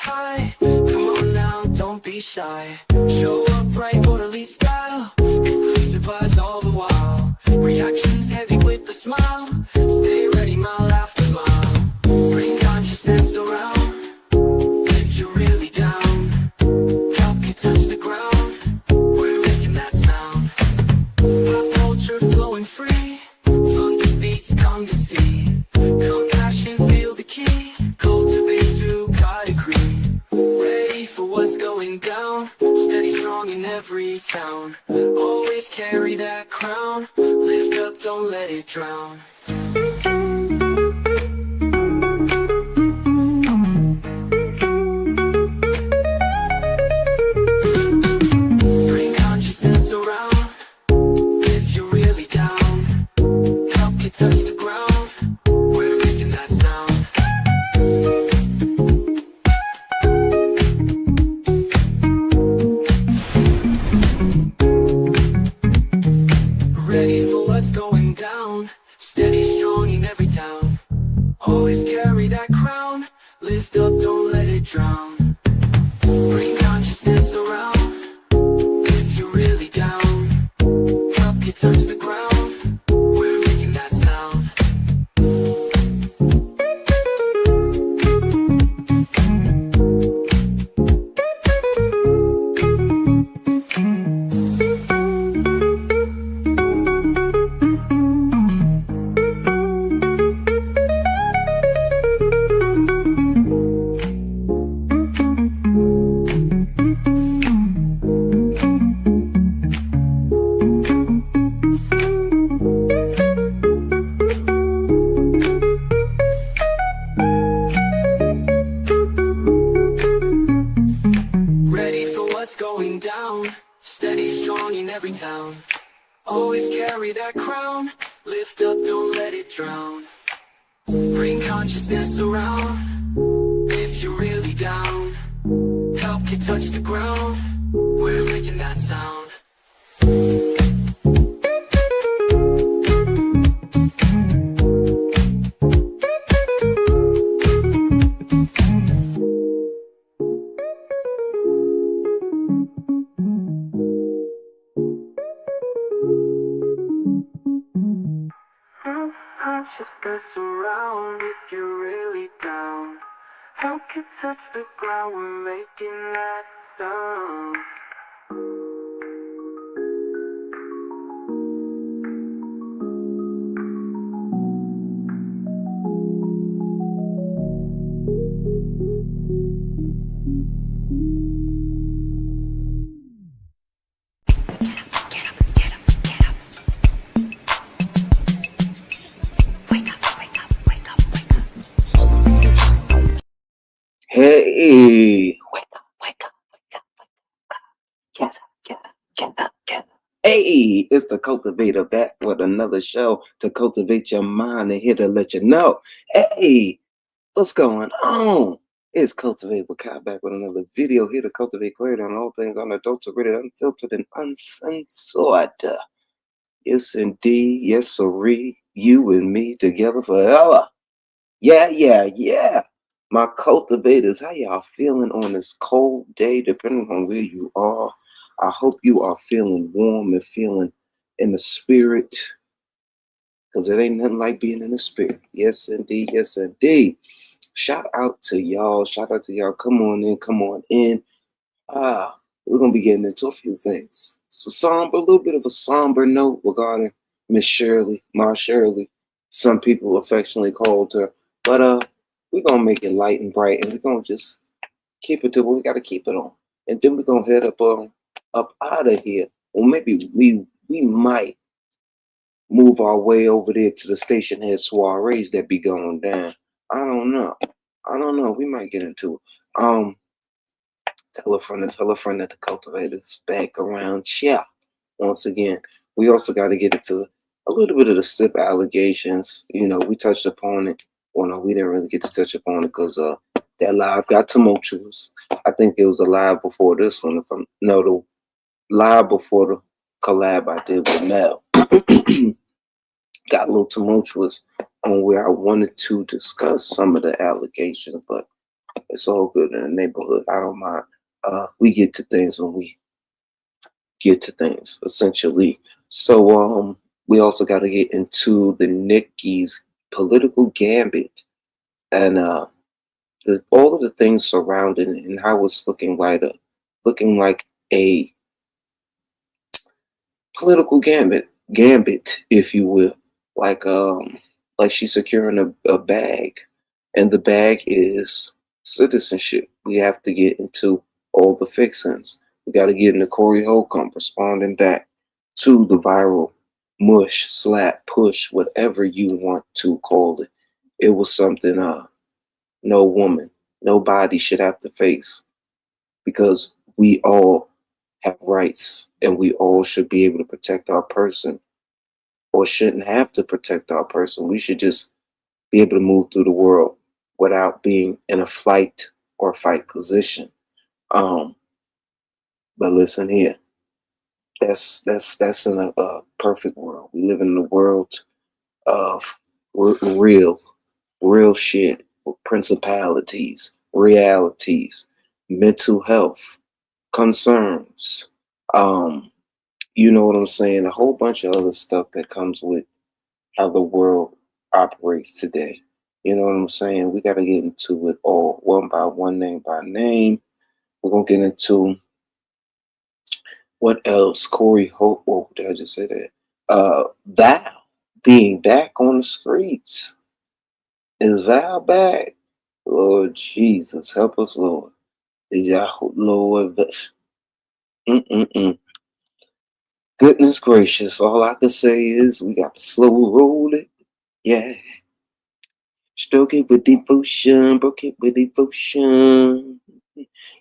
high. Come on now, don't be shy. Show up right, orderly style. Exclusive vibes all the while. Reactions heavy with the smile. Stay ready, mile after mile. Bring consciousness around. If you're really down, help you touch the ground. We're making that sound. Pop culture flowing free. Funky beats come to see. Compassion, feel the key. Cultivate to God agree. Ready for what's going down. Steady, strong in every town. Always carry that crown. Lift up, don't let it drown. Bring consciousness around. If you're really down, help you touch the ground. We're making that sound. Ready for what's going down. Steady, strong in every town. Always carry that crown. Lift up, don't let it drown. Bring consciousness around. If you're really down, help you touch the ground. We're making that sound. Ready for what's going down. Steady, strong in every town. Always carry that crown. Lift up, don't let it drown. Bring consciousness around. If you're really down, help you touch the ground. We're making that sound. Consciousness around. If you're really down, help you touch the ground. We're making that sound. Hey, wake up, wake up, wake up, wake up. Get up. Hey, it's the Cultivator back with another show to cultivate your mind and here to let you know. Hey, what's going on? It's Cultivate with Kai back with another video here to cultivate clarity on all things unadulterated, unfiltered, and uncensored. Yes, indeed. Yes, sirree. You and me together forever. Yeah. My cultivators, how y'all feeling on this cold day, depending on where you are? I hope you are feeling warm and feeling in the spirit, because it ain't nothing like being in the spirit. Yes, indeed. Yes, indeed. Shout out to y'all. Come on in. We're going to be getting into a few things. It's a little bit of a somber note regarding Miss Shirley, my Shirley. Some people affectionately called her. But we're going to make it light and bright, and we're going to just keep it to what we got to keep it on. And then we're going to head up out of here. Or maybe we might move our way over there to the station head soirees that be going down. I don't know. We might get into it. Tell a friend that the cultivator's back around. Yeah. Once again, we also got to get into a little bit of the Sipp allegations. You know, we touched upon it. Well, no, we didn't really get to touch upon it because that live got tumultuous. I think it was a live before this one. The live before the collab I did with Mel. Got a little tumultuous on where I wanted to discuss some of the allegations, but It's all good in the neighborhood. I don't mind. We get to things when we get to things, essentially. So we also got to get into the Nicki's political gambit and all of the things surrounding it and how it's looking like a political gambit, if you will, like she's securing a bag, and the bag is citizenship. We have to get into all the fixings. We got to get into CoreyH responding back to the viral mush, slap, push, whatever you want to call it. It was something no woman, nobody should have to face, because we all have rights and we all should be able to protect our person, or shouldn't have to protect our person. We should just be able to move through the world without being in a flight or fight position. Um, but listen here, that's in a perfect world. We live in a world of real, real shit, principalities, realities, mental health concerns. You know what I'm saying? A whole bunch of other stuff that comes with how the world operates today. You know what I'm saying? We got to get into it all one by one, name by name. We're going to get into what else? Corey Hope. Oh, did I just say that? Val being back on the streets. Is Val back? Lord Jesus, help us, Lord. Lord. Mm-mm-mm. Goodness gracious. All I can say is we got to slow roll it. Yeah. Stroke it with devotion, broke it with devotion.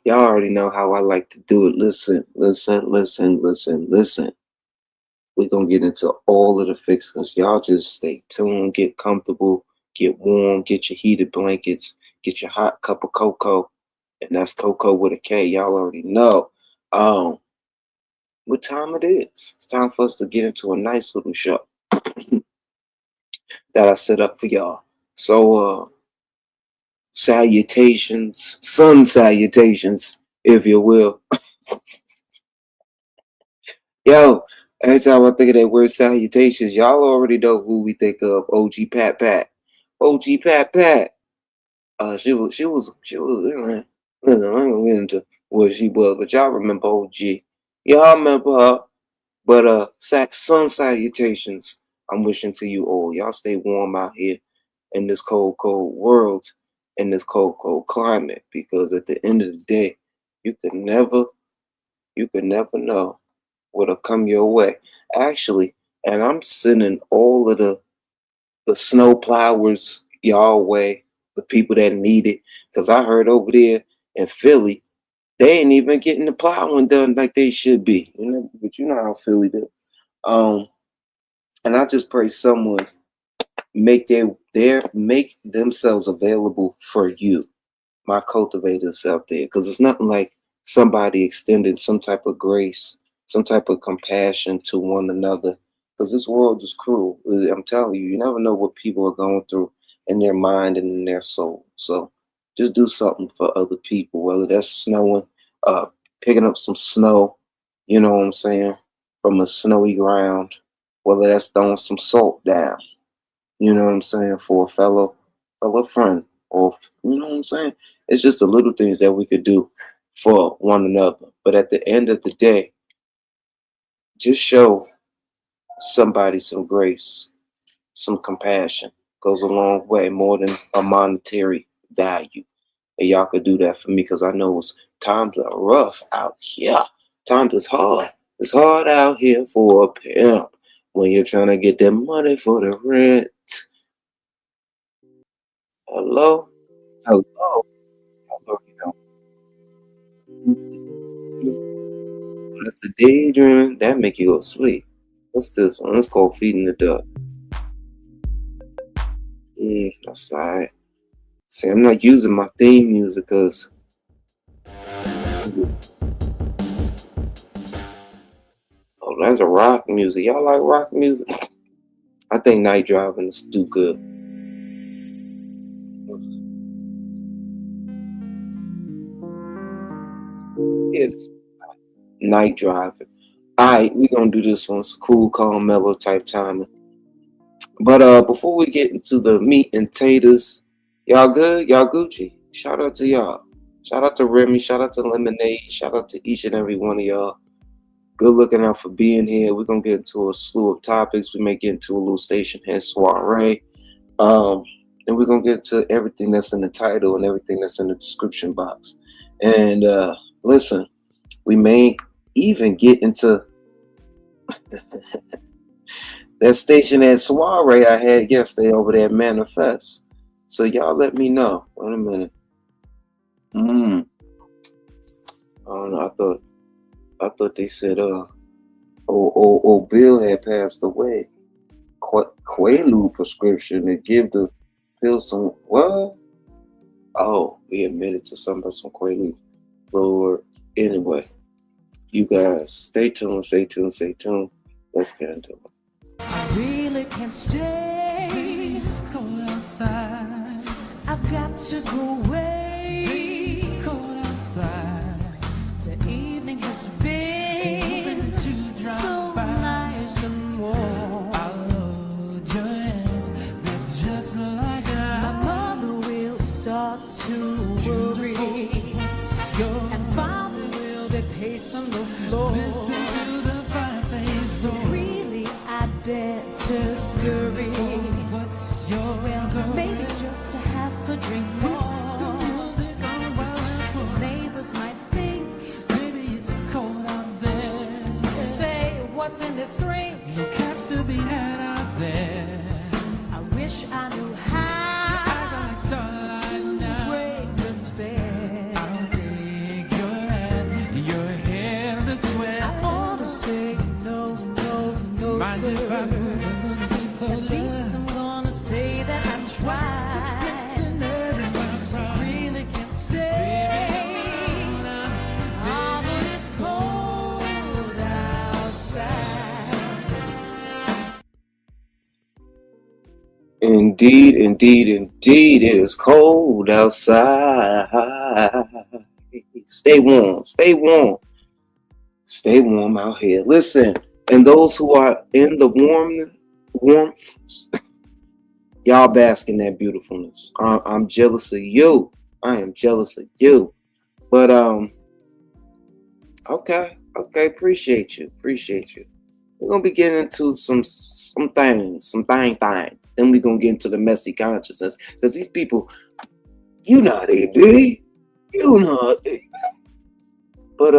Y'all already know how I like to do it. Listen, listen, listen, listen, listen. We're going to get into all of the fixings. Y'all just stay tuned, get comfortable, get warm, get your heated blankets, get your hot cup of cocoa. And that's cocoa with a K. Y'all already know what time it is. It's time for us to get into a nice little show that I set up for y'all. So, salutations, sun salutations, if you will. Yo, every time I think of that word salutations, y'all already know who we think of. OG Pat Pat. OG Pat Pat. Listen, I ain't gonna get into what she was, but y'all remember OG. Y'all remember her. But sun salutations. I'm wishing to you all. Y'all stay warm out here in this cold, cold world, in this cold, cold climate. Because at the end of the day, you could never know what'll come your way. Actually, and I'm sending all of the snow plowers y'all way, the people that need it. Because I heard over there in Philly, they ain't even getting the plowing done like they should be. You know, but you know how Philly do. Um, and I just pray someone make themselves available for you, my cultivators out there, because it's nothing like somebody extending some type of grace, some type of compassion to one another. Because this world is cruel. I'm telling you, you never know what people are going through in their mind and in their soul. So just do something for other people, whether that's snowing, uh, picking up some snow, you know what I'm saying, from a snowy ground, whether that's throwing some salt down, you know what I'm saying, for a fellow friend, or you know what I'm saying. It's just the little things that we could do for one another. But at the end of the day, just show somebody some grace, some compassion. Goes a long way, more than a monetary value. And y'all could do that for me, because I know times are rough out here. Times is hard. It's hard out here for a pimp when you're trying to get that money for the rent. Hello? Hello? Hello, you know. That's the daydreaming. That make you go to sleep. What's this one? It's called Feeding the Duck. That's alright. See, I'm not using my theme music because oh, that's a rock music. Y'all like rock music? I think night driving is too good. Yeah, night driving. Alright, we're gonna do this one. It's cool, calm, mellow type timing. But before we get into the meat and taters, y'all good? Y'all Gucci? Shout out to y'all. Shout out to Remy. Shout out to Lemonade. Shout out to each and every one of y'all. Good looking out for being here. We're gonna get into a slew of topics. We may get into a little station head soiree. And we're gonna get to everything that's in the title and everything that's in the description box. And listen, we may even get into that station at soiree I had yesterday over there at Manifest. So y'all let me know. Wait a minute. I don't know. I thought they said old Bill had passed away. Quaalude prescription to give the pill some what? Oh, we admitted to something about some Quaalude. Lord. Anyway, you guys stay tuned, stay tuned, stay tuned. Let's get into it. I really can't stay. Baby, it's cold outside. I've got to go away. Baby, it's cold outside. The evening has been so nice and warm. I'll hold your hands. They're just like that. My mother will start to worry. And father will be pacing on the floor. Listen to the fireplace. So really I better scurry. What's your well, maybe just to have a drink more. The neighbors might think maybe it's cold out there. Say what's in this drink? No caps to be had out there. I wish I knew how to break the spell. I'll take your hand, your hair the sweat. I ought to say no, no, no, mind if I move a little bit closer? At least I'm gonna say that I tried. Really can't stay. Oh, but it's cold outside. Indeed, indeed, indeed, it is cold outside. Stay warm, stay warm. Stay warm out here. Listen, and those who are in the warmth, y'all bask in that beautifulness. I'm jealous of you. I am jealous of you. But okay, appreciate you. We're gonna be getting into some things. Then we're gonna get into the messy consciousness. Because these people, you not AD. You not AD. But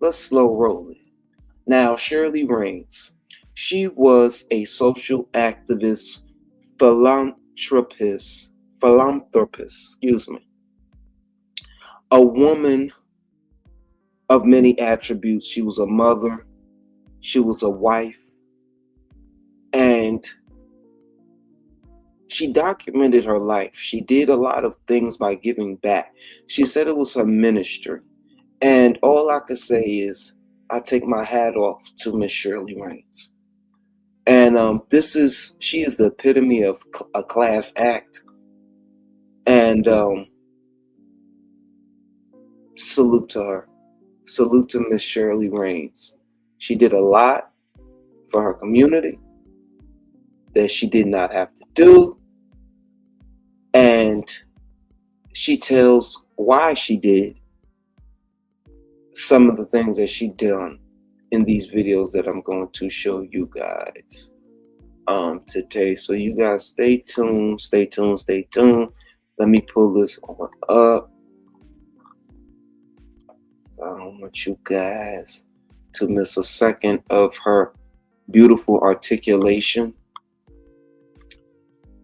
let's slow roll it. Now, Shirley Raines. She was a social activist, philanthropist, a woman of many attributes. She was a mother, she was a wife, and she documented her life. She did a lot of things by giving back. She said it was her ministry. And all I could say is, I take my hat off to Miss Shirley Raines. And she is the epitome of a class act. And salute to her. Salute to Miss Shirley Raines. She did a lot for her community that she did not have to do. And she tells why she did some of the things that she done in these videos that I'm going to show you guys today. So you guys stay tuned. Let me pull this one up. I don't want you guys to miss a second of her beautiful articulation,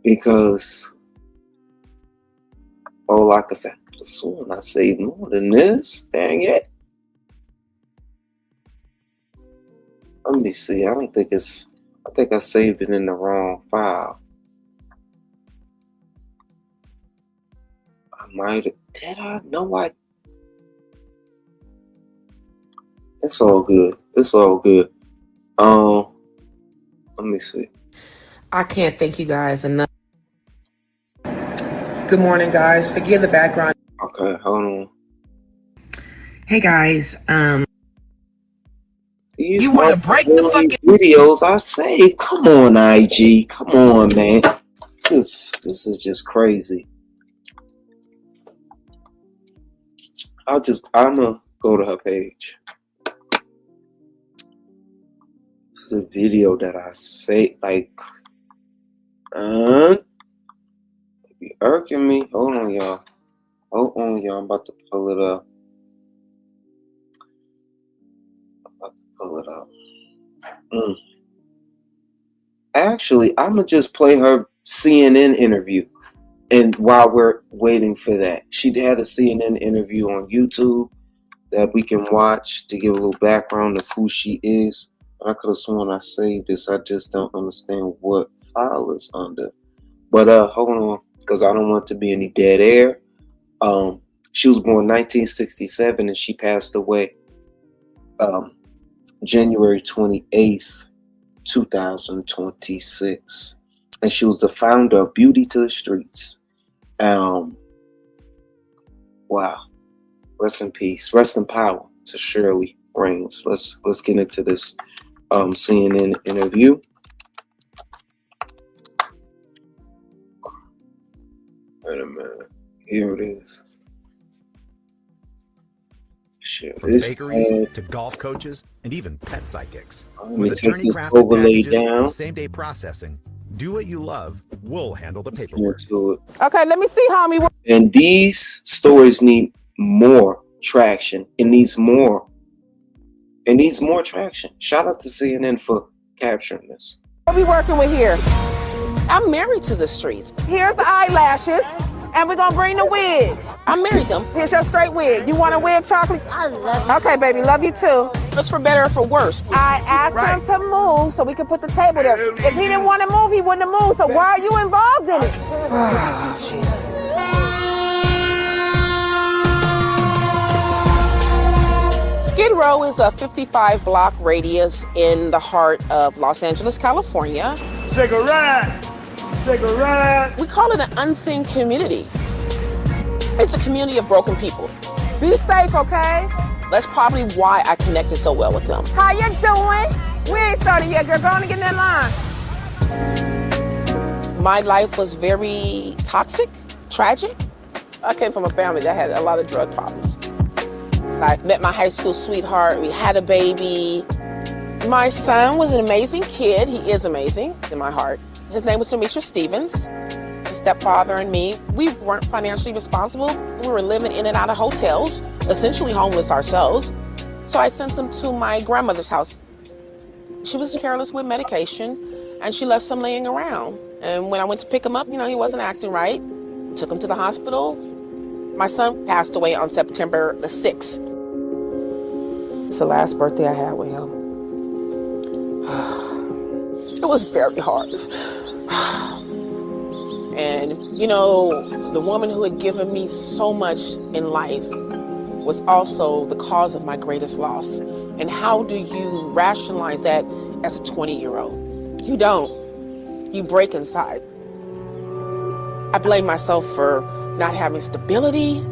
because like I said, I could have sworn I saved more than this. Dang it. Let me see. I think I saved it in the wrong file. I might have. Did I? No, it's all good. Let me see. I can't thank you guys enough. Good morning, guys. Forgive the background. Okay, hold on. Hey guys, These you want to break the fucking videos I saved. Come on, IG. Come on, man. This is just crazy. I'm gonna go to her page. It's the video that I say like it be irking me. Hold on, y'all. I'm about to pull it up. Actually, I'm gonna just play her CNN interview. And while we're waiting for that, she had a CNN interview on YouTube that we can watch to give a little background of who she is. I could have sworn I saved this. I just don't understand what file it's under. But hold on, because I don't want to be any dead air. She was born 1967 and she passed away January 28th, 2026. And she was the founder of Beauty to the Streetz. Wow. Rest in peace. Rest in power to Shirley Raines. Let's get into this CNN interview. Wait a minute. Here it is. From bakeries to golf coaches and even pet psychics. Let me With take attorney this crafted overlay packages down. and same-day processing, do what you love. We'll handle the paperwork. Okay, let me see, homie. And these stories need more traction. It needs more. It needs more traction. Shout out to CNN for capturing this. What we working with here? I'm married to the streets. Here's the eyelashes, and we're gonna bring the wigs. I married them. Here's your straight wig. You want a wig, chocolate? I love you. Okay, baby, love you too. It's for better or for worse. I asked him to move so we could put the table there. If he didn't want to move, he wouldn't have moved. So why are you involved in it? Oh, jeez. Skid Row is a 55-block radius in the heart of Los Angeles, California. Cigarette! We call it an unseen community. It's a community of broken people. Be safe, okay? That's probably why I connected so well with them. How you doing? We ain't started yet, girl. Go on and get in that line. My life was very toxic, tragic. I came from a family that had a lot of drug problems. I met my high school sweetheart. We had a baby. My son was an amazing kid. He is amazing in my heart. His name was Demetrius Stevens. His stepfather and me, we weren't financially responsible. We were living in and out of hotels, essentially homeless ourselves. So I sent him to my grandmother's house. She was careless with medication, and she left some laying around. And when I went to pick him up, he wasn't acting right. Took him to the hospital. My son passed away on September the 6th. It's the last birthday I had with him. It was very hard. And, the woman who had given me so much in life was also the cause of my greatest loss. And how do you rationalize that as a 20-year-old? You don't. You break inside. I blame myself for not having stability.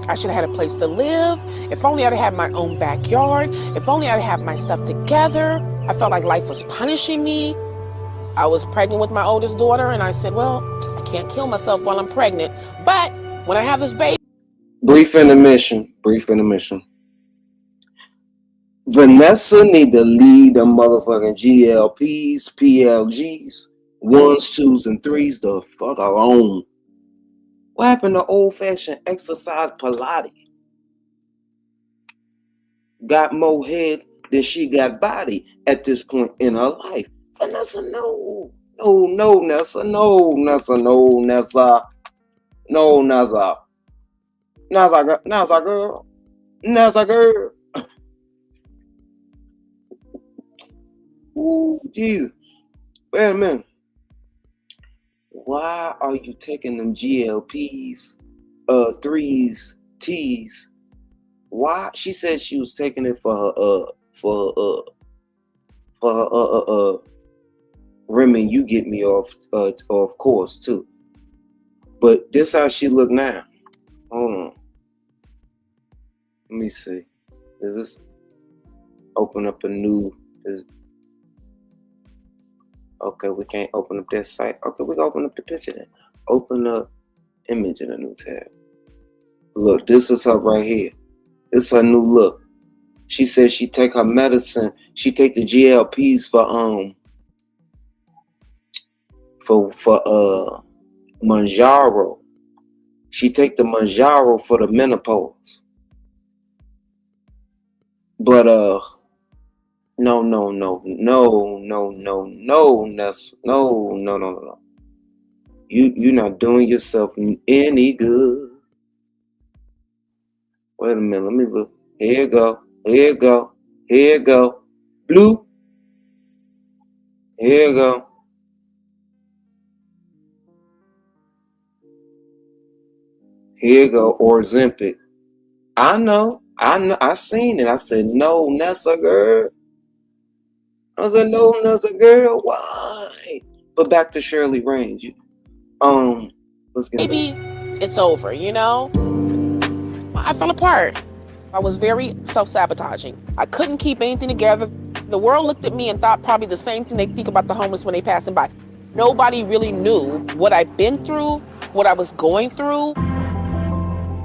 I should have had a place to live. If only I'd had my own backyard. If only I'd had my stuff together. I felt like life was punishing me. I was pregnant with my oldest daughter, and I said, well, I can't kill myself while I'm pregnant. But when I have this baby... Brief intermission. Vanessa need to lead the motherfucking GLPs, PLGs, 1s, 2s, and 3s the fuck alone. What happened to old-fashioned exercise Pilates? Got more head than she got body at this point in her life. Vanessa, no, Nessa, no, Nessa. Nessa girl. Ooh, Jesus. Wait a minute. Why are you taking them GLPs, 3s, T's? Why? She said she was taking it for rimming you get me off course too. But this how she look now. Hold on. Let me see. Is this open up a new? Okay, we can't open up that site. Okay, we can open up the picture then. Open up image in a new tab. Look, this is her right here. This is her new look. She says she take her medicine. She take the GLPs for Manjaro. She take the Manjaro for the menopause. But no, Ness. No. You're not doing yourself any good. Wait a minute, let me look. Here you go. Blue. Here you go. Here you go, Ozempic. I know, I seen it. I said, no, that's a girl. I said, no, that's a girl. Why? But back to Shirley Raines. Let's get maybe it's over, you know? I fell apart. I was very self-sabotaging. I couldn't keep anything together. The world looked at me and thought probably the same thing they think about the homeless when they passing by. Nobody really knew what I'd been through, what I was going through.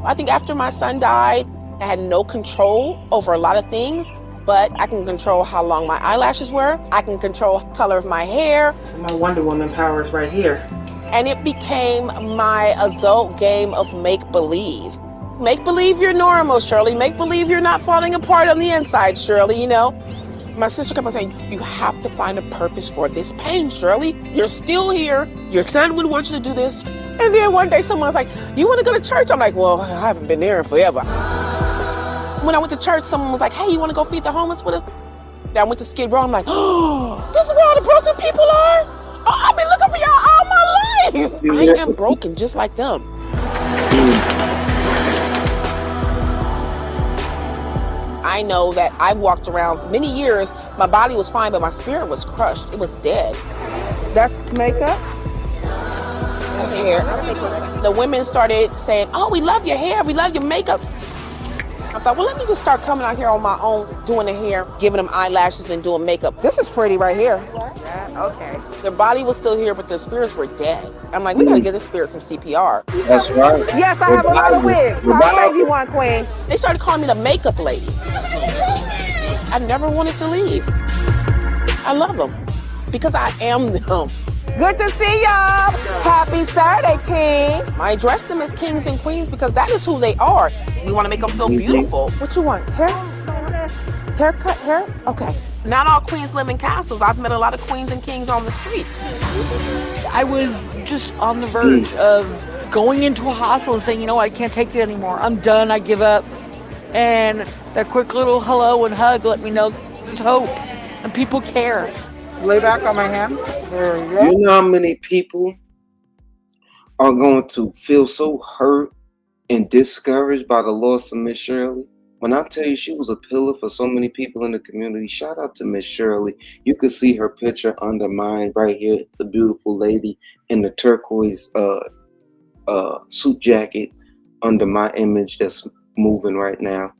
I think after my son died, I had no control over a lot of things, but I can control how long my eyelashes were. I can control the color of my hair. My Wonder Woman powers right here. And it became my adult game of make-believe. Make believe you're normal, Shirley. Make believe you're not falling apart on the inside, Shirley, you know? My sister kept on saying, you have to find a purpose for this pain, Shirley. You're still here. Your son would want you to do this. And then one day someone was like, you want to go to church? I'm like, well, I haven't been there in forever. When I went to church, someone was like, hey, you want to go feed the homeless with us? Then I went to Skid Row. I'm like, oh, this is where all the broken people are? Oh, I've been looking for y'all all my life. I am broken just like them. I know that I've walked around many years, my body was fine, but my spirit was crushed. It was dead. That's makeup? That's hair. The women started saying, oh, we love your hair, we love your makeup. I thought, well, let me just start coming out here on my own, doing the hair, giving them eyelashes and doing makeup. This is pretty right here. Yeah, okay. Their body was still here, but their spirits were dead. I'm like, we gotta give this spirit some CPR. That's right. Yes, I have a lot of wigs. I'll save you one, Queen. They started calling me the makeup lady. I never wanted to leave. I love them because I am them. Good to see y'all. Happy Saturday, King. I address them as kings and queens because that is who they are. We want to make them feel beautiful. What you want? Hair? Haircut? Hair? Okay. Not all queens live in castles. I've met a lot of queens and kings on the street. I was just on the verge of going into a hospital and saying, you know, I can't take it anymore. I'm done. I give up. And that quick little hello and hug let me know there's hope and people care. Lay back on my hand. There you go. You know how many people are going to feel so hurt and discouraged by the loss of Miss Shirley? When I tell you she was a pillar for so many people in the community, shout out to Miss Shirley. You could see her picture under mine right here, the beautiful lady in the turquoise suit jacket under my image that's moving right now.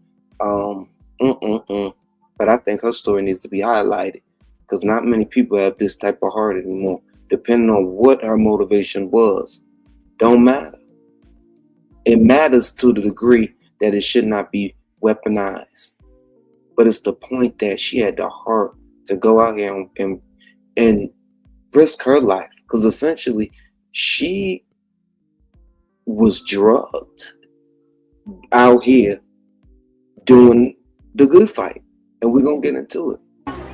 But I think her story needs to be highlighted because not many people have this type of heart anymore. Depending on what her motivation was, don't matter. It matters to the degree that it should not be weaponized. But it's the point that she had the heart to go out here and risk her life because essentially she was drugged out here doing the good fight, and we're gonna get into it.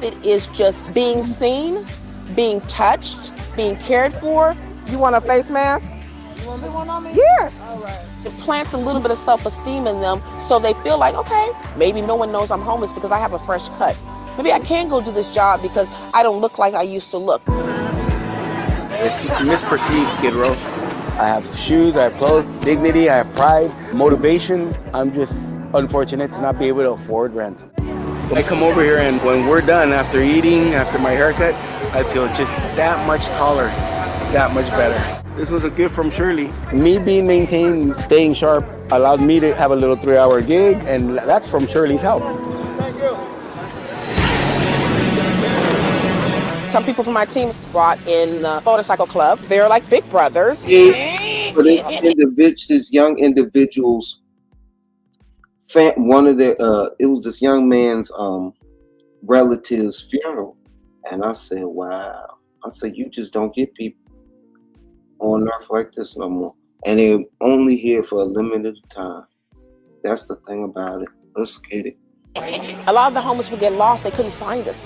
It is just being seen, being touched, being cared for. You want a face mask? You want to put one on me? Yes. All right. It plants a little bit of self-esteem in them so they feel like, okay, maybe no one knows I'm homeless because I have a fresh cut. Maybe I can go do this job because I don't look like I used to look. It's misperceived, Skid Row. I have shoes, I have clothes, dignity, I have pride, motivation. I'm just unfortunate to not be able to afford rent. I come over here and when we're done, after eating, after my haircut, I feel just that much taller, that much better. This was a gift from Shirley. Me being maintained, staying sharp, allowed me to have a little 3-hour gig, and that's from Shirley's help. Some people from my team brought in the motorcycle club. They're like big brothers. For this young individual's one of their it was this young man's relative's funeral, and I said, wow. I said, you just don't get people on earth like this no more, and they're only here for a limited time. That's the thing about it. Let's get it. A lot of the homeless would get lost. They couldn't find us,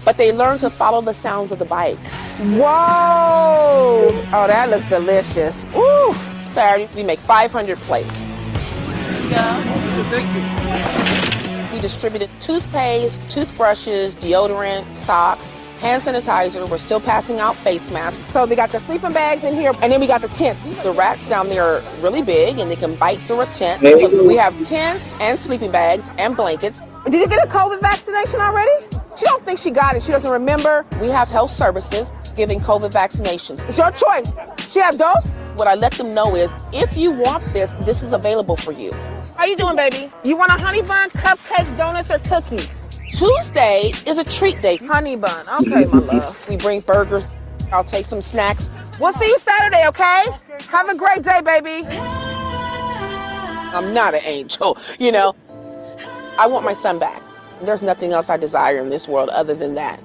but they learned to follow the sounds of the bikes. Whoa! Oh, that looks delicious. Woo! Saturday, we make 500 plates. We distributed toothpaste, toothbrushes, deodorant, socks, hand sanitizer. We're still passing out face masks. So we got the sleeping bags in here, and then we got the tents. The rats down there are really big, and they can bite through a tent. So we have tents and sleeping bags and blankets. Did you get a COVID vaccination already? She don't think she got it. She doesn't remember. We have health services giving COVID vaccinations. It's your choice. She have dose? What I let them know is, if you want this, this is available for you. How you doing, baby? You want a honey bun, cupcakes, donuts, or cookies? Tuesday is a treat day. Honey bun. Okay, my love. We bring burgers. I'll take some snacks. We'll see you Saturday, okay? Have a great day, baby. I'm not an angel, you know. I want my son back. There's nothing else I desire in this world other than that.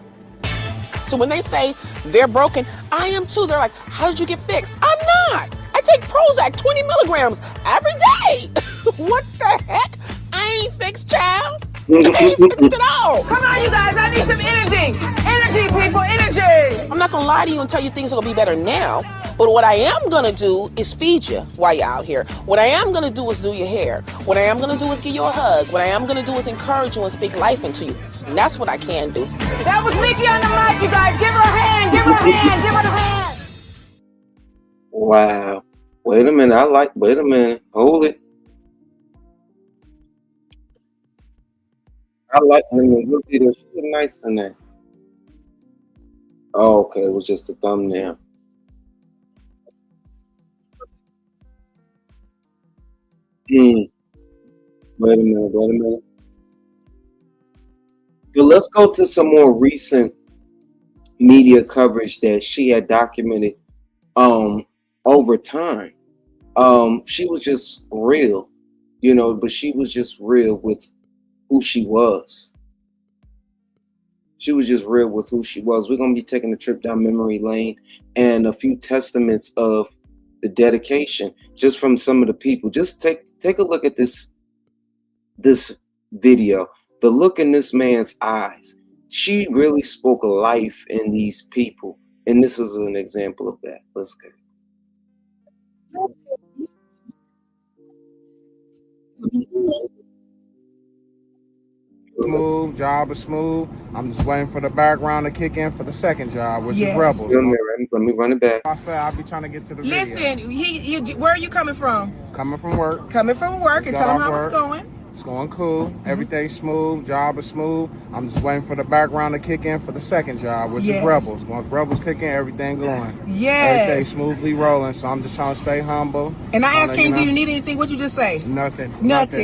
So when they say they're broken, I am too. They're like, how did you get fixed? I'm not. I take Prozac 20 milligrams every day. What the heck? I ain't fixed, child. I ain't fixed at all. Come on, you guys. I need some energy. Energy, people, energy. I'm not gonna lie to you and tell you things are gonna be better now. But what I am gonna do is feed you while you're out here. What I am gonna do is do your hair. What I am gonna do is give you a hug. What I am gonna do is encourage you and speak life into you. And that's what I can do. That was Nicki on the mic, you guys. Give her a hand. Give her a hand. Give her a hand. Wow. Wait a minute. Wait a minute. Hold it. I like when you look at her. She was nice in that. Oh, okay. It was just a thumbnail. Wait a minute. So let's go to some more recent media coverage that she had documented over time. She was just real, you know, but she was just real with who she was. She was just real with who she was. We're going to be taking a trip down memory lane and a few testaments of the dedication just from some of the people. Just take a look at this video. The look in this man's eyes. She really spoke life in these people. And this is an example of that. Let's go. Smooth, job is smooth. I'm just waiting for the background to kick in for the second job, which is Rebels. Let me run it back. I said I'll be trying to get to the video. Listen, where are you coming from? Coming from work. Coming from work, and tell them how it's going. It's going cool. Everything's smooth. Job is smooth. I'm just waiting for the background to kick in for the second job, which is Rebels. Once Rebels kick in, everything going. Everything smoothly rolling. So I'm just trying to stay humble. And I asked him, do you need anything? What'd you just say? Nothing.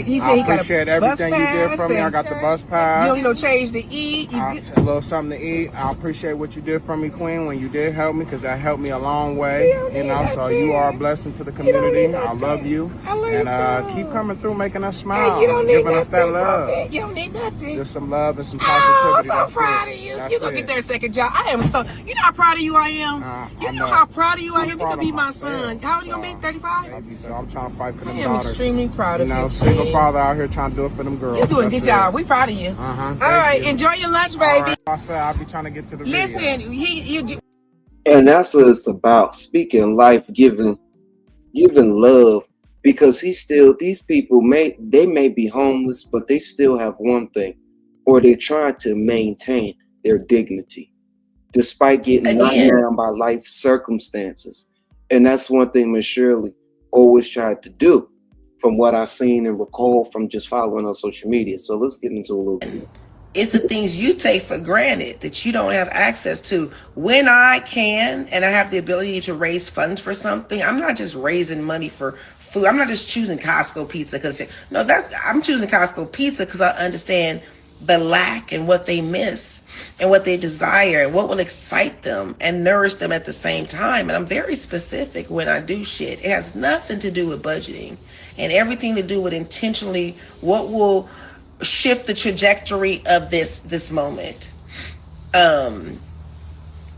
He said I he got a appreciate everything you did for me. I got the bus pass. You don't change to eat. A little something to eat. I appreciate what you did for me, Queen, when you did help me, because that helped me a long way. You know, so you are a blessing to the community. I love you. And keep coming through, making us smile, giving us that love. You don't need nothing. Just some love and some positivity. I'm so proud of you. You're going to get that second job. I am so, you know how proud of you I am? You know how proud of you I am? You're going to be my son. How old are you going to be? 35? So I'm trying to fight for them daughters. I am extremely proud of you. You know, single father out here trying to do it for them girls. You're doing a good job. We proud of you. All right. Enjoy your lunch, baby. Right. I said I'll be trying to get to the video. Listen, and that's what it's about. Speaking life, giving love. Because these people may be homeless, but they still have one thing, or they're trying to maintain their dignity, despite getting knocked down by life circumstances. And that's one thing Miss Shirley always tried to do, from what I've seen and recall from just following on social media. So let's get into a little bit. It's the things you take for granted that you don't have access to. When I can and I have the ability to raise funds for something, I'm not just raising money for food. I'm not just choosing Costco pizza I'm choosing Costco pizza because I understand the lack and what they miss. and what they desire and what will excite them and nourish them at the same time. And I'm very specific when I do shit. It has nothing to do with budgeting and everything to do with intentionally what will shift the trajectory of this moment.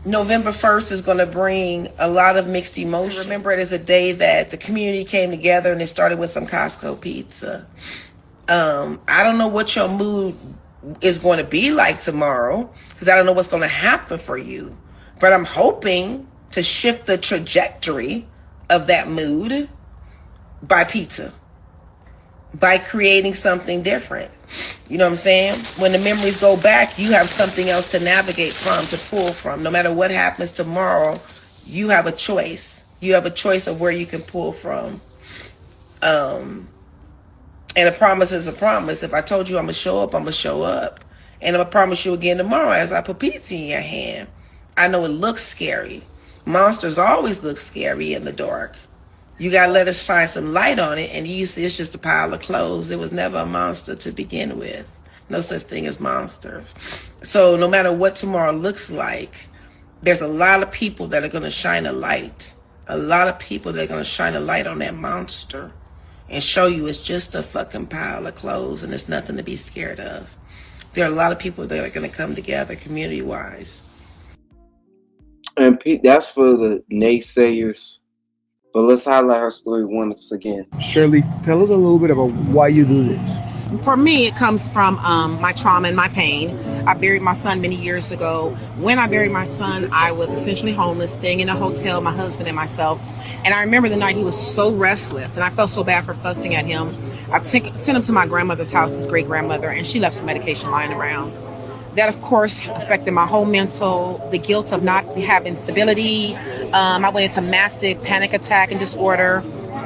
November 1st is going to bring a lot of mixed emotions. Remember, it is a day that the community came together and it started with some Costco pizza. I don't know what your mood is going to be like tomorrow because I don't know what's going to happen for you. But I'm hoping to shift the trajectory of that mood by pizza, by creating something different. You know what I'm saying? When the memories go back, you have something else to navigate from, to pull from. No matter what happens tomorrow, you have a choice. You have a choice of where you can pull from. And a promise is a promise. If I told you I'm going to show up, I'm going to show up. And I'm going to promise you again tomorrow as I put pizza in your hand. I know it looks scary. Monsters always look scary in the dark. You got to let us shine some light on it. And you see it's just a pile of clothes. It was never a monster to begin with. No such thing as monsters. So no matter what tomorrow looks like, there's a lot of people that are going to shine a light. A lot of people that are going to shine a light on that monster and show you it's just a fucking pile of clothes and it's nothing to be scared of. There are a lot of people that are going to come together community-wise. And Pete, that's for the naysayers. But let's highlight her story once again. Shirley, tell us a little bit about why you do this. For me, it comes from my trauma and my pain. I buried my son many years ago. When I buried my son, I was essentially homeless, staying in a hotel, my husband and myself. And I remember the night he was so restless, and I felt so bad for fussing at him. I sent him to my grandmother's house, his great-grandmother, and she left some medication lying around. That, of course, affected my whole mental, the guilt of not having stability. I went into massive panic attack and disorder.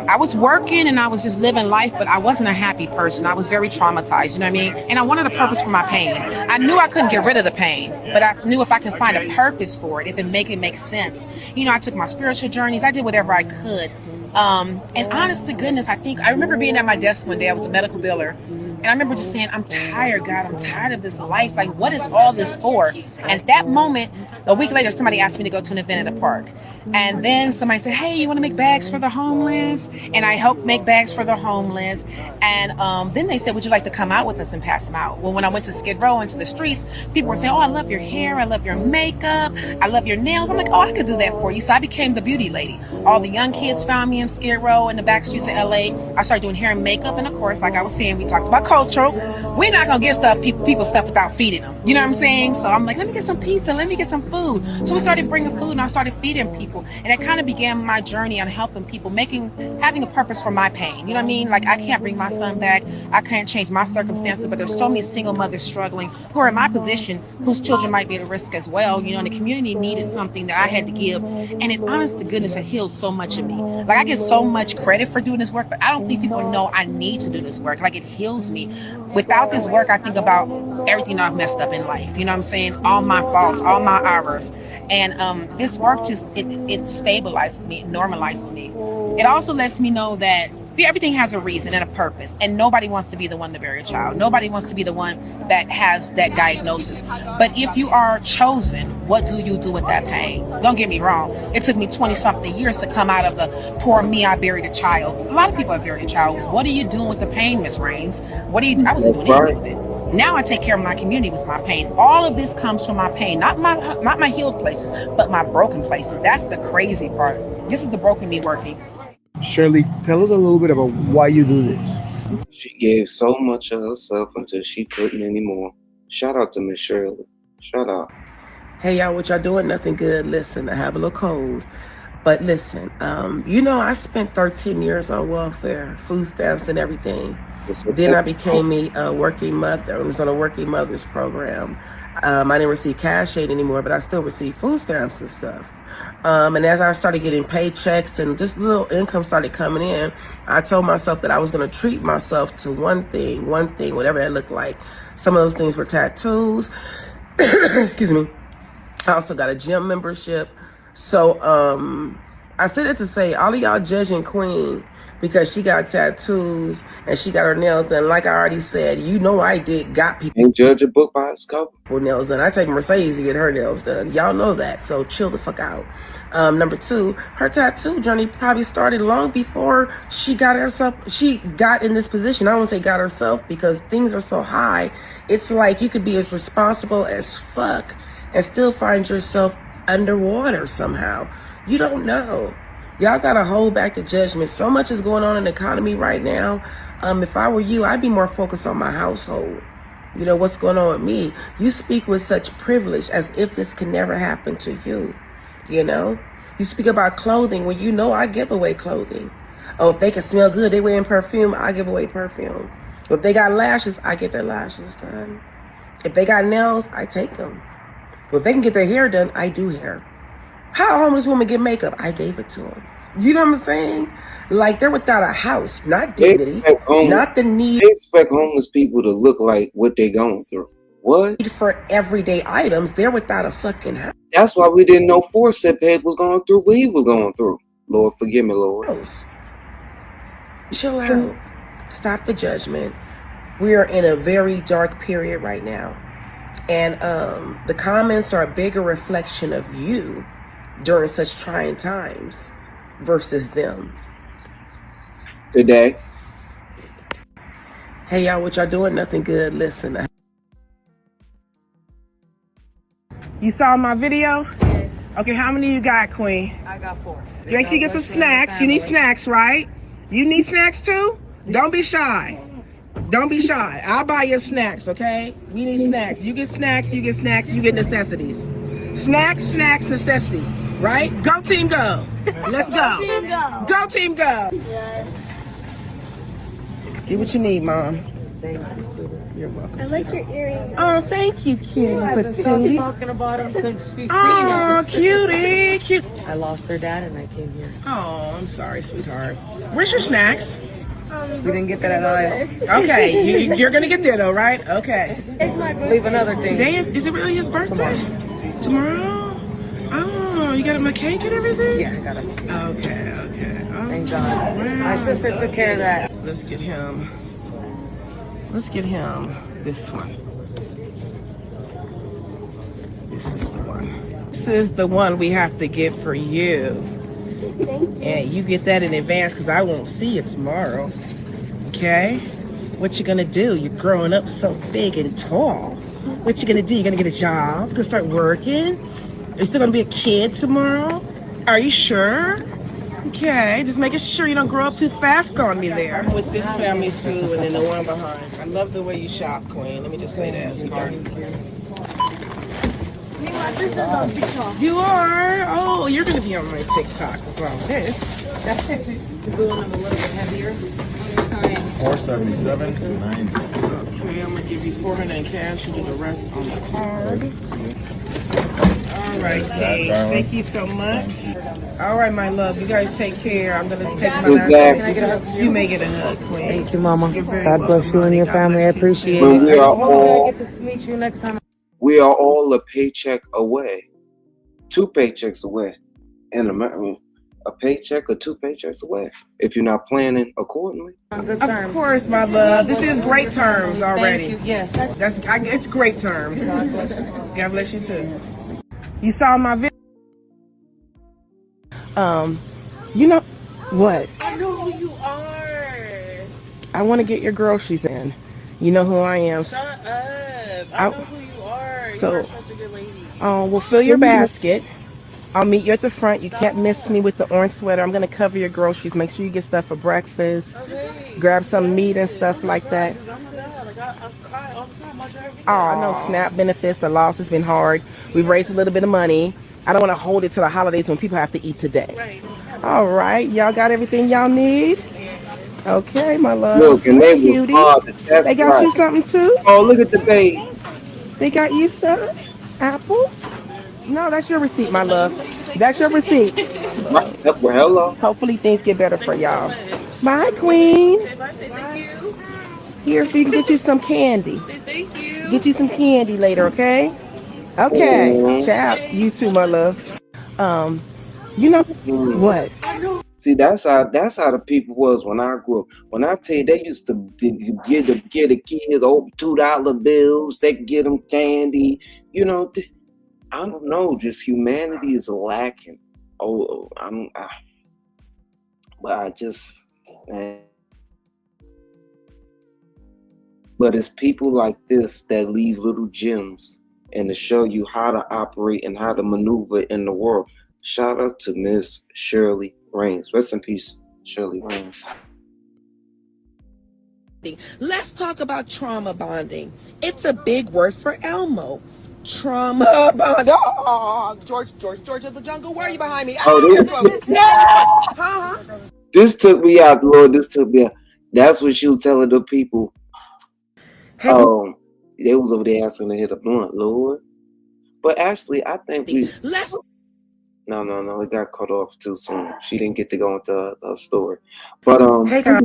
I was working and I was just living life, but I wasn't a happy person. I was very traumatized, you know what I mean? And I wanted a purpose for my pain. I knew I couldn't get rid of the pain, but I knew if I could find a purpose for it, if it makes sense. You know, I took my spiritual journeys. I did whatever I could. And honest to goodness, I remember being at my desk one day. I was a medical biller. And I remember just saying, I'm tired, God. I'm tired of this life. Like, what is all this for? And at that moment, a week later, somebody asked me to go to an event at a park. And then somebody said, hey, you want to make bags for the homeless? And I helped make bags for the homeless. And then they said, would you like to come out with us and pass them out? Well, when I went to Skid Row into the streets, people were saying, oh, I love your hair. I love your makeup. I love your nails. I'm like, oh, I could do that for you. So I became the beauty lady. All the young kids found me in Skid Row in the back streets of LA. I started doing hair and makeup. And of course, like I was saying, we talked about cultural. We're not going to get people stuff without feeding them. You know what I'm saying? So I'm like, let me get some pizza. Let me get some food. So we started bringing food and I started feeding people. And it kind of began my journey on helping people, having a purpose for my pain. You know what I mean? Like, I can't bring my son back. I can't change my circumstances, but there's so many single mothers struggling who are in my position, whose children might be at risk as well. You know, and the community needed something that I had to give. And it, honest to goodness, it healed so much of me. Like, I get so much credit for doing this work, but I don't think people know I need to do this work. Like, it heals me. Without this work, I think about everything that I've messed up in life. You know what I'm saying? All my faults, all my errors. And this work just, it stabilizes me, it normalizes me. It also lets me know that everything has a reason and a purpose, and nobody wants to be the one to bury a child. Nobody wants to be the one that has that diagnosis. But if you are chosen, what do you do with that pain? Don't get me wrong. It took me 20-something years to come out of the poor me, I buried a child. A lot of people have buried a child. What are you doing with the pain, Miss Raines? I wasn't doing anything with it. Now I take care of my community with my pain. All of this comes from my pain, not my healed places, but my broken places. That's the crazy part. This is the broken me working. Shirley, tell us a little bit about why you do this. She gave so much of herself until she couldn't anymore. Shout out to Miss Shirley. Shout out. Hey, y'all, what y'all doing? Nothing good. Listen, I have a little cold. But listen, you know, I spent 13 years on welfare, food stamps and everything. Then I became a working mother. I was on a working mother's program. I didn't receive cash aid anymore, but I still received food stamps and stuff. And as I started getting paychecks and just little income started coming in, I told myself that I was going to treat myself to one thing, whatever that looked like. Some of those things were tattoos. Excuse me. I also got a gym membership. So I said it to say, all of y'all judging Queen because she got tattoos and she got her nails done. Like I already said, you know I got people. Ain't judge a book by its cover. Nails done. I take Mercedes to get her nails done. Y'all know that, so chill the fuck out. Number two, her tattoo journey probably started long before she got in this position. I don't want to say got herself because things are so high. It's like you could be as responsible as fuck and still find yourself underwater somehow. You don't know. Y'all gotta hold back the judgment. So much is going on in the economy right now. If I were you, I'd be more focused on my household. You know, what's going on with me? You speak with such privilege as if this could never happen to you. You know? You speak about clothing when you know I give away clothing. Oh, if they can smell good, they wearing perfume, I give away perfume. If they got lashes, I get their lashes done. If they got nails, I take them. If they can get their hair done, I do hair. How a homeless woman get makeup? I gave it to them. You know what I'm saying? Like they're without a house, not dignity, not the need. They expect homeless people to look like what they going through. What? For everyday items, they're without a fucking house. That's why we didn't know Sipp was going through what he was going through. Lord, forgive me, Lord. Chill out. Stop the judgment. We are in a very dark period right now. And the comments are a bigger reflection of you during such trying times versus them. Today. Hey, y'all, what y'all doing? Nothing good. Listen. You saw my video? Yes. Okay, how many you got, Queen? I got 4. Make sure you get some snacks. You need snacks, right? You need snacks too? Don't be shy. Don't be shy. I'll buy you snacks, okay? We need snacks. You get snacks, you get snacks, you get necessities. Snacks, snacks, necessity. Right? Go team go. Let's go. Go team go. Go team go. Yes. Get what you need, Mom. Thank you. You're welcome. I like your earrings. Oh, thank you, cutie. I've been talking about them since she's seen Oh, it. cutie, cute. I lost her dad and I came here. Oh, I'm sorry, sweetheart. Where's your snacks? We didn't get that at all. Okay, you're gonna get there though, right? Okay. Leave another thing. Today is it really his birthday? Tomorrow? Oh, you got him a cake and everything? Yeah, I got him. Okay. Oh, Thank God. wow. My sister took care of that. Let's get him this one. This is the one. This is the one we have to get for you. And you get that in advance because I won't see you tomorrow. Okay? What you gonna do? You're growing up so big and tall. What you gonna do? You're gonna get a job? You're gonna start working? You're still gonna be a kid tomorrow? Are you sure? Okay, just making sure you don't grow up too fast on me there. With this family too, and then the one behind. I love the way you shop, Queen. Let me just say that. My sister's on TikTok. You are? Oh, you're gonna be on my TikTok with all this. Going a little bit heavier. 477 90. Okay, I'm gonna give you 400 in cash and do the rest on the card. All right, Kate. Thank you so much. All right, my love. You guys take care. I'm gonna take my last Exactly. You may get a hug, Queen. Thank you, Mama. You're very God bless you and your God family. I bless you. appreciate When it. we are Hopefully all I get to meet you next time. we are all a paycheck away. 2 paychecks away. And a paycheck or 2 paychecks away. If you're not planning accordingly. On good Of terms. course, my love. This is great terms already. Thank you. Yes. It's great terms. God bless you too. You saw my video. You know what? I know who you are. I want to get your groceries in. You know who I am. Shut up. I know who you are. So- You are such a good lady. We'll fill your basket. I'll meet you at the front. You can't miss me with the orange sweater. I'm gonna cover your groceries. Make sure you get stuff for breakfast. Okay. Grab some meat and stuff like that. Oh my God. Like, I cry all the time. Watch every video. Oh, I know SNAP benefits. The loss has been hard. We've raised a little bit of money. I don't want to hold it to the holidays when people have to eat today. Right. All right, y'all got everything y'all need? Okay, my love. Look, and they was Cutie. hard. That's They got right. you something too? Oh, look at the baby. They got you stuff? Apples? No, that's your receipt, my love. That's your receipt. Right. Well, hello. Hopefully things get better for y'all. Bye, Queen. Say thank you. Here, if you can get you some candy. Say thank you. Get you some candy later, okay? Okay. Ciao. You too, my love. You know Mm. what? See, that's how the people was when I grew up. When I tell you, they used to get the kids over $2 bills. They could get them candy. You know, I don't know. Just humanity is lacking. But I just, man. But it's people like this that leave little gems and to show you how to operate and how to maneuver in the world. Shout out to Miss Shirley Raines. Rest in peace, Shirley Raines. Let's talk about trauma bonding. It's a big word for Elmo. Trauma bond. Oh, George of the jungle. Where are you behind me? This took me out, Lord. This took me out. That's what she was telling the people. Hey, they was over there asking to hit a blunt, Lord. But actually, I think No, it got cut off too soon. She didn't get to go into her story. But hey guys.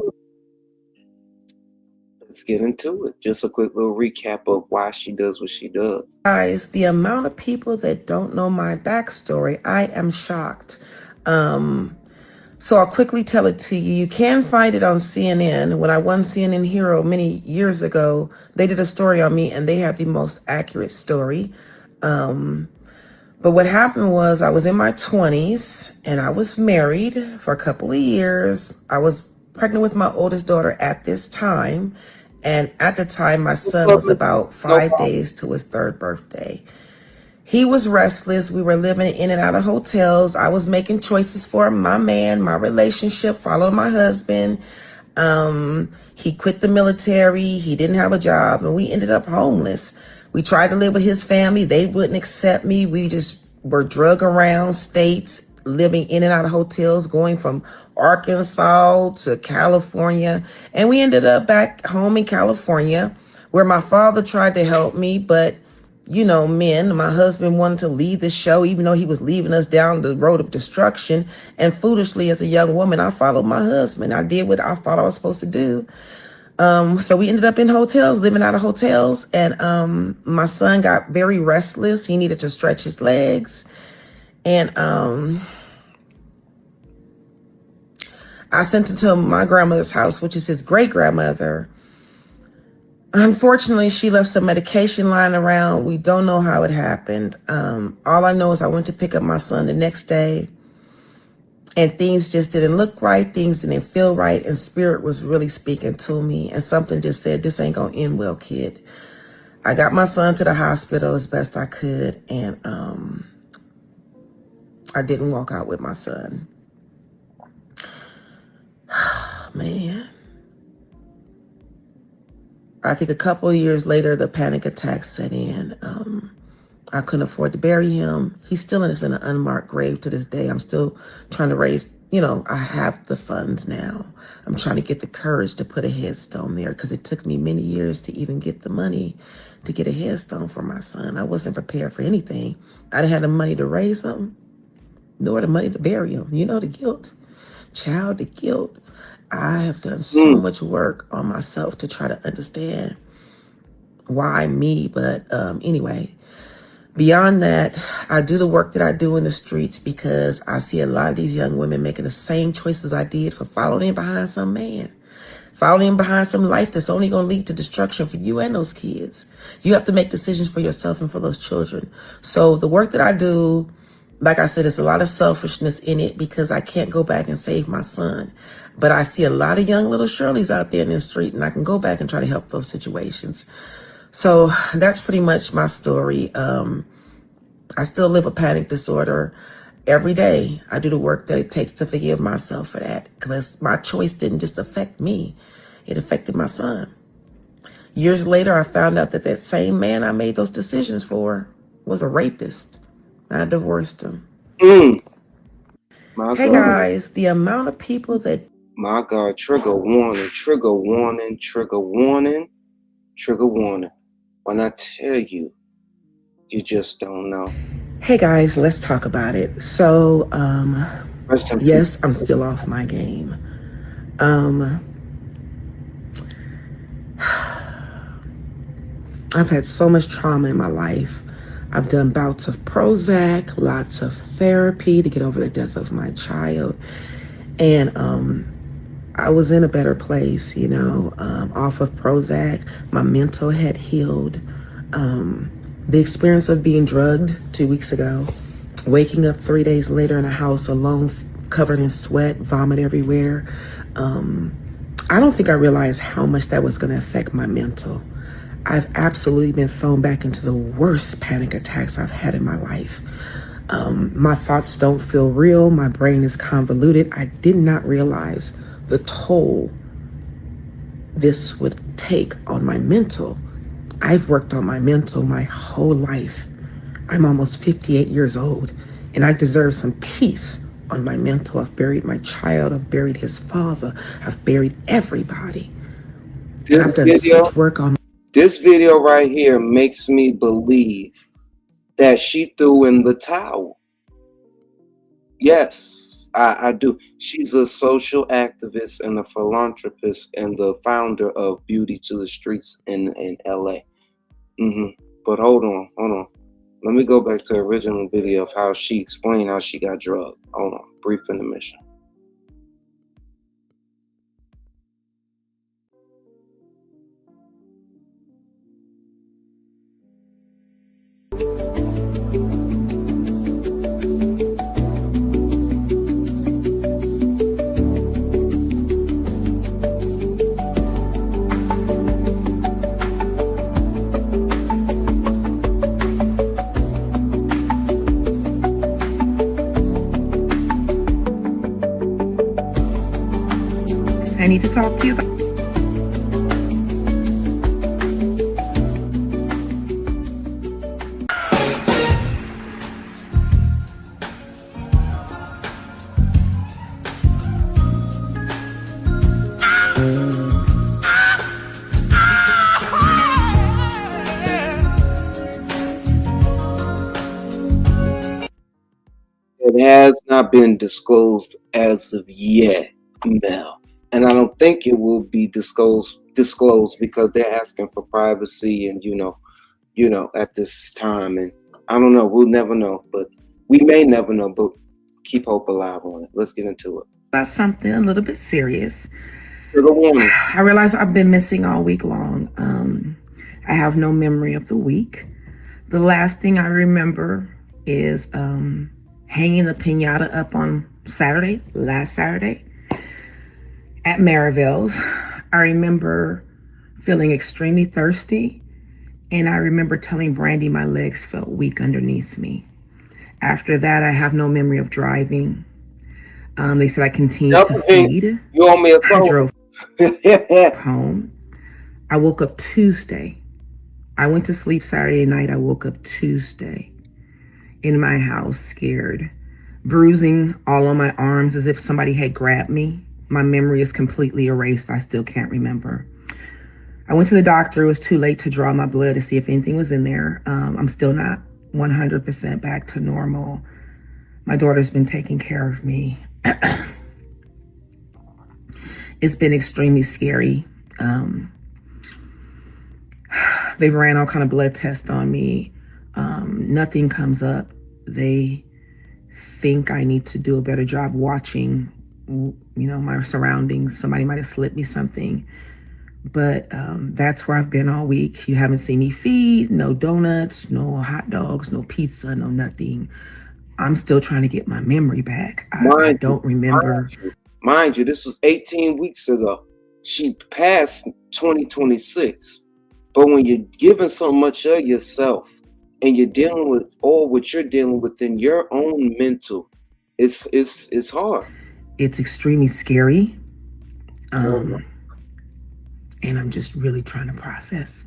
let's get into it. Just a quick little recap of why she does what she does. Guys, the amount of people that don't know my backstory, I am shocked. So I'll quickly tell it to you. You can find it on CNN. When I won CNN Hero many years ago, they did a story on me and they have the most accurate story. But what happened was I was in my 20s and I was married for a couple of years. I was pregnant with my oldest daughter at this time. And at the time, my son was about 5 days to his 3rd birthday. He was restless. We were living in and out of hotels. I was making choices for my man, my relationship, following my husband. He quit the military. He didn't have a job and we ended up homeless. We tried to live with his family. They wouldn't accept me. We just were drug around states, living in and out of hotels, going from Arkansas to California. And we ended up back home in California where my father tried to help me. But, you know, my husband wanted to leave the show, even though he was leaving us down the road of destruction. And foolishly, as a young woman, I followed my husband. I did what I thought I was supposed to do. So we ended up in hotels, living out of hotels. And my son got very restless. He needed to stretch his legs. And I sent him to my grandmother's house, which is his great-grandmother. Unfortunately, she left some medication lying around. We don't know how it happened. All I know is I went to pick up my son the next day. And things just didn't look right. Things didn't feel right. And spirit was really speaking to me. And something just said, this ain't going to end well, kid. I got my son to the hospital as best I could. And I didn't walk out with my son. Man. I think a couple of years later, the panic attack set in. I couldn't afford to bury him. He's still in an unmarked grave to this day. I'm still trying to raise, I have the funds now. I'm trying to get the courage to put a headstone there because it took me many years to even get the money to get a headstone for my son. I wasn't prepared for anything. I didn't have the money to raise him, nor the money to bury him. You know, the guilt. Child, the guilt. I have done so much work on myself to try to understand why me. But anyway, beyond that, I do the work that I do in the streets because I see a lot of these young women making the same choices I did for following behind some man, following behind some life that's only going to lead to destruction for you and those kids. You have to make decisions for yourself and for those children. So the work that I do, like I said, there's a lot of selfishness in it because I can't go back and save my son. But I see a lot of young little Shirleys out there in the street, and I can go back and try to help those situations. So that's pretty much my story. I still live a panic disorder every day. I do the work that it takes to forgive myself for that because my choice didn't just affect me. It affected my son. Years later, I found out that that same man I made those decisions for was a rapist. I divorced him. Hey guys, the amount of people that... My God, trigger warning, trigger warning, trigger warning, trigger warning. When I tell you, you just don't know. Hey guys, let's talk about it. So, yes, I'm still off my game. I've had so much trauma in my life. I've done bouts of Prozac, lots of therapy to get over the death of my child. And I was in a better place, you know, off of Prozac. My mental had healed. The experience of being drugged 2 weeks ago, waking up 3 days later in a house alone, covered in sweat, vomit everywhere. I don't think I realized how much that was going to affect my mental. I've absolutely been thrown back into the worst panic attacks I've had in my life. My thoughts don't feel real. My brain is convoluted. I did not realize the toll this would take on my mental. I've worked on my mental my whole life. I'm almost 58 years old, and I deserve some peace on my mental. I've buried my child. I've buried his father. I've buried everybody. And I've done such work on. This video right here makes me believe that she threw in the towel. Yes, I do. She's a social activist and a philanthropist and the founder of Beauty to the Streets in LA. But hold on. Let me go back to the original video of how she explained how she got drugged. Hold on, brief intermission. I need to talk to you about. It has not been disclosed as of yet, Mel. And I don't think it will be disclosed because they're asking for privacy and, you know, at this time. And I don't know. We'll never know. But we may never know. But keep hope alive on it. Let's get into it. About something a little bit serious. Trigger warning. I realize I've been missing all week long. I have no memory of the week. The last thing I remember is hanging the piñata up on last Saturday. At Maryville's. I remember feeling extremely thirsty, and I remember telling Brandy my legs felt weak underneath me. After that, I have no memory of driving. They said I continued to feed. You owe me a phone. I drove home. I woke up Tuesday. I went to sleep Saturday night. I woke up Tuesday in my house, scared, bruising all on my arms as if somebody had grabbed me. My memory is completely erased. I still can't remember. I went to the doctor. It was too late to draw my blood to see if anything was in there. I'm still not 100% back to normal. My daughter's been taking care of me. It's been extremely scary. They ran all kind of blood tests on me. Nothing comes up. They think I need to do a better job watching, you know, my surroundings. Somebody might have slipped me something, but that's where I've been all week. You haven't seen me feed, no donuts, no hot dogs, no pizza, no nothing. I'm still trying to get my memory back. I don't remember. Mind you, this was 18 weeks ago. She passed 2026. But when you're giving so much of yourself and you're dealing with all what you're dealing with in your own mental, it's hard. It's extremely scary. And I'm just really trying to process.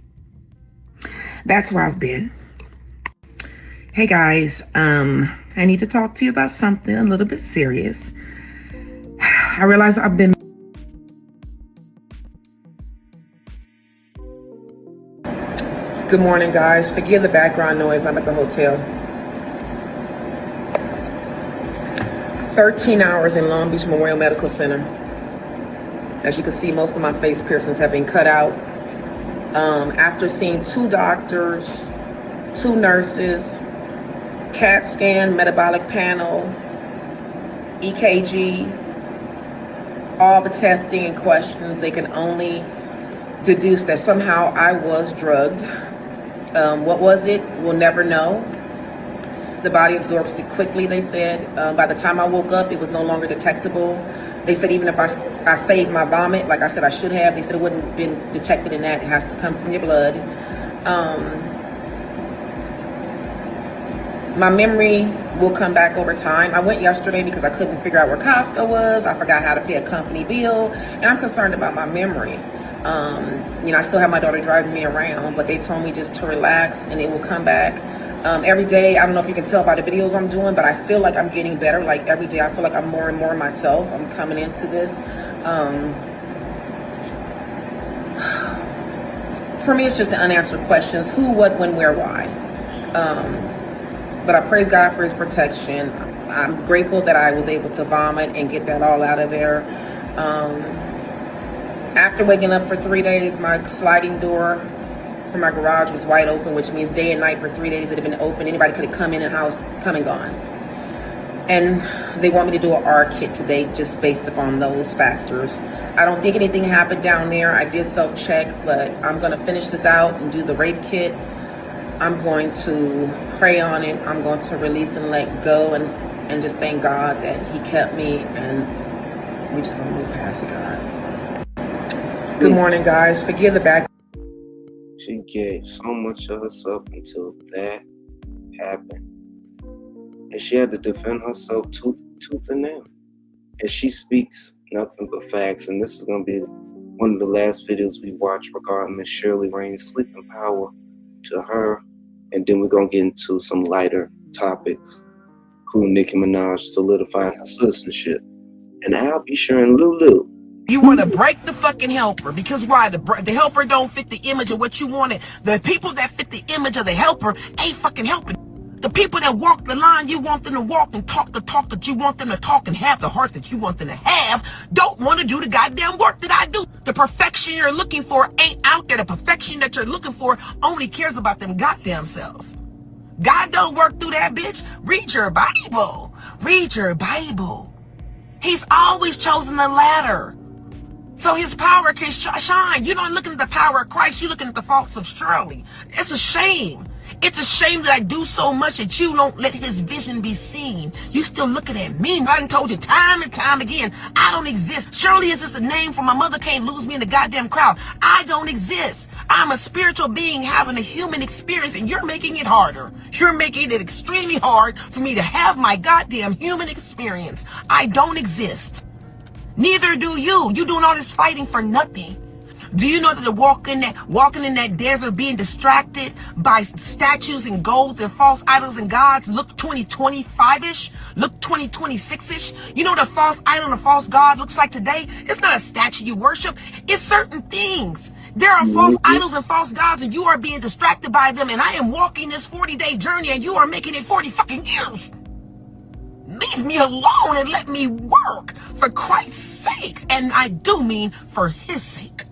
That's where I've been. Hey guys, I need to talk to you about something a little bit serious. I realize I've been. Good morning, guys. Forgive the background noise. I'm at the hotel. 13 hours in Long Beach Memorial Medical Center. As you can see, most of my face piercings have been cut out. After seeing 2 doctors, 2 nurses, CAT scan, metabolic panel, EKG, all the testing and questions. They can only deduce that somehow I was drugged. What was it? We'll never know. The body absorbs it quickly, they said. By the time I woke up, it was no longer detectable. They said even if I saved my vomit, like I said I should have, they said it wouldn't have been detected in that. It has to come from your blood. My memory will come back over time. I went yesterday because I couldn't figure out where Costco was. I forgot how to pay a company bill, and I'm concerned about my memory. You know, I still have my daughter driving me around, but they told me just to relax and it will come back. Every day, I don't know if you can tell by the videos I'm doing, but I feel like I'm getting better. Like every day, I feel like I'm more and more myself. I'm coming into this. For me, it's just the unanswered questions: who, what, when, where, why. But I praise God for his protection. I'm grateful that I was able to vomit and get that all out of there. After waking up for 3 days, my sliding door for my garage was wide open, which means day and night for 3 days it had been open. Anybody could have come in the house, come and gone. And they want me to do an R kit today just based upon those factors. I don't think anything happened down there. I did self-check, but I'm going to finish this out and do the rape kit. I'm going to pray on it. I'm going to release and let go and just thank God that he kept me, and we're just going to move past it, guys. Good morning, guys. Forgive the back. She gave so much of herself until that happened. And she had to defend herself tooth and nail. And she speaks nothing but facts. And this is going to be one of the last videos we watch regarding Miss Shirley Raines' sleeping power to her. And then we're going to get into some lighter topics, including Nicki Minaj solidifying her citizenship. And I'll be sharing Lulu. You want to break the fucking helper because why? The helper don't fit the image of what you wanted. The people that fit the image of the helper ain't fucking helping. The people that walk the line you want them to walk and talk the talk that you want them to talk and have the heart that you want them to have don't want to do the goddamn work that I do. The perfection you're looking for ain't out there. The perfection that you're looking for only cares about them goddamn selves. God don't work through that bitch. Read your Bible. Read your Bible. He's always chosen the latter, so his power can shine. You're not looking at the power of Christ. You're looking at the faults of Shirley. It's a shame. It's a shame that I do so much that you don't let his vision be seen. You still looking at me. I done told you time and time again, I don't exist. Shirley is just a name for my mother can't lose me in the goddamn crowd. I don't exist. I'm a spiritual being having a human experience, and you're making it harder. You're making it extremely hard for me to have my goddamn human experience. I don't exist. Neither do you. You doing all this fighting for nothing. Do you know that the walking in that desert being distracted by statues and golds and false idols and gods look 2025-ish, look 2026-ish? You know what a false idol and a false god looks like today? It's not a statue you worship. It's certain things. There are false idols and false gods, and you are being distracted by them, and I am walking this 40-day journey, and you are making it 40 fucking years. Leave me alone and let me work for Christ's sake. And I do mean for his sake.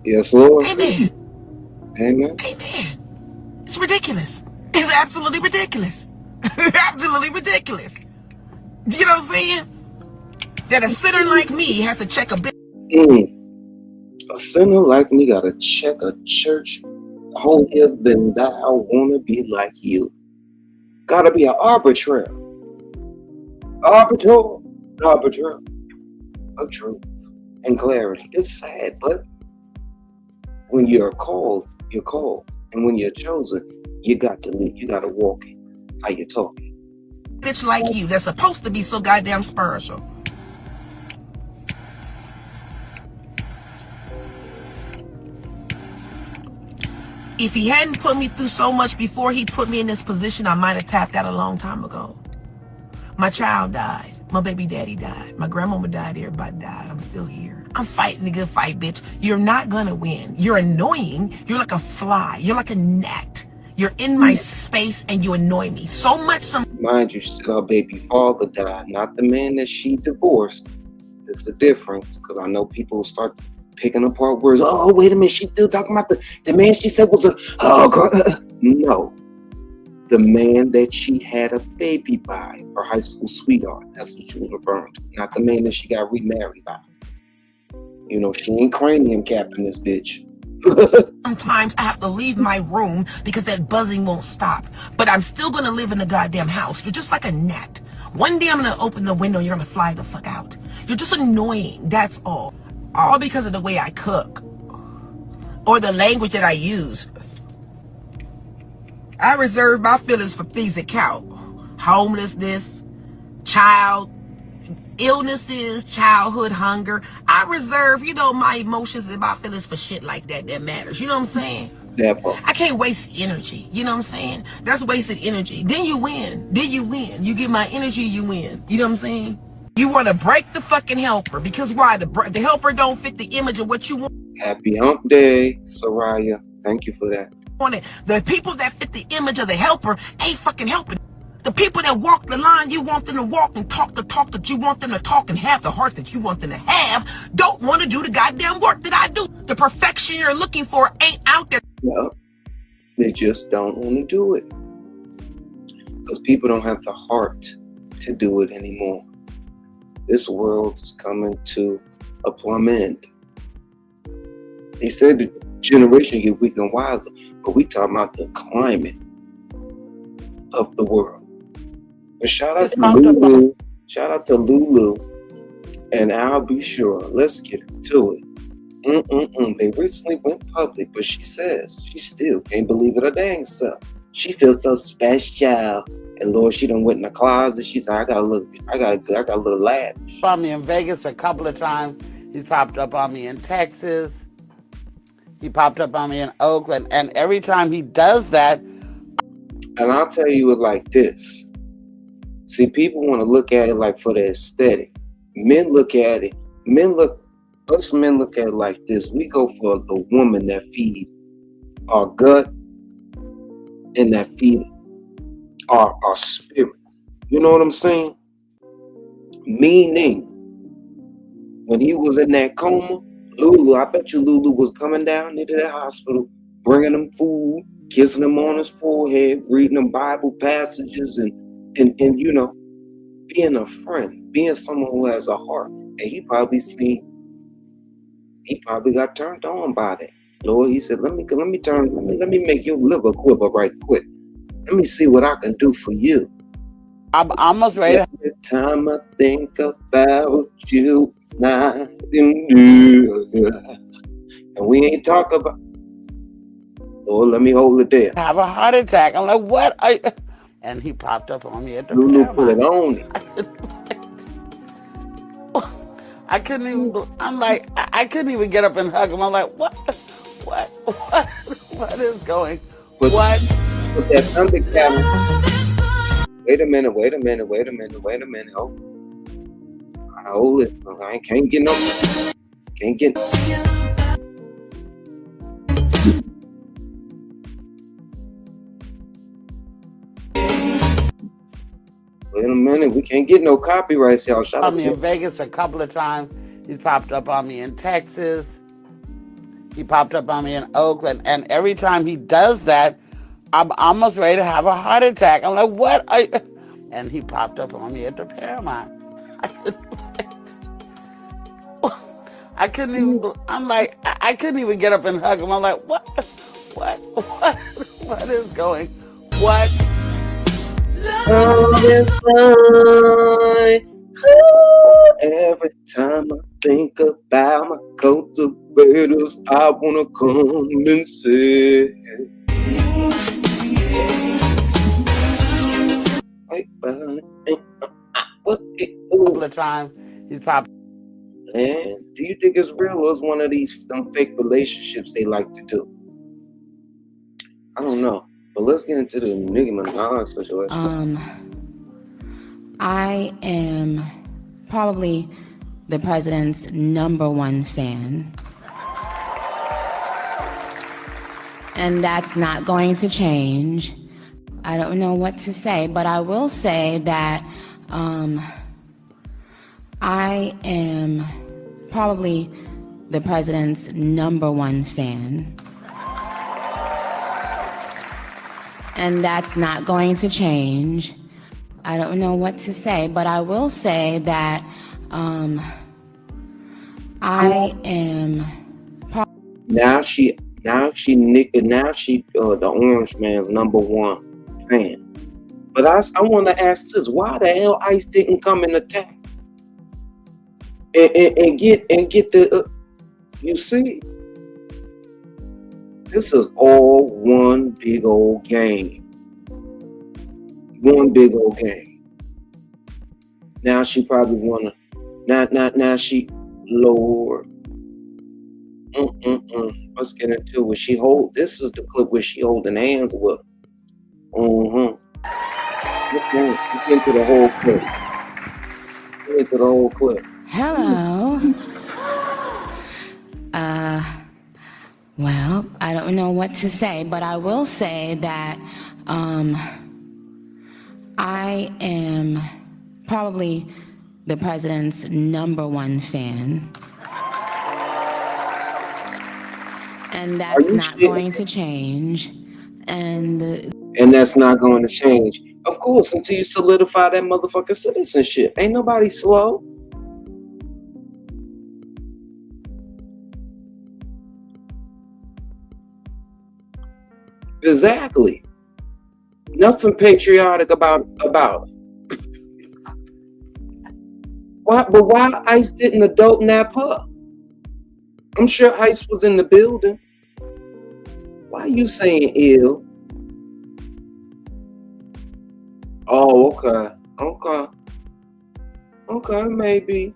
Yes, Lord. Amen. Amen. Amen. It's ridiculous. It's absolutely ridiculous. Absolutely ridiculous. Do you know what I'm saying? That a sinner like me has to check a bit. A sinner like me gotta check a church holier than thou, wanna be like you. Gotta be an arbiter of truth and clarity. It's sad, but when you're called, you're called. And when you're chosen, you got to lead. You got to walk it. How you talking? Bitch like you that's supposed to be so goddamn spiritual. If he hadn't put me through so much before he put me in this position, I might have tapped out a long time ago. My child died. My baby daddy died. My grandmama died. Everybody died. I'm still here. I'm fighting the good fight, bitch. You're not gonna win. You're annoying. You're like a fly. You're like a gnat. You're in my space and you annoy me so much. Mind you, she said her baby father died, not the man that she divorced. There's the difference, because I know people start picking apart words. Oh, wait a minute, she's still talking about the man she said was a... Oh, God. No. The man that she had a baby by, her high school sweetheart. That's what she was referring to. Not the man that she got remarried by. You know, she ain't cranium capping this bitch. Sometimes I have to leave my room because that buzzing won't stop. But I'm still gonna live in the goddamn house. You're just like a gnat. One day I'm gonna open the window and you're gonna fly the fuck out. You're just annoying, that's all. All because of the way I cook. Or the language that I use. I reserve my feelings for things that count. Homelessness, child illnesses, childhood hunger. I reserve, my emotions and my feelings for shit like that matters. You know what I'm saying? That part. I can't waste energy. You know what I'm saying? That's wasted energy. Then you win. You get my energy, you win. You know what I'm saying? You want to break the fucking helper because why? The helper don't fit the image of what you want. Happy hump day, Soraya. Thank you for that. The people that fit the image of the helper ain't fucking helping. The people that walk the line you want them to walk and talk the talk that you want them to talk and have the heart that you want them to have don't want to do the goddamn work that I do. The perfection you're looking for ain't out there. No, they just don't want to do it. Because people don't have the heart to do it anymore. This world is coming to a plumb end. They said the generation get weaker and wiser, but we talking about the climate of the world. But shout out to Lulu, and I'll be sure. Let's get into it. They recently went public, but she says she still can't believe it her dang self. She feels so special, and Lord, she done went in the closet. She said, I got a little lavish. On me in Vegas a couple of times. He's popped up on me in Texas. He popped up on me in Oakland, and every time he does that. And I'll tell you it like this. See, people want to look at it like for the aesthetic. Men look at it like this. We go for the woman that feeds our gut and that feeds our spirit. You know what I'm saying? Meaning, when he was in that coma, Lulu, I bet you Lulu was coming down into that hospital, bringing him food, kissing him on his forehead, reading him Bible passages, and being a friend, being someone who has a heart. And he probably got turned on by that. Lord, he said, let me make your liver quiver right quick. Let me see what I can do for you. I'm almost ready. Every time I think about you, it's nothing new. And we ain't talk about, Lord, let me hold it there. Have a heart attack. I'm like, what? And he popped up on me at the Lulu put it on it. I couldn't even get up and hug him. I'm like, what is going? What? Put that thundercat. Wait a minute. Hold it. I can't get no. Wait a minute, we can't get no copyrights, y'all. Shout out me in Vegas a couple of times. He popped up on me in Texas. He popped up on me in Oakland. And every time he does that, I'm almost ready to have a heart attack. I'm like, what? And he popped up on me at the Paramount. I couldn't even get up and hug him. I'm like, what is going? What? Every time I think about my cultivators, I wanna come and say, a couple of times he's popped. And do you think it's real or is one of these fake relationships they like to do? I don't know. But let's get into the Nicki Minaj situation. I am probably the president's #1 fan. And that's not going to change. I don't know what to say, but I will say that I am probably the president's #1 fan. and that's not going to change. I don't know what to say, but I will say that I am. Now she the Orange Man's #1 fan. But I want to ask this: why the hell Ice didn't come and attack and get the? You see, this is all one big old game. One big old game. Now she probably wanna. Now she, Lord. Let's get into it. This is the clip where she holding hands with. Let's get into the whole clip. Get into the whole clip. Hello. Well, I don't know what to say, but I will say that I am probably the president's #1 fan. And that's not going to change. And that's not going to change. Of course, until you solidify that motherfucking citizenship. Ain't nobody slow. Exactly. Nothing patriotic about it. Why Ice didn't adult nap her? I'm sure Ice was in the building. Why are you saying ill? Oh, okay, maybe.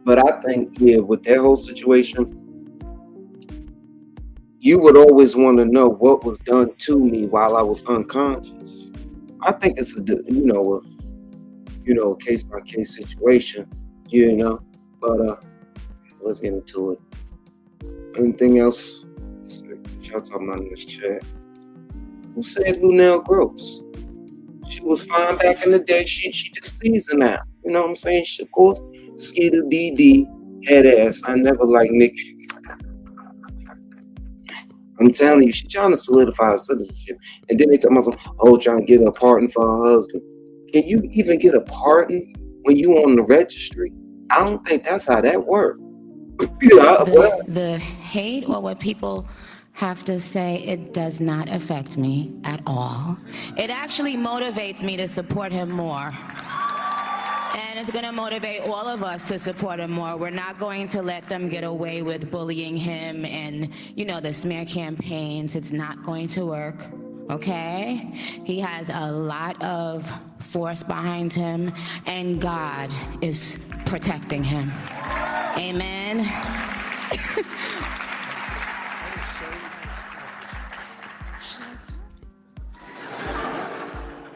But I think, with that whole situation, you would always want to know what was done to me while I was unconscious. I think it's a case by case situation, But let's get into it. Anything else? Y'all talking about in this chat? Who said Lunel gross? She was fine back in the day. She just seasoned now. You know what I'm saying? She, of course, Skeeter DD head ass. I never liked Nicki. I'm telling you, she trying to solidify her citizenship. And then they talking about trying to get a pardon for her husband. Can you even get a pardon when you on the registry? I don't think that's how that works. the hate or what people have to say, it does not affect me at all. It actually motivates me to support him more. And it's going to motivate all of us to support him more. We're not going to let them get away with bullying him and, the smear campaigns. It's not going to work, okay? He has a lot of force behind him, and God is protecting him. Amen.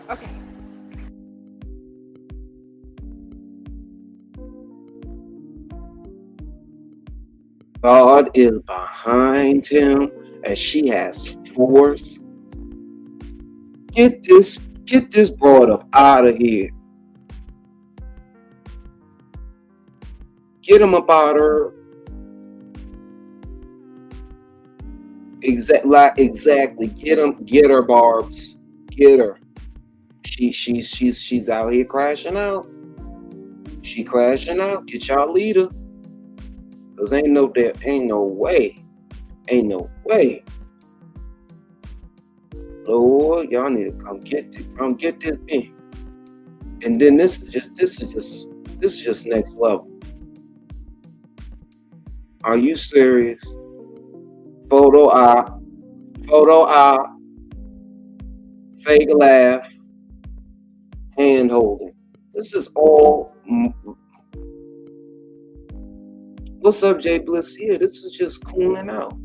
Okay. God is behind him, and she has force. Get this broad up out of here. Get him up out of her. Exactly. Get her, Barbs. Get her. She's out here crashing out. She crashing out. Get y'all leader. Cause ain't no way. Lord, y'all need to come get this in. And then this is just next level. Are you serious? Photo op, fake laugh, hand holding. This is all. What's up, Jay Bliss? Yeah, this is just cooning out.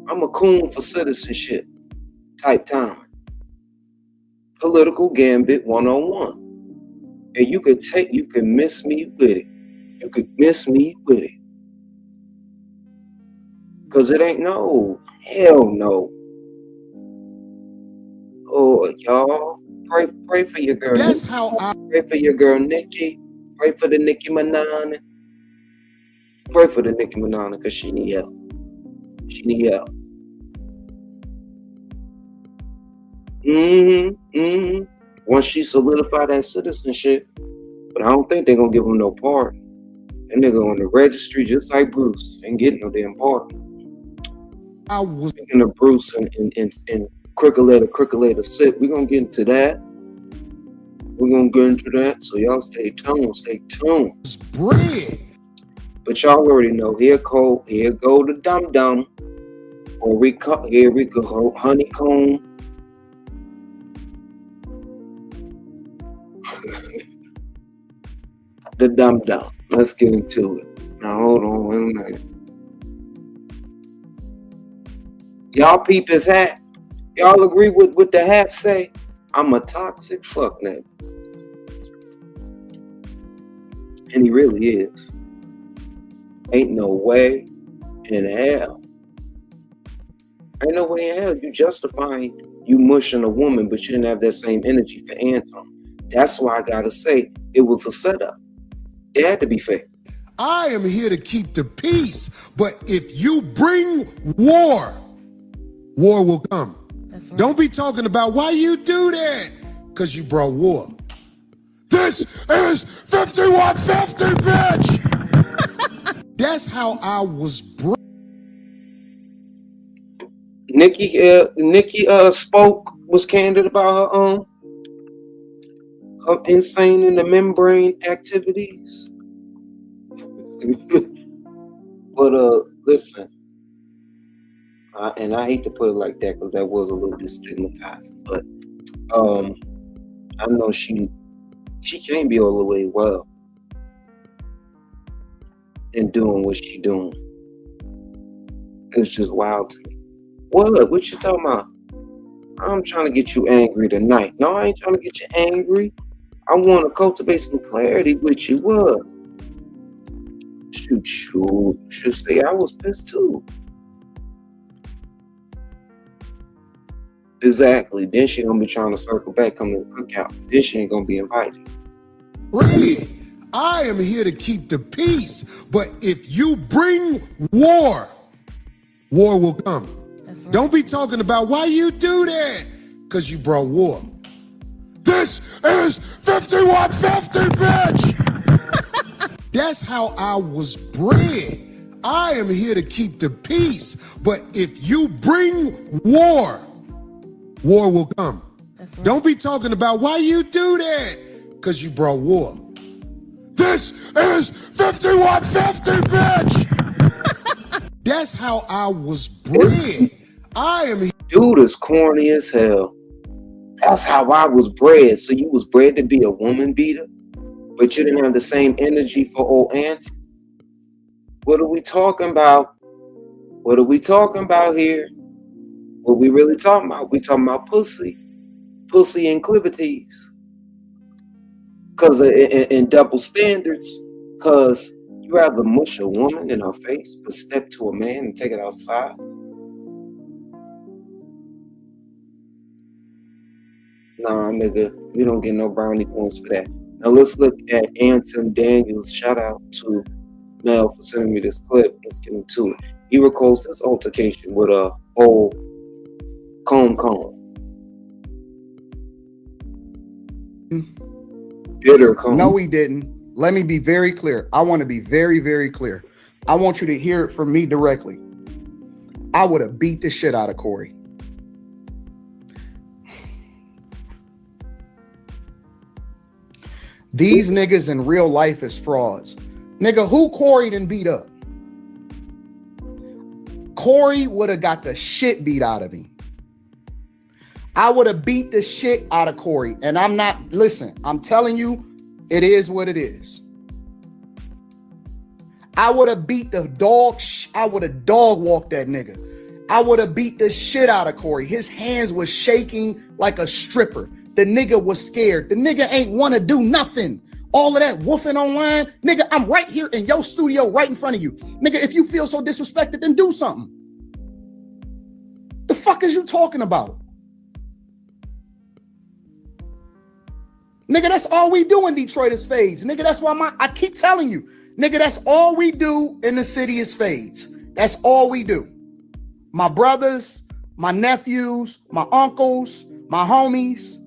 I'm a coon for citizenship type time. Political Gambit 101. And you can miss me with it. You could miss me with it. Cause it ain't hell no. Oh, y'all, pray for your girl. Pray for your girl Nicki. Pray for the Nicki Manana. Pray for the Nicki Manana, cause she need help. She need help. Once she solidify that citizenship, but I don't think they're gonna give him no pardon. That nigga on the registry, just like Bruce, ain't getting no damn pardon. I was speaking of Bruce and Crickolator Sipp. We're gonna get into that. We're gonna get into that. So y'all stay tuned. Stay tuned. It's bread. But y'all already know. Here go the dum dum. Here we go, honeycomb. The dum dum. Let's get into it. Now hold on, wait a minute. Y'all peep his hat. Y'all agree with what the hat say? I'm a toxic fuck nigga. And he really is. Ain't no way in hell. Ain't no way in hell you justifying you mushing a woman, but you didn't have that same energy for Anton. That's why I gotta say it was a setup. It had to be fake. I am here to keep the peace, but if you bring war, war will come. That's right. Don't be talking about why you do that, because you brought war. This is 5150, bitch! That's how I was brought. Nicki spoke, was candid about her insane in the membrane activities. But listen, and I hate to put it like that because that was a little bit stigmatizing, but I know she can't be all the way well in doing what she doing. It's just wild to me. What you talking about? I'm trying to get you angry tonight. No, I ain't trying to get you angry. I want to cultivate some clarity with you. What? Shoot. Should say I was pissed too. Exactly. Then she gonna be trying to circle back, come to the cookout. Then she ain't gonna be invited. Really? I am here to keep the peace, but if you bring war, war will come. That's right. Don't be talking about why you do that, because you brought war. This is 5150, bitch! That's how I was bred. I am here to keep the peace, but if you bring war, war will come. That's right. Don't be talking about why you do that, because you brought war. This is 5150, bitch! That's how I was bred. I am. Dude is corny as hell. That's how I was bred. So you was bred to be a woman beater, but you didn't have the same energy for old aunts. What are we talking about? What are we talking about here? What we really talking about? We talking about pussy and clivities. Cause in double standards. Cause you rather mush a woman in her face, but step to a man and take it outside. Nah, nigga, we don't get no brownie points for that. Now let's look at Anton Daniels. Shout out to Mel for sending me this clip. Let's get into it. He recalls his altercation with a old comb. Bitter comb. No, he didn't. Let me be very clear. I want to be very, very clear. I want you to hear it from me directly. I would have beat the shit out of Corey. These niggas in real life is frauds. Nigga, who Corey done beat up? Corey would have got the shit beat out of me. I would have beat the shit out of Corey. And I'm not, listen, I'm telling you, it is what it is. I would have beat the dog, I would have dog walked that nigga. I would have beat the shit out of Corey. His hands was shaking like a stripper. The nigga was scared. The nigga ain't want to do nothing. All of that woofing online. Nigga, I'm right here in your studio right in front of you. Nigga, if you feel so disrespected, then do something. The fuck is you talking about? Nigga, that's all we do in Detroit is fades. Nigga, that's why I keep telling you. Nigga, that's all we do in the city is fades. That's all we do. my brothers, my nephews, my uncles, my homies.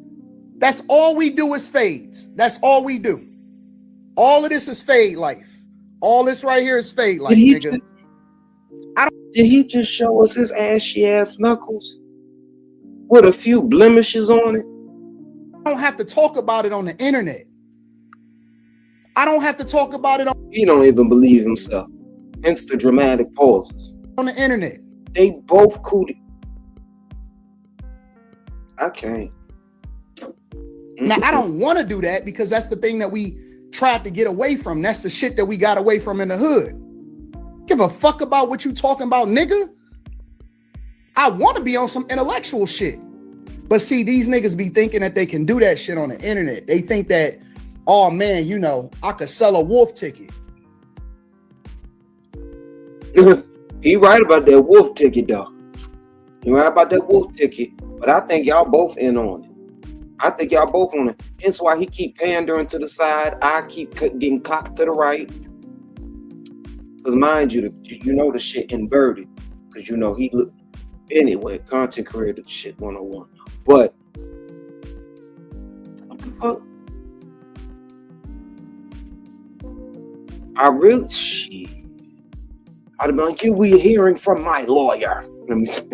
That's all we do is fades. That's all we do. All of this is fade life. All this right here is fade life, nigga. Did he just show us his ashy ass knuckles with a few blemishes on it? I don't have to talk about it on the internet. I don't have to talk about it He don't even believe himself. Hence the dramatic pauses. on the internet. They both cootie. I can't. Now, I don't want to do that because that's the thing that we tried to get away from. That's the shit that we got away from in the hood. Give a fuck about what you talking about, nigga. I want to be on some intellectual shit. But see, these niggas be thinking that they can do that shit on the internet. They think that, oh man, you know, I could sell a wolf ticket. He right about that wolf ticket, though. He right about that wolf ticket. But I think y'all both in on it. I think y'all both on it. Hence why he keep pandering to the side. I keep getting cocked to the right. Because mind you, you know the shit inverted. Because you know he look. Anyway, content creator shit 101. But what the fuck? I really shit. I'd be like, you we hearing from my lawyer. Let me say.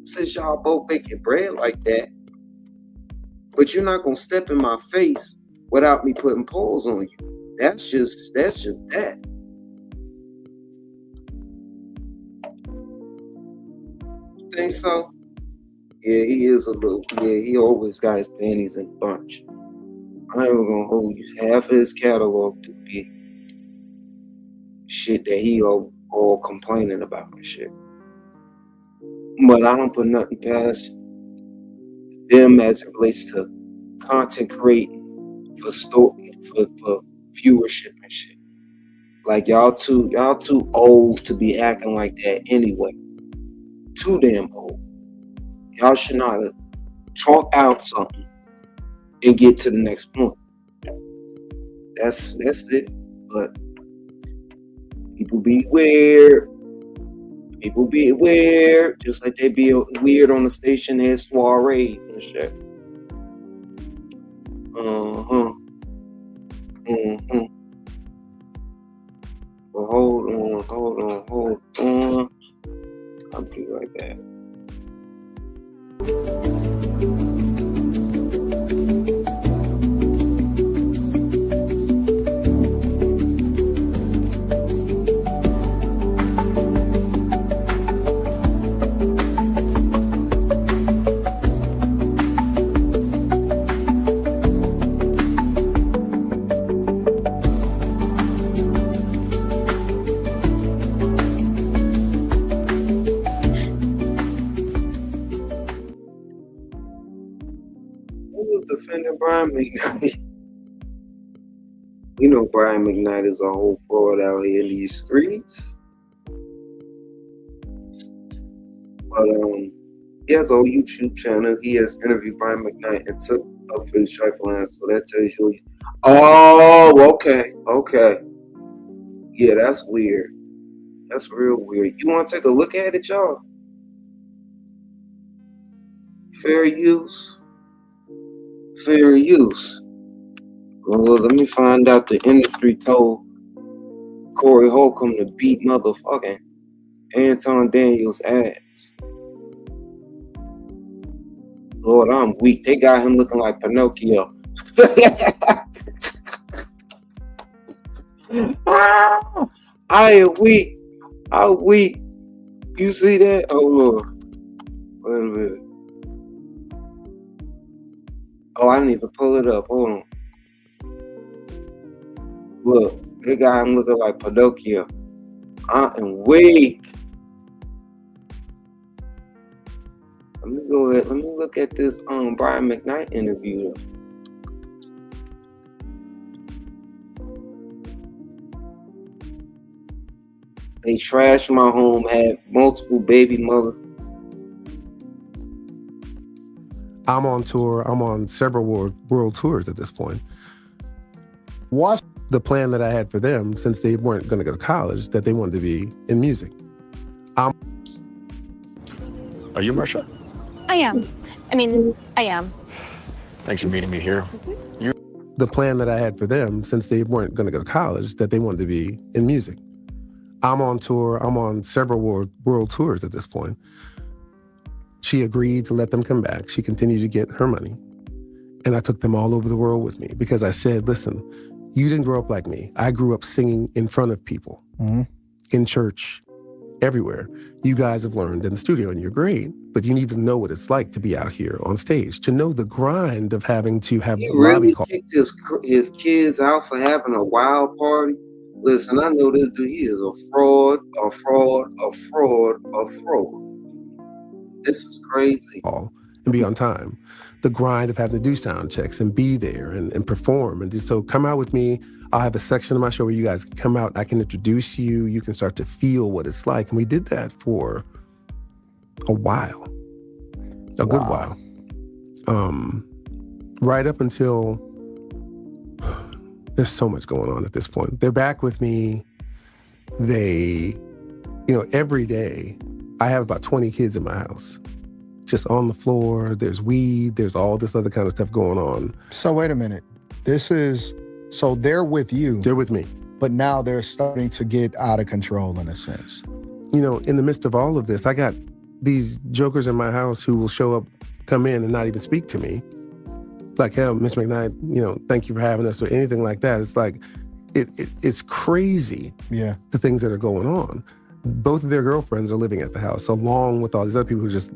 Since y'all both making bread like that, but you're not gonna step in my face without me putting paws on you. That's just that. Think so? Yeah, he is a little. Yeah, he always got his panties in a bunch. I ain't even gonna hold you. Half of his catalog to be shit that he all complaining about and shit. But I don't put nothing past them as it relates to content creating for viewership and shit. Like y'all too old to be acting like that anyway. Too damn old. Y'all should not talk out something and get to the next point. That's it. But people be weird. People be weird, just like they be weird on the station had soirees and shit. Well, hold on. I'll be right back. Defending Brian McKnight. You know Brian McKnight is a whole fraud out here in these streets. But he has a whole YouTube channel. He has interviewed Brian McKnight and took up for his trifling. So that tells you. Oh, okay. Yeah, that's weird. That's real weird. You want to take a look at it, y'all? Fair use. Well, let me find out the industry told Corey Holcomb to beat motherfucking Anton Daniels' ass. Lord, I'm weak. They got him looking like Pinocchio. I am weak. I'm weak. You see that? Oh, Lord. Wait a minute. Oh, I didn't even pull it up. Hold on. Look, they got him looking like Pinocchio. I am weak. Let me go ahead. Let me look at this Brian McKnight interview. They trashed my home, had multiple baby mothers. I'm on tour. I'm on several world tours at this point. What? The plan that I had for them, since they weren't going to go to college, that they wanted to be in music. I'm. Are you Marsha? I am. I am. Thanks for meeting me here. The plan that I had for them, since they weren't going to go to college, that they wanted to be in music. I'm on tour. I'm on several world tours at this point. She agreed to let them come back. She continued to get her money. And I took them all over the world with me because I said, listen, you didn't grow up like me. I grew up singing in front of people, in church, everywhere. You guys have learned in the studio, and you're great, but you need to know what it's like to be out here on stage, to know the grind of having to have He lobby really calls. kicked his kids out for having a wild party. Listen, I know this dude. He is a fraud, a fraud, a fraud, a fraud. This is crazy. And be on time. The grind of having to do sound checks and be there and perform and do so. Come out with me. I'll have a section of my show where you guys can come out. I can introduce you. You can start to feel what it's like. And we did that for a while, a good while. Right up until, there's so much going on at this point. They're back with me. They, every day I have about 20 kids in my house. Just on the floor, there's weed, there's all this other kind of stuff going on. So wait a minute. So they're with you. They're with me. But now they're starting to get out of control in a sense. In the midst of all of this, I got these jokers in my house who will show up, come in and not even speak to me. Like, hell, Miss McKnight, thank you for having us or anything like that. It's like, it's crazy. Yeah. The things that are going on. Both of their girlfriends are living at the house, along with all these other people who are just,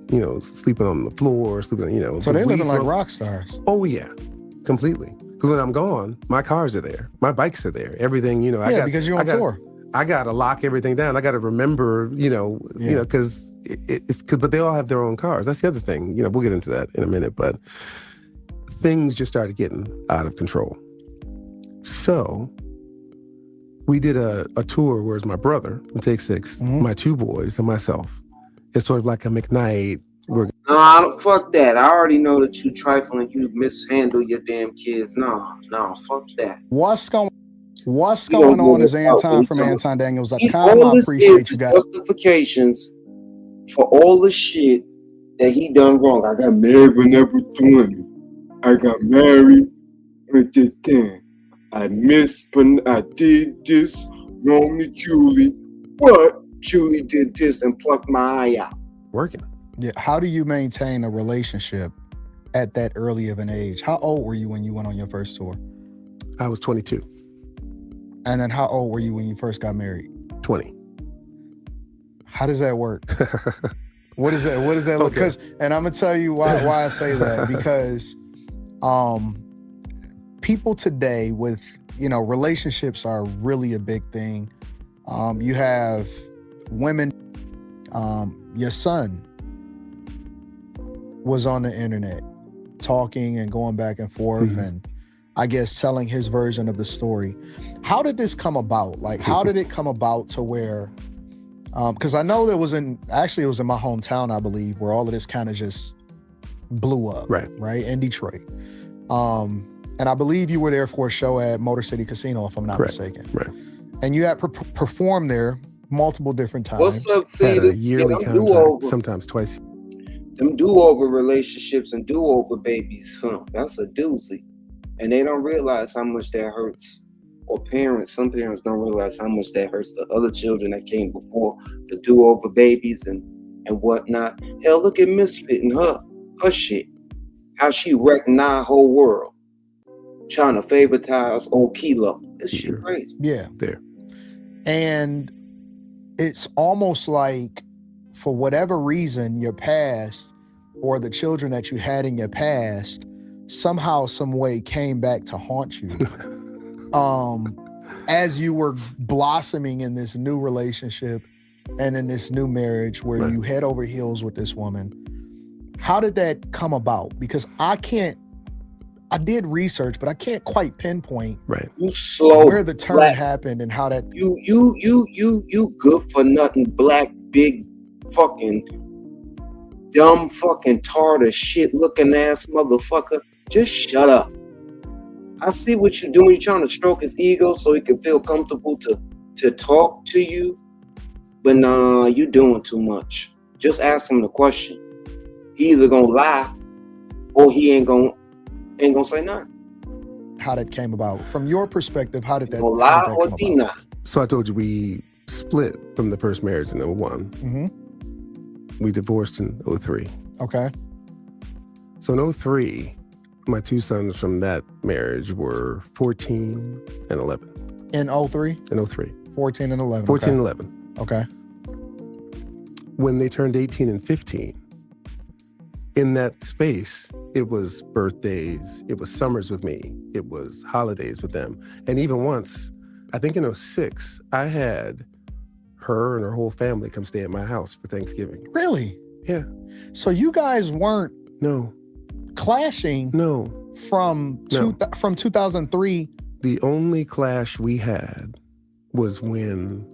sleeping on the floor, sleeping, So they're living like rock stars. Oh, yeah. Completely. Because when I'm gone, my cars are there. My bikes are there. Everything, because you're on tour. I got to lock everything down. I got to remember, because but they all have their own cars. That's the other thing. We'll get into that in a minute. But things just started getting out of control. So we did a tour where it's my brother from Take Six, my two boys, and myself. It's sort of like a McKnight. Fuck that. I already know that you trifling, you mishandle your damn kids. No, fuck that. What's going on is Anton from Anton Daniels. I appreciate you guys. Justifications for all the shit that he done wrong. I got married when I was 20. I got married with the thing. I did this wrong to Julie, but Julie did this and plucked my eye out. Working. Yeah. How do you maintain a relationship at that early of an age? How old were you when you went on your first tour? I was 22. And then how old were you when you first got married? 20. How does that work? What does that look? Because, and I'm gonna tell you why I say that, because people today with, relationships are really a big thing. You have women, your son was on the internet talking and going back and forth and I guess telling his version of the story. How did this come about? Like, how did it come about to where, because I know it was in my hometown, I believe, where all of this kind of just blew up, right? In Detroit. And I believe you were there for a show at Motor City Casino, if I'm not mistaken. Right. And you had performed there multiple different times. What's up, see? Had a yearly contract, sometimes twice. Them do-over relationships and do-over babies, that's a doozy. And they don't realize how much that hurts. Or some parents don't realize how much that hurts the other children that came before, the do-over babies and whatnot. Hell, look at Misfit and her shit. How she wrecked our whole world. Trying to favoritize old Kilo. This shit crazy. Yeah. There. And it's almost like, for whatever reason, your past or the children that you had in your past somehow, some way came back to haunt you. As you were blossoming in this new relationship and in this new marriage where you head over heels with this woman. How did that come about? Because I did research, but I can't quite pinpoint you slow where the turn happened and how that you good for nothing, black, big, fucking dumb, fucking tartar shit looking ass motherfucker. Just shut up. I see what you're doing. You're trying to stroke his ego so he can feel comfortable to talk to you. but nah, you doing too much. Just ask him the question. He either gonna lie or he ain't gonna say nothing. How that came about. From your perspective, how did that Gonna lie or come deny? So I told you we split from the first marriage in 01. Mm-hmm. We divorced in 03. Okay. So in 03, my two sons from that marriage were 14 and 11. In 03? In 03. 14 and 11. 14 okay. and 11. Okay. When they turned 18 and 15, in that space, it was birthdays, it was summers with me, it was holidays with them. And even once, I think in 06, I had her and her whole family come stay at my house for Thanksgiving. Really? Yeah. So you guys weren't clashing from 2003. The only clash we had was when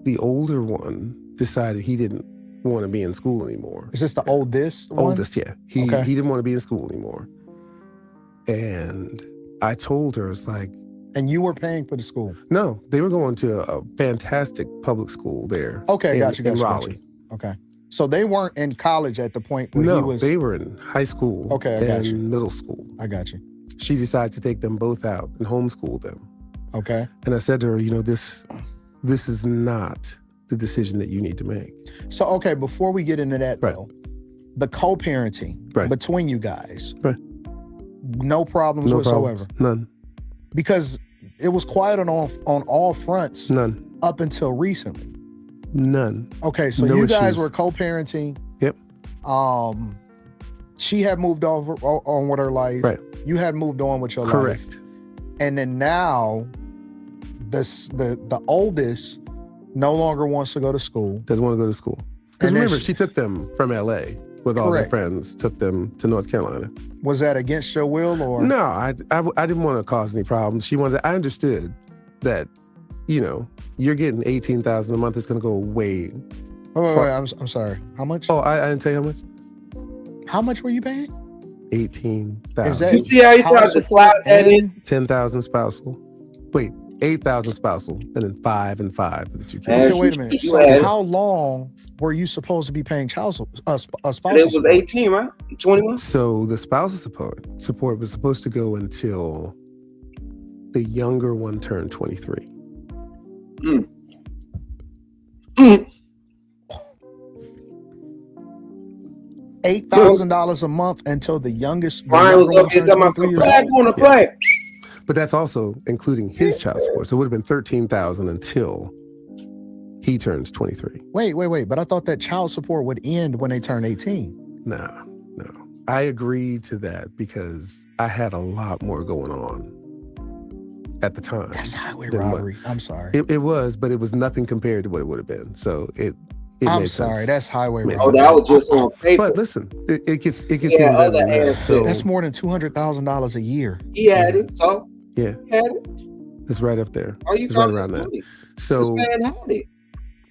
the older one decided he didn't want to be in school anymore. Is this the oldest one? Oldest, yeah. He didn't want to be in school anymore. And I told her, it's like... And you were paying for the school? No, they were going to a fantastic public school there. Okay, in Raleigh. Okay. So they weren't in college at the point where he was... No, they were in high school and middle school. I got you. She decided to take them both out and homeschool them. Okay. And I said to her, this is not the decision that you need to make. So, okay, before we get into that, though, the co-parenting between you guys, no problems whatsoever? None. Because it was quiet on all fronts. None. Up until recently. None. Okay, so No you guys issues. were co-parenting. Yep. She had moved on with her life. Right. You had moved on with your life. Correct. And then now, the oldest no longer wants to go to school. Doesn't want to go to school. Because And then remember, she took them from LA with all their Correct. friends, took them to North Carolina. Was that against your will or? No, I didn't want to cause any problems. I understood that, you're getting $18,000 a month. It's going to go way. Wait, I'm sorry. How much? Oh, I didn't tell you how much? How much were you paying? $18,000. Is that- You see how you tried to slide that in? $10,000 spousal. Wait, $8,000 spousal, and then 5 and 5 for the two kids. Okay, wait a minute. So how long were you supposed to be paying spousal It support? was 18, right? 21? So the spousal support was supposed to go until the younger one turned 23. $8,000 a month until the youngest. Brian was up here talking about some flag on the play. But that's also including his child support. So it would have been $13,000 until he turns 23. Wait. But I thought that child support would end when they turn 18. No. I agreed to that because I had a lot more going on at the time. That's highway robbery. I'm sorry. It was, but it was nothing compared to what it would have been. So it I'm made sorry. sense. That's highway robbery. Oh, that was just on paper. But listen, it gets Yeah, even better other than that. ass So That's more than $200,000 a year. He had it, so yeah, he had it. it's right up there. Are you It's right talking around that. money? This So man had it.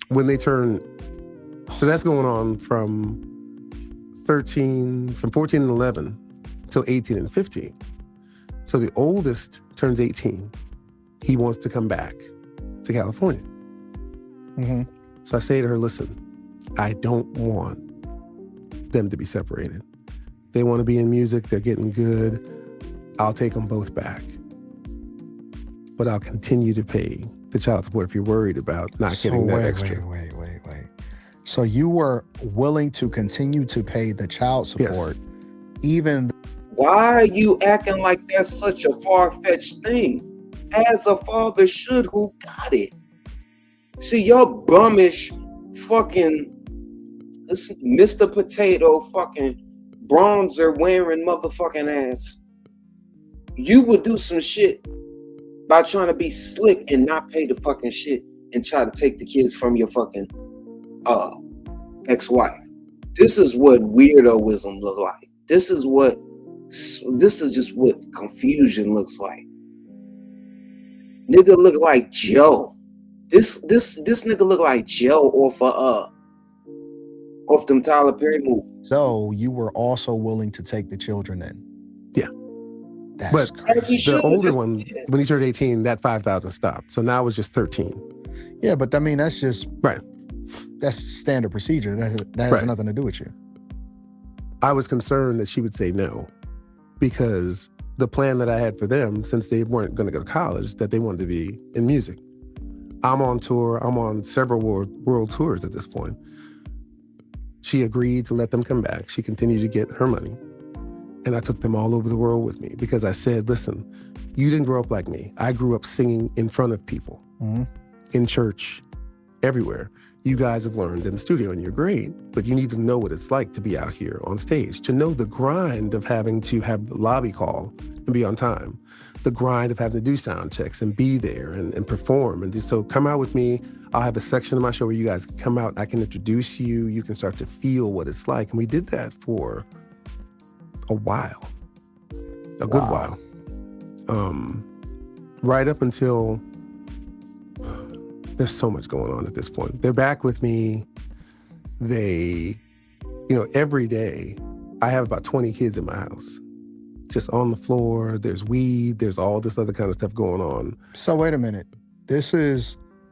when they turn, so that's going on from 14 and 11 till 18 and 15. So the oldest turns 18. He wants to come back to California. Mm-hmm. So I say to her, listen, I don't want them to be separated. They want to be in music. They're getting good. I'll take them both back. But I'll continue to pay the child support if you're worried about not getting that extra. Wait. So you were willing to continue to pay the child support, even. Why are you acting like that's such a far-fetched thing? As a father should who got it. See, your bummish fucking Mr. Potato fucking bronzer wearing motherfucking ass. You would do some shit by trying to be slick and not pay the fucking shit and try to take the kids from your fucking ex-wife. This is what weirdoism look like. This is just what confusion looks like. Nigga look like Joe. This nigga look like Joe off them Tyler Perry movies. So you were also willing to take the children in. Yeah. That's But crazy. the older one, when he turned 18, that $5,000 stopped. So now it was just 13. Yeah, but I mean, that's just right. That's standard procedure. That has nothing to do with you. I was concerned that she would say no, because the plan that I had for them, since they weren't going to go to college, that they wanted to be in music. I'm on tour. I'm on several world tours at this point. She agreed to let them come back. She continued to get her money. And I took them all over the world with me because I said, listen, you didn't grow up like me. I grew up singing in front of people, in church, everywhere. You guys have learned in the studio, and you're great, but you need to know what it's like to be out here on stage, to know the grind of having to have lobby call and be on time, the grind of having to do sound checks and be there and perform and do. So come out with me. I'll have a section of my show where you guys can come out. I can introduce you. You can start to feel what it's like. And we did that for a while, a good while. Right up until, there's so much going on at this point. They're back with me. They, every day I have about 20 kids in my house, just on the floor. There's weed, there's all this other kind of stuff going on. So wait a minute.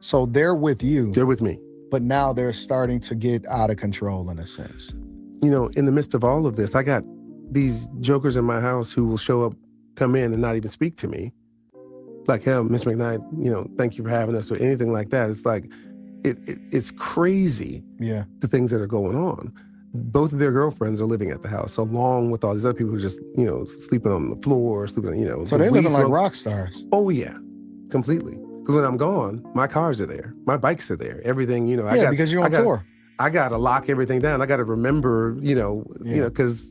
So they're with you. They're with me. But now they're starting to get out of control in a sense. In the midst of all of this, I got these jokers in my house who will show up, come in and not even speak to me. Like, hell, Miss McKnight, thank you for having us, or anything like that. It's like, it's crazy, the things that are going on. Both of their girlfriends are living at the house, along with all these other people who just, sleeping on the floor, sleeping, So they're living like rock stars. Oh, yeah, completely. Because when I'm gone, my cars are there, my bikes are there, everything, because you're on tour. I got to lock everything down. I got to remember, because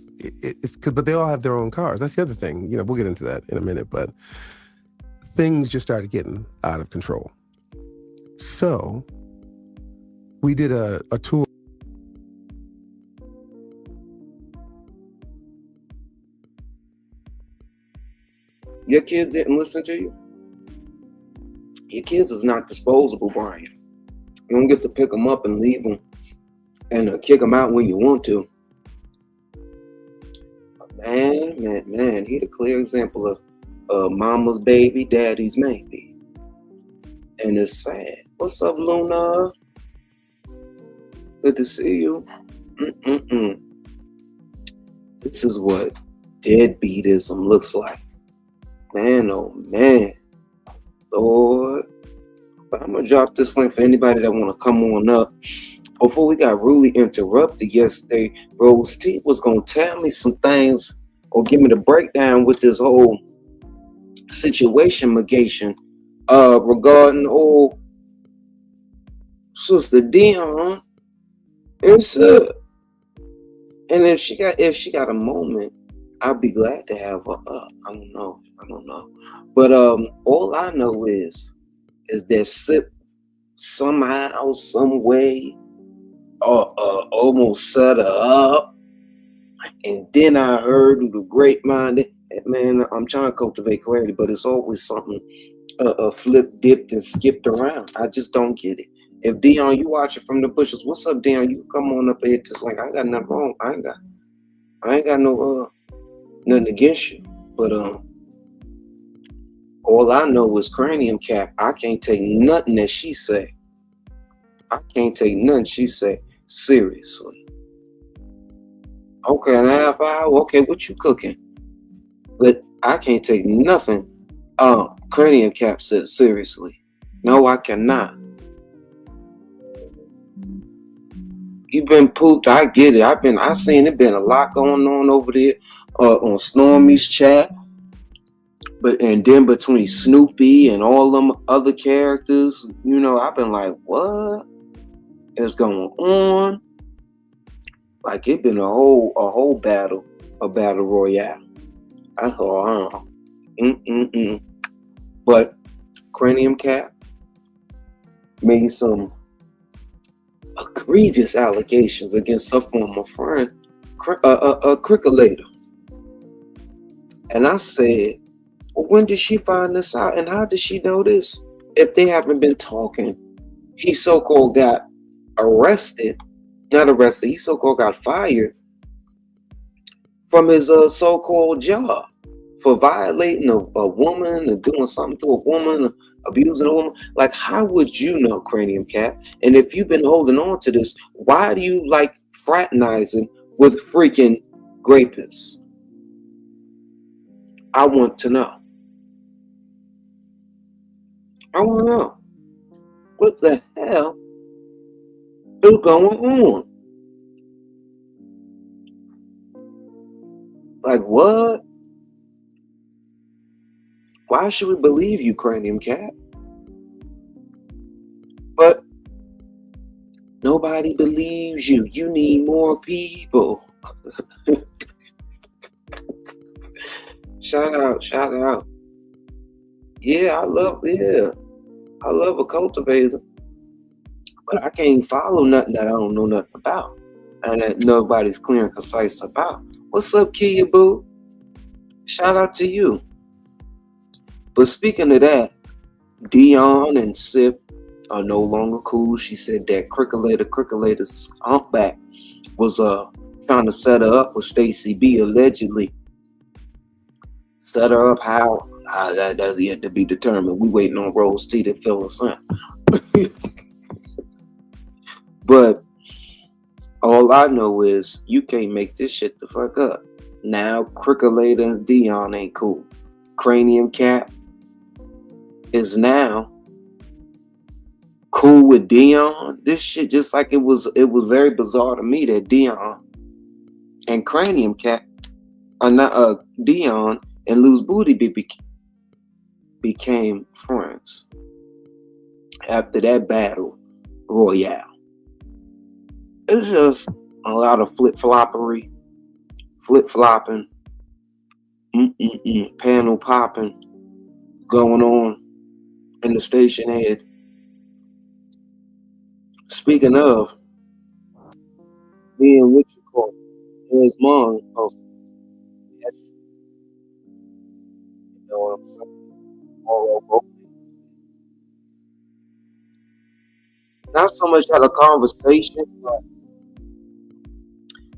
but they all have their own cars. That's the other thing. We'll get into that in a minute, but things just started getting out of control. So we did a tour. Your kids didn't listen to you? Your kids is not disposable, Brian. You don't get to pick them up and leave them and kick them out when you want to. Man, he the clear example of mama's baby, daddy's maybe. And it's sad. What's up, Luna? Good to see you. This is what deadbeatism looks like. Man, oh man. Lord. But I'm going to drop this link for anybody that want to come on up. Before we got rudely interrupted yesterday, Rose T was going to tell me some things or give me the breakdown with this whole situation regarding old Sister Dion and Sipp. And if she got a moment, I'd be glad to have her up. I don't know. But all I know is that Sipp somehow, some way, almost set her up. And then I heard through the grapevine, man, I'm trying to cultivate clarity, but it's always something flipped, dipped, and skipped around. I just don't get it. If Dion, you watching from the bushes, what's up, Dion? You come on up and hit this link. I ain't got nothing wrong. I ain't got no nothing against you. But all I know is cranium cap. I can't take nothing that she say. Seriously. Okay, an half hour. Okay, what you cooking? But I can't take nothing. Cranium cap said seriously. No, I cannot. You've been pooped. I get it. I seen it been a lot going on over there on Stormy's chat. And then between Snoopy and all them other characters, I've been like, what is going on? Like it been a whole battle, a battle royale. I thought, But Cranium Cap made some egregious allegations against her former friend, Crickolator. And I said, well, when did she find this out? And how did she know this? If they haven't been talking, he so-called got he so-called got fired from his so-called job for violating a woman and doing something to a woman abusing a woman. Like, how would you know, Cranium Cap? And if you've been holding on to this, why do you like fraternizing with freaking rapists? I want to know. I want to know. What the hell is going on? Like, what? Why should we believe you, Cranium Cat? But nobody believes you. You need more people. Shout out. Yeah, I love a cultivator. But I can't follow nothing that I don't know nothing about. And that nobody's clear and concise about. What's up, Kia Boo? Shout out to you. But speaking of that, Dion and Sipp are no longer cool. She said that Crickolator's humpback was trying to set her up with Stacey B, allegedly. Set her up how? That's yet to be determined. We waiting on Rose T to fill us in. But all I know is you can't make this shit the fuck up. Now Crickolator and Dion ain't cool. Cranium Cap is now cool with Dion. This shit just like it was very bizarre to me that Dion and Cranium Cap Dion and Loose Booty became friends after that battle royale. It's just a lot of flip-flopping, panel popping going on in the station head. Speaking of, me and what you call his mom. Oh, yes. You know what I'm saying? All over. Not so much had a conversation, but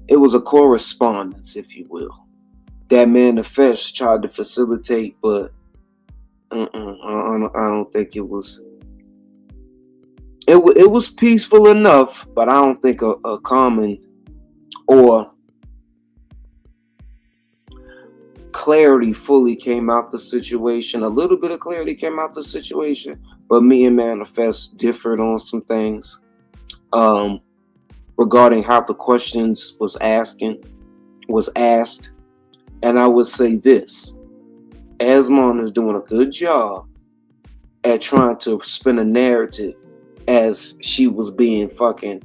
it was a correspondence, if you will. That manifest tried to facilitate, but I don't think it was. It was peaceful enough, but I don't think a common or clarity fully came out the situation. A little bit of clarity came out the situation, but me and Manifest differed on some things regarding how the questions was asked. And I would say this: Asmon is doing a good job at trying to spin a narrative as she was being fucking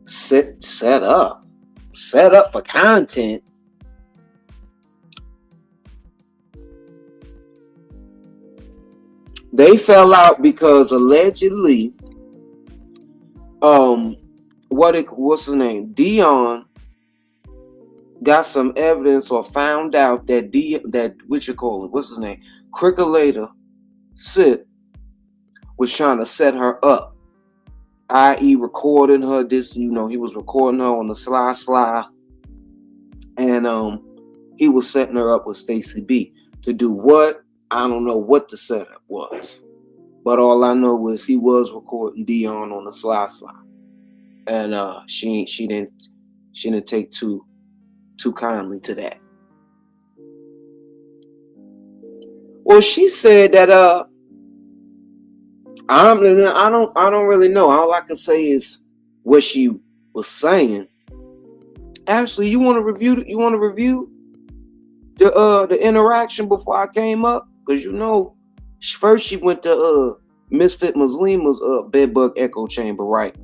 set up for content. They fell out because allegedly, what's his name? Dion got some evidence or found out that what's his name? Crickolator Sipp was trying to set her up, i.e. recording her. He was recording her on the sly, and he was setting her up with Stacey B to do what? I don't know what the setup was, but all I know was he was recording Dion on the sly, and she didn't take too kindly to that. Well, she said that I don't really know. All I can say is what she was saying. Actually, you want to review the interaction before I came up? Because first she went to Misfit Muslima's bedbug echo chamber, right?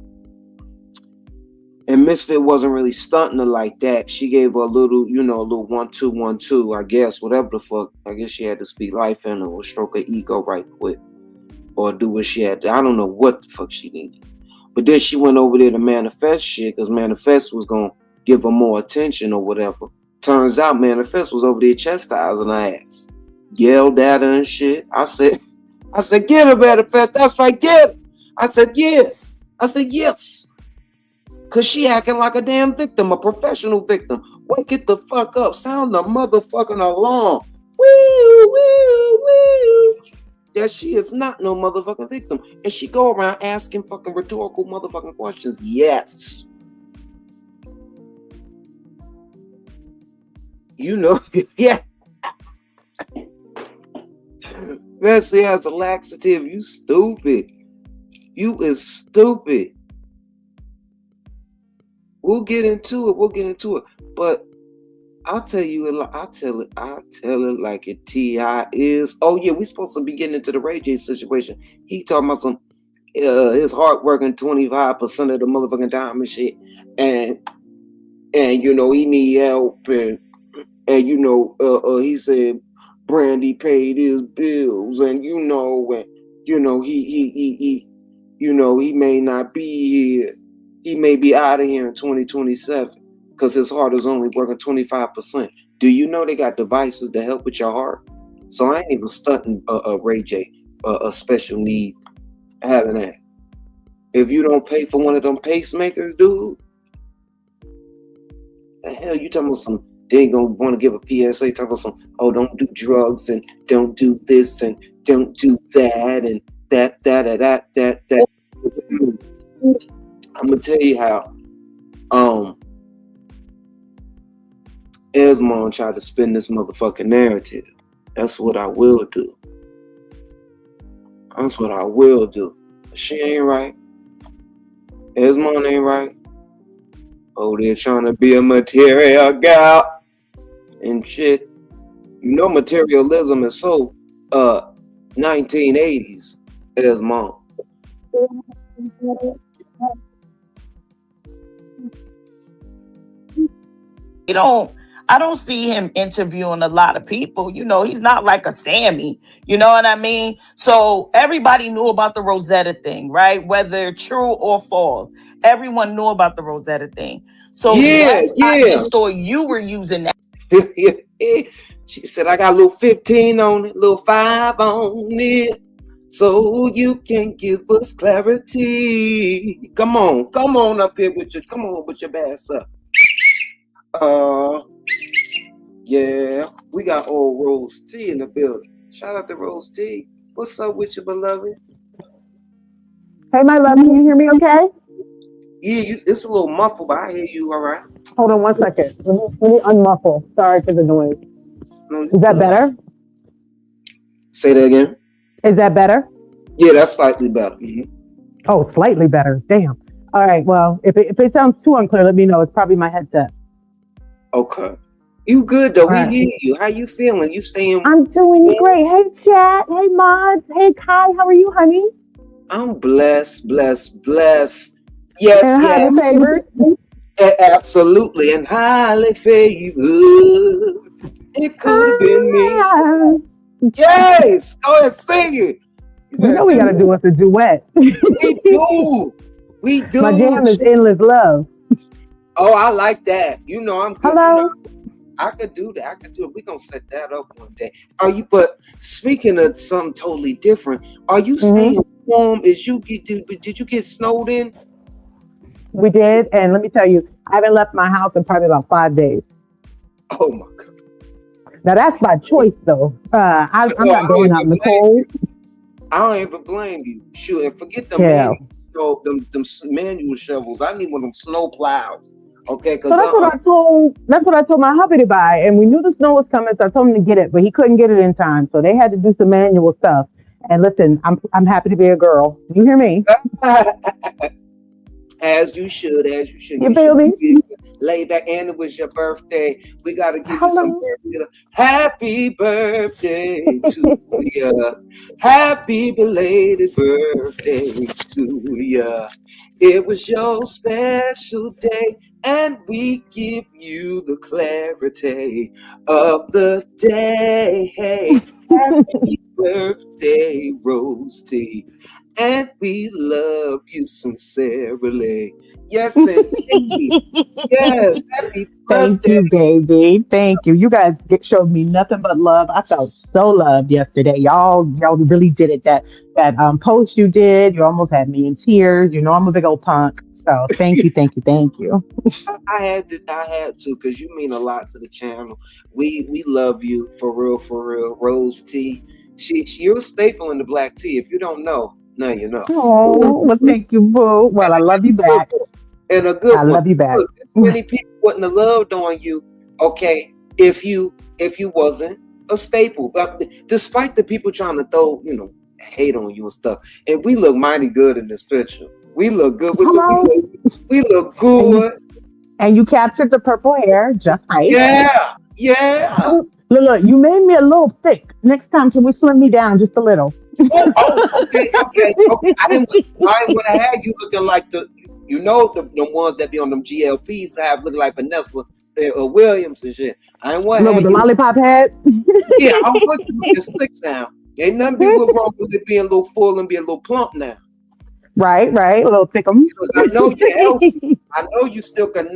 And Misfit wasn't really stunting her like that. She gave her a little 1-2-1-2, I guess, whatever the fuck. I guess she had to speak life in her or stroke her ego right quick. Or do what she had to. I don't know what the fuck she needed. But then she went over there to Manifest shit, because Manifest was going to give her more attention or whatever. Turns out Manifest was over there chastising her ass. Yelled at her and shit. I said, get her, Manifest. That's right, get her. I said, yes. Because she acting like a damn victim, a professional victim. Wake it the fuck up. Sound the motherfucking alarm. Woo, woo, woo. that she is not no motherfucking victim. And she go around asking fucking rhetorical motherfucking questions. Yes. You know, yeah. Especially as a laxative, you stupid. You is stupid. We'll get into it. But I'll tell it like it T.I. is. Oh yeah, we supposed to be getting into the RayJ's situation. He talking about some his heart working 25% of the motherfucking time and shit. And you know, he need help and you know, he said Brandy paid his bills, and you know, he you know, he may not be here. He may be out of here in 2027 because his heart is only working 25%. Do you know they got devices to help with your heart? So I ain't even stunting RayJ, a special need having that. If you don't pay for one of them pacemakers, dude, the hell you talking about some? They ain't gonna want to give a PSA talking about some, oh, don't do drugs and don't do this and don't do that and that. I'm gonna tell you how Esmond tried to spin this motherfucking narrative. That's what I will do. She ain't right. Esmond ain't right. Oh, they're trying to be a material gal and shit. You know, materialism is so 1980s. Esmond. I don't see him interviewing a lot of people. You know, he's not like a Sammy. You know what I mean? So everybody knew about the Rosetta thing, right? Whether true or false, everyone knew about the Rosetta thing. So I just thought you were using that. She said, I got a little 15 on it, little 5 on it, so you can give us clarity. Come on up here with your, come on with your bass up. Yeah, we got old Rose T in the building. Shout out to Rose T. What's up with you, beloved? Hey, my love, can you hear me okay? Yeah, it's a little muffled, but I hear you all right. Hold on 1 second. Let me unmuffle. Sorry for the noise. Is that better? Say that again. Is that better? Yeah, that's slightly better. Mm-hmm. Oh, slightly better. Damn. All right, well, if it sounds too unclear, let me know. It's probably my headset. Okay. You good though? Right. We hear you. How you feeling? You staying? I'm doing great. Hey, chat. Hey, mods. Hey, Kai. How are you, honey? I'm blessed. Yes, and highly favored. Absolutely, and highly favored. It could have been me. Yes. Go ahead, sing it. You know we gotta do us a duet. We do. My jam is Endless Love. Oh, I like that. You know, I'm good. Hello. You know, I could do that. We're gonna set that up one day. But speaking of something totally different, are you staying warm? Did you get snowed in? We did, and let me tell you, I haven't left my house in probably about 5 days. Oh my God. Now that's by choice though. I'm not going out in the cold. I don't even blame you. Sure, and forget them them manual shovels. I need one of them snow plows. Okay, so that's what I told my hubby to buy, and we knew the snow was coming, so I told him to get it, but he couldn't get it in time, so they had to do some manual stuff. And listen, I'm happy to be a girl. You hear me? As you should. You feel me? Lay back, and it was your birthday. We gotta give you some birthday. Happy birthday to you. Happy belated birthday to you. It was your special day, and we give you the clarity of the day. Hey, happy birthday, Rose T. And we love you sincerely. Yes, indeed. Yes, happy birthday. Thank you, baby. Thank you. You guys showed me nothing but love. I felt so loved yesterday. Y'all really did it. That post you did, you almost had me in tears. You know I'm a big old punk. So thank you. I had to, because you mean a lot to the channel. We love you for real. Rose T. You're a staple in the black tea. If you don't know, now you know. Oh, well, thank you, boo. Well, I love you back. And a good I one. love you back. Look, many people wouldn't have loved on you, okay, if you wasn't a staple. But despite the people trying to throw, hate on you and stuff, and we look mighty good in this picture. We look good. We look good. And you captured the purple hair just right. Yeah. Look, you made me a little thick. Next time, can we slim me down just a little? Okay. I didn't want to have you looking like the ones that be on them GLPs have looking like Vanessa Williams and shit. I didn't want to have the lollipop head. Yeah, I'm looking sick now. Ain't nothing wrong with it being a little full and be a little plump now. Right, a little thickum. I know you're healthy. I know you still can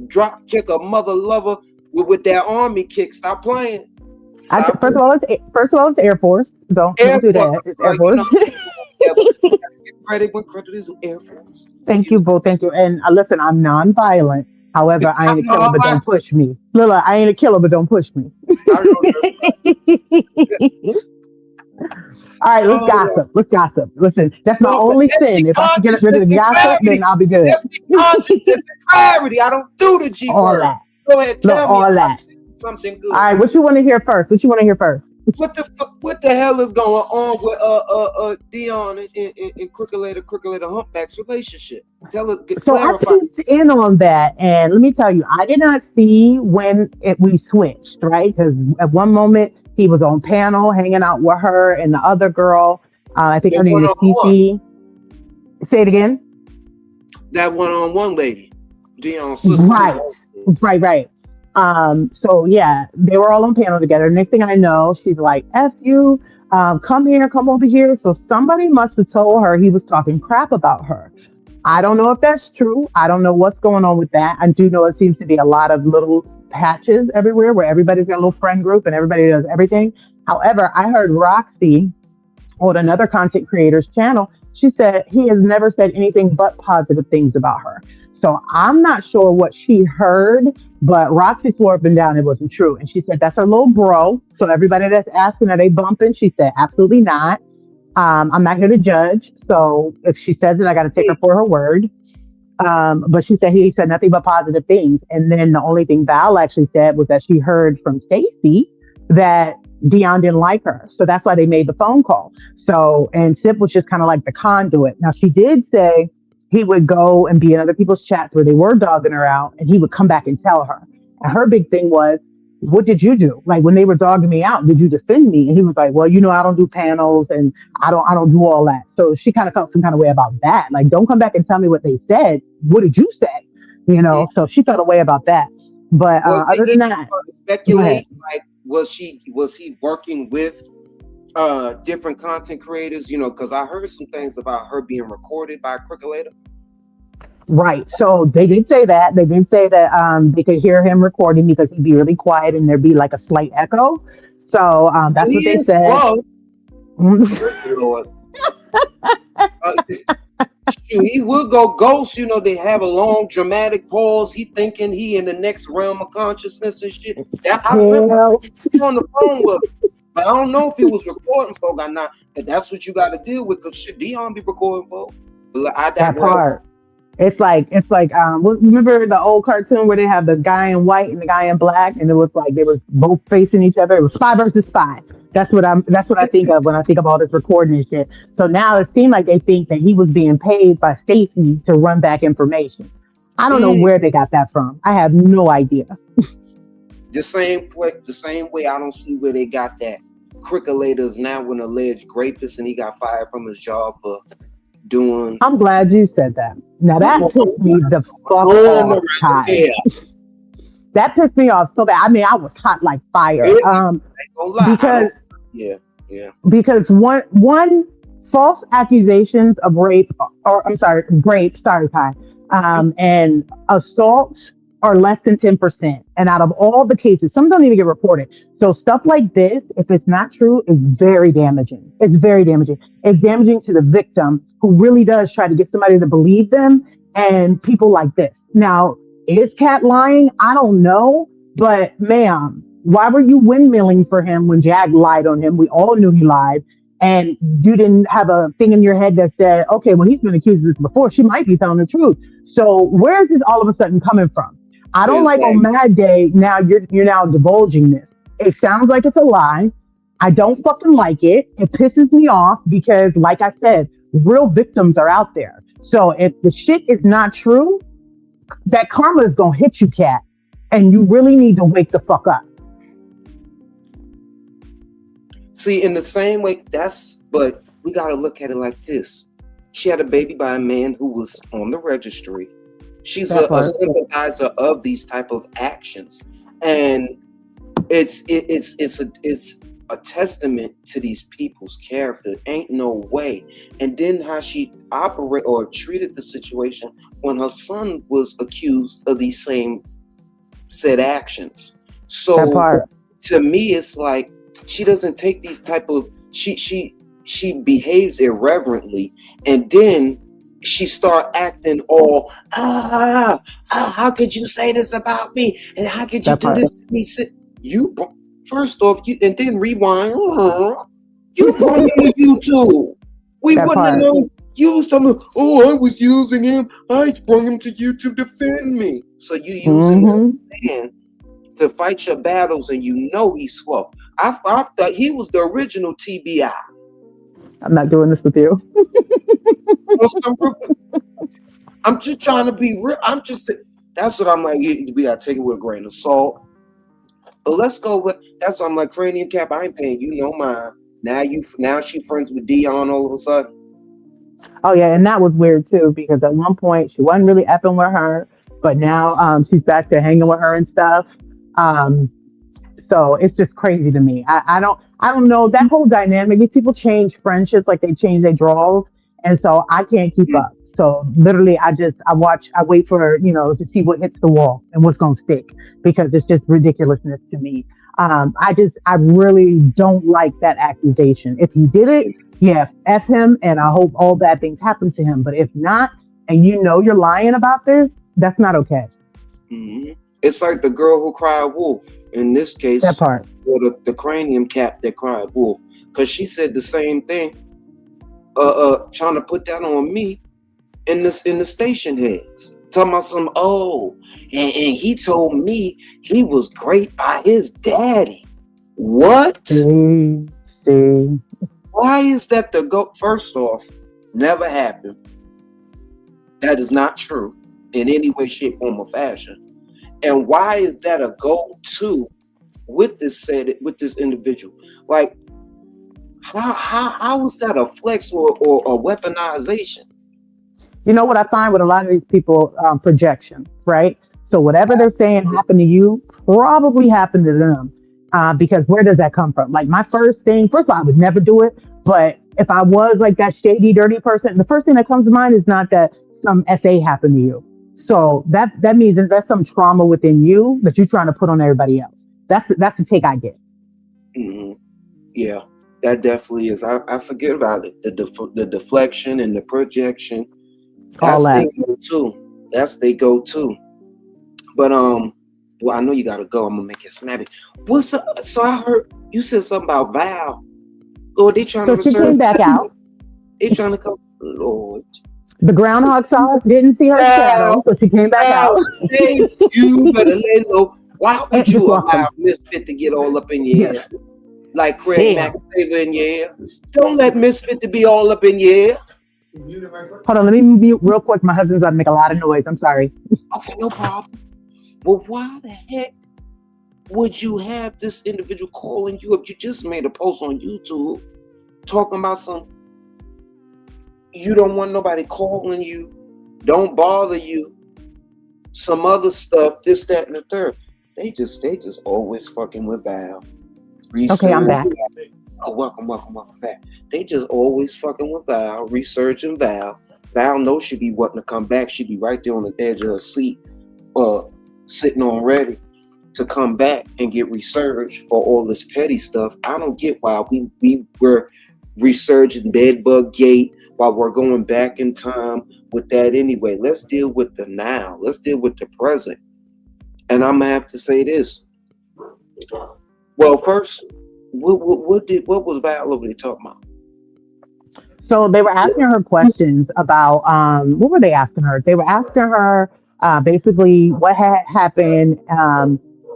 drop kick a mother lover with that army kick. Stop playing. First of all, it's Air Force. Don't do that. It's Air Force. Credit when credit is Air Force. Thank you, Bo. Thank you. And listen, I'm non-violent. However, I ain't a killer, but don't push me. Lila, I ain't a killer, but don't push me. All right, let's gossip. Listen, that's my only sin. If I can get rid of the gossip, then I'll be good. Consciousness and clarity. I don't do the G all word. That. Go ahead, tell me all that. Something good. All right, what you want to hear first? What the hell is going on with Dion and Crooked Humpback's relationship? Tell us. Clarify. I peeked in on that, and let me tell you, I did not see when we switched, right? Because at one moment he was on panel hanging out with her and the other girl. I think her name was Fifi. Say it again. That one-on-one lady, Dion's sister. Right. So yeah, they were all on panel together. Next thing I know, she's like, F you, come over here. So somebody must have told her he was talking crap about her. I don't know if that's true. I don't know what's going on with that. I do know it seems to be a lot of little patches everywhere where everybody's got a little friend group and everybody does everything. However, I heard Roxy on another content creator's channel. She said he has never said anything but positive things about her. So I'm not sure what she heard, but Roxy swore up and down it wasn't true. And she said, that's her little bro. So everybody that's asking, are they bumping? She said, absolutely not. I'm not here to judge. So if she says it, I got to take her for her word. But she said he said nothing but positive things. And then the only thing Val actually said was that she heard from Stacey that Dion didn't like her. So that's why they made the phone call. So, and Sipp was just kind of like the conduit. Now, she did say he would go and be in other people's chats where they were dogging her out, and he would come back and tell her. And her big thing was, what did you do? Like when they were dogging me out, did you defend me? And he was like, well, I don't do panels and I don't do all that. So she kind of felt some kind of way about that. Like, don't come back and tell me what they said. What did you say? So she felt a way about that. But other than that, speculate, like, was he working with different content creators? Because I heard some things about her being recorded by Crooked. Right. So they did say that. They did say that they could hear him recording because he'd be really quiet and there'd be like a slight echo. So that's what they said. Lord. He would go ghost. They have a long dramatic pause. He thinking he in the next realm of consciousness and shit. I remember on the phone with him. But I don't know if he was recording folk or not. And that's what you got to deal with, because should Dion be recording folk? That part. It's like remember the old cartoon where they have the guy in white and the guy in black, and it was like they were both facing each other. It was spy versus spy. That's what I think of when I think of all this recording and shit. So now it seemed like they think that he was being paid by Stacey to run back information. I don't know where they got that from. I have no idea. The same way I don't see where they got that. Crooked is now an alleged rapist, and he got fired from his job for doing. I'm glad you said that. Now that pissed me the fuck off. Yeah. That pissed me off so bad. I mean, I was hot like fire. Because one false accusations of rape, and assault are less than 10%. And out of all the cases, some don't even get reported. So stuff like this, if it's not true, is very damaging. It's very damaging. It's damaging to the victim, who really does try to get somebody to believe them, and people like this. Now, is Kat lying? I don't know. But ma'am, Why were you windmilling for him when Jag lied on him? We all knew he lied. And you didn't have a thing in your head that said, okay, well, he's been accused of this before. She might be telling the truth. So where is this all of a sudden coming from? I don't like on Mad Day, now you're now divulging this. It sounds like it's a lie. I don't fucking like it. It pisses me off because, like I said, real victims are out there. So if the shit is not true, that karma is gonna hit you, cat. And you really need to wake the fuck up. See, in the same way, but we gotta look at it like this. She had a baby by a man who was on the registry. She's a sympathizer of these type of actions. And it's a testament to these people's character. Ain't no way. And then how she operated or treated the situation when her son was accused of these same said actions. So to me, it's like she doesn't take these type of she behaves irreverently, and then she start acting all how could you say this about me, and how could you do this to me? You first off, you and then rewind. You brought him to YouTube. We wouldn't have known. You was talking, I was using him. I brought him to you to defend me. So you using this man to fight your battles, and you know he's slow. I thought he was the original TBI. I'm not doing this with you. I'm just trying to be real. That's what I'm like. We gotta take it with a grain of salt. But let's go with that's what I'm like. Cranium Cap, I ain't paying you no mind. Now she friends with Dion all of a sudden. Oh yeah, and that was weird too because at one point she wasn't really effing with her, but now she's back to hanging with her and stuff. So it's just crazy to me. I don't know that whole dynamic. These people change friendships like they change their draws, and so I can't keep up. So literally, I wait for to see what hits the wall and what's gonna stick because it's just ridiculousness to me. I really don't like that accusation. If he did it, yeah, F him, and I hope all bad things happen to him. But if not, and you're lying about this, that's not okay. Mm-hmm. It's like the girl who cried wolf. In this case, that part. Or the Cranium Cap that cried wolf. Because she said the same thing. Trying to put that on me in the station heads. Talking about some, and he told me he was great by his daddy. What? Why is that the go? First off, never happened. That is not true in any way, shape, form, or fashion. And why is that a go-to with this individual? Like, how is that a flex or a weaponization? You know what I find with a lot of these people, projection, right? So whatever they're saying happened to you probably happened to them. Because where does that come from? Like first of all, I would never do it. But if I was like that shady, dirty person, the first thing that comes to mind is not that some SA happened to you. So that means there's some trauma within you that you're trying to put on everybody else. That's the take I get. Mm-hmm. Yeah, that definitely is. I forget about it. The deflection and the projection. That's they go-to. That's they go-to. But well, I know you gotta go. I'm gonna make it snappy. What's up? So I heard you said something about Val. Lord, they trying to research. She came back out. They trying to come. Lord. The groundhog saw her, didn't see her shadow, so she came back out. You better lay low. Why would you allow Misfit to get all up in your ear? Like Craig Max Saver in your ear? Don't let Misfit to be all up in your ear. Hold on, let me mute real quick. My husband's about to make a lot of noise. I'm sorry. Okay, no problem. Well, why the heck would you have this individual calling you up? You just made a post on YouTube talking about you don't want nobody calling you, don't bother you, some other stuff, this, that, and the third. They just always fucking with Val. Okay, I'm back. Oh, welcome back. They just always fucking with Val, researching Val. Val knows she be wanting to come back. She be right there on the edge of her seat, sitting on ready to come back and get researched for all this petty stuff. I don't get why we were researching Bedbug Gate while we're going back in time with that anyway. Let's deal with the now. Let's deal with the present. And I'm gonna have to say this. Well, first, what was Val over there talking about? So they were asking her questions about what were they asking her? They were asking her basically what had happened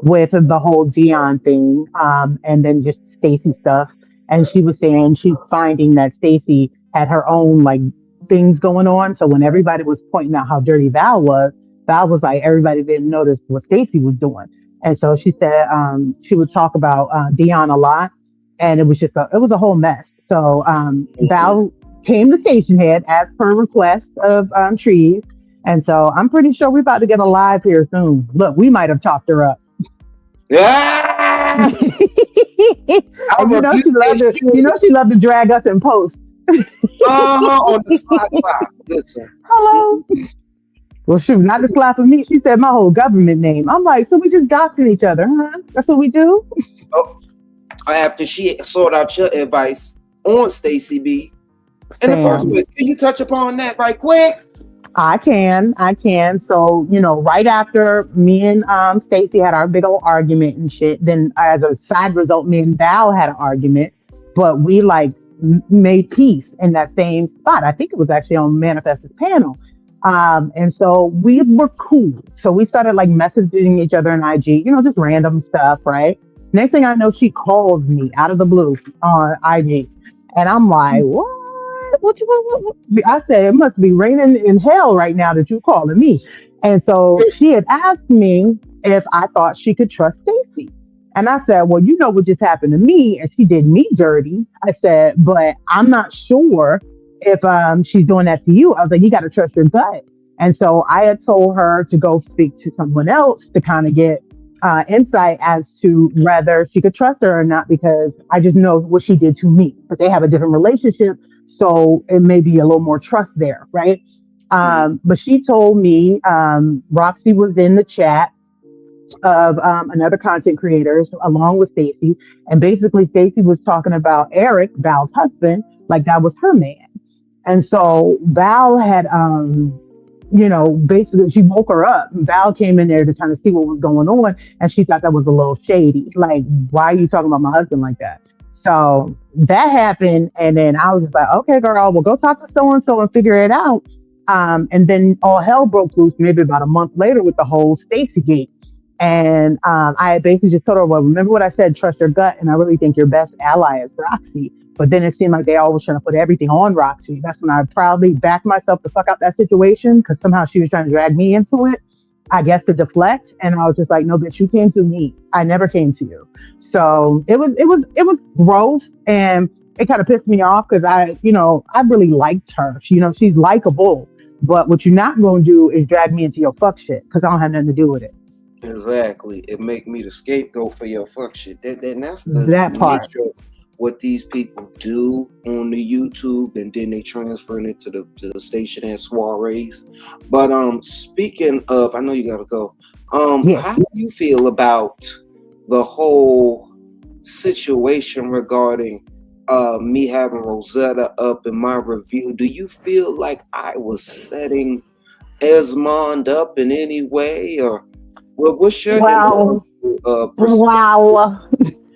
with the whole Dion thing, and then just Stacey stuff. And she was saying she's finding that Stacey had her own like things going on. So when everybody was pointing out how dirty Val was like everybody didn't notice what Stacey was doing. And so she said she would talk about Dion a lot, and it was just it was a whole mess. So Val came to station head as per request of Trees. And so I'm pretty sure we're about to get a live here soon. Look, we might have talked her up. Yeah. And you know she loved to drag us in post. On the spot. Listen. Hello. Well, shoot, not the slap of me. She said my whole government name. I'm like, so we just gossiping each other, huh? That's what we do? Oh, after she sought out your advice on Stacey B. In the first place, can you touch upon that right quick? I can. So, right after me and Stacey had our big old argument and shit, then as a side result, me and Val had an argument, but we like made peace in that same spot. I think it was actually on Manifest's panel. And so we were cool. So we started like messaging each other in IG, just random stuff, right? Next thing I know, she calls me out of the blue on IG. And I'm like, what? What? I said, it must be raining in hell right now that you're calling me. And so she had asked me if I thought she could trust Stacey. And I said, well, you know what just happened to me, and she did me dirty. I said, but I'm not sure if she's doing that to you. I was like, you got to trust your gut. And so I had told her to go speak to someone else to kind of get insight as to whether she could trust her or not, because I just know what she did to me. But they have a different relationship, so it may be a little more trust there, right? But she told me Roxy was in the chat of another content creators along with Stacey, and basically Stacey was talking about Eric, Val's husband, like that was her man. And so Val had basically she woke her up. Val came in there to kind of see what was going on, and she thought that was a little shady. Like, why are you talking about my husband like that? So that happened, and then I was just like, okay, girl, we'll go talk to so-and-so and figure it out. And then all hell broke loose maybe about a month later with the whole Stacey gate. And I basically just told her, well, remember what I said, trust your gut, and I really think your best ally is Roxy. But then it seemed like they always trying to put everything on Roxy. That's when I proudly backed myself the fuck out that situation, because somehow she was trying to drag me into it, I guess, to deflect. And I was just like, no, bitch, you came to me. I never came to you. So it was gross, and it kind of pissed me off because I really liked her. She's likable. But what you're not going to do is drag me into your fuck shit, because I don't have nothing to do with it. Exactly. It make me the scapegoat for your fuck shit. That's that part. Nature of what these people do on the YouTube, and then they transfer it to the station as soirees. But speaking of, I know you gotta go. How do you feel about the whole situation regarding me having Rosetta up in my review? Do you feel like I was setting Esmond up in any way, or what's your Wow.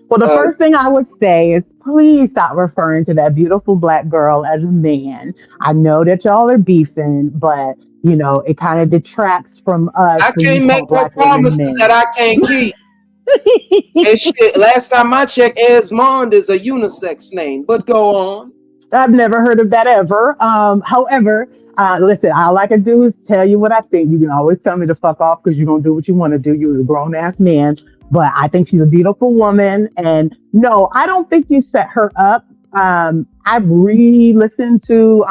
Well, the first thing I would say is please stop referring to that beautiful black girl as a man. I know that y'all are beefing, but it kind of detracts from us. I can't make no promises that I can't keep. And shit, last time I checked, Esmond is a unisex name, but go on. I've never heard of that ever. However, listen, all I can do is tell you what I think. You can always tell me to fuck off because you're going to do what you want to do. You're a grown ass man. But I think she's a beautiful woman. And no, I don't think you set her up. I've re-listened to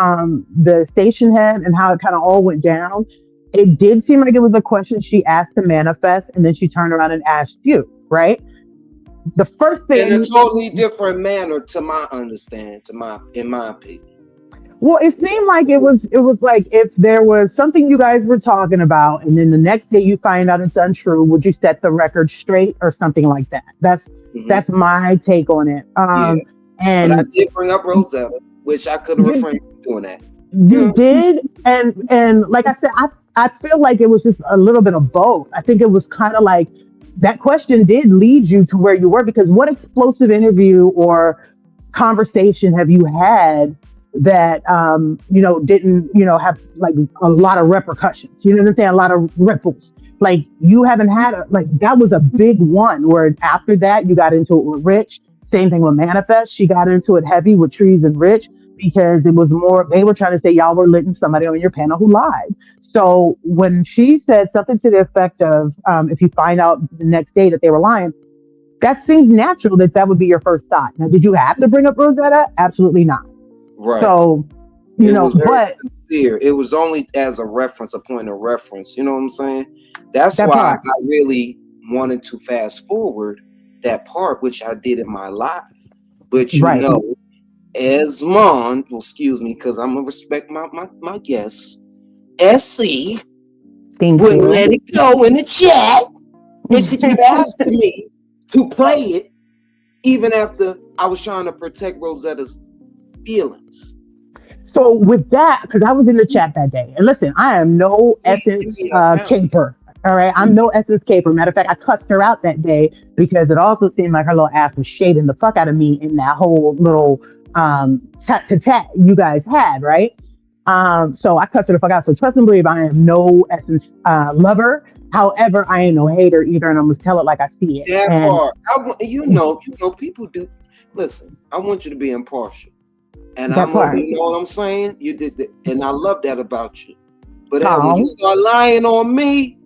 the station head and how it kind of all went down. It did seem like it was a question she asked to Manifest, and then she turned around and asked you, right? The first thing, in a totally different manner, to my understanding, in my opinion. Well, it seemed like it was like if there was something you guys were talking about, and then the next day you find out it's untrue, would you set the record straight or something like that? That's my take on it. And but I did bring up Rosetta, which I could have refrained from doing that. You did, and like I said, I feel like it was just a little bit of both. I think it was kind of like that question did lead you to where you were, because what explosive interview or conversation have you had that didn't have like a lot of repercussions? You know what I'm saying? A lot of ripples. Like you haven't had that was a big one where after that you got into it with Rich. Same thing with Manifest. She got into it heavy with Trees and Rich because it was more, they were trying to say y'all were letting somebody on your panel who lied. So when she said something to the effect of, if you find out the next day that they were lying, that seems natural that would be your first thought. Now, did you have to bring up Rosetta? Absolutely not. Right. So, it was very sincere. It was only as a reference, a point of reference. You know what I'm saying? That's why I really wanted to fast forward that part, which I did in my live. But Esmond, excuse me, because I'm gonna respect my guests. SC wouldn't let it go in the chat, and she kept asking me to play it, even after I was trying to protect Rosetta's feelings. So with that, because I was in the chat that day, and listen, I am no Essence caper. All right, I'm no Essence caper. Matter of fact, I cussed her out that day because it also seemed like her little ass was shading the fuck out of me in that whole little tat you guys had, right? So I cussed her the fuck out. So trust and believe, I am no Essence lover. However, I ain't no hater either, and I'm gonna tell it like I see it. That part, people do. Listen, I want you to be impartial, and you know what I'm saying. You did that, and I love that about you. But when you start lying on me,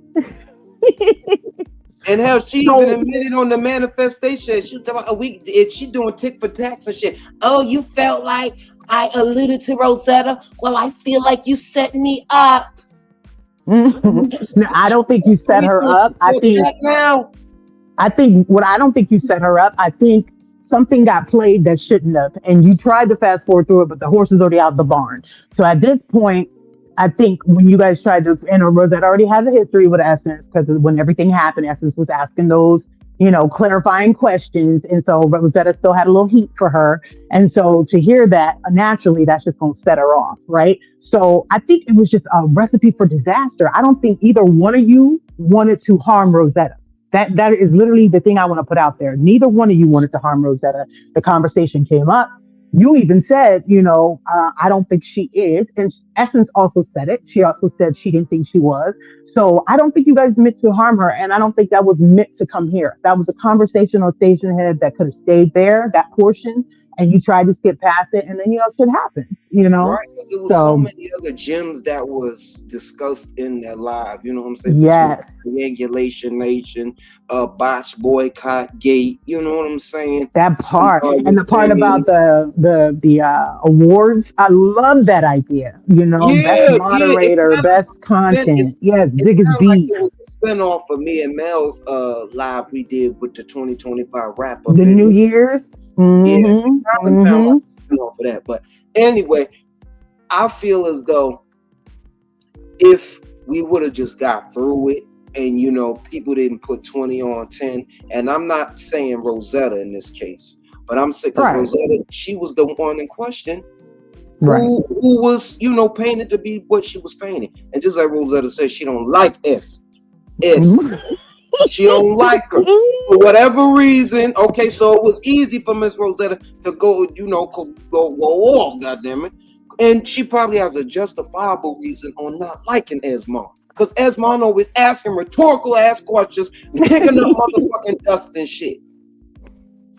and hell, she even admitted on the manifestation, she doing tick for tax and shit. Oh, you felt like I alluded to Rosetta? Well, I feel like you set me up. No, I don't think you set her up. I don't think you set her up. I think something got played that shouldn't have, and you tried to fast forward through it, but the horse is already out the barn. So at this point, I think when you guys tried to, and Rosetta already has a history with Essence, because when everything happened, Essence was asking those, clarifying questions. And so Rosetta still had a little heat for her. And so to hear that, naturally, that's just going to set her off, right? So I think it was just a recipe for disaster. I don't think either one of you wanted to harm Rosetta. That is literally the thing I want to put out there. Neither one of you wanted to harm Rosetta. The conversation came up. You even said, I don't think she is. And Essence also said it. She also said she didn't think she was. So I don't think you guys meant to harm her. And I don't think that was meant to come here. That was a conversation on Station Head that could have stayed there, that portion. And you tried to skip past it. And then, shit happens, Right. Because there was so many other gems that was discussed in that live. You know what I'm saying? Yes. Triangulation Nation, botch boycott gate. You know what I'm saying? That part. And the part about the awards. I love that idea. Best moderator, best content. Yes, biggest beat. Like spinoff of me and Mel's live we did with the 2025 wrap up. The New Year's. Mm-hmm. Yeah, off of that. But anyway, I feel as though if we would have just got through it, and people didn't put 20 on 10, and I'm not saying Rosetta in this case, but I'm saying Rosetta, she was the one in question. Who was painted to be what she was painted, and just like Rosetta said, she don't like S. She don't like her for whatever reason. Okay, so it was easy for Miss Rosetta to go, go off, goddammit. And she probably has a justifiable reason on not liking Esmond. Because Esmond always asking rhetorical ass questions, kicking up motherfucking dust and shit.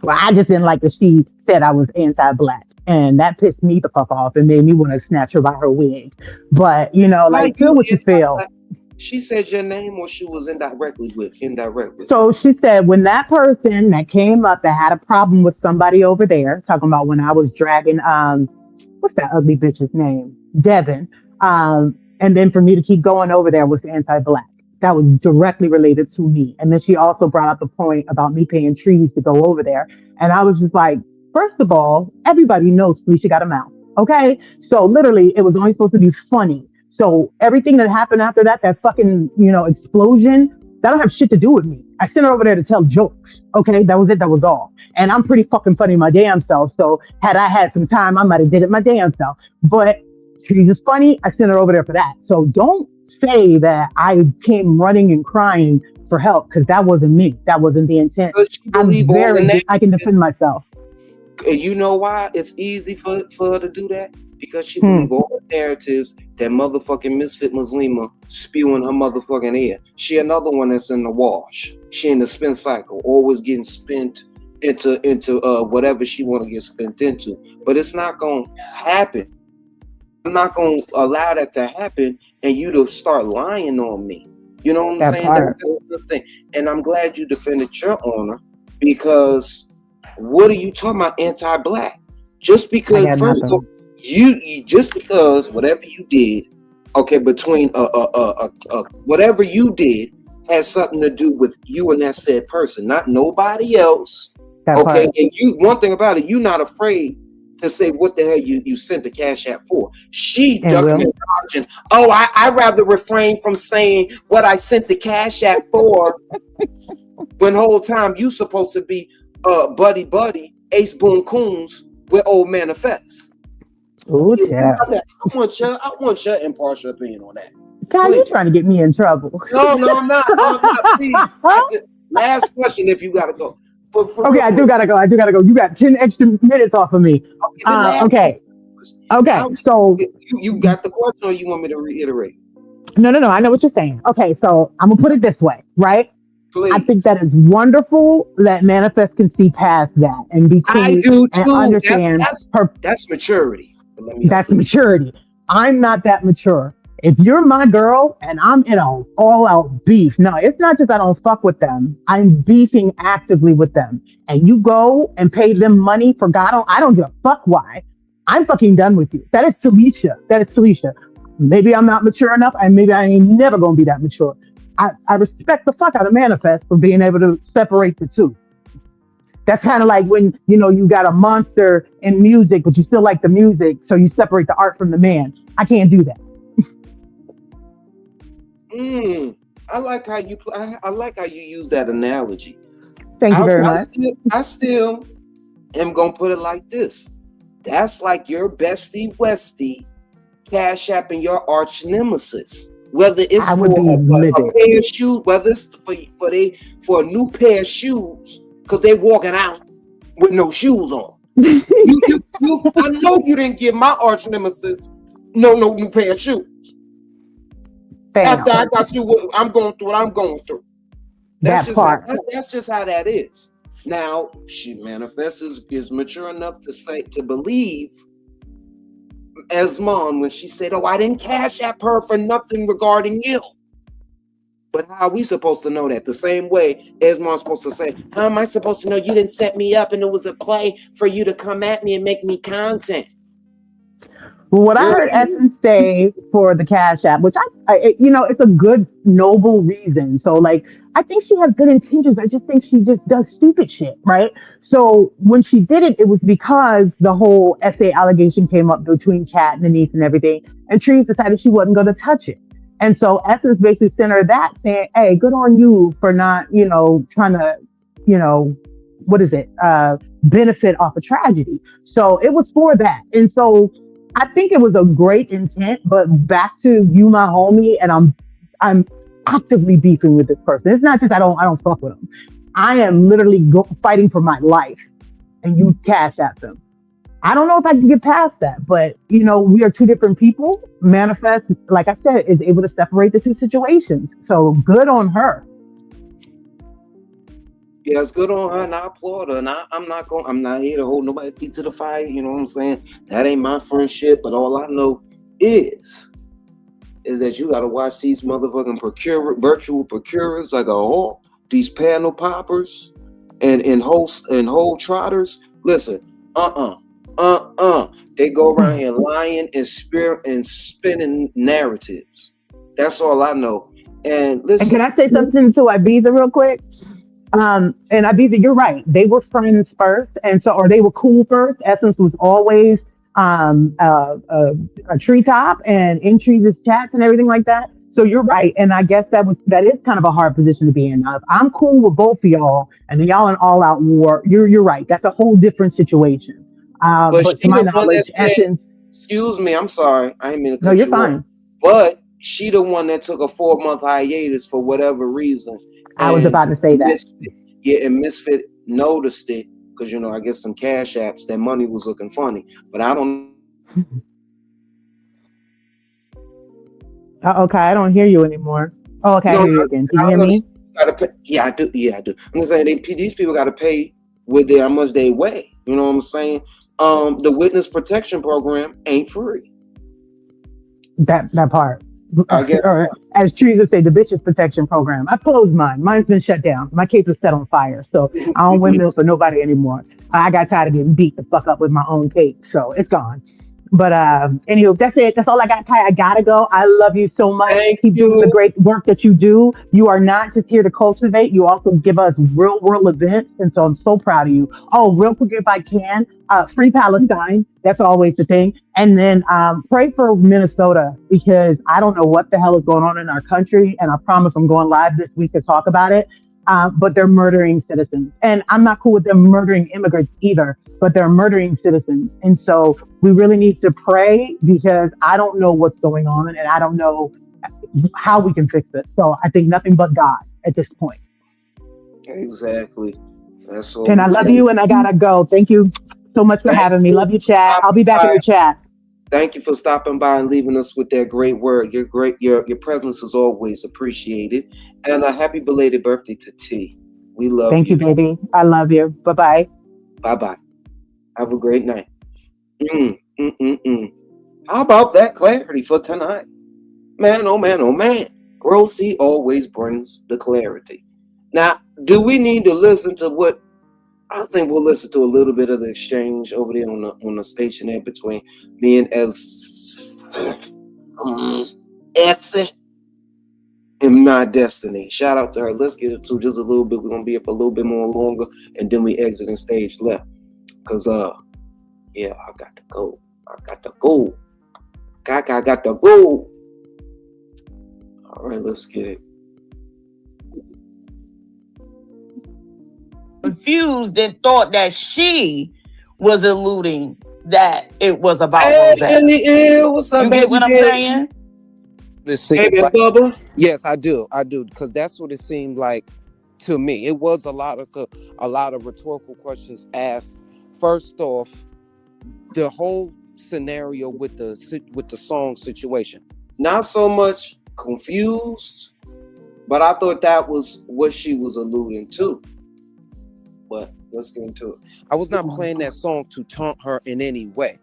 Well, I just didn't like that she said I was anti-black. And that pissed me the fuck off and made me want to snatch her by her wig. But, feel what you feel. She said your name, or she was indirect with. So she said when that person that came up that had a problem with somebody over there, talking about when I was dragging, what's that ugly bitch's name? Devin. And then for me to keep going over there was anti-black. That was directly related to me. And then she also brought up the point about me paying Trees to go over there. And I was just like, first of all, everybody knows Felicia got a mouth. Okay. So literally it was only supposed to be funny. So everything that happened after that fucking, explosion, that don't have shit to do with me. I sent her over there to tell jokes. Okay, that was it. That was all. And I'm pretty fucking funny my damn self. So had I had some time, I might have did it my damn self. But she's just funny. I sent her over there for that. So don't say that I came running and crying for help because that wasn't me. That wasn't the intent. Because she I'm believe all the very, I can defend myself. And you know why it's easy for her to do that? Because she Hmm. believe all the narratives that motherfucking Misfit Muslima spew in her motherfucking ear. She another one that's in the wash. She in the spin cycle, always getting spent into whatever she want to get spent into. But it's not gonna happen. I'm not gonna allow that to happen and you to start lying on me. You know what I'm That saying? part. That's the thing. And I'm glad you defended your honor because what are you talking about anti-black? Just because got first of all, nothing. you just because whatever you did, okay, between whatever you did has something to do with you and that said person, not nobody else. That Okay, part. and you one thing about it, you're not afraid to say what the hell you sent the cash app for. She And ducking will. and dodging. Oh, I rather refrain from saying what I sent the cash app for when the whole time you supposed to be buddy Ace Boon Coons with old man effects. Ooh, You think yeah. about that? I want your impartial opinion on that. God, you trying to get me in trouble. No, I'm not. No, I'm not. Please. Last question if you gotta go. But for Okay, real, I do gotta go. You got 10 extra minutes off of me. Okay. How So you got the question or you want me to reiterate? no. I know what you're saying. Okay, so I'm gonna put it this way, right? Please. I think that is wonderful that Manifest can see past that and be cool I do and too. understand That's maturity. But let me that's maturity. I'm not that mature. If you're my girl and I'm in a all-out beef, no, it's not just I don't fuck with them. I'm beefing actively with them. And you go and pay them money for God, I don't give a fuck why. I'm fucking done with you. That is Talisha. Maybe I'm not mature enough, and maybe I ain't never gonna be that mature. I respect the fuck out of Manifest for being able to separate the two. That's kind of like when, you got a monster in music, but you still like the music, so you separate the art from the man. I can't do that. I like how you I like how you use that analogy. Thank you very much. I still am gonna put it like this. That's like your bestie Westie cash apping your arch nemesis. Whether it's for a pair of shoes, whether it's for a new pair of shoes, because they walking out with no shoes on. I know you didn't give my arch nemesis no new pair of shoes. After I got through I'm going through what I'm going through. That's just how that is. Now, she Manifests is mature enough to believe Esmond when she said, "Oh, I didn't cash app her for nothing regarding you." But how are we supposed to know that? The same way Esmond's supposed to say, "How am I supposed to know you didn't set me up and it was a play for you to come at me and make me content?" Well, what I heard Essence say for the Cash App, which it's a good, noble reason. So, I think she has good intentions. I just think she just does stupid shit, right? So when she did it, it was because the whole essay allegation came up between Kat and Denise and everything, and Trees decided she wasn't going to touch it. And so Essence basically sent her that saying, "Hey, good on you for not, trying to, benefit off a tragedy." So it was for that. And so I think it was a great intent, but back to you, my homie, and I'm actively beefing with this person. It's not just I don't fuck with them. I am literally fighting for my life, and you cash at them. I don't know if I can get past that, but we are two different people. Manifest, like I said, is able to separate the two situations. So good on her. Yeah, it's good on her, and I applaud her. And I'm not here to hold nobody's feet to the fire. You know what I'm saying? That ain't my friendship. But all I know is that you got to watch these motherfucking virtual procurers like a whole, these panel poppers and whole trotters. Listen, they go around here lying and spinning narratives. That's all I know. And listen, and can I say something to Ibiza real quick? And Ibiza, you're right. They were friends first, or they were cool first. Essence was always a treetop and in Trees' chats and everything like that. So you're right, and I guess that is kind of a hard position to be in. Now, if I'm cool with both of y'all, and then y'all in all-out war, you're right. That's a whole different situation. But to my knowledge, Essence. Excuse me, I'm sorry. I ain't mean to cut No, you're you fine. off. But she the one that took a 4-month hiatus for whatever reason. I was about to say that. And Misfit noticed it because, you know, I guess some cash apps, that money was looking funny. But I don't. Okay, I don't hear you anymore. Oh, okay, I hear you again. Can you hear me? Gotta pay. Yeah, I do. Yeah, I do. I'm just saying these people got to pay with how much they weigh. You know what I'm saying? The witness protection program ain't free. That part. I guess. Or as Trees would say, the Bitches Protection Program. I closed mine. Mine's been shut down. My case was set on fire. So I don't windmill for nobody anymore. I got tired of getting beat the fuck up with my own cake. So it's gone. But anywho, that's it. That's all I got, Ty. I gotta go. I love you so much. Keep doing the great work that you do. You are not just here to cultivate. You also give us real world events. And so I'm so proud of you. Oh, real quick, if I can, free Palestine. That's always the thing. And then pray for Minnesota, because I don't know what the hell is going on in our country. And I promise I'm going live this week to talk about it. But they're murdering citizens. And I'm not cool with them murdering immigrants either, but they're murdering citizens. And so we really need to pray, because I don't know what's going on and I don't know how we can fix it. So I think nothing but God at this point. Exactly. That's all. And I love you, and I gotta go. Thank you so much for having me. Love you, chat. I'll be back in the chat. Thank you for stopping by and leaving us with that great word. Your presence is always appreciated. And a happy belated birthday to T. We love you. Thank you, baby. I love you. Bye-bye. Bye-bye. Have a great night. How about that clarity for tonight? Man, oh man, oh man. Rosie always brings the clarity. Now, do we need to listen to what? I think we'll listen to a little bit of the exchange over there on the station there between me and Etsy and My Destiny. Shout out to her. Let's get into just a little bit. We're gonna be here for a little bit more longer, and then we exit in stage left. Cause yeah, I got to go. I got to go. I got to go. All right, let's get it. Confused and thought that she was alluding that it was about Rosetta. What's up, you baby? Get what I'm saying? Baby Bubba. Yes, I do, because that's what it seemed like to me. It was a lot of rhetorical questions asked. First off, the whole scenario with the song situation. Not so much confused, but I thought that was what she was alluding to. But let's get into it. I was not playing that song to taunt her in any way.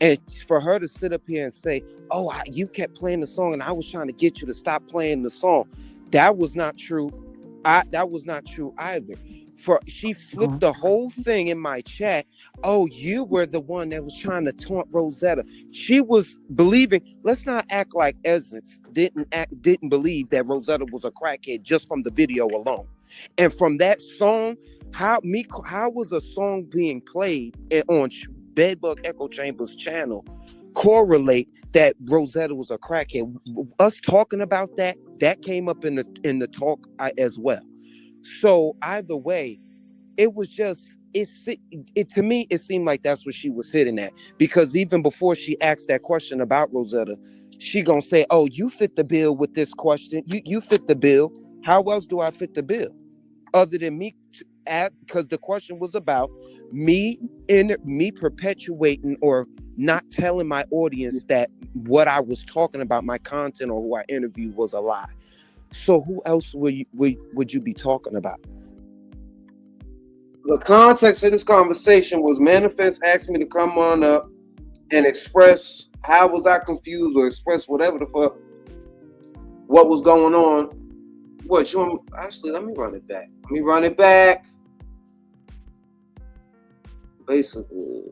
And for her to sit up here and say, oh, you kept playing the song and I was trying to get you to stop playing the song. That was not true. That was not true either. She flipped the whole thing in my chat. Oh, you were the one that was trying to taunt Rosetta. She was believing. Let's not act like Essence didn't believe that Rosetta was a crackhead just from the video alone. And from that song, how was a song being played on Bedbug Echo Chambers channel correlate that Rosetta was a crackhead? Us talking about that came up in the talk as well. So either way, it was just it to me it seemed like that's what she was hitting at, because even before she asked that question about Rosetta, she gonna say, "Oh, you fit the bill with this question. You fit the bill. How else do I fit the bill, other than me?" Because the question was about me perpetuating or not telling my audience that what I was talking about, my content or who I interviewed, was a lie. So who else would you be talking about? The context of this conversation was Manifest asked me to come on up and express how was I confused, or express whatever the fuck what was going on. What you want? Actually, let me run it back. Basically,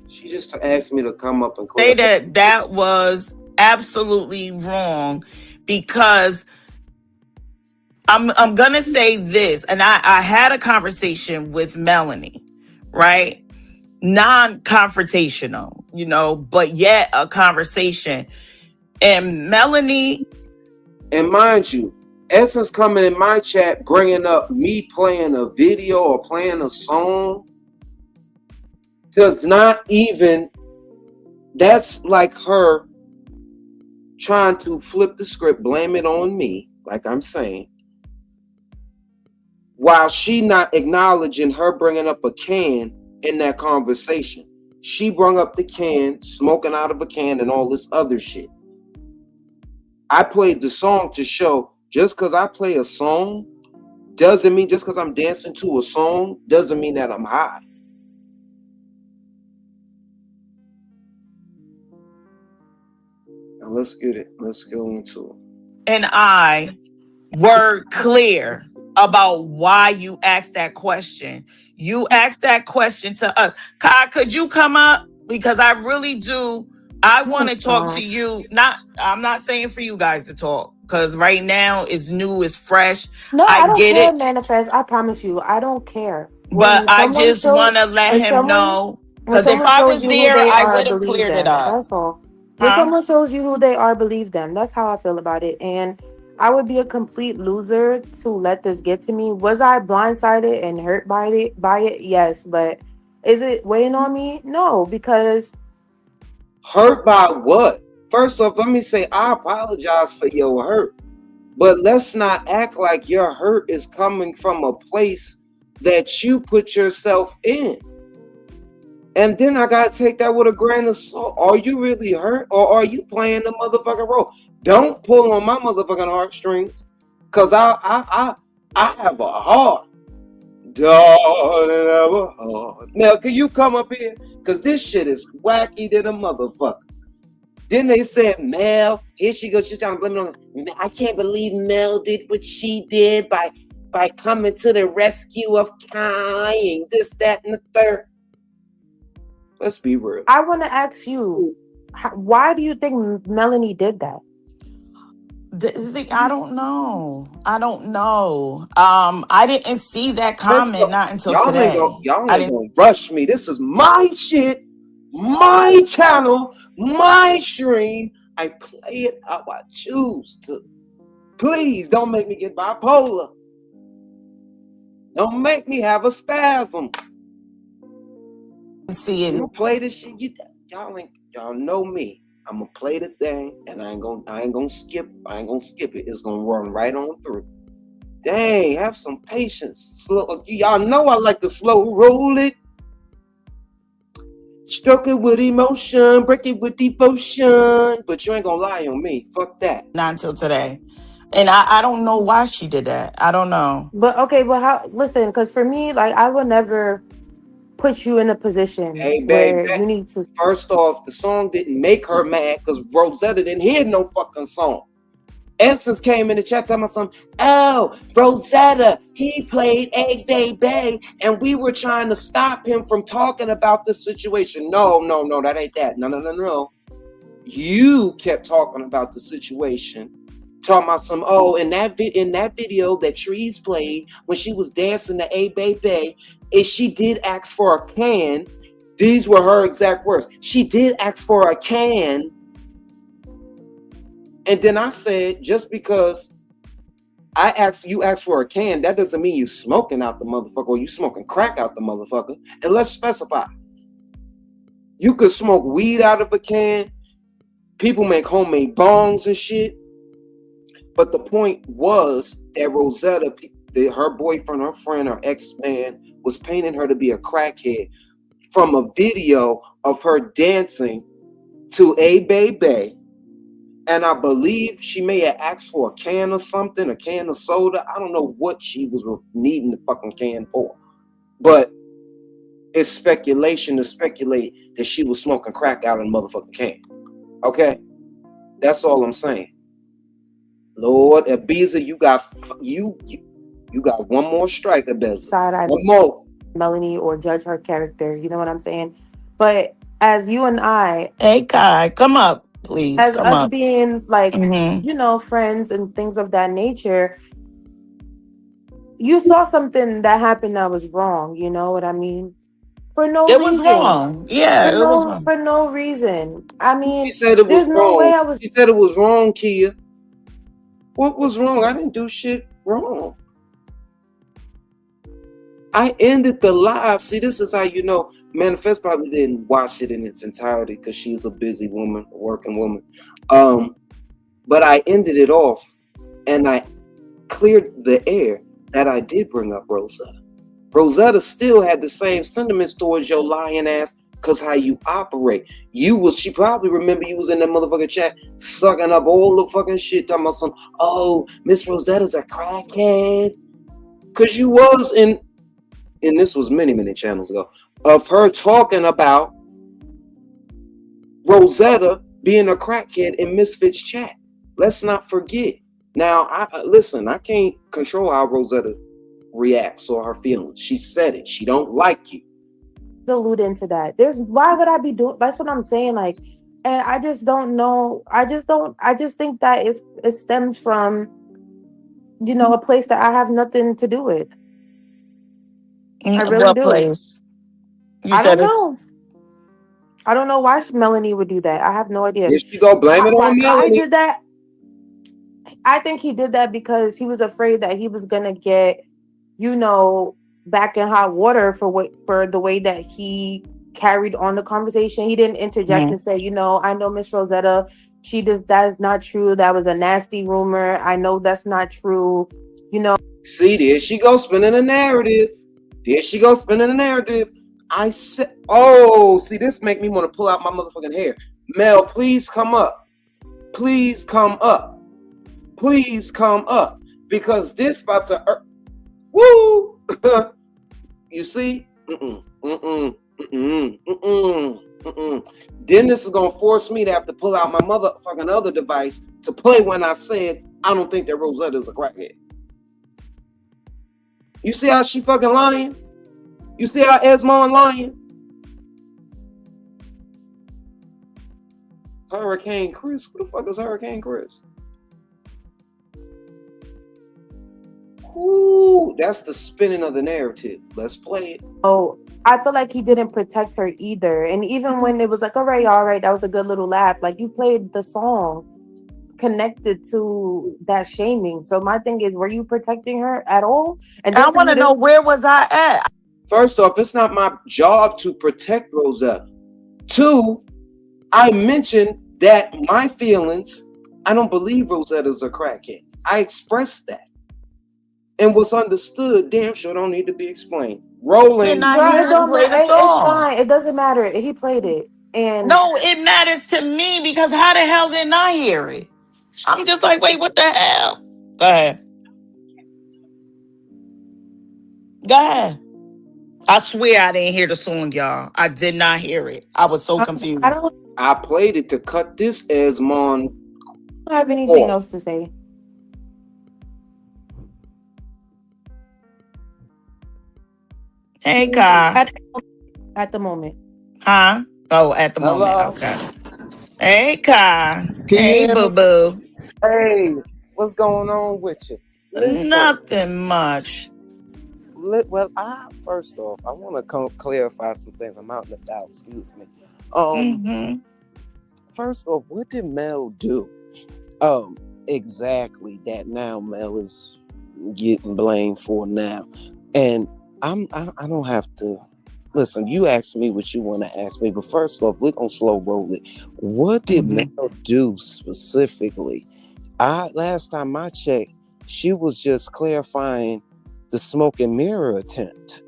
she just asked me to come up and say that was absolutely wrong, because I'm gonna say this, and I had a conversation with Melanie, right? Non-confrontational, but yet a conversation. And Melanie, and mind you, Essence coming in my chat bringing up me playing a video or playing a song does not even, that's like her trying to flip the script, blame it on me, like I'm saying, while she not acknowledging her bringing up a can in that conversation. She brung up the can, smoking out of a can and all this other shit. I played the song to show just because I play a song doesn't mean, just because I'm dancing to a song doesn't mean that I'm high. Now let's get it. Let's go into it. And I were clear about why you asked that question. You asked that question to us. Kai, could you come up? Because I really do. I want to talk to you. I'm not saying for you guys to talk, because right now it's new, it's fresh. No, I don't get care, it. Manifest. I promise you, I don't care. But I just want to let him know. Because if I was there, I would have cleared it up. That's all. When someone shows you who they are, believe them. That's how I feel about it. And I would be a complete loser to let this get to me. Was I blindsided and hurt by it? Yes. But is it weighing on me? No, because... Hurt by what? First off, let me say I apologize for your hurt. But let's not act like your hurt is coming from a place that you put yourself in. And then I gotta take that with a grain of salt. Are you really hurt, or are you playing the motherfucking role? Don't pull on my motherfucking heartstrings, cause I have a heart, darling, I have a heart. Now, can you come up here? Cause this shit is wacky than a motherfucker. Then they said, Mel, here she goes. She's trying to blame it on. I can't believe Mel did what she did by coming to the rescue of Kai and this, that, and the third. Let's be real. I want to ask you, why do you think Melanie did that? I don't know. I didn't see that comment not until today. Y'all ain't gonna rush me. This is my shit, my channel, my stream. I play it how I choose to. Please don't make me get bipolar. Don't make me have a spasm. See it. You play this shit. Y'all know me. I'm gonna play the thing, and I ain't gonna skip it. It's gonna run right on through. Dang, have some patience. Slow. Y'all know I like to slow roll it. Stroke it with emotion, break it with devotion. But you ain't gonna lie on me. Fuck that. Not until today. And I don't know why she did that. I don't know. But okay, but how? Listen, because for me, like, I would never put you in a position where you need to. First off, the song didn't make her mad because Rosetta didn't hear no fucking song. Essence came in the chat telling me something. Oh, Rosetta, he played Egg Bay Bay, and we were trying to stop him from talking about the situation. No, that ain't that. No. You kept talking about the situation. Talking about some, in that video that Trees played when she was dancing to A Bay, if she did ask for a can, these were her exact words. She did ask for a can. And then I said, just because you asked for a can, that doesn't mean you smoking out the motherfucker or you smoking crack out the motherfucker. And let's specify. You could smoke weed out of a can. People make homemade bongs and shit. But the point was that Rosetta, her boyfriend, her friend, her ex-man, was painting her to be a crackhead from a video of her dancing to A Bay. And I believe she may have asked for a can or something, a can of soda. I don't know what she was needing the fucking can for. But it's speculation to speculate that she was smoking crack out in the motherfucking can. Okay? That's all I'm saying. Lord, Ibiza, you got one more strike, Ibiza. One more. Melanie, or judge her character. You know what I'm saying? But as you and I... Hey, Kai, come up, please. As come us up. being like, friends and things of that nature, you saw something that happened that was wrong. You know what I mean? For no reason. It was wrong. Yeah, it was wrong. For no reason. I mean, she said it was there's no wrong. way I was... She said it was wrong, Kia. What was wrong? I didn't do shit wrong. I ended the live. See, this is how you know Manifest probably didn't watch it in its entirety because she's a busy woman, a working woman. But I ended it off and I cleared the air that I did bring up Rosetta. Rosetta still had the same sentiments towards your lying ass because how you operate. She probably remember you was in that motherfucking chat sucking up all the fucking shit talking about some, oh, Miss Rosetta's a crackhead. Because you was in, and this was many, many channels ago, of her talking about Rosetta being a crackhead in Misfits chat. Let's not forget. Now, I can't control how Rosetta reacts or her feelings. She said it. She don't like you. Allude into that. Why would I be doing? That's what I'm saying. Like, and I just don't know. I just think that it stems from, a place that I have nothing to do with. I really What do. place? I don't know. I don't know why Melanie would do that. I have no idea. There she go, blame it on Why Melanie. did that? I think he did that because he was afraid that he was gonna get, back in hot water for the way that he carried on the conversation. He didn't interject and say, I know Miss Rosetta, that's not true. That was a nasty rumor. I know that's not true. See, there she go spinning a narrative. I said, oh, see, this make me want to pull out my motherfucking hair. Mel, please come up. Please come up. Please come up. Because this about to, woo! You see? Then this is gonna force me to have to pull out my motherfucking other device to play when I said I don't think that Rosetta's a crackhead. You see how she fucking lying? You see how Esmond lying? Hurricane Chris? Who the fuck is Hurricane Chris? Ooh, that's the spinning of the narrative. Let's play it. Oh, I feel like he didn't protect her either. And even when it was like, all right, that was a good little laugh. Like, you played the song connected to that shaming. So my thing is, were you protecting her at all? And I want to know, where was I at? First off, it's not my job to protect Rosetta. Two, I mentioned that my feelings, I don't believe Rosetta's a crackhead. I expressed that. And what's understood, damn sure don't need to be explained. Rolling. It's fine. It doesn't matter. He played it. And no, it matters to me because how the hell didn't I hear it? I'm just like, wait, what the hell? Go ahead. I swear I didn't hear the song, y'all. I did not hear it. I was so confused. I played it to cut this Esmond. I don't have anything else to say. Hey, Kai. At the moment. Huh? Oh, at the moment. Okay. Hey, Kai. Hey, boo-boo. Hey, what's going on with you? Nothing much. Well, first off, I want to clarify some things. I'm out in the doubt. Excuse me. First off, what did Mel do? Exactly that now Mel is getting blamed for now, and I don't have to listen. You ask me what you want to ask me, but first off, we're gonna slow roll it. What did Mel do specifically? Last time I checked, she was just clarifying the smoke and mirror attempt.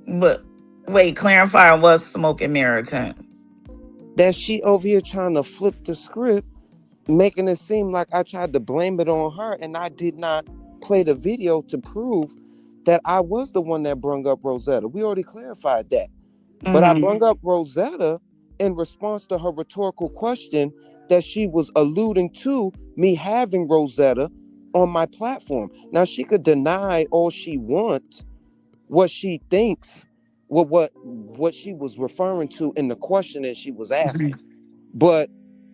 But wait, clarify what smoke and mirror attempt? That she over here trying to flip the script, making it seem like I tried to blame it on her, and I did not play the video to prove that I was the one that brung up Rosetta. We already clarified that. But I brung up Rosetta in response to her rhetorical question that she was alluding to me having Rosetta on my platform. Now, she could deny all she wants, what she thinks, what she was referring to in the question that she was asking. But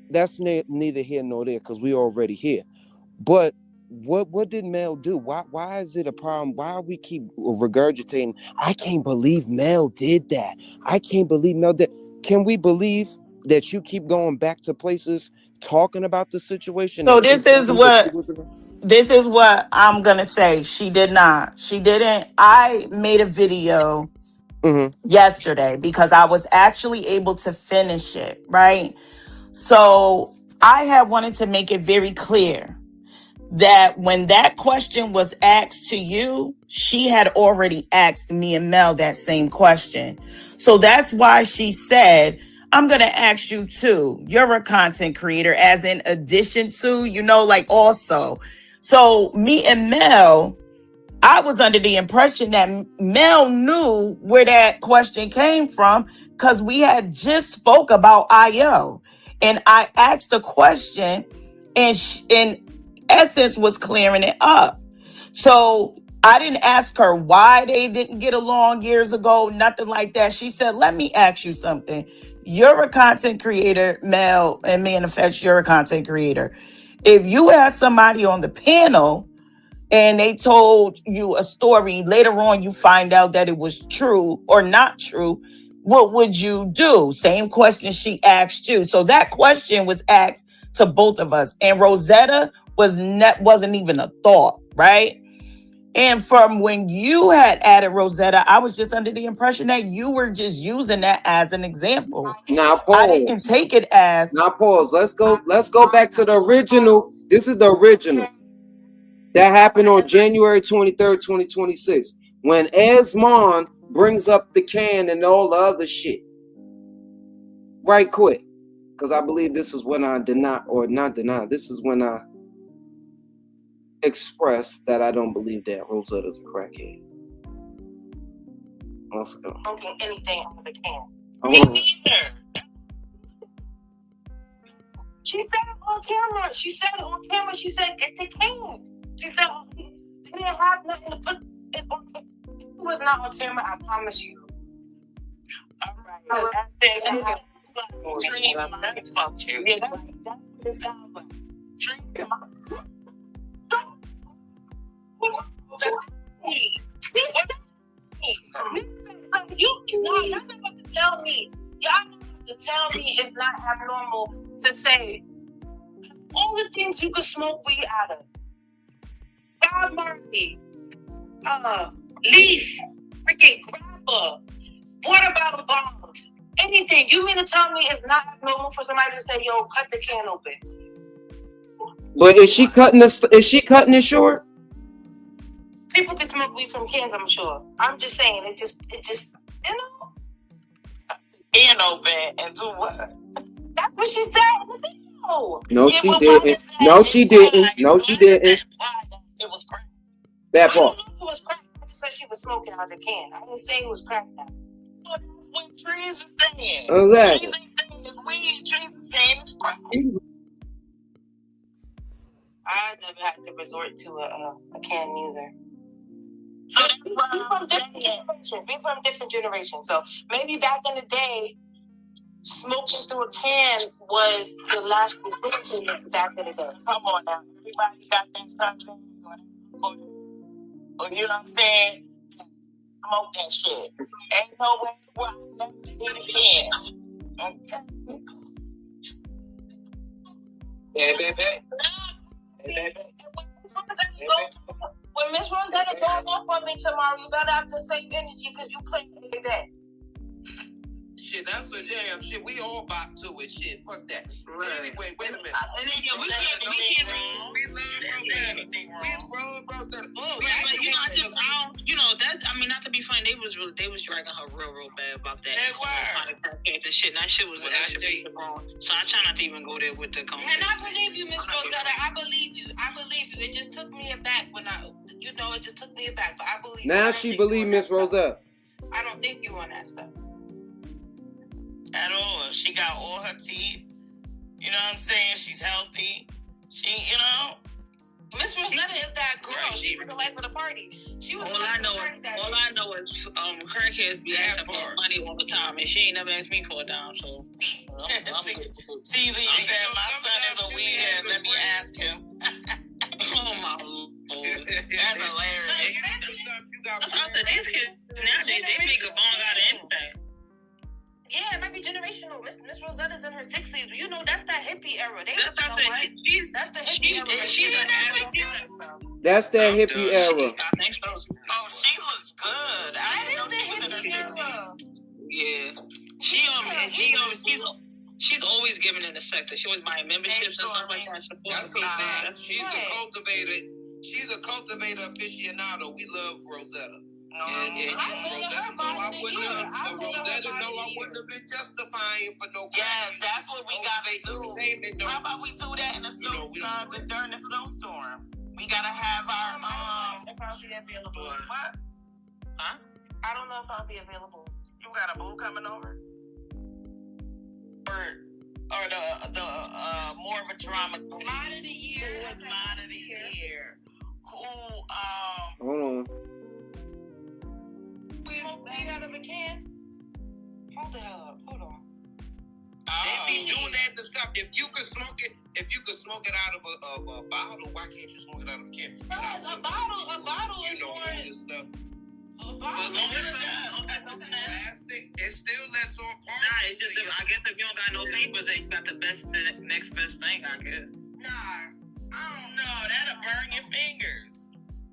that's neither here nor there because we already here. But what did Mel do? Why is it a problem? Why we keep regurgitating? I can't believe Mel did that. I can't believe Mel did. Can we believe that you keep going back to places talking about the situation? So this is what I'm gonna say. She did not. She didn't. I made a video yesterday because I was actually able to finish it, right? So I had wanted to make it very clear that when that question was asked to you, she had already asked me and Mel that same question. So that's why she said, I'm going to ask you too. You're a content creator, as in addition to, like also. So me and Mel, I was under the impression that Mel knew where that question came from because we had just spoke about IO. And I asked a question and in essence was clearing it up. So I didn't ask her why they didn't get along years ago, nothing like that. She said, let me ask you something. You're a content creator, Mel, and Manifest, you're a content creator. If you had somebody on the panel and they told you a story, later on you find out that it was true or not true, what would you do? Same question she asked you. So that question was asked to both of us. And Rosetta wasn't even a thought, right? And from when you had added Rosetta, I was just under the impression that you were just using that as an example. Now pause. I didn't take it as. Now pause. Let's go back to the original. This is the original. That happened on January 23rd, 2026. When Esmond brings up the can and all the other shit. Right quick. Because I believe this is when I this is when I expressed that I don't believe that Rosetta's a crackhead. Let's go. Smoking anything out of the can. Me neither. She said it on camera. She said, get the can. She said, they didn't have nothing to put it on. It was not on camera, I promise you. All right. Fuck you. Yeah, that's what it sounds like. Y'all not about to tell me. Y'all not about to tell me it's not abnormal to say all the things you could smoke weed out of. Bob Marley, Leaf, freaking grabber, water bottle bombs, anything. You mean to tell me it's not abnormal for somebody to say, "Yo, cut the can open"? But is she cutting it short? People can smoke weed from cans, I'm sure. I'm just saying, it just, Can open and do what? That's what she said in the video. No, she didn't. No, she didn't. No, she didn't. It was crack. That I don't part. know if it was crack. I just said she was smoking out of the can. I didn't say it was crack now. But that's what Trees is saying. Exactly. Trees ain't saying it's weed. Trees is saying it's crack. I never had to resort to a can either. So we from different generations. So maybe back in the day, smoking through a can was the last resort back in the day. Come on now. Everybody's got that content. You know what I'm saying? Smoke that shit. Ain't no way where I've never seen it again. Okay. Yeah, baby. When Miss Rosetta goes off on me tomorrow, you better have the same energy because you played it back. Shit, that's a damn shit. We all bop to it. Shit, fuck that. Right. Anyway, wait a minute. We not to be funny, they was dragging her real bad about that. They were. And shit, that shit was wrong. So I try not to even go there with the conversation. And I believe you, Miss Rosetta. I believe you. It just took me aback when it just took me aback. But I believe. Now she believe Miss Rosetta. I don't think you on that stuff. At all. She got all her teeth. You know what I'm saying? She's healthy. Miss Rosetta is that girl. She was the life of the party. She was all I know is crackheads be asking for money all the time, and she ain't never asked me for a dime. So TZ said my son is a weedhead. Let me ask him. Oh my Lord, that's hilarious. These kids nowadays they make a bong out of anything. Yeah, it might be generational. Miss Rosetta's in her 60s. You know, that's that hippie era. That's the hippie era. That's that hippie era. I think so. Oh, she looks good. That is the hippie era. Yeah. she's always giving in the sector. She always buying memberships and stuff like that. That's a fact. She's a cultivator. She's a cultivator aficionado. We love Rosetta. And Rosetta know I wouldn't have been justifying for no. Yes, that's what we gotta do. How about we do that in the snowstorm, during the snowstorm? We gotta have our if I'll be available. What? Huh? I don't know if I'll be available. You got a boo coming over? Or the more of a drama. Mod of the year. Who's mod of the year? Who Hold on. We out of a can. Hold it up. Hold on. They be doing that in the stuff. If you could smoke it out of a bottle, why can't you smoke it out of a can? A bottle is more. A bottle. Plastic. It still lets off. Nah, it's just I guess if you don't got no paper, then you got the next best thing, I guess. Nah. No, that'll burn your fingers.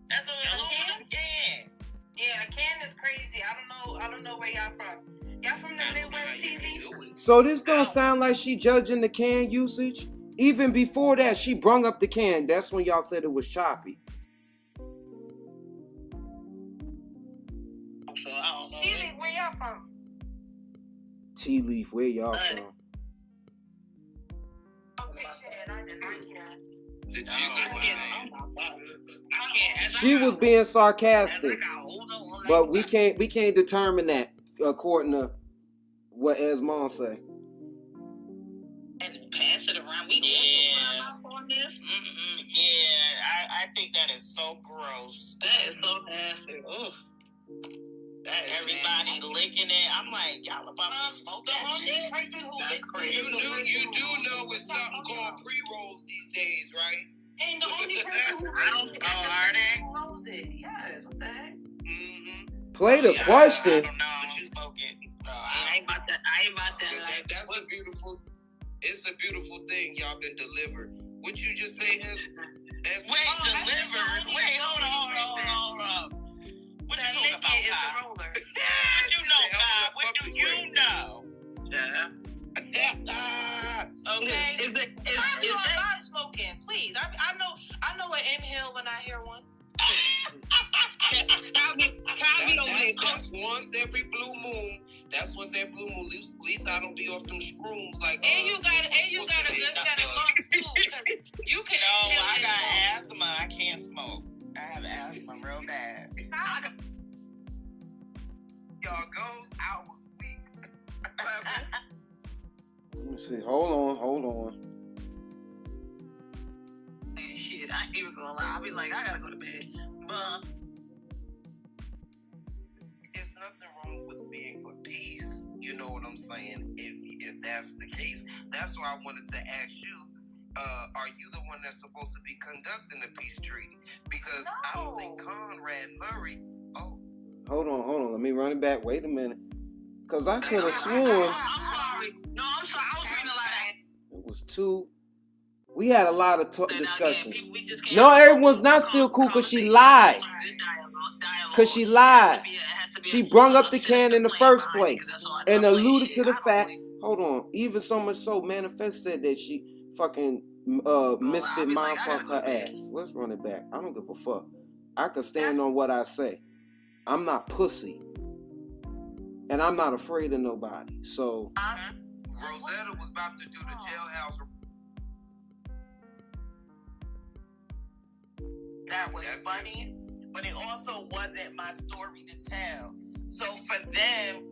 That's a little can. Yeah, a can is crazy. I don't know where y'all from. Y'all from the Midwest TV? So this don't sound like she judging the can usage. Even before that, she brung up the can. That's when y'all said it was choppy. So I don't know. Tea Leaf, where y'all from? Tea Leaf, where y'all from? I'll take shit. I did not She was being sarcastic, but we can't determine that according to what Esmond say. And pass it around. We on this. Yeah, I think that is so gross. That is so nasty. Oof. Everybody licking it. I'm like, y'all about to smoke that shit? You do know it's something called pre-rolls these days, right? And the only person who are they? rolls it. Yes, what the heck? Play the question. I don't know. I don't smoke it. I ain't about that. That's a beautiful. It's a beautiful thing. Y'all been delivered. What you just say is delivered? Wait, hold on. What you talking about, Kyle? What you know, Kyle? What do you know? Yeah. Okay. Is that not smoking? Please. I know an inhale when I hear one. That's once every blue moon. That's once every blue moon. At least I don't be off them shrooms like. And you got a good set of lungs too. You can. No, I got asthma. I can't smoke. I have asthma real bad. Y'all goes out weak. Let me see. Hold on. Shit, I ain't even gonna lie. I'll be like, I gotta go to bed. But it's nothing wrong with being for peace. You know what I'm saying? If that's the case, that's why I wanted to ask you. Are you the one that's supposed to be conducting the peace treaty? Because I don't think Conrad Murray. Oh. Hold on. Let me run it back. Wait a minute. Because I could have sworn. I'm sorry. No, I'm sorry. I was reading a lot of. It was two. We had a lot of discussions. No, everyone's not still cool because she lied. She brung up the can in the first place and alluded to the fact. Hold on. Even so much so, Manifest said that she fucking misfit mind fuck her ass. Let's run it back. I don't give a fuck. I can stand on what I say. I'm not pussy. And I'm not afraid of nobody. So Rosetta was about to do the jailhouse. That was funny, but it also wasn't my story to tell. So for them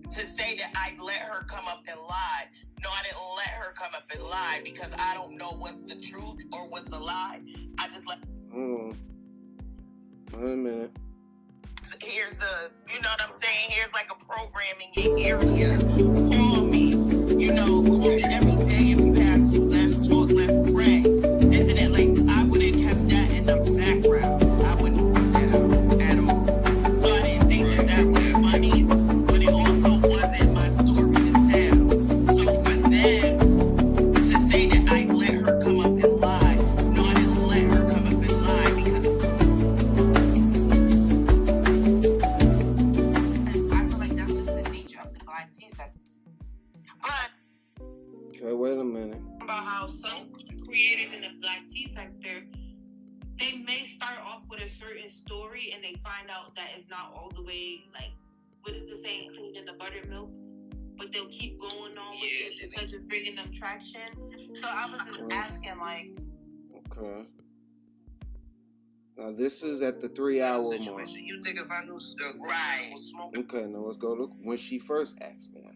to say that I let her come up and lie, no, I didn't let her come up and lie because I don't know what's the truth or what's a lie. I just let. Hold on. Wait a minute. Here's you know what I'm saying? Here's like a programming area. Call me. Call me every day if you have to. Let's talk, let's pray. Isn't it like I would have kept that in the background? I wouldn't put that out at all. So I didn't think that was funny, but it also wasn't my story to tell. So for them to say that I let her come up and lie, no, I didn't let her come up and lie because I feel like that's just the nature of the Black tea sector. But creators in the black tea sector, they may start off with a certain story and they find out that it's not all the way, like, what is the saying, clean in the buttermilk? But they'll keep going on with it because it's bringing them traction. So I was just asking, like... Okay. Now this is at the 3-hour mark. You think if I knew right was smoking? Okay, now let's go look when she first asked me that.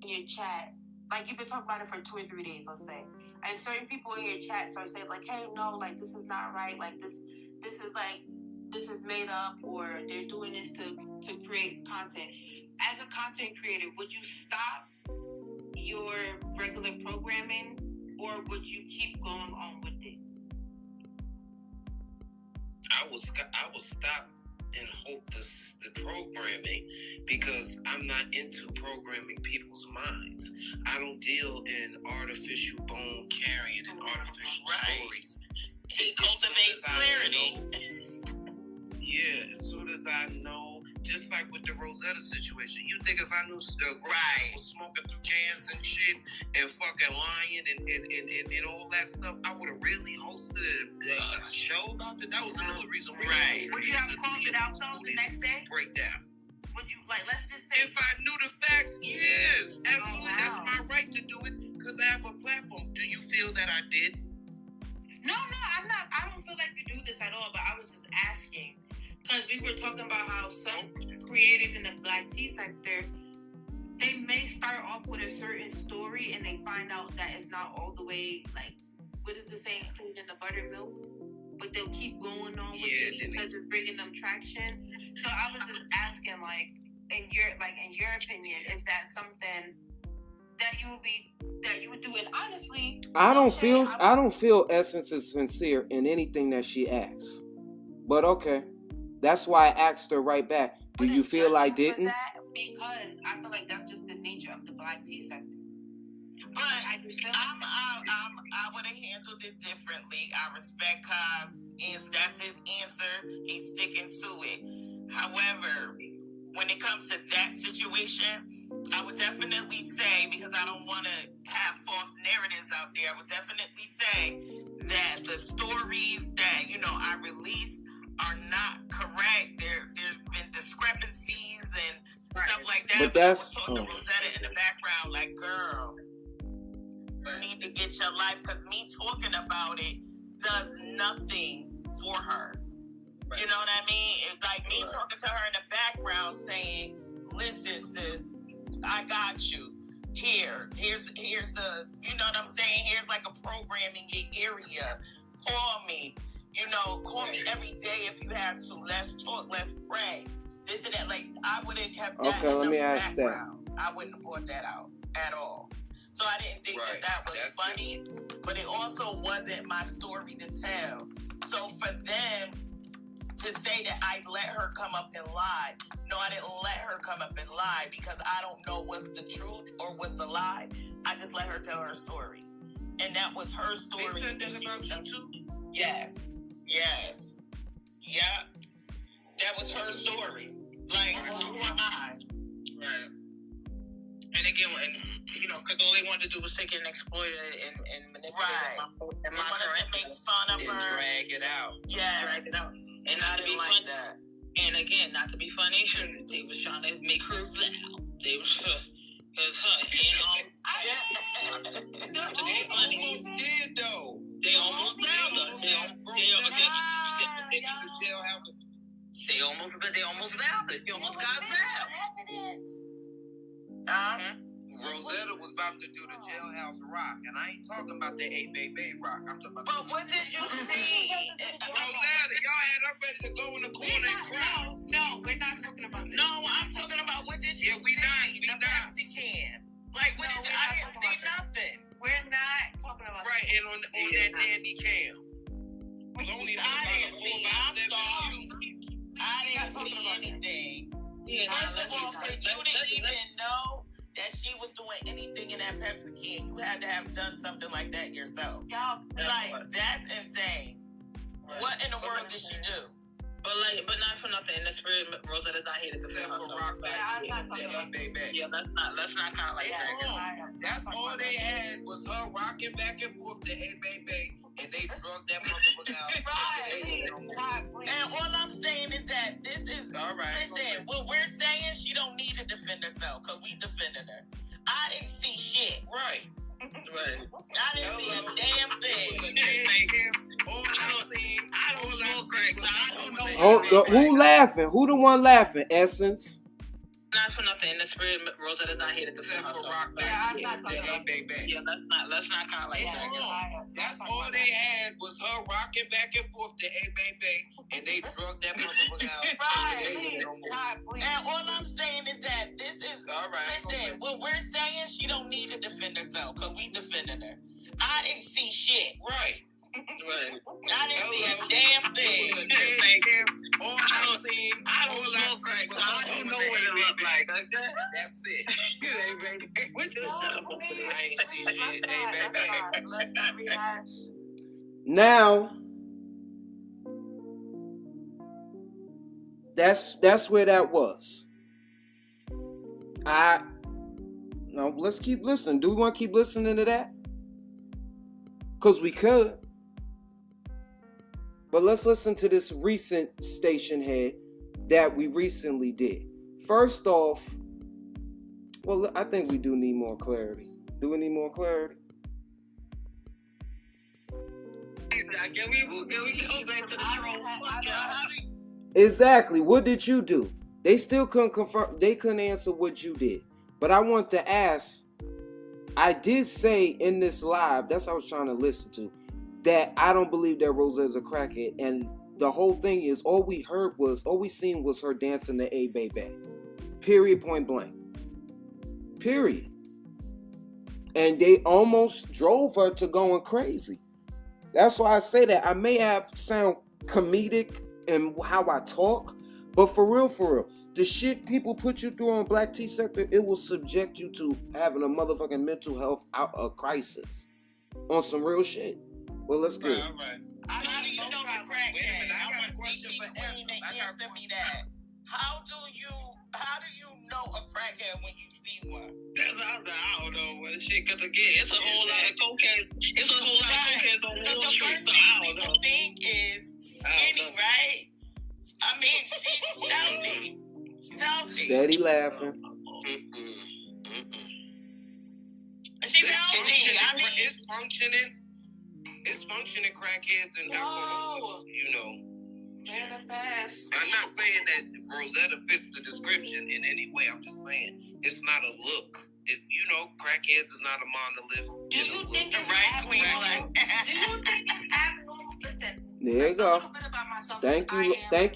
In your chat, like you've been talking about it for 2 or 3 days, let's say, and certain people in your chat start saying like, "Hey, no, like this is not right. Like this is made up, or they're doing this to create content." As a content creator, would you stop your regular programming, or would you keep going on with it? I will stop and halt the programming because I'm not into programming people's minds. I don't deal in artificial bone carrying and artificial stories. He cultivates clarity. Yeah, as soon as I know, just like with the Rosetta situation, you think if I knew right was smoking through cans and shit and fucking lying and all that stuff, I would have really hosted a show about it. That was another reason why. Right. Would you have called it out though the next day? Breakdown. Would you, like, let's just say... If I knew the facts, yes. Absolutely. Oh, wow. That's my right to do it because I have a platform. Do you feel that I did? No, I'm not. I don't feel like we do this at all, but I was just asking. Because we were talking about how some creators in the black tea sector, they may start off with a certain story and they find out that it's not all the way, like, what is the saying, clean in the buttermilk? But they'll keep going on with it because it's bringing them traction. So I was just asking, like, in your opinion, is that something that you would do? And honestly, I don't feel Essence is sincere in anything that she asks. But okay. That's why I asked her right back. Do you feel I didn't? Because I feel like that's just the nature of the black tea sector. But I would have handled it differently. I respect Kaz. That's his answer. He's sticking to it. However, when it comes to that situation, I would definitely say, because I don't want to have false narratives out there, I would definitely say that the stories that, I release are not correct. There's been discrepancies and stuff like that. But that's talking to Rosetta in the background, like, girl, you need to get your life, because me talking about it does nothing for her. Right. You know what I mean? It's like me talking to her in the background saying, listen, sis, I got you. Here's a, you know what I'm saying? Here's like a program in your area. Call me. Call me every day if you have to. Let's talk. Let's pray. This and that. Like, I would have kept that let me in the ask background. I wouldn't have brought that out at all. So I didn't think that was funny. But it also wasn't my story to tell. So for them to say that I let her come up and lie, no, I didn't let her come up and lie because I don't know what's the truth or what's a lie. I just let her tell her story. And that was her story. They said that about you too? Yes. Yeah. That was her story. Like, who am I? Right. And again, because all they wanted to do was take it and exploit it and manipulate it. They wanted to make fun of her. And drag it out. Yes. Drag it out. And I didn't like that. And again, not to be funny, they was trying to make her loud. They was because they almost did though. They almost found us. They almost found it. They almost got found. Rosetta was about to do the Jailhouse Rock, and I ain't talking about the A-Bay Rock. I'm talking about. But what did you see? Rosetta, y'all had her ready to go in the corner and cry. No, we're not talking about this. No, I'm talking about what did you see? We not. Pepsi can. Like, what did I didn't see nothing. We're not talking about right, and on that Nandy cam. I didn't see anything. First of all, for you to even know that she was doing anything in that Pepsi can, you had to have done something like that yourself. Like, that's insane. What in the world did she do? But not for nothing. In the spirit, Rosetta's not here to defend herself. Yeah, let's not kind of like that. That's all they had was her rocking back and forth to Hey Baby and they drug that motherfucker out. And all I'm saying is that this is all right. Listen, what we're saying, she don't need to defend herself because we defended her. I didn't see shit. Right. Right. I didn't see a damn thing. Who laughing? Who the one laughing? Essence. Not for nothing. The spirit Rosetta's not here to defend herself. Yeah, let's not kind of like that. That's all they had was her rocking back and forth to A Baby, and they drug that motherfucker out. And all I'm saying is that this is all right. Listen, what we're saying, she don't need to defend herself because we defended her. I didn't see shit. Right. Right. I didn't see a damn thing. I don't know crack, so I don't know what it looked like. Okay? That's it. Hey, baby. What you I ain't see shit. Hey, baby. Let's not rehash. Now, that's where that was. No, let's keep listening. Do we want to keep listening to that? Because we could. But let's listen to this recent station head that we recently did. First off, well, I think we do need more clarity. Do we need more clarity? Can we go back to the Exactly. What did you do? They still couldn't confirm. They couldn't answer what you did. But I want to ask, I did say in this live, that's what I was trying to listen to, that I don't believe that Rosetta's a crackhead. And the whole thing is, all we seen was her dancing to A Baby. Period, point blank. Period. And they almost drove her to going crazy. That's why I say that. I may have sound comedic in how I talk, but for real, the shit people put you through on Black Tea Sector, it will subject you to having a motherfucking mental health crisis on some real shit. Well, let's go. All right. How do you know a crackhead? I want to see T Queen to answer me that. How do you know a crackhead when you see one? I don't know what shit. Cause again, it's a whole lot of cocaine. It's a whole lot of cocaine on Wall Street. So I don't know. People think is skinny, right? I mean, she's healthy. She's healthy. Steady laughing. She's healthy. I mean, it's functioning. It's functioning crackheads and alcoholics, you know. Manifest. I'm not saying that Rosetta fits the description in any way. I'm just saying it's not a look. It's, you know, crackheads is not a monolith. Do you think it's right, Queen? Do you think it's abnormal? Listen. There you go. A little bit about myself. Thank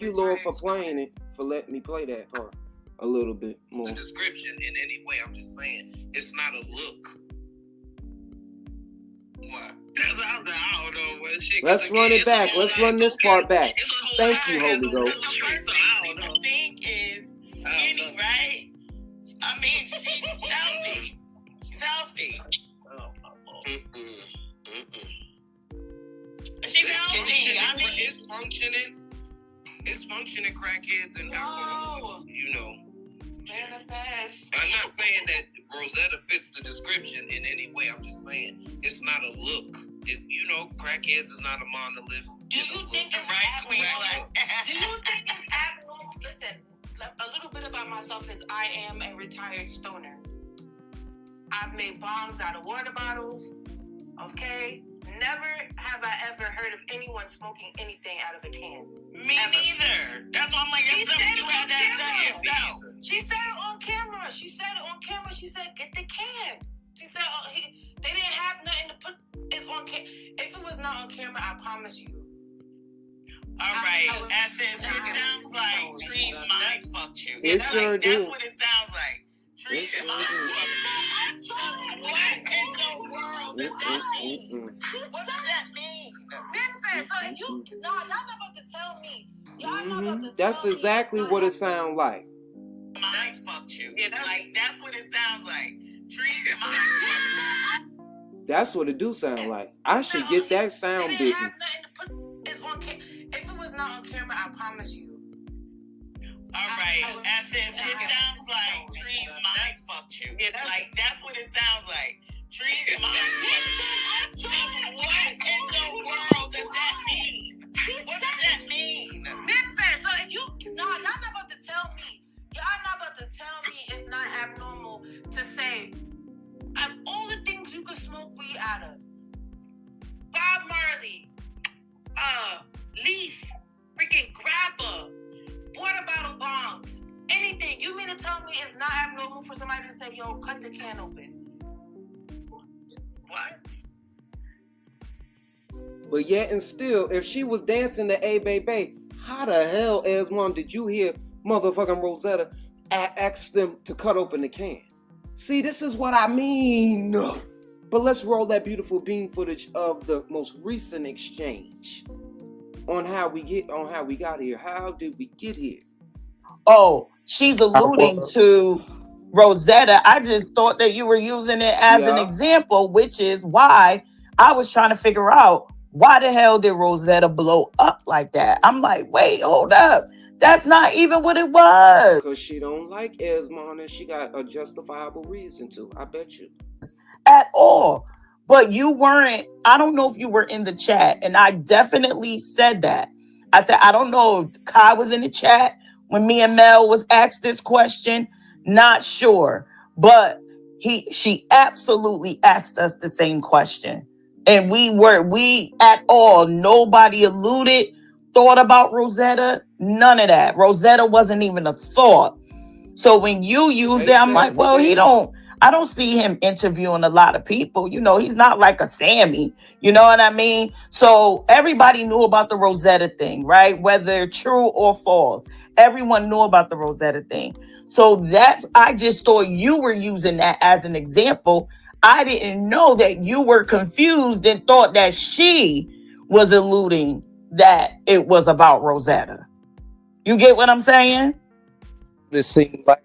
you, Lord, for playing it, for letting me play that part a little bit more. The description in any way. I'm just saying it's not a look. What? I don't know what shit. Let's run it back. Let's run this part back. Thank you, Holy Ghost. The first thing people think is skinny, right? I mean, she's healthy. She's healthy. She's healthy. I mean, it's functioning crackheads and alcoholics, you know. Manifest. I'm not saying that Rosetta fits the description in any way. I'm just saying it's not a look. It's, you know, crackheads is not a monolith. Do you think it's right, Queen? Do you think it's abnormal? Listen, a little bit about myself is I am a retired stoner. I've made bombs out of water bottles. Okay? Never have I ever heard of anyone smoking anything out of a can. Me neither. That's why I'm like, you had that done yourself. She said it on camera. She said, get the can. She said, they didn't have nothing to put. It's on camera. If it was not on camera, I promise you. All right. Essence, it sounds like Trees mind fucked you. It sure do. That's what it sounds like. Trees mind fucked you. What in the world does that mean? What does that mean? Manifest. So if y'all not about to tell me. Y'all not about to That's exactly what it sounds like. Mind fucked you. Like, that's what it sounds like. Trees mind fucked you. That's what it do sound like. I should get that sound They bitten. didn't have nothing to put. It's on camera. If it was not on camera, I promise you. All right, Essence, it sounds like Trees mind fucked you. Like, that's what it sounds like. Trees mind fucked you. What in the world said, yo, cut the can open. What? But yet and still, if she was dancing to A Baby, how the hell, Esmond, did you hear motherfucking Rosetta ask them to cut open the can? See, this is what I mean. But let's roll that beautiful beam footage of the most recent exchange on how we got here. How did we get here? Oh, she's alluding to Rosetta. I just thought that you were using it as an example, which is why I was trying to figure out why the hell did Rosetta blow up like that? I'm like, wait, hold up. That's not even what it was. Because she don't like Esmond and she got a justifiable reason to. I bet you. At all. But you weren't, I don't know if you were in the chat, and I definitely said that. I said, I don't know if Kai was in the chat when me and Mel was asked this question. Not sure. But she absolutely asked us the same question. And we at all, nobody alluded, thought about Rosetta, none of that. Rosetta wasn't even a thought. So when you use it, I'm like, well, I don't see him interviewing a lot of people. You know, he's not like a Sammy. You know what I mean? So everybody knew about the Rosetta thing, right? Whether true or false. Everyone knew about the Rosetta thing. So I just thought you were using that as an example. I didn't know that you were confused and thought that she was alluding that it was about Rosetta. You get what I'm saying? It seemed like,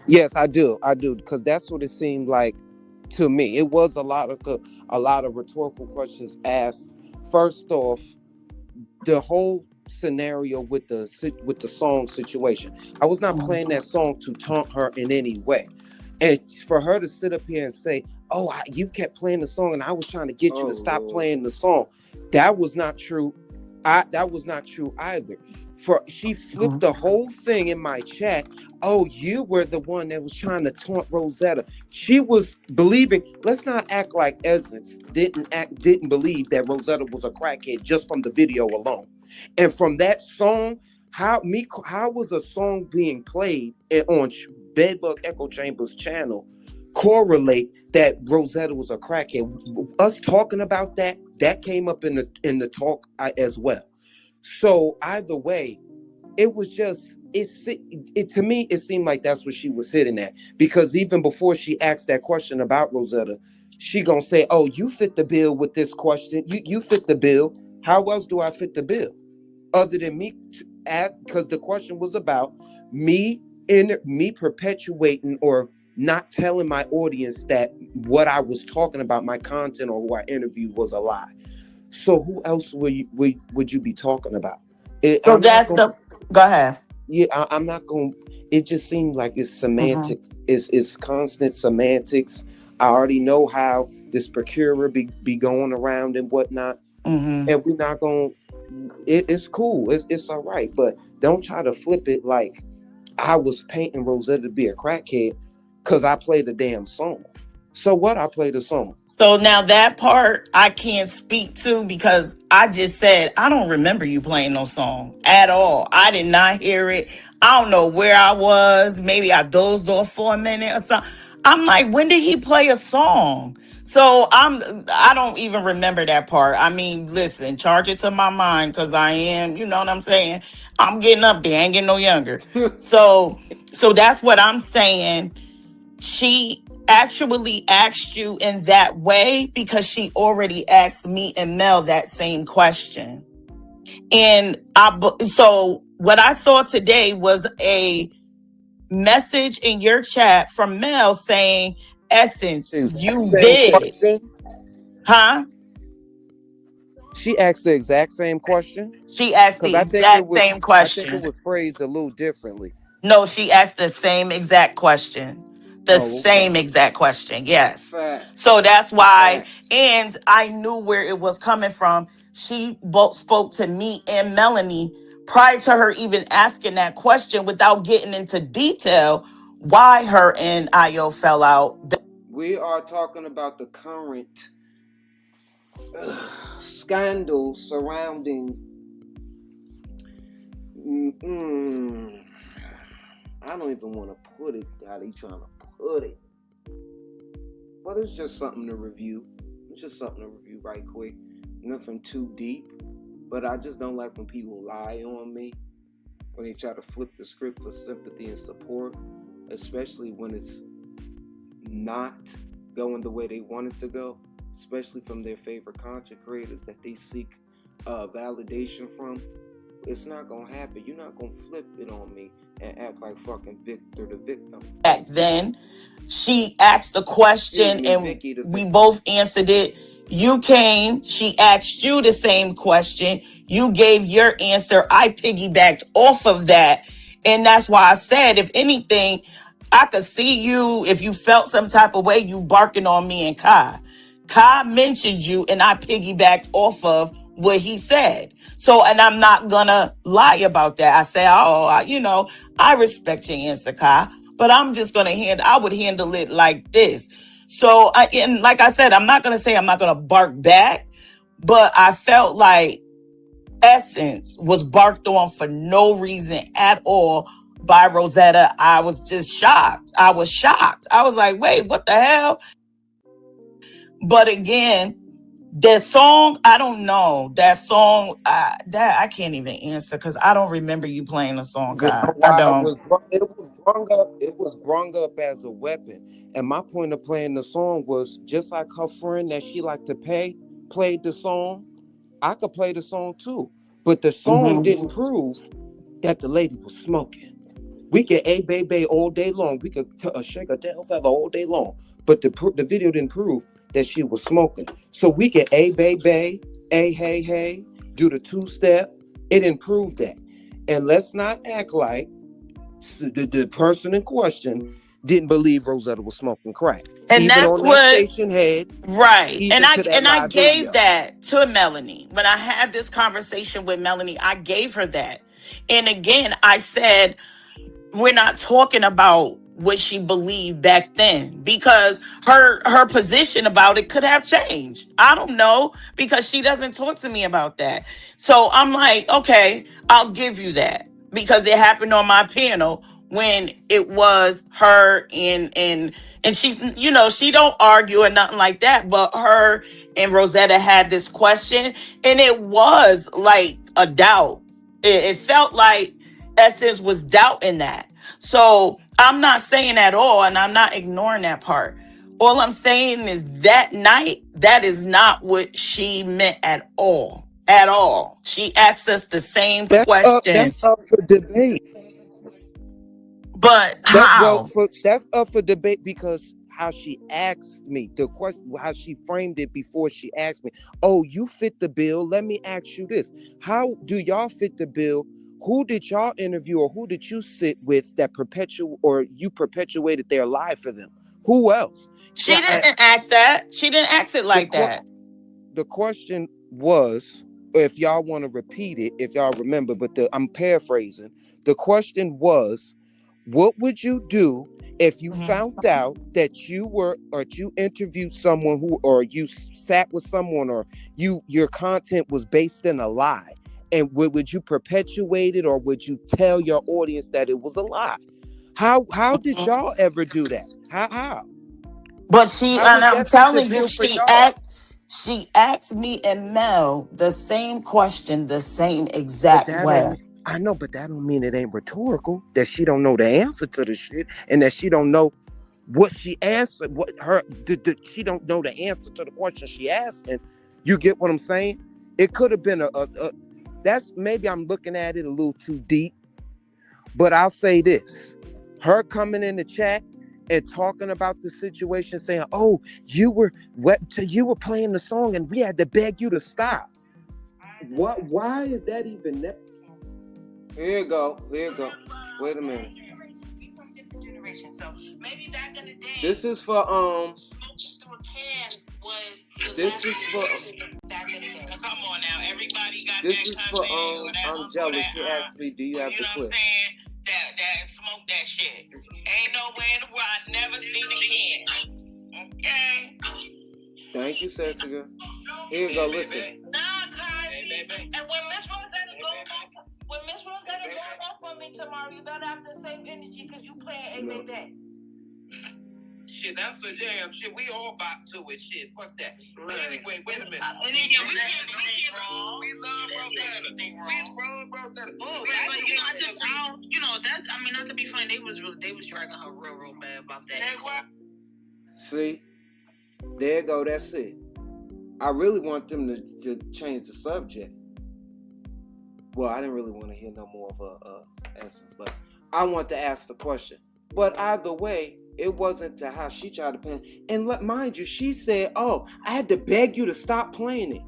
yes, I do, because that's what it seemed like to me. It was a lot of rhetorical questions asked. First off, the whole scenario with the song situation. I was not playing that song to taunt her in any way, and for her to sit up here and say, "Oh, you kept playing the song, and I was trying to get you to stop playing the song," that was not true. That was not true either. She flipped the whole thing in my chat. Oh, you were the one that was trying to taunt Rosetta. She was believing. Let's not act like Essence didn't believe that Rosetta was a crackhead just from the video alone. And from that song, how was a song being played on Bedbug Echo Chamber's channel correlate that Rosetta was a crackhead? Us talking about that came up in the talk as well. So either way, it was just to me it seemed like that's what she was hitting at, because even before she asked that question about Rosetta, she gonna say, "Oh, you fit the bill with this question. You fit the bill. How else do I fit the bill, other than me?" Because the question was about me perpetuating or not telling my audience that what I was talking about, my content or who I interviewed, was a lie. So who else would you be talking about? So go ahead. Yeah, I'm not going. It just seems like it's semantics. It's constant semantics. I already know how this procurer be going around and whatnot, and we're not going. It's cool. It's all right, but don't try to flip it like I was painting Rosetta to be a crackhead because I played a damn song. So what? I played a song. So now that part I can't speak to, because I just said I don't remember you playing no song at all. I did not hear it. I don't know where I was. Maybe I dozed off for a minute or something. I'm like, when did he play a song? So I don't even remember that part. I mean, listen, charge it to my mind, because I am, you know what I'm saying? I'm getting up there. I ain't getting no younger. So that's what I'm saying. She actually asked you in that way because she already asked me and Mel that same question. And so what I saw today was a message in your chat from Mel saying, Essence, you did. Huh? She asked the exact same question? She asked the exact same question. I think it was phrased a little differently. No, she asked the same exact question. Same exact question. Yes. Facts. So that's why. Facts. And I knew where it was coming from. She both spoke to me and Melanie prior to her even asking that question, without getting into detail why her and Ayo fell out. We are talking about the current scandal surrounding I don't even want to put it how they trying to put it. But it's just something to review. It's just something to review right quick. Nothing too deep. But I just don't like when people lie on me. When they try to flip the script for sympathy and support. Especially when it's not going the way they want it to go. Especially from their favorite content creators that they seek validation from. It's not gonna happen. You're not gonna flip it on me and act like fucking Victor the victim. Back then, she asked the question and we both answered it. You came, she asked you the same question. You gave your answer. I piggybacked off of that. And that's why I said, if anything, I could see you, if you felt some type of way, you barking on me and Kai. Kai mentioned you and I piggybacked off of what he said. So, and I'm not gonna lie about that. I say, I respect your answer, Kai, but I'm just gonna I would handle it like this. So, and like I said, I'm not gonna bark back, but I felt like Essence was barked on for no reason at all by Rosetta. I was just shocked. I was like, wait, what the hell? But again, that song, I don't know. That song, that I can't even answer because I don't remember you playing the song, Kai. I don't. It was brung up as a weapon. And my point of playing the song was just like her friend that she liked to played the song. I could play the song too. But the song didn't prove that the lady was smoking. We could A-Bay all day long. We could shake a tail feather all day long. But the video didn't prove that she was smoking. So we could A-Bay, hey, do the two-step. It didn't prove that. And let's not act like the person in question didn't believe Rosetta was smoking crack. And even that's on what that station head, right. And I gave video. that to Melanie. When I had this conversation with Melanie, I gave her that. And again, I said, we're not talking about what she believed back then because her position about it could have changed. I don't know because she doesn't talk to me about that. So I'm like, okay, I'll give you that because it happened on my panel when it was her and she's, she don't argue or nothing like that, but her and Rosetta had this question and it was like a doubt. It felt like Essence was doubting that. So I'm not saying at all, and I'm not ignoring that part. All I'm saying is that night, that is not what she meant at all. At all. She asked us the same question. That's up for debate. But how? That's up for debate because how she asked me, the question, how she framed it before she asked me, oh, you fit the bill. Let me ask you this. How do y'all fit the bill? Who did y'all interview or who did you sit with that you perpetuated their lie for them? Who else? She didn't ask that. She didn't ask it like that. The question was, if y'all want to repeat it, if y'all remember, but I'm paraphrasing. The question was, what would you do if you found out that you interviewed someone or you sat with someone or your content was based in a lie? And would you perpetuate it or would you tell your audience that it was a lie? How did y'all ever do that? How? But I'm telling you, she asked me and Mel the same question, the same exact way. I know, but that don't mean it ain't rhetorical, that she don't know the answer to the shit and that she don't know what she answered, she don't know the answer to the question she asked. And you get what I'm saying? It could have been that's maybe I'm looking at it a little too deep, but I'll say this. Her coming in the chat and talking about the situation, saying, oh, you were playing the song and we had to beg you to stop. Why is that even that? Here you go. Wait a minute. So maybe back in the day, this is for this is for back in the day. Come on now, everybody got this that is for I'm jealous. She asked me, do you have the clip? That smoke that shit. Ain't nowhere in the world I never seen again. Okay. Thank you, Cecilia. Here you go, listen. Nah, Kyrie. And when Miss Rosetta going off on me tomorrow, you better have the same energy because you playing A-Bay. Shit, that's a damn shit. We all bop to it. Shit, fuck that. But anyway, wait a minute. And then, We love Rosetta. We love Rosetta. Oh, you know that. I mean, not to be funny, they was dragging her real bad about that. See, there you go. That's it. I really want them to change the subject. Well, I didn't really want to hear no more of essence, but I want to ask the question. But either way, it wasn't to how she tried to plan. And mind you, she said, "Oh, I had to beg you to stop playing it."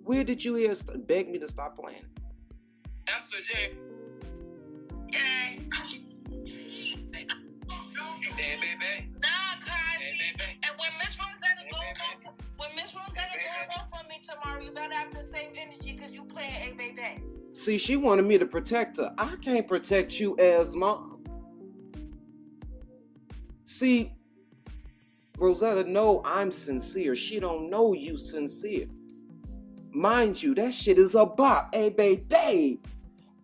Where did you hear beg me to stop playing it? That's the day. Hey, baby. Nah, Kai. And when Miss Rosetta goes off on me tomorrow, you better have the same energy because you playing A Baby. See, she wanted me to protect her. I can't protect you as mom. See, Rosetta know I'm sincere. She don't know you sincere. Mind you, that shit is a bop. Hey, baby.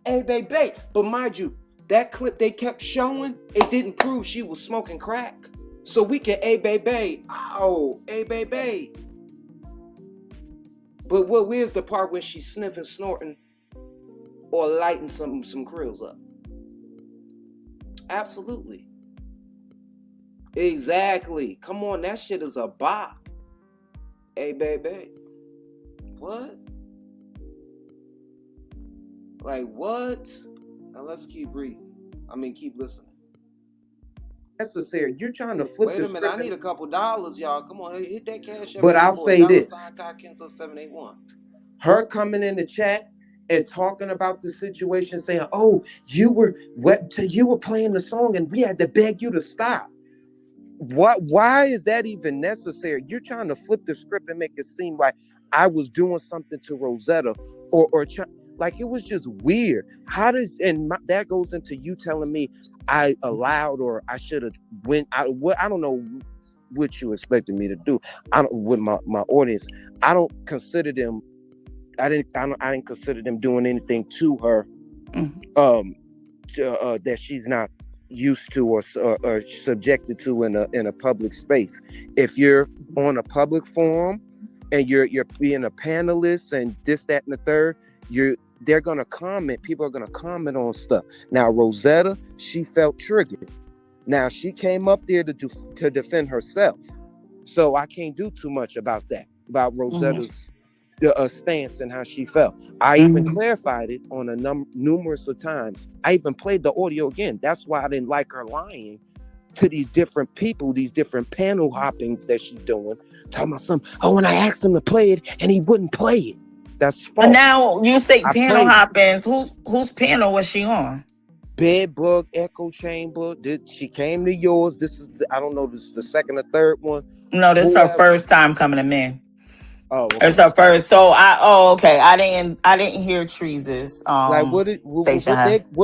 Hey, baby. But mind you, that clip they kept showing, it didn't prove she was smoking crack. So we can, hey, baby. Oh, hey, baby. But where's the part when she's sniffing, snorting, or lighting some krills up? Absolutely. Exactly. Come on, that shit is a bop. Hey, baby. What? Like, what? Now let's keep reading. Keep listening. Necessary. You're trying to flip. Wait a minute. I need a couple dollars, y'all. Come on, hit that cash. But I'll say this. $781. Her coming in the chat and talking about the situation, saying, "Oh, you were playing the song and we had to beg you to stop." What? Why is that even necessary? You're trying to flip the script and make it seem like I was doing something to Rosetta, or like it was just weird. That goes into you telling me I allowed or I should have went. I don't know what you expected me to do. With my audience. I don't consider them. I didn't consider them doing anything to her. That she's not used to or subjected to in a public space. If you're on a public forum and you're being a panelist and this, that, and the third, they're gonna comment. People are gonna comment on stuff. Now Rosetta, she felt triggered. Now she came up there to defend herself, so I can't do too much about that. About Rosetta's stance and how she felt. I even clarified it on numerous of times. I even played the audio again. That's why I didn't like her lying to these different people, these different panel hoppings that she's doing. Talking about when I asked him to play it and he wouldn't play it. That's false. But now you say panel hoppings. Whose panel was she on? Bedbug Echo Chamber. She came to yours. This is I don't know. This is the second or third one. No, this is her first time coming to me. Oh, okay. It's her first. So okay. I didn't hear Treese's like what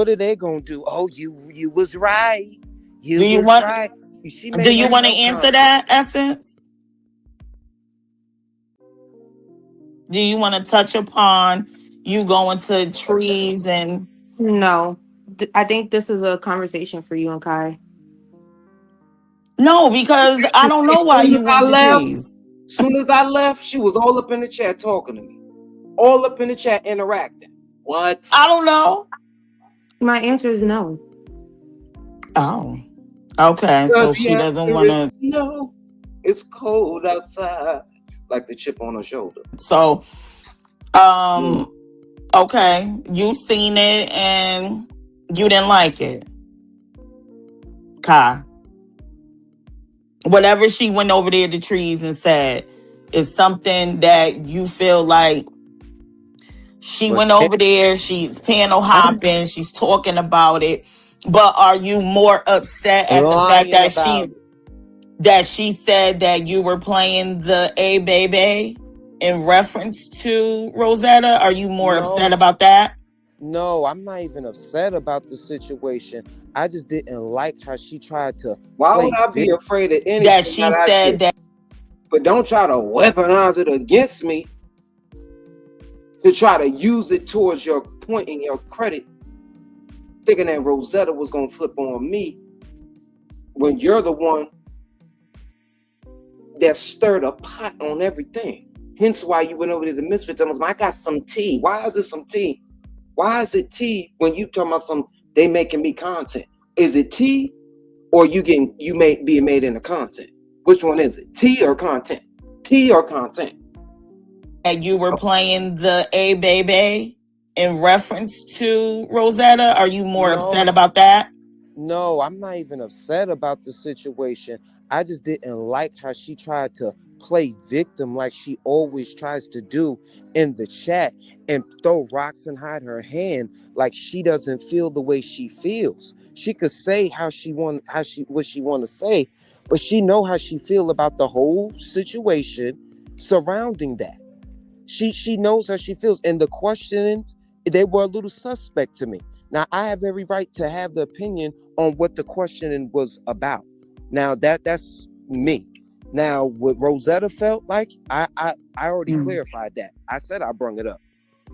are they gonna do? Oh, you was right. Do you want to answer that, Essence? Do you want to touch upon you going to Trees and? No, I think this is a conversation for you and Kai. No, because I don't know why you went to Trees. As soon as I left, she was all up in the chat talking to me. All up in the chat interacting. What? I don't know. My answer is no. Oh. Okay, so she doesn't want to. No, it's cold outside. Like the chip on her shoulder. So, okay, you seen it and you didn't like it. Kai. Whatever she went over there to Trees and said is something that you feel like she went over there, she's panel hopping, she's talking about it. But are you more upset at the fact that she said that you were playing the A Baby in reference to Rosetta? Are you more upset about that? No, I'm not even upset about the situation. I just didn't like how she tried to. Why would I be afraid of anything that she said that? But don't try to weaponize it against me to try to use it towards your point and your credit, thinking that Rosetta was gonna flip on me when you're the one that stirred a pot on everything. Hence why you went over to the Misfits and was like, I got some tea. Why is it some tea? Why is it tea when you talking about they making me content? Is it tea or being made into content? Which one is it? Tea or content? Tea or content? And you were playing the A Baby in reference to Rosetta. Are you more upset about that? No, I'm not even upset about the situation. I just didn't like how she tried to play victim like she always tries to do in the chat and throw rocks and hide her hand like she doesn't feel the way she feels. She could say what she want to say, but she know how she feel about the whole situation surrounding that. She knows how she feels, and the questionings, they were a little suspect to me. Now, I have every right to have the opinion on what the questioning was about. Now, that's me. Now, what Rosetta felt like, I already clarified that. I said I brung it up.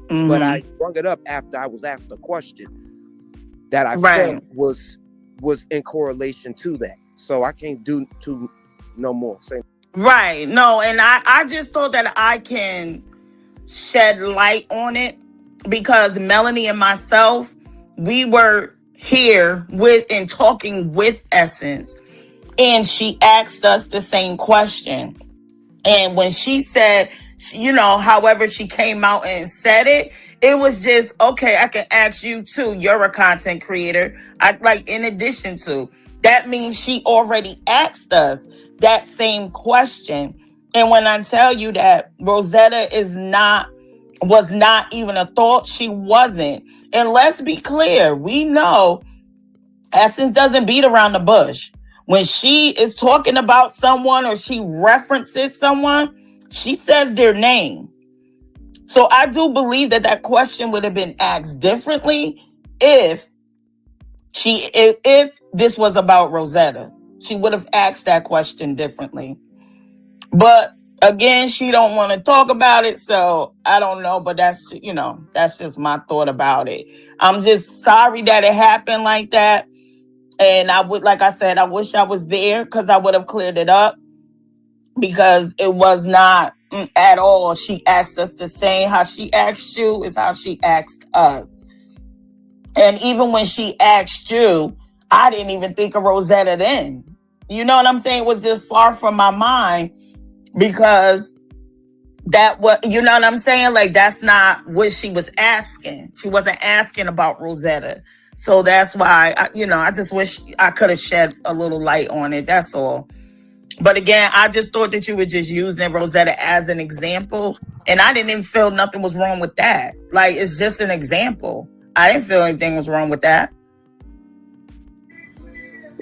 But I brung it up after I was asked a question that I felt was in correlation to that. So I can't do no more. Right. No, and I just thought that I can shed light on it because Melanie and myself, we were here and talking with Essence, and she asked us the same question. And when she said, however she came out and said it, it was just, okay, I can ask you too. You're a content creator. In addition to, that means she already asked us that same question. And when I tell you that Rosetta was not even a thought, she wasn't. And let's be clear, we know Essence doesn't beat around the bush. When she is talking about someone or she references someone, she says their name. So I do believe that question would have been asked differently if this was about Rosetta. She would have asked that question differently. But again, she don't want to talk about it, so I don't know. But that's just my thought about it. I'm just sorry that it happened like that. And I would, like I said, I wish I was there because I would have cleared it up, because it was not at all. She asked us the same. How she asked you is how she asked us. And even when she asked you, I didn't even think of Rosetta then. You know what I'm saying? It was just far from my mind, because you know what I'm saying? Like, that's not what she was asking. She wasn't asking about Rosetta. So that's why, I just wish I could have shed a little light on it. That's all. But again, I just thought that you were just using Rosetta as an example. And I didn't even feel nothing was wrong with that. Like, it's just an example. I didn't feel anything was wrong with that.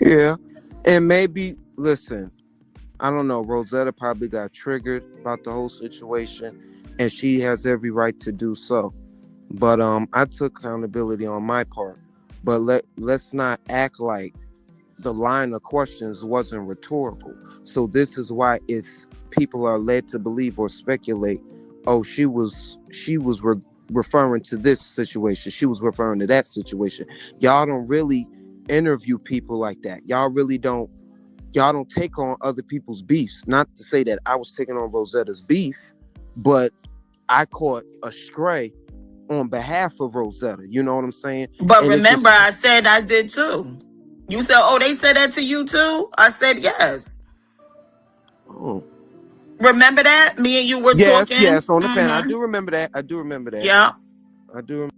Yeah. And maybe, listen, I don't know, Rosetta probably got triggered about the whole situation, and she has every right to do so. But I took accountability on my part. But let's not act like the line of questions wasn't rhetorical. So this is why people are led to believe or speculate, oh, she was referring to this situation. She was referring to that situation. Y'all don't really interview people like that. Y'all don't take on other people's beefs. Not to say that I was taking on Rosetta's beef, but I caught a stray on behalf of Rosetta. You know what I'm saying? But remember, I said I did too. You said, oh, they said that to you too? I said yes. Oh. Remember that? Me and you were talking? Yes, on the fan. I do remember that. Yeah. I do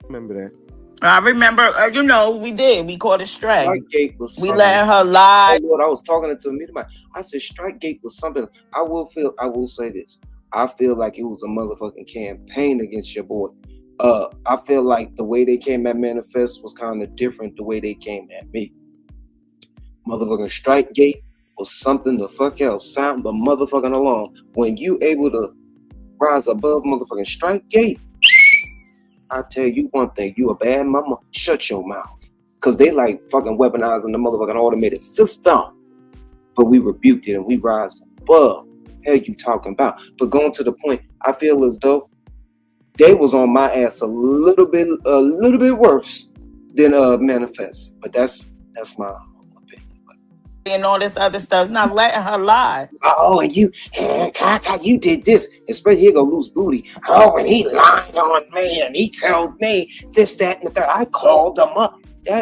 remember that. I remember, we did. We caught a stray. Strike was we let her lie. Oh, Lord, I was talking to a meeting. I said Strike Gate was something. I will say this. I feel like it was a motherfucking campaign against your boy. I feel like the way they came at Manifest was kind of different the way they came at me. Motherfucking Strike Gate was something the fuck else. Sound the motherfucking alarm. When you able to rise above motherfucking Strike Gate, I tell you one thing, you a bad mama, shut your mouth. Cause they like fucking weaponizing the motherfucking automated system. But we rebuked it and we rise above. Hell you talking about? But going to the point, I feel as though they was on my ass a little bit worse than Manifest. But that's my opinion. And all this other stuff. It's not letting her lie. Oh, and you did this. Especially he gonna lose booty. Oh, and he lied on me and he told me this, that, and that. I called him up.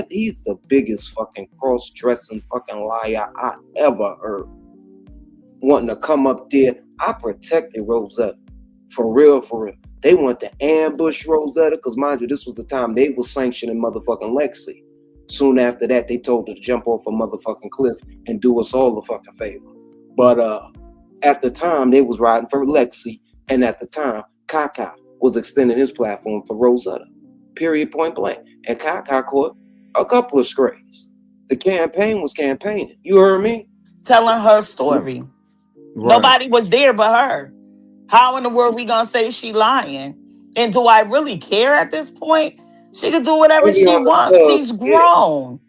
He's the biggest fucking cross-dressing fucking liar I ever heard. Wanting to come up there. I protected Rosetta. For real. They want to ambush Rosetta, because mind you, this was the time they were sanctioning motherfucking Lexi. Soon after that, they told her to jump off a motherfucking cliff and do us all a fucking favor. But at the time, they was riding for Lexi, and at the time, Kaka was extending his platform for Rosetta. Period, point blank. And Kaka caught a couple of strays. The campaign was campaigning. You heard me? Telling her story. Right. Nobody was there but her. How in the world we gonna say she lying? And do I really care at this point? She can do whatever she wants. She's grown.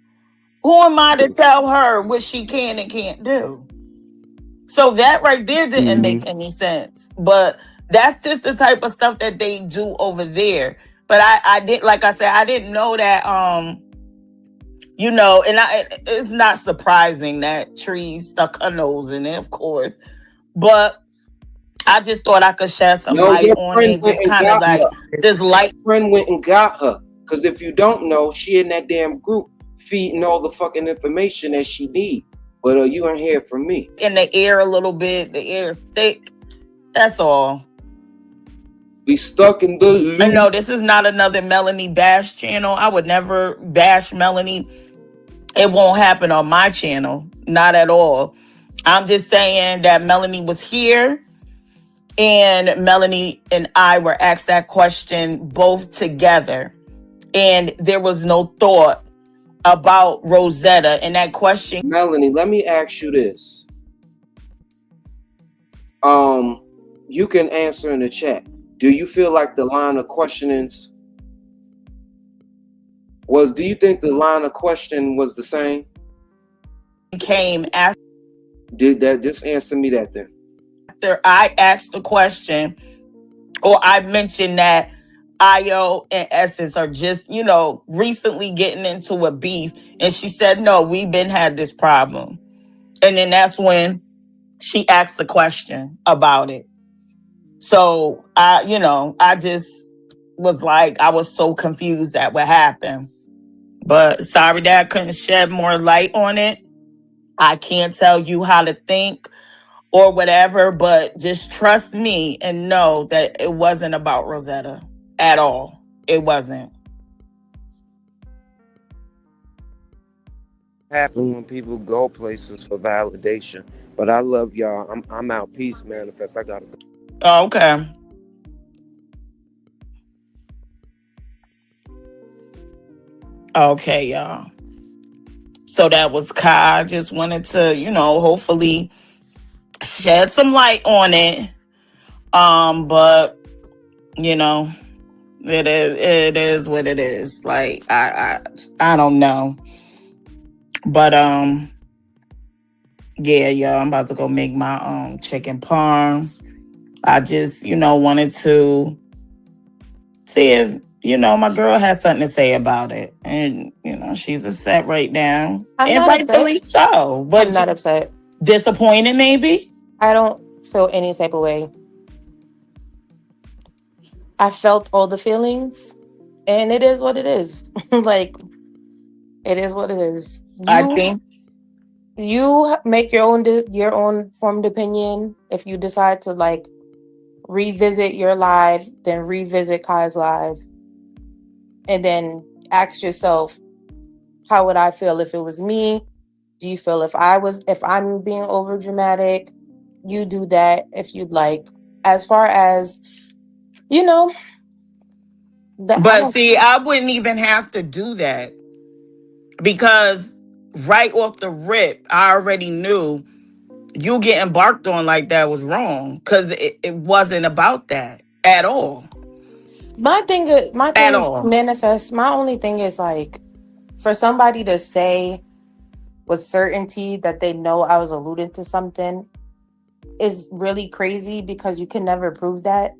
Who am I to tell her what she can and can't do? So that right there didn't make any sense. But that's just the type of stuff that they do over there. But I did, like I said, I didn't know that, you know, and it's not surprising that Trees stuck her nose in it, of course. But I just thought I could shed some light on it. Just kind of like this light. Friend went and got her. Because if you don't know, she in that damn group feeding all the fucking information that she need. But you ain't hear from me. In the air a little bit. The air is thick. That's all. We stuck in the loop. I know this is not another Melanie Bash channel. I would never bash Melanie. It won't happen on my channel. Not at all. I'm just saying that Melanie was here. And Melanie and I were asked that question both together. And there was no thought about Rosetta. And that question... Melanie, let me ask you this. You can answer in the chat. Do you feel like the line of questionings do you think the line of question was the same? Came after... Just answer me that then. After I asked the question, or I mentioned that Io and Essence are just, you know, recently getting into a beef. And she said, no, we've been had this problem. And then that's when she asked the question about it. So I just was like, I was so confused at what happened. But sorry that I couldn't shed more light on it. I can't tell you how to think or whatever, but just trust me and know that it wasn't about Rosetta at all. It wasn't. Happen when people go places for validation. But I love y'all. I'm out. Peace, Manifest. I gotta go. Oh, okay. Okay, y'all. So that was Kai. I just wanted to, hopefully shed some light on it. But it is what it is. Like I don't know. But yeah, y'all, I'm about to go make my chicken parm. I just, wanted to see if, my girl has something to say about it. And, she's upset right now. And rightfully so. But I'm not upset. Disappointed, maybe? I don't feel any type of way. I felt all the feelings. And it is what it is. Like, it is what it is. I think you make your own formed opinion. If you decide to revisit your live, then revisit Kai's live, and then ask yourself, how would I feel if it was me? Do you feel if I'm being over dramatic? You do that if you'd like. As far as but see, I wouldn't even have to do that, because right off the rip, I already knew you getting barked on like that was wrong, because it wasn't about that at all. My thing is Manifest. My only thing is for somebody to say with certainty that they know I was alluding to something, is really crazy because you can never prove that.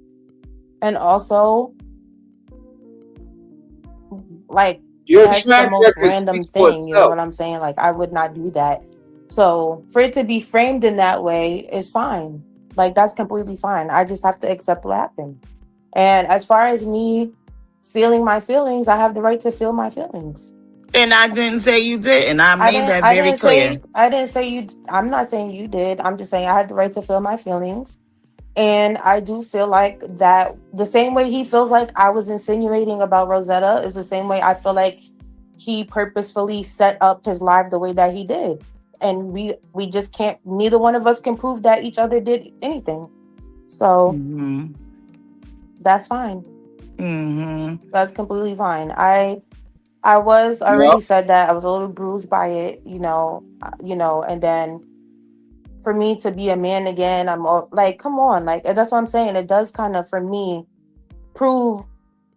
And also, like, Your that's the track most record random speaks for thing, you know itself. what I'm saying? Like, I would not do that. So for it to be framed in that way is fine. Like, that's completely fine. I just have to accept what happened. And as far as me feeling my feelings, I have the right to feel my feelings. And I didn't say you did, and I made that very clear. I didn't say you. I'm not saying you did. I'm just saying I had the right to feel my feelings. And I do feel like that the same way he feels like I was insinuating about Rosetta is the same way I feel like he purposefully set up his life the way that he did. And we just can't, neither one of us can prove that each other did anything. So that's fine. That's completely fine. I was already said that I was a little bruised by it, you know, and then for me to be a man again, I'm like, come on, like, and that's what I'm saying. It does kind of, for me, prove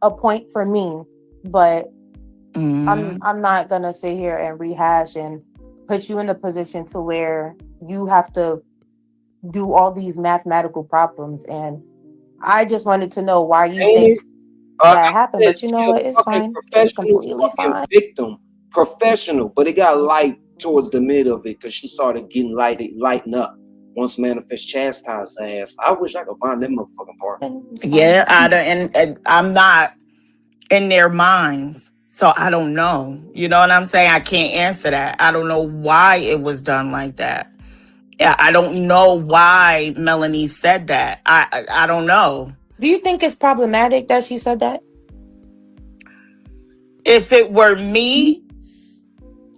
a point for me, but I'm not gonna sit here and rehash and put you in a position to where you have to do all these mathematical problems. And I just wanted to know why you think that happened, but you know what? It's fine. It's Professional completely fucking fine. victim. Professional, but it got light towards the middle of it because she started getting lighten up once Manifest chastised her ass. I wish I could find them motherfucking part. Yeah, and I'm not in their minds, so I don't know. You know what I'm saying? I can't answer that. I don't know why it was done like that. I don't know why Melanie said that. I don't know. Do you think it's problematic that she said that? If it were me,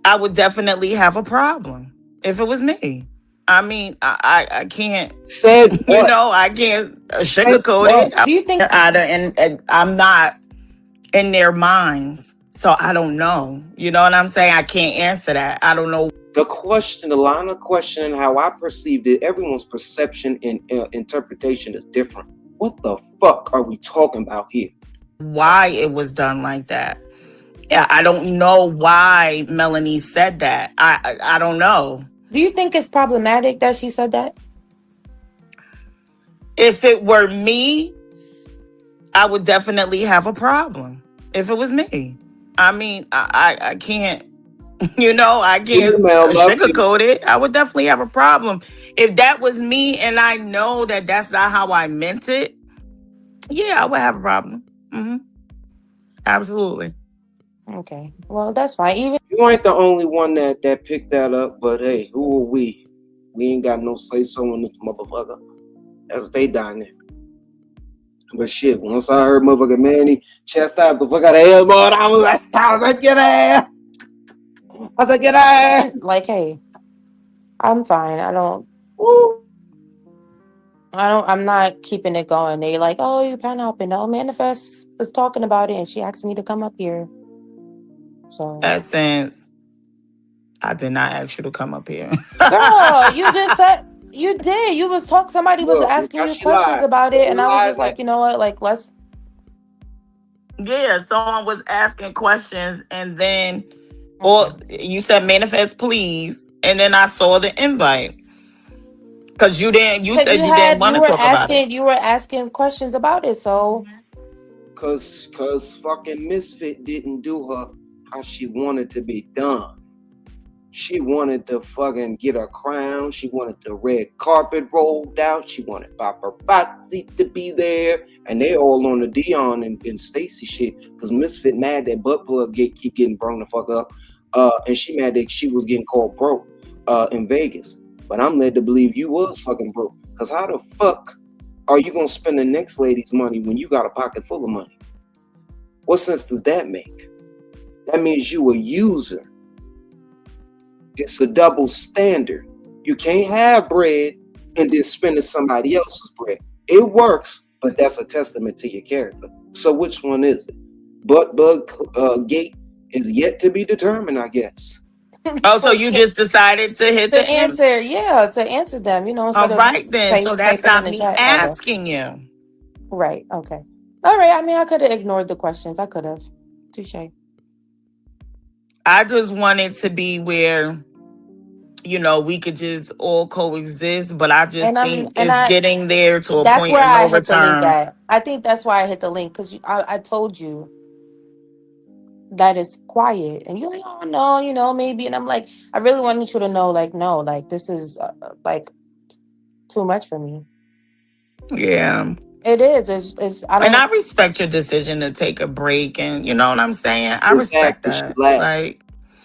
I would definitely have a problem. If it was me. I mean, I can't. Said what? You know, I can't sugarcoat it. Do you think? And I'm not in their minds, so I don't know. You know what I'm saying? I can't answer that. I don't know. The line of questioning, how I perceived it, everyone's perception and interpretation is different. What the fuck are we talking about here? Why it was done like that? Yeah, I don't know why Melanie said that. I don't know. Do you think it's problematic that she said that? If it were me, I would definitely have a problem. If it was me. I mean, I can't, you know, I can't sugarcoat it. I would definitely have a problem. If that was me and I know that that's not how I meant it, yeah, I would have a problem. Absolutely. Okay. Well, that's fine. Even you ain't the only one that picked that up, but hey, who are we? We ain't got no say so in this motherfucker. That's they dying there. But shit, once I heard motherfucker Manny chastise the fuck out of hell, boy, I was like, get ass. I was like, get ass. Like, hey, I'm fine. I'm not keeping it going. They like, oh, you pineapple. No, Manifest was talking about it and she asked me to come up here. So Essence, I did not ask you to come up here. girl, you just said you did. You was talking, somebody was asking you questions about it, and I was just like, you know what, like, let's. Yeah, someone was asking questions, and then, or you said Manifest, please, and then I saw the invite. Because you didn't, you said you didn't want to talk about it. You were asking questions about it, so. Cause fucking Misfit didn't do her how she wanted to be done. She wanted to fucking get a crown. She wanted the red carpet rolled out. She wanted paparazzi to be there. And they all on the Dion and Stacy shit. Because Misfit mad that butt plug keep getting blown the fuck up. And she mad that she was getting called broke in Vegas. But I'm led to believe you was fucking broke. Because how the fuck are you going to spend the next lady's money when you got a pocket full of money? What sense does that make? That means you a user. It's a double standard. You can't have bread and then spending somebody else's bread. It works, but that's a testament to your character. So which one is it? Butt bug gate is yet to be determined, I guess. Oh, so you just decided to hit the answer? Yeah, to answer them. You know. All right then. So that's not me asking you. Right. Okay. All right. I mean, I could have ignored the questions. I could have. Touche. I just wanted to be where you know, we could just all coexist, but I just And think and it's I getting there to a that's point where of I no hit the link return. at. I think that's why I hit the link because I told you that it's quiet, and you're like, oh no, maybe, and I'm like, I really wanted you to know, like, no, like this is like too much for me. Yeah. It is. It's I And I don't. respect your decision to take a break, and you know what I'm saying? I respect Exactly. She that. laughed. Like,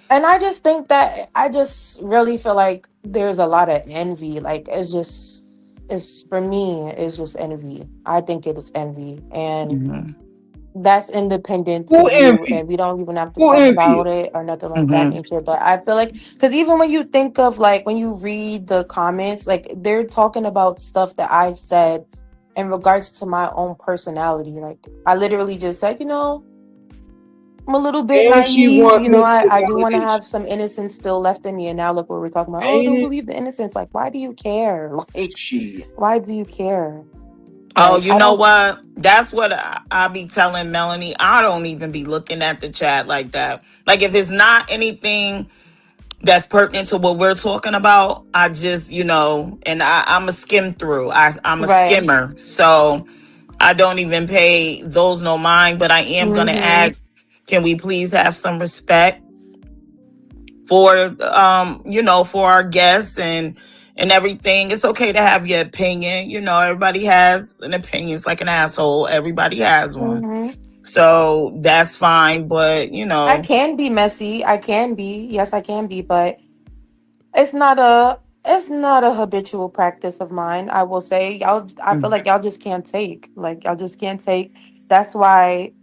And I just think that I just really feel like there's a lot of envy. Like it's for me, it's just envy. I think it is envy. And mhm. that's independent to Who you. envy? And we don't even have to Who talk envy? about it or nothing like that Mhm. nature. But I feel like, because even when you think of like, when you read the comments, like they're talking about stuff that I've said in regards to my own personality. Like I literally just said, I'm a little bit And she naive. want Mr. I do want to Validation. have some innocence still left in me. And now look what we're talking about. Oh, Ain't don't it? believe the innocence. Like, why do you care? Like, She. why do you care? Oh, Like, you I know don't. what? That's what I be telling Melanie. I don't even be looking at the chat like that. Like, if it's not anything that's pertinent to what we're talking about, I just, and I'm a skim through. I'm a Right. skimmer. So I don't even pay those no mind, but I am going to Mm-hmm. ask, can we please have some respect for, for our guests and everything. It's okay to have your opinion. Everybody has an opinion. It's like an asshole. Everybody has one. Mm-hmm. So that's fine. But, I can be messy. I can be. Yes, I can be. But it's not a habitual practice of mine. I will say, y'all. I feel like y'all just can't take. Like y'all just can't take. That's why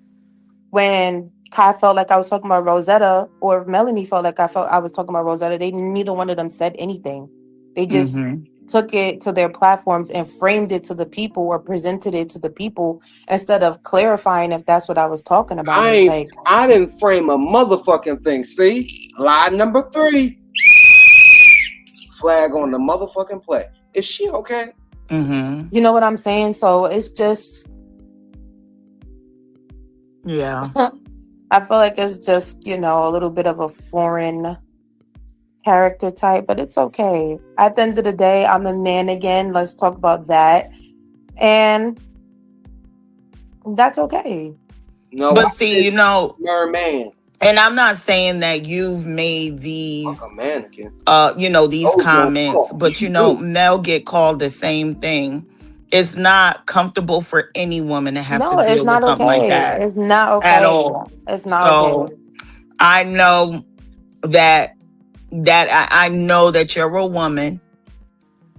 when Kai felt like I was talking about Rosetta, or if Melanie felt like I was talking about Rosetta, they neither one of them said anything. They just Mhm. took it to their platforms and framed it to the people or presented it to the people instead of clarifying if that's what I was talking about. Like, I didn't frame a motherfucking thing. See? Lie number 3. Flag on the motherfucking play. Is she okay? Mm-hmm. you know what I'm saying? So it's just, Yeah. I feel like it's just, a little bit of a foreign character type, but it's okay. At the end of the day, I'm a man again. Let's talk about that. And that's okay. No, But I see, said merman. and I'm not saying that you've made these, Fuck a mannequin. These Those don't comments, talk. but You do. Mel get called the same thing. It's not comfortable for any woman to have to No, it's deal with not something like okay. that It's not at okay. all. It's not So okay. I know that I know that you're a woman.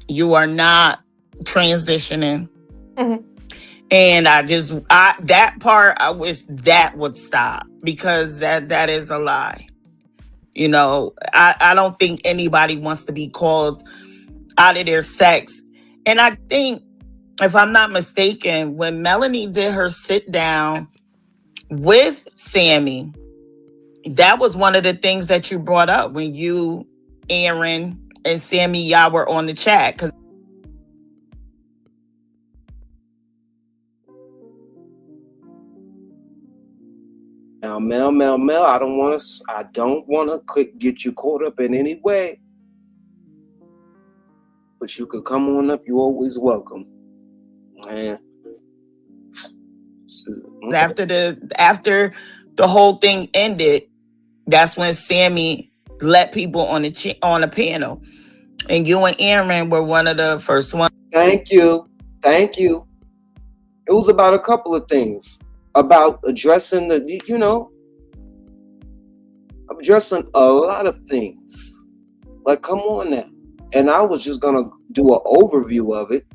You are not transitioning. Mhm. And that part, I wish that would stop, because that is a lie. I don't think anybody wants to be called out of their sex. And I think, if I'm not mistaken, when Melanie did her sit down with Sammy, that was one of the things that you brought up when you, Aaron, and Sammy, y'all were on the chat. Because Now, Mel, I don't want to get you caught up in any way. But you could come on up. You're always welcome. Man. after the whole thing ended, that's when Sammy let people on the panel, and you and Aaron were one of the first ones. Thank you. It was about a couple of things, about addressing addressing a lot of things. Like, come on now. And I was just gonna do an overview of it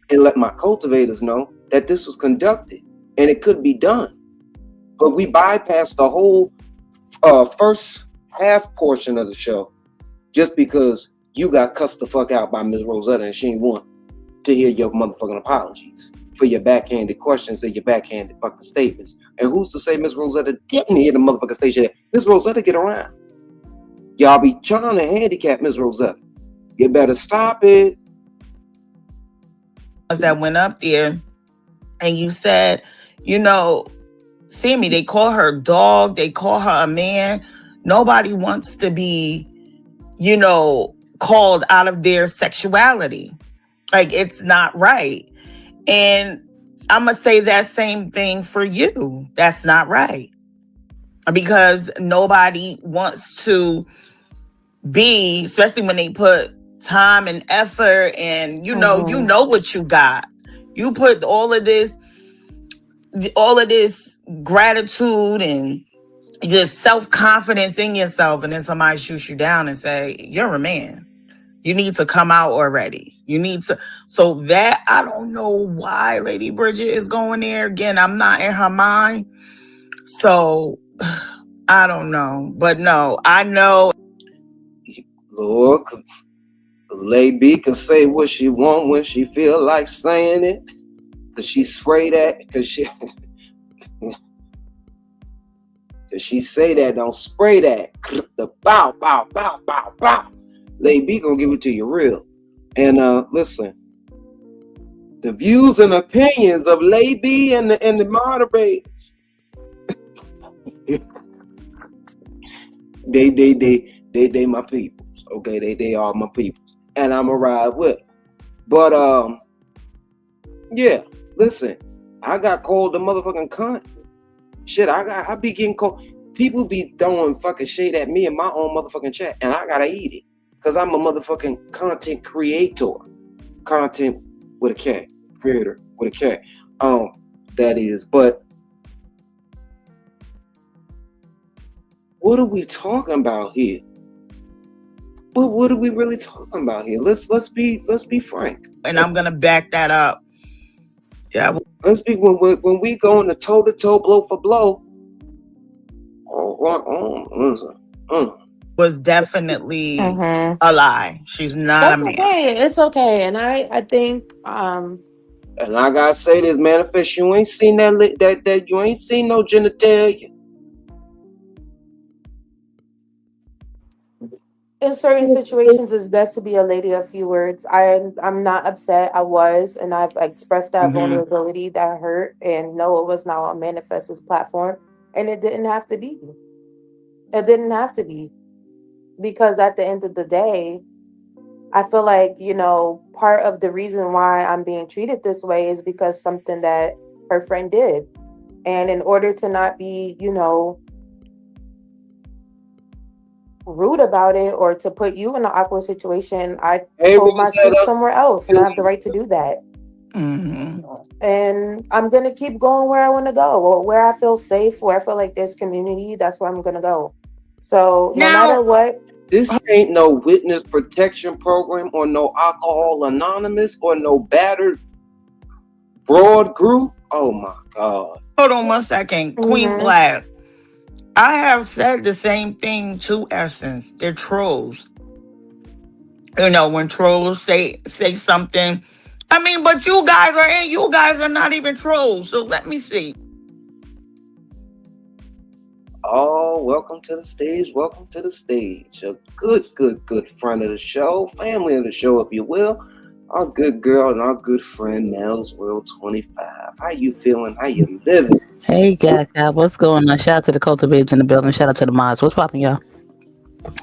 and let my cultivators know that this was conducted and it could be done. But we bypassed the whole first half portion of the show just because you got cussed the fuck out by Ms. Rosetta and she didn't want to hear your motherfucking apologies for your backhanded questions and your backhanded fucking statements. And who's to say Ms. Rosetta didn't hear the motherfucking station? Ms. Rosetta, get around. Y'all be trying to handicap Ms. Rosetta. You better stop it. That went up there, and you said, Sammy, they call her dog, they call her a man. Nobody wants to be, called out of their sexuality. Like, it's not right. And I'm going to say that same thing for you. That's not right. Because nobody wants to be, especially when they put time and effort and, you know what you got. You put all of this gratitude and just self-confidence in yourself, and then somebody shoots you down and say, you're a man. You need to come out already. You need to. So that, I don't know why Lady Bridget is going there. Again, I'm not in her mind. So I don't know. But no, I know. Lord, because Lady B can say what she want when she feel like saying it. Because she spray that. Because she say that, don't spray that. The bow, bow, bow, bow, bow. Lady B gonna give it to you real. And listen, the views and opinions of Lady B and the moderators, they my peoples. Okay, they are my peoples, and I'ma ride with it. But yeah, listen, I got called a motherfucking cunt. Shit, I be getting called. People be throwing fucking shade at me in my own motherfucking chat, and I gotta eat it. Because I'm a motherfucking content creator. Content with a K. Creator with a K. That is. But what are we talking about here? What are we really talking about here? Let's be frank. And I'm gonna back that up. Yeah. Let's be when we go into toe to toe, blow for blow. Was definitely a lie. She's not That's a man. okay. It's okay. And I think and I gotta say this, manifest, you ain't seen that you ain't seen no genitalia. in certain situations it's best to be a lady of few words. I'm not upset. I was, and I've expressed that vulnerability that hurt, and no, it was not on Manifest's platform, and it didn't have to be. It didn't have to be. Because at the end of the day, I feel like, part of the reason why I'm being treated this way is because something that her friend did. And in order to not be, rude about it or to put you in an awkward situation, I told my truth somewhere else, and I have the right to do that. And I'm going to keep going where I want to go, or where I feel safe, where I feel like there's community. That's where I'm going to go. So no matter what. This ain't no witness protection program or no Alcohol Anonymous or no battered broad group. Oh my God. Hold on 1 second. Queen Black. I have said the same thing to Essence. They're trolls. When trolls say something. I mean, but you guys are not even trolls. So let me see. Oh, welcome to the stage. Welcome to the stage. A good friend of the show, family of the show, if you will. Our good girl and our good friend, Nels World 25. How you feeling? How you living? Hey, guys, what's going on? Shout out to the cultivators in the building. Shout out to the mods. What's popping, y'all?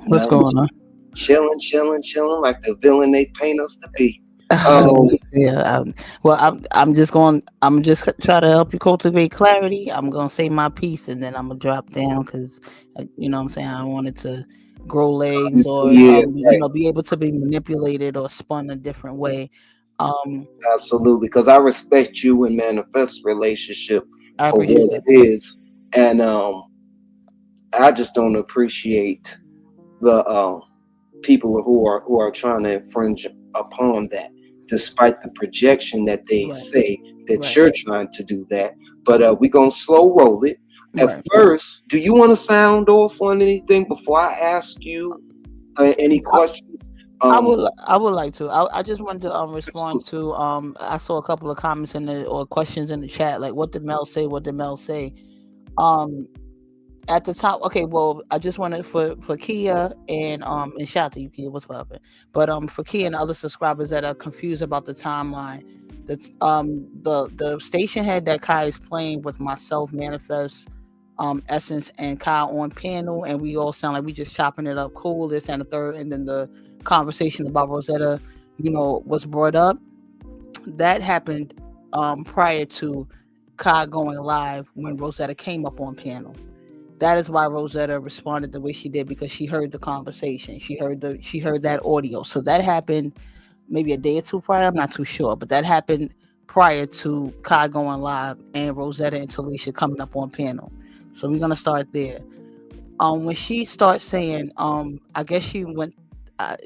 What's going on? Chilling like the villain they paint us to be. Yeah. I'm just try to help you cultivate clarity. I'm gonna say my piece and then I'm gonna drop down because you know what I'm saying, I don't want it to grow legs or be able to be manipulated or spun a different way. Absolutely, because I respect you and Manifest relationship for what it is, and I just don't appreciate the people who are trying to infringe upon that, despite the projection that they say that you're trying to do that. But we're gonna slow roll it. At first, do you want to sound off on anything before I ask you any questions? I would like to. I just wanted to respond to I saw a couple of comments or questions in the chat, like what did Mel say? At the top, okay. Well, I just wanted for Kia and shout out to you, Kia. What's poppin'? But for Kia and other subscribers that are confused about the timeline, that's the station head that Kai is playing with myself, Manifest, Essence and Kyle on panel, and we all sound like we just chopping it up, cool, this and the third, and then the conversation about Rosetta, was brought up. That happened prior to Kai going live when Rosetta came up on panel. That is why Rosetta responded the way she did, because she heard the conversation. She heard that audio. So that happened maybe a day or two prior. I'm not too sure, but that happened prior to Kai going live and Rosetta and Talisha coming up on panel. So we're gonna start there. When she starts saying, I guess she went.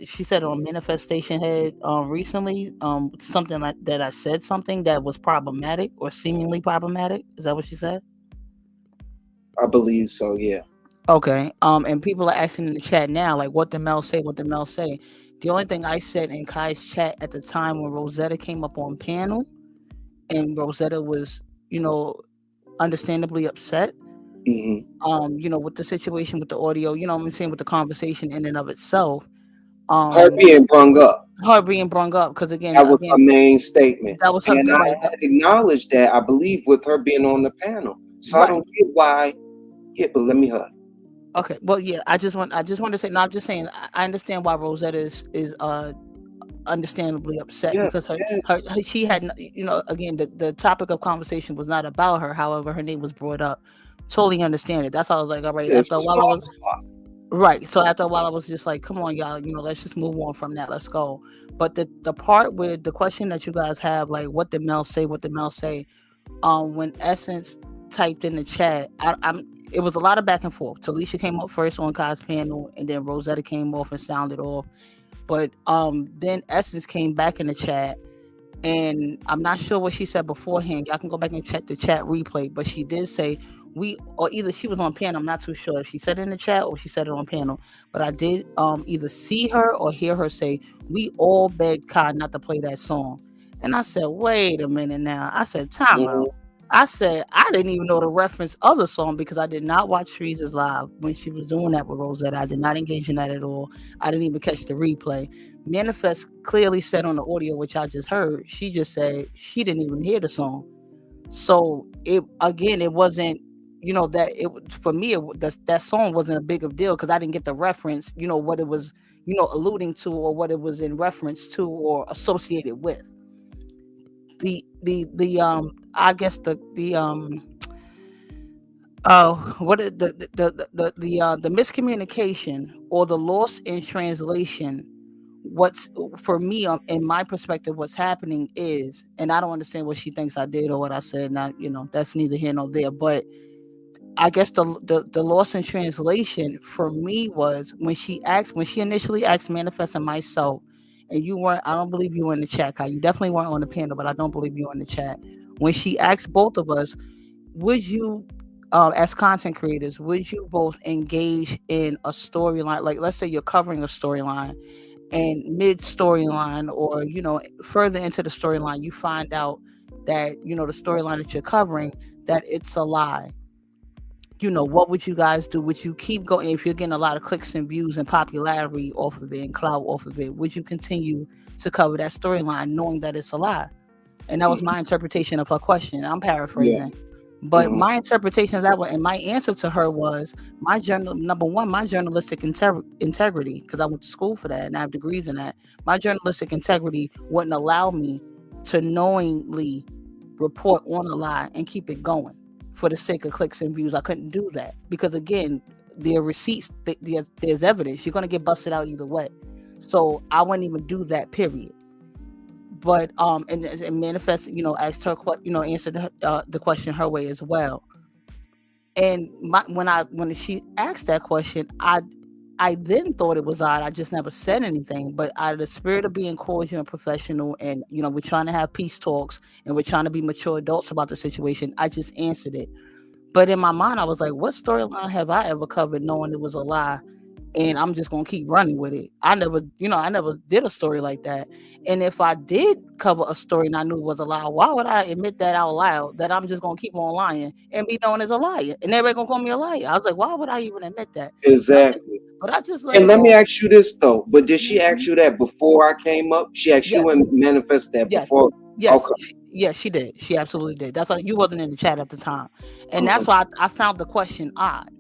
She said on Manifestation Head recently, something like that. I said something that was problematic or seemingly problematic. Is that what she said? I believe so, yeah. Okay. And people are asking in the chat now, like, what did Mel say? What did Mel say? The only thing I said in Kai's chat at the time when Rosetta came up on panel, and Rosetta was, understandably upset. With the situation with the audio, I'm saying, with the conversation in and of itself. Her being brung up. Because again, that was her main statement. That was her. And I had acknowledged that, I believe, with her being on the panel. So I don't get why. Yeah, but let me hush. Okay. Well, yeah. I just want to say. No, I'm just saying. I understand why Rosetta is understandably upset, because she had, again, the topic of conversation was not about her. However, her name was brought up. Totally understand it. That's why I was like, all right. After a while, I was right. So after a while, I was just like, come on, y'all. Let's just move on from that. Let's go. But the part with the question that you guys have, like, what did Mel say? What did Mel say? When Essence typed in the chat, it was a lot of back and forth. Talisha came up first on Kai's panel, and then Rosetta came off and sounded off. But then Essence came back in the chat, and I'm not sure what she said beforehand. Y'all can go back and check the chat replay. But she did say either she was on panel. I'm not too sure if she said it in the chat or she said it on panel. But I did either see her or hear her say, we all begged Kai not to play that song. And I said, wait a minute now. I said, time out. I said, I didn't even know the reference of the song, because I did not watch Streetz live when she was doing that with Rosetta. I did not engage in that at all. I didn't even catch the replay. Manifest clearly said on the audio, which I just heard, she just said she didn't even hear the song. So it wasn't, for me, that song wasn't a big of deal, because I didn't get the reference, what it was, alluding to, or what it was in reference to or associated with. The miscommunication or the loss in translation. What's for me, in my perspective, what's happening is, and I don't understand what she thinks I did or what I said. Now, that's neither here nor there. But I guess the loss in translation for me was when she initially asked Manifest and myself. And you weren't, I don't believe you were in the chat, Kai. You definitely weren't on the panel, but I don't believe you were in the chat. When she asked both of us, would you, as content creators, would you both engage in a storyline? Like, let's say you're covering a storyline, and mid-storyline or, further into the storyline, you find out that, the storyline that you're covering, that it's a lie. What would you guys do? Would you keep going if you're getting a lot of clicks and views and popularity off of it and clout off of it? Would you continue to cover that storyline knowing that it's a lie? And that was my interpretation of her question. I'm paraphrasing. Yeah. But my interpretation of that one, and my answer to her was my journalistic integrity, because I went to school for that and I have degrees in that. My journalistic integrity wouldn't allow me to knowingly report on a lie and keep it going for the sake of clicks and views. I couldn't do that because, again, there are receipts, there's evidence. You're going to get busted out either way. So I wouldn't even do that, period. But and Manifest, asked her, answered the question her way as well. And when she asked that question, I then thought it was odd. I just never said anything. But out of the spirit of being cordial and professional, and we're trying to have peace talks, and we're trying to be mature adults about the situation, I just answered it. But in my mind, I was like, what storyline have I ever covered knowing it was a lie? And I'm just gonna keep running with it. I never did a story like that. And if I did cover a story and I knew it was a lie, why would I admit that out loud, that I'm just gonna keep on lying and be known as a liar? And everybody gonna call me a liar. I was like, why would I even admit that? Exactly. But I just let me ask you this though. But did she ask you that before I came up? She asked you and Manifest that before? Yes. Okay. Yeah, she did. She absolutely did. That's why you wasn't in the chat at the time, and that's why I found the question odd.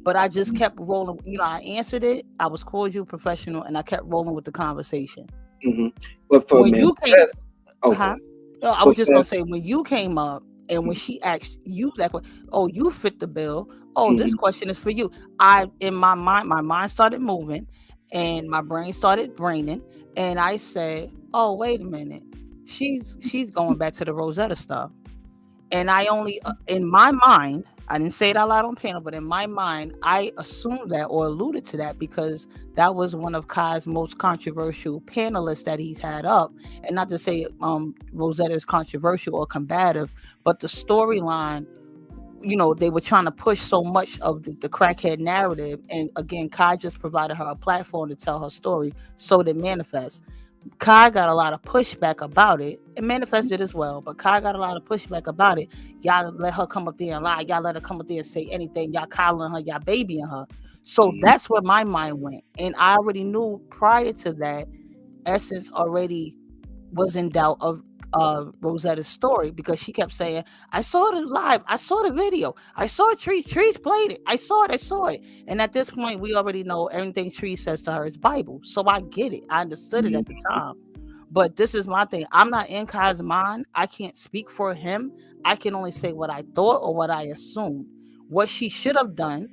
But I just kept rolling. You know, I answered it. I was cordial, professional, and I kept rolling with the conversation. But for when you came, okay. No, I was just gonna say when you came up and when she asked you that question, oh, you fit the bill. Oh, this question is for you. In my mind started moving, and my brain started braining, and I said, oh, wait a minute, she's going back to the Rosetta stuff. And I only, in my mind, I didn't say it out loud on panel, but in my mind, I assumed that or alluded to that because that was one of Kai's most controversial panelists that he's had up. And not to say Rosetta is controversial or combative, but the storyline, you know, they were trying to push so much of the crackhead narrative. And again, Kai just provided her a platform to tell her story. So did Manifest. Kai got a lot of pushback about it. It manifested as well, but Kai got a lot of pushback about it. Y'all let her come up there and lie. Y'all let her come up there and say anything. Y'all coddling her. Y'all babying her. So that's where my mind went. And I already knew prior to that, Essence already was in doubt of Rosetta's story because she kept saying, I saw it live. I saw the video. I saw Trees played it. I saw it. And at this point, we already know everything Trees says to her is Bible. So I get it. I understood it at the time. But this is my thing. I'm not in Kai's mind. I can't speak for him. I can only say what I thought or what I assumed. What she should have done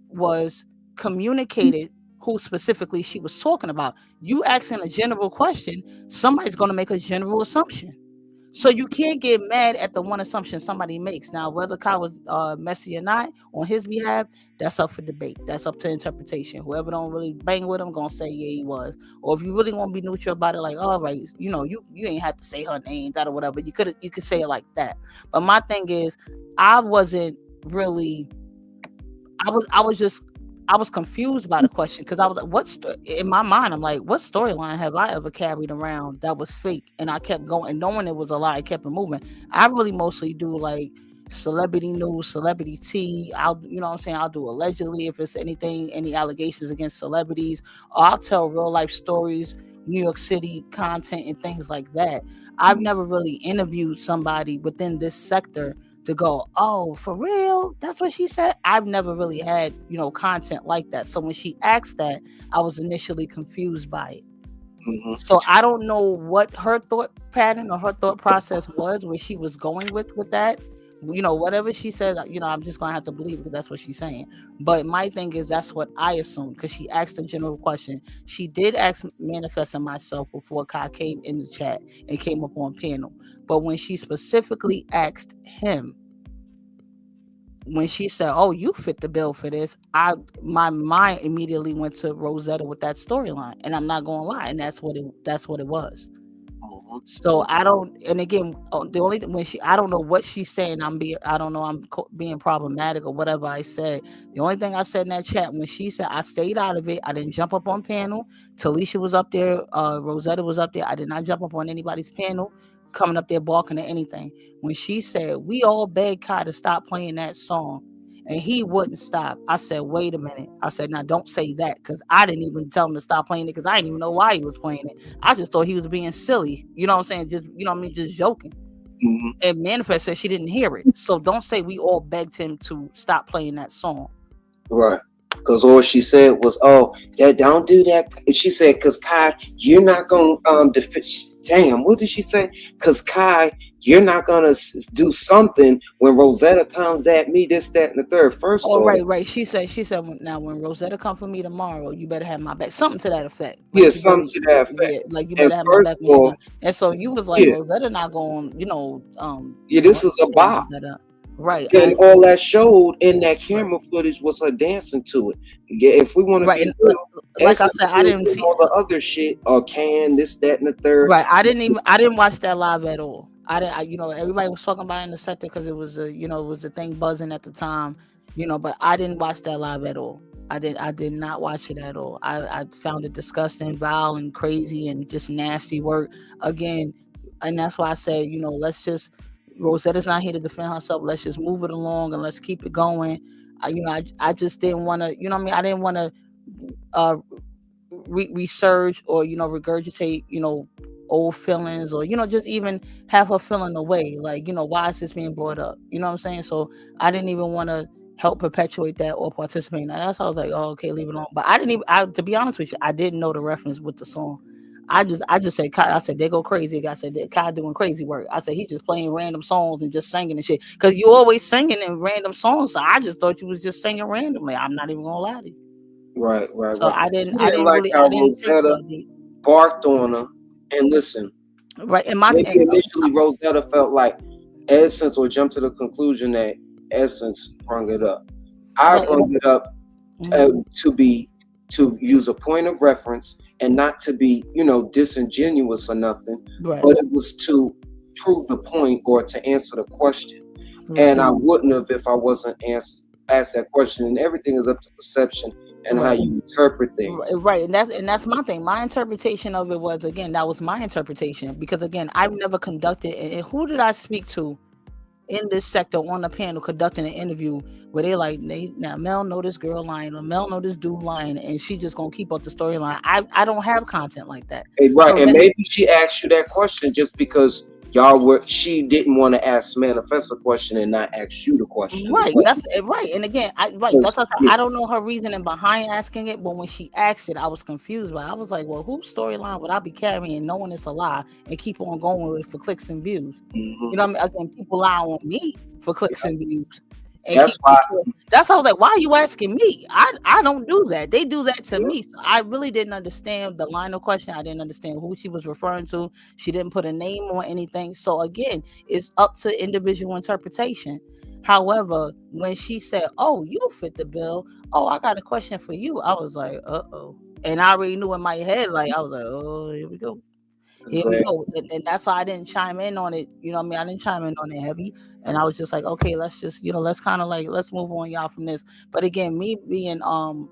was communicated who specifically she was talking about. You asking a general question, somebody's going to make a general assumption. So you can't get mad at the one assumption somebody makes. Now, whether Kai was messy or not on his behalf, that's up for debate. That's up to interpretation. Whoever don't really bang with him gonna say yeah he was. Or if you really want to be neutral about it, like, all right, you know, you ain't have to say her name, that or whatever. You could say it like that. But my thing is, I wasn't really. I was confused by the question because I was like, in my mind, I'm like, what storyline have I ever carried around that was fake? And I kept going, and knowing it was a lie, I kept it moving. I really mostly do like celebrity news, celebrity tea. You know what I'm saying? I'll do allegedly if it's any allegations against celebrities, or I'll tell real life stories, New York City content and things like that. I've never really interviewed somebody within this sector to go, oh, for real? That's what she said? I've never really had, you know, content like that. So when she asked that, I was initially confused by it. So I don't know what her thought pattern or her thought process was, where she was going with that. You know, whatever she said, you know, I'm just going to have to believe because that's what she's saying. But my thing is, that's what I assumed because she asked a general question. She did ask Manifest and myself before Kai came in the chat and came up on panel. But when she specifically asked him, when she said, oh, you fit the bill for this, my mind immediately went to Rosetta with that storyline. And I'm not going to lie. And that's what it was. So I don't, and again, the only when I don't know what she's saying. I'm being problematic or whatever I said. The only thing I said in that chat when she said, I stayed out of it. I didn't jump up on panel. Talisha was up there. Rosetta was up there. I did not jump up on anybody's panel, coming up there barking at anything. When she said, we all begged Kai to stop playing that song, and he wouldn't stop. I said, wait a minute. I said, now don't say that, because I didn't even tell him to stop playing it because I didn't even know why he was playing it. I just thought he was being silly. You know what I'm saying? Just, you know what I mean? Just joking. And Manifest said she didn't hear it. So don't say we all begged him to stop playing that song. Right. Because all she said was, oh, yeah, don't do that. And she said, because Kai, you're not going to damn, what did she say? Because Kai, you're not going to do something when Rosetta comes at me, this, that, and the third. First of all. Right. She said, now when Rosetta come for me tomorrow, you better have my back. Something to that effect. Like, yeah, something to that effect. Yeah, like you better have my back. And so you was like, Rosetta not going, you know. Yeah, this is a bop. Right. And all that showed in that camera footage was her dancing to it. Yeah, if we want to be real, like I said, I didn't see all the other shit or this, that, and the third. Right. I didn't watch that live at all. You know, everybody was talking about it in the sector because it was the thing buzzing at the time, you know, but I didn't watch that live at all. I did not watch it at all. I found it disgusting, vile, and crazy, and just nasty work again. And that's why I said, you know, Rosetta's not here to defend herself. Let's just move it along and let's keep it going. I just didn't want to, you know what I mean? I didn't want to research or, you know, regurgitate, you know, old feelings, or just even have her feeling away. Like, why is this being brought up? You know what I'm saying? So I didn't even want to help perpetuate that or participate in that. That's why I was like, oh, okay, leave it alone. But I didn't even, to be honest with you, I didn't know the reference with the song. I just said, Kai, I said, they go crazy. I said, Kai doing crazy work. I said, he just playing random songs and just singing and shit. Because you always singing in random songs. So I just thought you was just singing randomly. I'm not even gonna lie to you. Right. So I didn't like really, how I didn't think Rosetta barked on her. And listen, right. And maybe initially Rosetta felt like Essence, or jumped to the conclusion that Essence brought it up. I brought it up to use a point of reference and not to be, disingenuous or nothing, right. but it was to prove the point or to answer the question. And I wouldn't have if I wasn't asked that question. And everything is up to perception and how you interpret things. Right. And that's my thing. My interpretation of it was, again, that was my interpretation, because again, I've never conducted, and who did I speak to in this sector on the panel conducting an interview where they like, now Mel know this girl lying, or Mel know this dude lying, and she just gonna keep up the storyline. I don't have content like that. Right. So and maybe she asked you that question just because she didn't want to ask Manifest a question and not ask you the question. Right. That's right. And again, that's what I don't know her reasoning behind asking it, but when she asked it, I was confused. But I was like, well, whose storyline would I be carrying knowing it's a lie and keep on going with it for clicks and views? You know what I mean? Again, people lie on me for clicks and views. And that's why I was like, why are you asking me? I don't do that. They do that to me. So I really didn't understand the line of question. I didn't understand who she was referring to. She didn't put a name or anything. So again, it's up to individual interpretation. However, when she said, oh, you fit the bill. Oh, I got a question for you. I was like, uh-oh. And I already knew in my head, like, I was like, oh, here we go. Here we go. And that's why I didn't chime in on it. You know what I mean? I didn't chime in on it heavy. And I was just like, okay, let's just, let's kind of like, let's move on, y'all, from this. But again, me being, and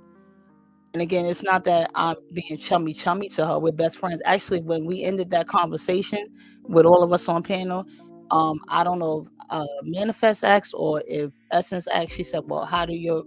again, it's not that I'm being chummy to her. We're best friends. Actually, when we ended that conversation with all of us on panel, I don't know if Manifest asked or if Essence asked, she said, well, how do your,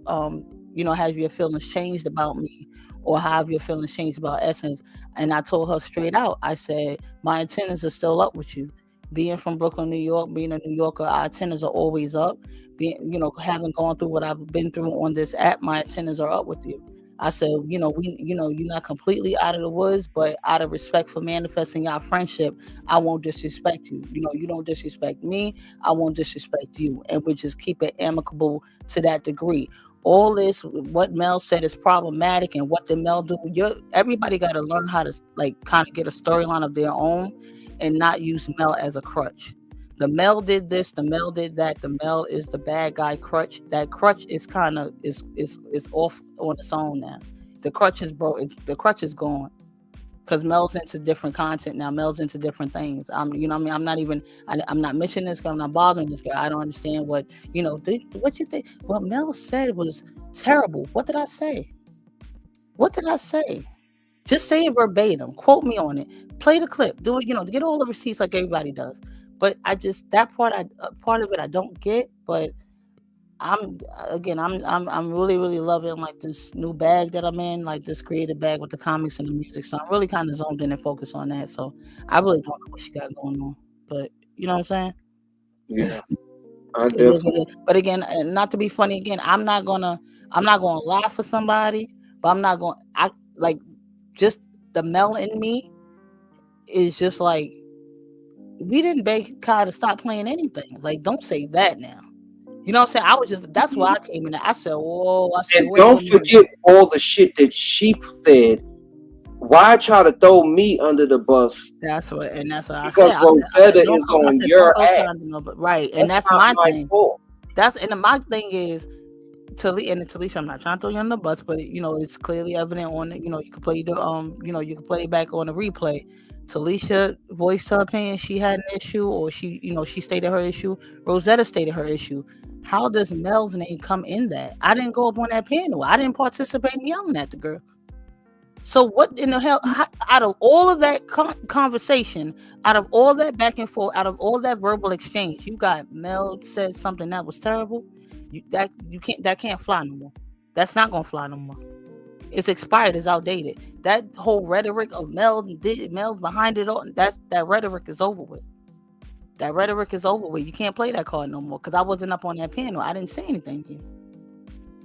have your feelings changed about me? Or how have your feelings changed about Essence? And I told her straight out, I said, my antennas are still up with you. Being from Brooklyn, New York, being a New Yorker, our antennas are always up. Being, having gone through what I've been through on this app, my antennas are up with you. I said, you're not completely out of the woods, but out of respect for manifesting our friendship, I won't disrespect you. You don't disrespect me, I won't disrespect you. And we just keep it amicable to that degree. All this, what Mel said is problematic, and what did Mel do? Everybody got to learn how to kind of get a storyline of their own and not use Mel as a crutch. The Mel did this, the Mel did that, the Mel is the bad guy crutch. That crutch is kind of is off on its own now. The crutch is the crutch is gone. Because Mel's into different content now. Mel's into different things. I'm not mentioning this girl. I'm not bothering this girl. I don't understand what you think. What Mel said was terrible. What did I say? Just say it verbatim. Quote me on it. Play the clip. Do it. Get all the receipts like everybody does. But that part of it I don't get. But I'm really, really loving like this new bag that I'm in, like this creative bag with the comics and the music. So I'm really kind of zoned in and focused on that. So I really don't know what she got going on, but you know what I'm saying? Yeah, I definitely. But again, not to be funny again, I'm not gonna lie for somebody, but I'm not going. Just the Mel in me is just like, we didn't beg Kai to stop playing anything. Like, don't say that now. You know what I'm saying? That's why I came in there. I said, whoa. And don't forget all the shit that she fed. Why try to throw me under the bus? That's what I said. Because Rosetta is on your ass. Right. And that's my thing. And my thing is, Talisha, I'm not trying to throw you under the bus, but it's clearly evident on it. You can play you can play it back on the replay. Talisha voiced her opinion. She had an issue, or she stated her issue. Rosetta stated her issue. How does Mel's name come in that? I didn't go up on that panel. I didn't participate in yelling at the girl. So what in the hell? Out of all of that conversation, out of all that back and forth, out of all that verbal exchange, you got Mel said something that was terrible. That can't fly no more. That's not gonna fly no more. It's expired. It's outdated. That whole rhetoric of Mel's behind it all. That rhetoric is over with. That rhetoric is over with. You can't play that card no more because I wasn't up on that panel. I didn't say anything to you.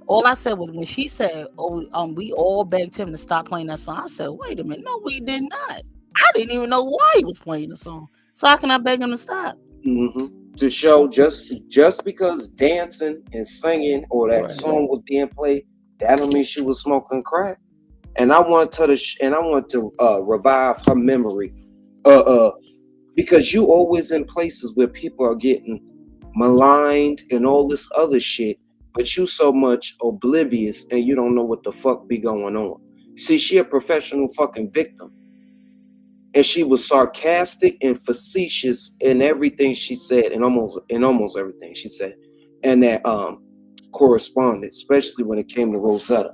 All I said was when she said, we all begged him to stop playing that song. I said, wait a minute. No, we did not. I didn't even know why he was playing the song. So how can I beg him to stop? Mm-hmm. To show just because dancing and singing or that song was being played, that don't mean she was smoking crack. And I want to revive her memory. Because you always in places where people are getting maligned and all this other shit, but you so much oblivious and you don't know what the fuck be going on. See, she a professional fucking victim. And she was sarcastic and facetious in everything she said, in almost everything she said. And that corresponded, especially when it came to Rosetta.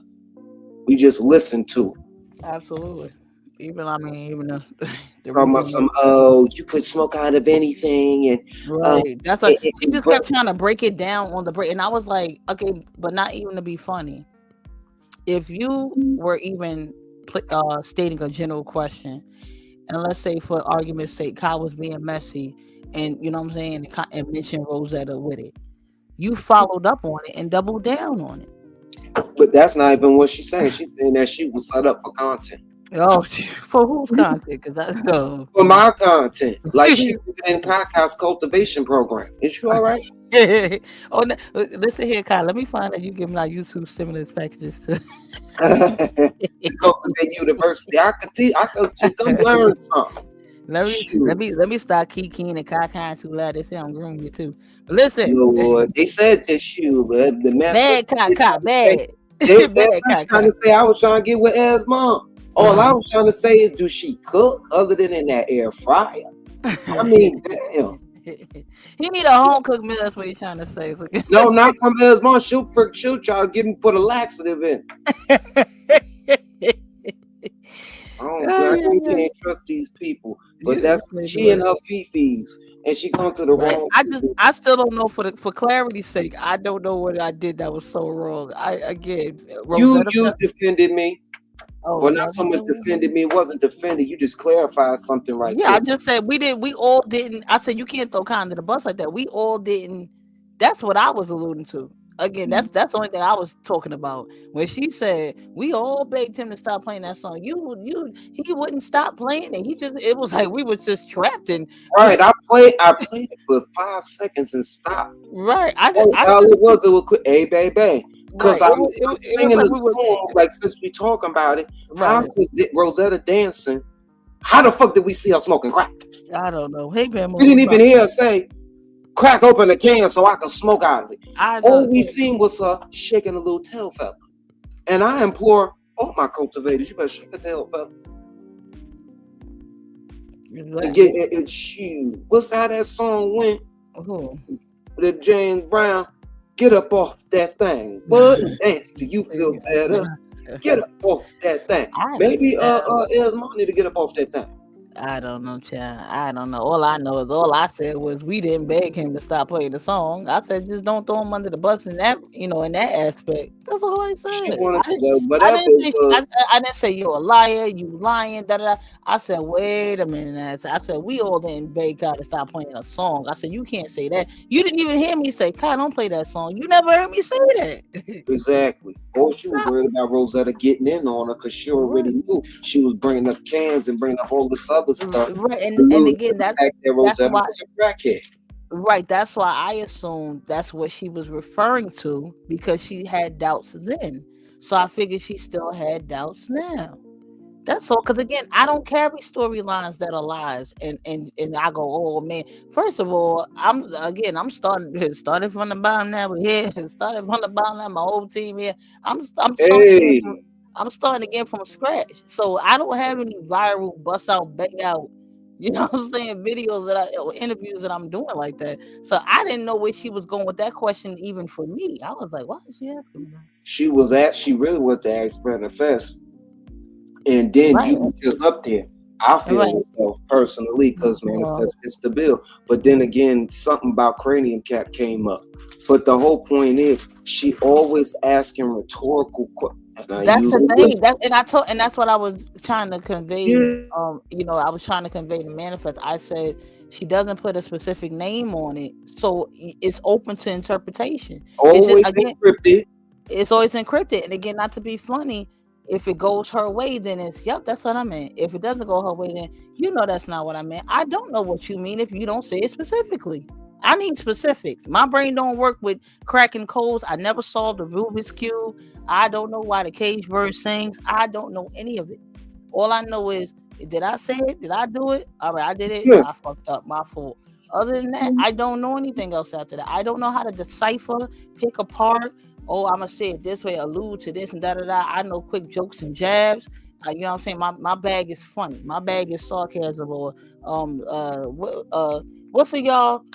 We just listened to it. Absolutely. Even the talking about some you could smoke out of anything and right. That's like she just kept trying to break it down on the break, and I was like, okay, but not even to be funny. If you were even stating a general question, and let's say for argument's sake, Kyle was being messy, and you know what I'm saying, and mentioned Rosetta with it, you followed up on it and doubled down on it. But that's not even what she's saying. She's saying that she was set up for content. Oh, for whose content? Because I know for my content, like she was in Kaka's cultivation program. Is you all right? Oh, listen here, Kyle. Let me find out you give me like YouTube stimulus packages to Cultivate University. I could come learn something. Let me start kikiing and Kaka too loud. They say I'm grooming you too. But listen, they said to you, but the man bad Kaka, bad. They trying to say I was trying to get with Ez's mom. All I was trying to say is, do she cook other than in that air fryer? I mean, damn. He need a home cooked meal. That's what he's trying to say. No, not from Ez's mom. She'll try to give me put a laxative in. I can't trust these people. But that's she and her fifis, and she going to the wrong. I still don't know for clarity's sake. I don't know what I did that was so wrong. You defended me. Well, not so much defended me. It wasn't defended. You just clarified something right there. I just said we all didn't. I said you can't throw Kyle under the bus like that. We all didn't. That's what I was alluding to. Again, that's the only thing I was talking about. When she said we all begged him to stop playing that song, he wouldn't stop playing it. It was like we was just trapped in. Right, I played it for 5 seconds and stopped. Right, it was quick. Hey, baby. Because I was singing the song, like since we talking about it, how was Rosetta dancing? How the fuck did we see her smoking crack? I don't know. Hey, man, we didn't even hear her say, crack open the can so I can smoke out of it. All we seen was her shaking a little tail feather. And I implore all my cultivators, you better shake a tail feather. What's how that song went? The James Brown. Get up off that thing, bud, and dance till you feel better. Get up off that thing. Maybe Ez's mom need to get up off that thing. I don't know, child. I don't know. All I know is all I said was we didn't beg him to stop playing the song. I said just don't throw him under the bus in that, in that aspect. That's all I said. I didn't say you're a liar. You lying. Da da. I said wait a minute. I said we all didn't beg God to stop playing a song. I said you can't say that. You didn't even hear me say, "God, don't play that song." You never heard me say that. Exactly. Or she was worried about Rosetta getting in on her because she already knew she was bringing up cans and bringing up all this other stuff. Right, and again, that's why. Right, that's why I assumed that's what she was referring to because she had doubts then. So I figured she still had doubts now. That's all. Because again, I don't carry storylines that are lies, and I go, oh man. First of all, I'm starting from the bottom now. We're here. Started from the bottom now. My whole team here. I'm starting again from scratch. So I don't have any viral bust out, bang out, you know what I'm saying, videos or interviews that I'm doing like that. So I didn't know where she was going with that question even for me. I was like, why is she asking me that? She really wanted to ask Manifest. And then you were just up there. I feel as though personally, because Manifest fits the bill. But then again, something about Cranium Cap came up. But the whole point is she always asking rhetorical questions. That's the thing. And that's what I was trying to convey. Yeah. I was trying to convey the manifest. I said she doesn't put a specific name on it, so it's open to interpretation. Always encrypted. It's always encrypted. And again, not to be funny, if it goes her way, then it's that's what I meant. If it doesn't go her way, then that's not what I meant. I don't know what you mean if you don't say it specifically. I need specifics. My brain don't work with cracking codes. I never solved the Rubik's Cube. I don't know why the cage bird sings. I don't know any of it. All I know is, did I say it? Did I do it? All right, I did it. I fucked up. My fault. Other than that, I don't know anything else after that. I don't know how to decipher, pick apart. Oh, I'm going to say it this way, allude to this and da-da-da. I know quick jokes and jabs. You know what I'm saying? My bag is funny. My bag is sarcasm or what's it, y'all?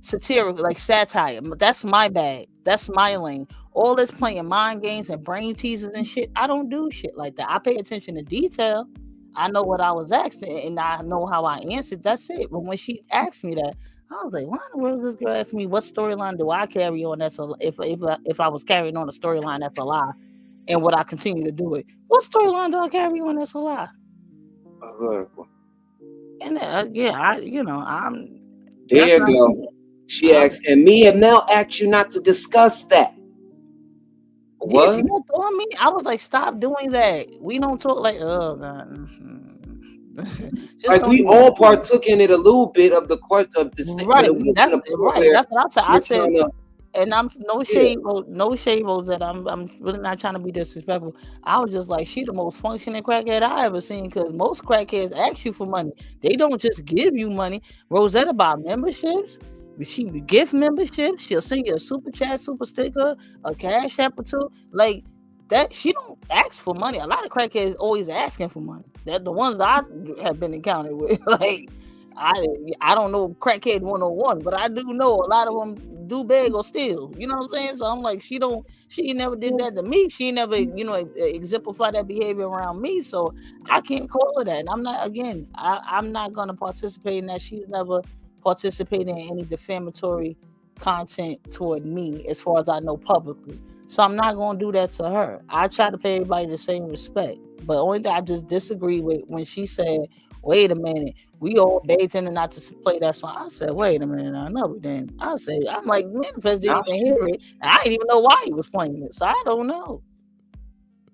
Satirical, like satire. That's my bag. That's my lane. All this playing mind games and brain teasers and shit, I don't do shit like that. I pay attention to detail. I know what I was asked and I know how I answered. That's it. But when she asked me that, I was like, why in the world is this girl asking me what storyline do I carry on? That's if I was carrying on a storyline that's a lie, and would I continue to do it? What storyline do I carry on that's a lie? And I'm. There you go. She asked, and me and Mel asked you not to discuss that. What? Yeah, she got throwing me. I was like, stop doing that. We don't talk like, oh God. Like we all partook in it a little bit of the course of the right. That's right. That's what I said. And I'm no shade, that I'm really not trying to be disrespectful. I was just like, she the most functioning crackhead I ever seen, because most crackheads ask you for money. They don't just give you money. Rosetta buy memberships. She gift memberships. She'll send you a super chat, super sticker, a cash app or two. Like that, she don't ask for money. A lot of crackheads always asking for money. They're the ones I have been encountered with. Like I don't know crackhead 101, but I do know a lot of them do beg or steal. You know what I'm saying? So I'm like, she never did that to me. She never, exemplified that behavior around me. So I can't call her that. And I'm not, again, I'm not going to participate in that. She's never participated in any defamatory content toward me, as far as I know, publicly. So I'm not going to do that to her. I try to pay everybody the same respect. But the only thing I just disagree with when she said, wait a minute, we all begged him not to play that song. I said, wait a minute, I know, but then I'm like, Manifest didn't even hear it. I didn't even know why he was playing it, so I don't know.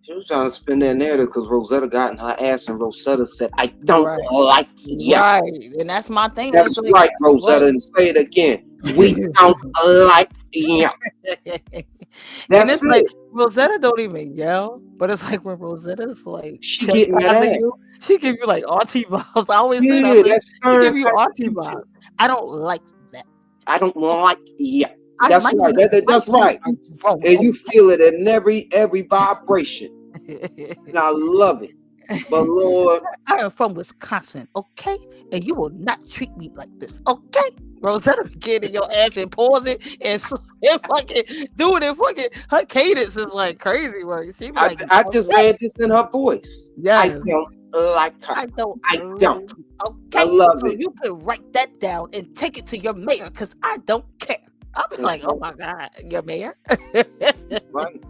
She was trying to spin that narrative because Rosetta got in her ass, and Rosetta said, I don't like you. Right, and that's my thing. That's right, Rosetta, and say it again. We don't like you. That's it's it. Like Rosetta don't even yell, but it's like when Rosetta's like she give you like auntie vibes. I always say that, that's she give you auntie vibes. I don't like that. I don't like That's right. That's right. And you feel it in every vibration. And I love it. But Lord, I am from Wisconsin, okay? And you will not treat me like this, okay? Rosetta get in your ass and pause it and fucking doing it. Fucking her cadence is like crazy work. She like, I just read this in her voice. Yeah, I don't like her. I don't. Okay, I love so it. you can write that down and take it to your mayor, because I don't care. I was like, oh my God, your mayor. Right.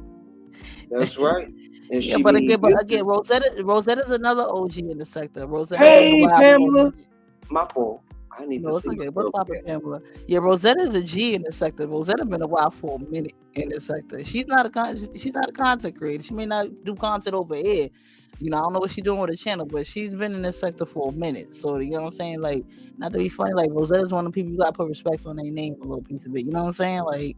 That's right. And yeah, but again, Rosetta's another OG in the sector. Rosetta. Hey, Pamela. My fault. I need to see. Okay. What's up, Pamela? Yeah, Rosetta's a G in the sector. Rosetta been a while for a minute in the sector. She's not a content creator. She may not do content over here. I don't know what she's doing with her channel, but she's been in this sector for a minute. So you know what I'm saying? Like, not to be funny, like Rosetta's one of the people you gotta put respect on their name a little piece of it. You know what I'm saying? Like,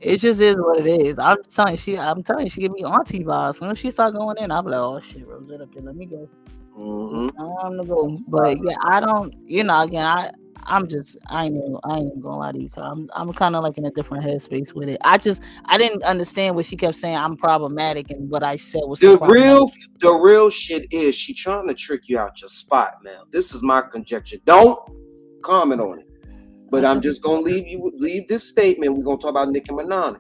it just is what it is. I'm telling you, she give me auntie vibes. When she start going in, I'm like, oh shit, Rosetta, okay, let me go. I'm gonna go. But yeah, I don't. Again, I ain't even gonna lie to you. I'm kind of like in a different headspace with it. I didn't understand what she kept saying. I'm problematic, and what I said was the real shit is she trying to trick you out your spot. Now, this is my conjecture. Don't comment on it. But I'm just gonna leave this statement. We're gonna talk about Nicki Minaj.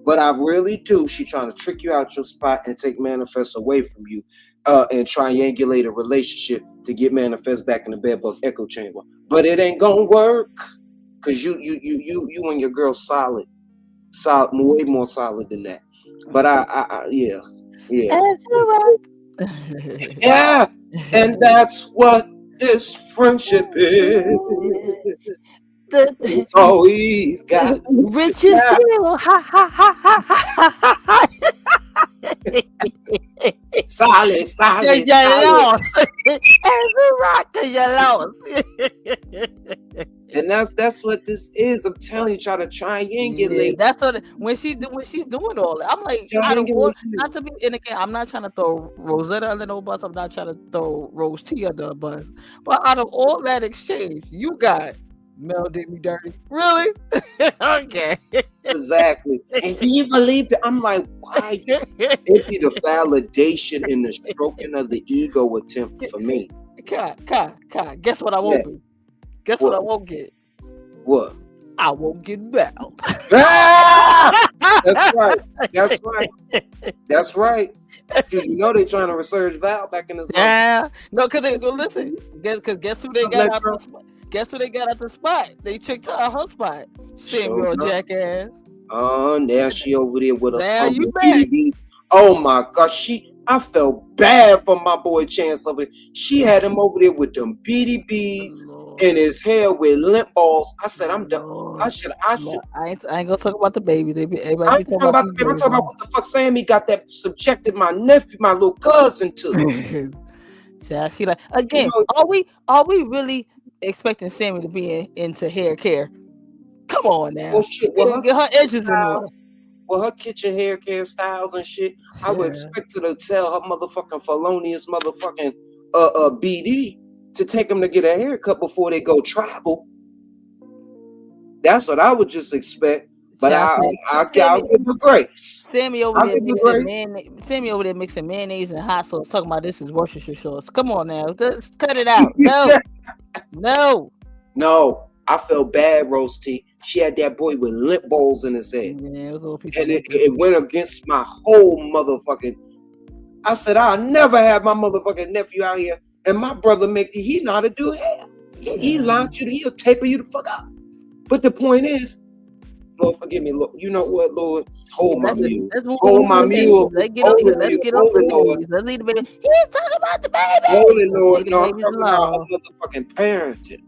But I really do. She trying to trick you out your spot and take Manifest away from you, and triangulate a relationship to get Manifest back in the bedbug echo chamber. But it ain't gonna work, cause you and your girl solid. solid, way more solid than that. But yeah. Yeah, and that's what this friendship is. It's all we've got. Rich is still ha ha ha ha ha ha. Solid. You lost. Every rock you lost. And that's what this is. I'm telling you, try to triangulate. Yeah, that's what when she's doing all that. I'm like, out of all, not to be. And again, I'm not trying to throw Rosetta under no bus. I'm not trying to throw Rose T under a bus. But out of all that exchange, you got Mel did me dirty. Really? Okay. Exactly. And do you believe that? I'm like, why? It'd be the validation and the stroking of the ego attempt for me. Kai, guess what I won't do? Guess what I won't get? What? I won't get Val. That's right. You know they trying to resurge Val back in his life. Yeah. No, because listen. Guess who they got out the spot? Guess who they got at the spot? They tricked her out her spot. Samuel jackass. Oh, now she over there with now a you back. Oh my gosh, I felt bad for my boy Chance over there. She had him over there with them BDBs in his hair with limp balls. I said, I'm done. I should. I ain't gonna talk about the baby. I ain't talking about the baby. I'm talking about what the fuck Sammy got that subjected my nephew, my little cousin to. Child, she like again. Are we really expecting Sammy to be into hair care? Come on now. Well, shit. Well, get her edges in order. Well, her kitchen hair care styles and shit, I would expect her to tell her motherfucking felonious motherfucking BD to take them to get a haircut before they go travel. That's what I would just expect. But I'll give her grace. Sammy over there mixing mayonnaise and hot sauce, talking about this is Worcestershire sauce. Come on now, let's cut it out. No. I felt bad, Rose T. She had that boy with lip balls in his head. Yeah, it went against my whole motherfucking. I said, I'll never have my motherfucking nephew out here. And my brother he know how to do hair. He launch you, he'll taper you the fuck up. But the point is, Lord, forgive me, Lord. You know what, Lord? Hold my mule. Hold my mule. Let's get on Lord. Let's leave the baby. He's talking about the baby. Hold it, Lord. No, I'm talking about her motherfucking parenting.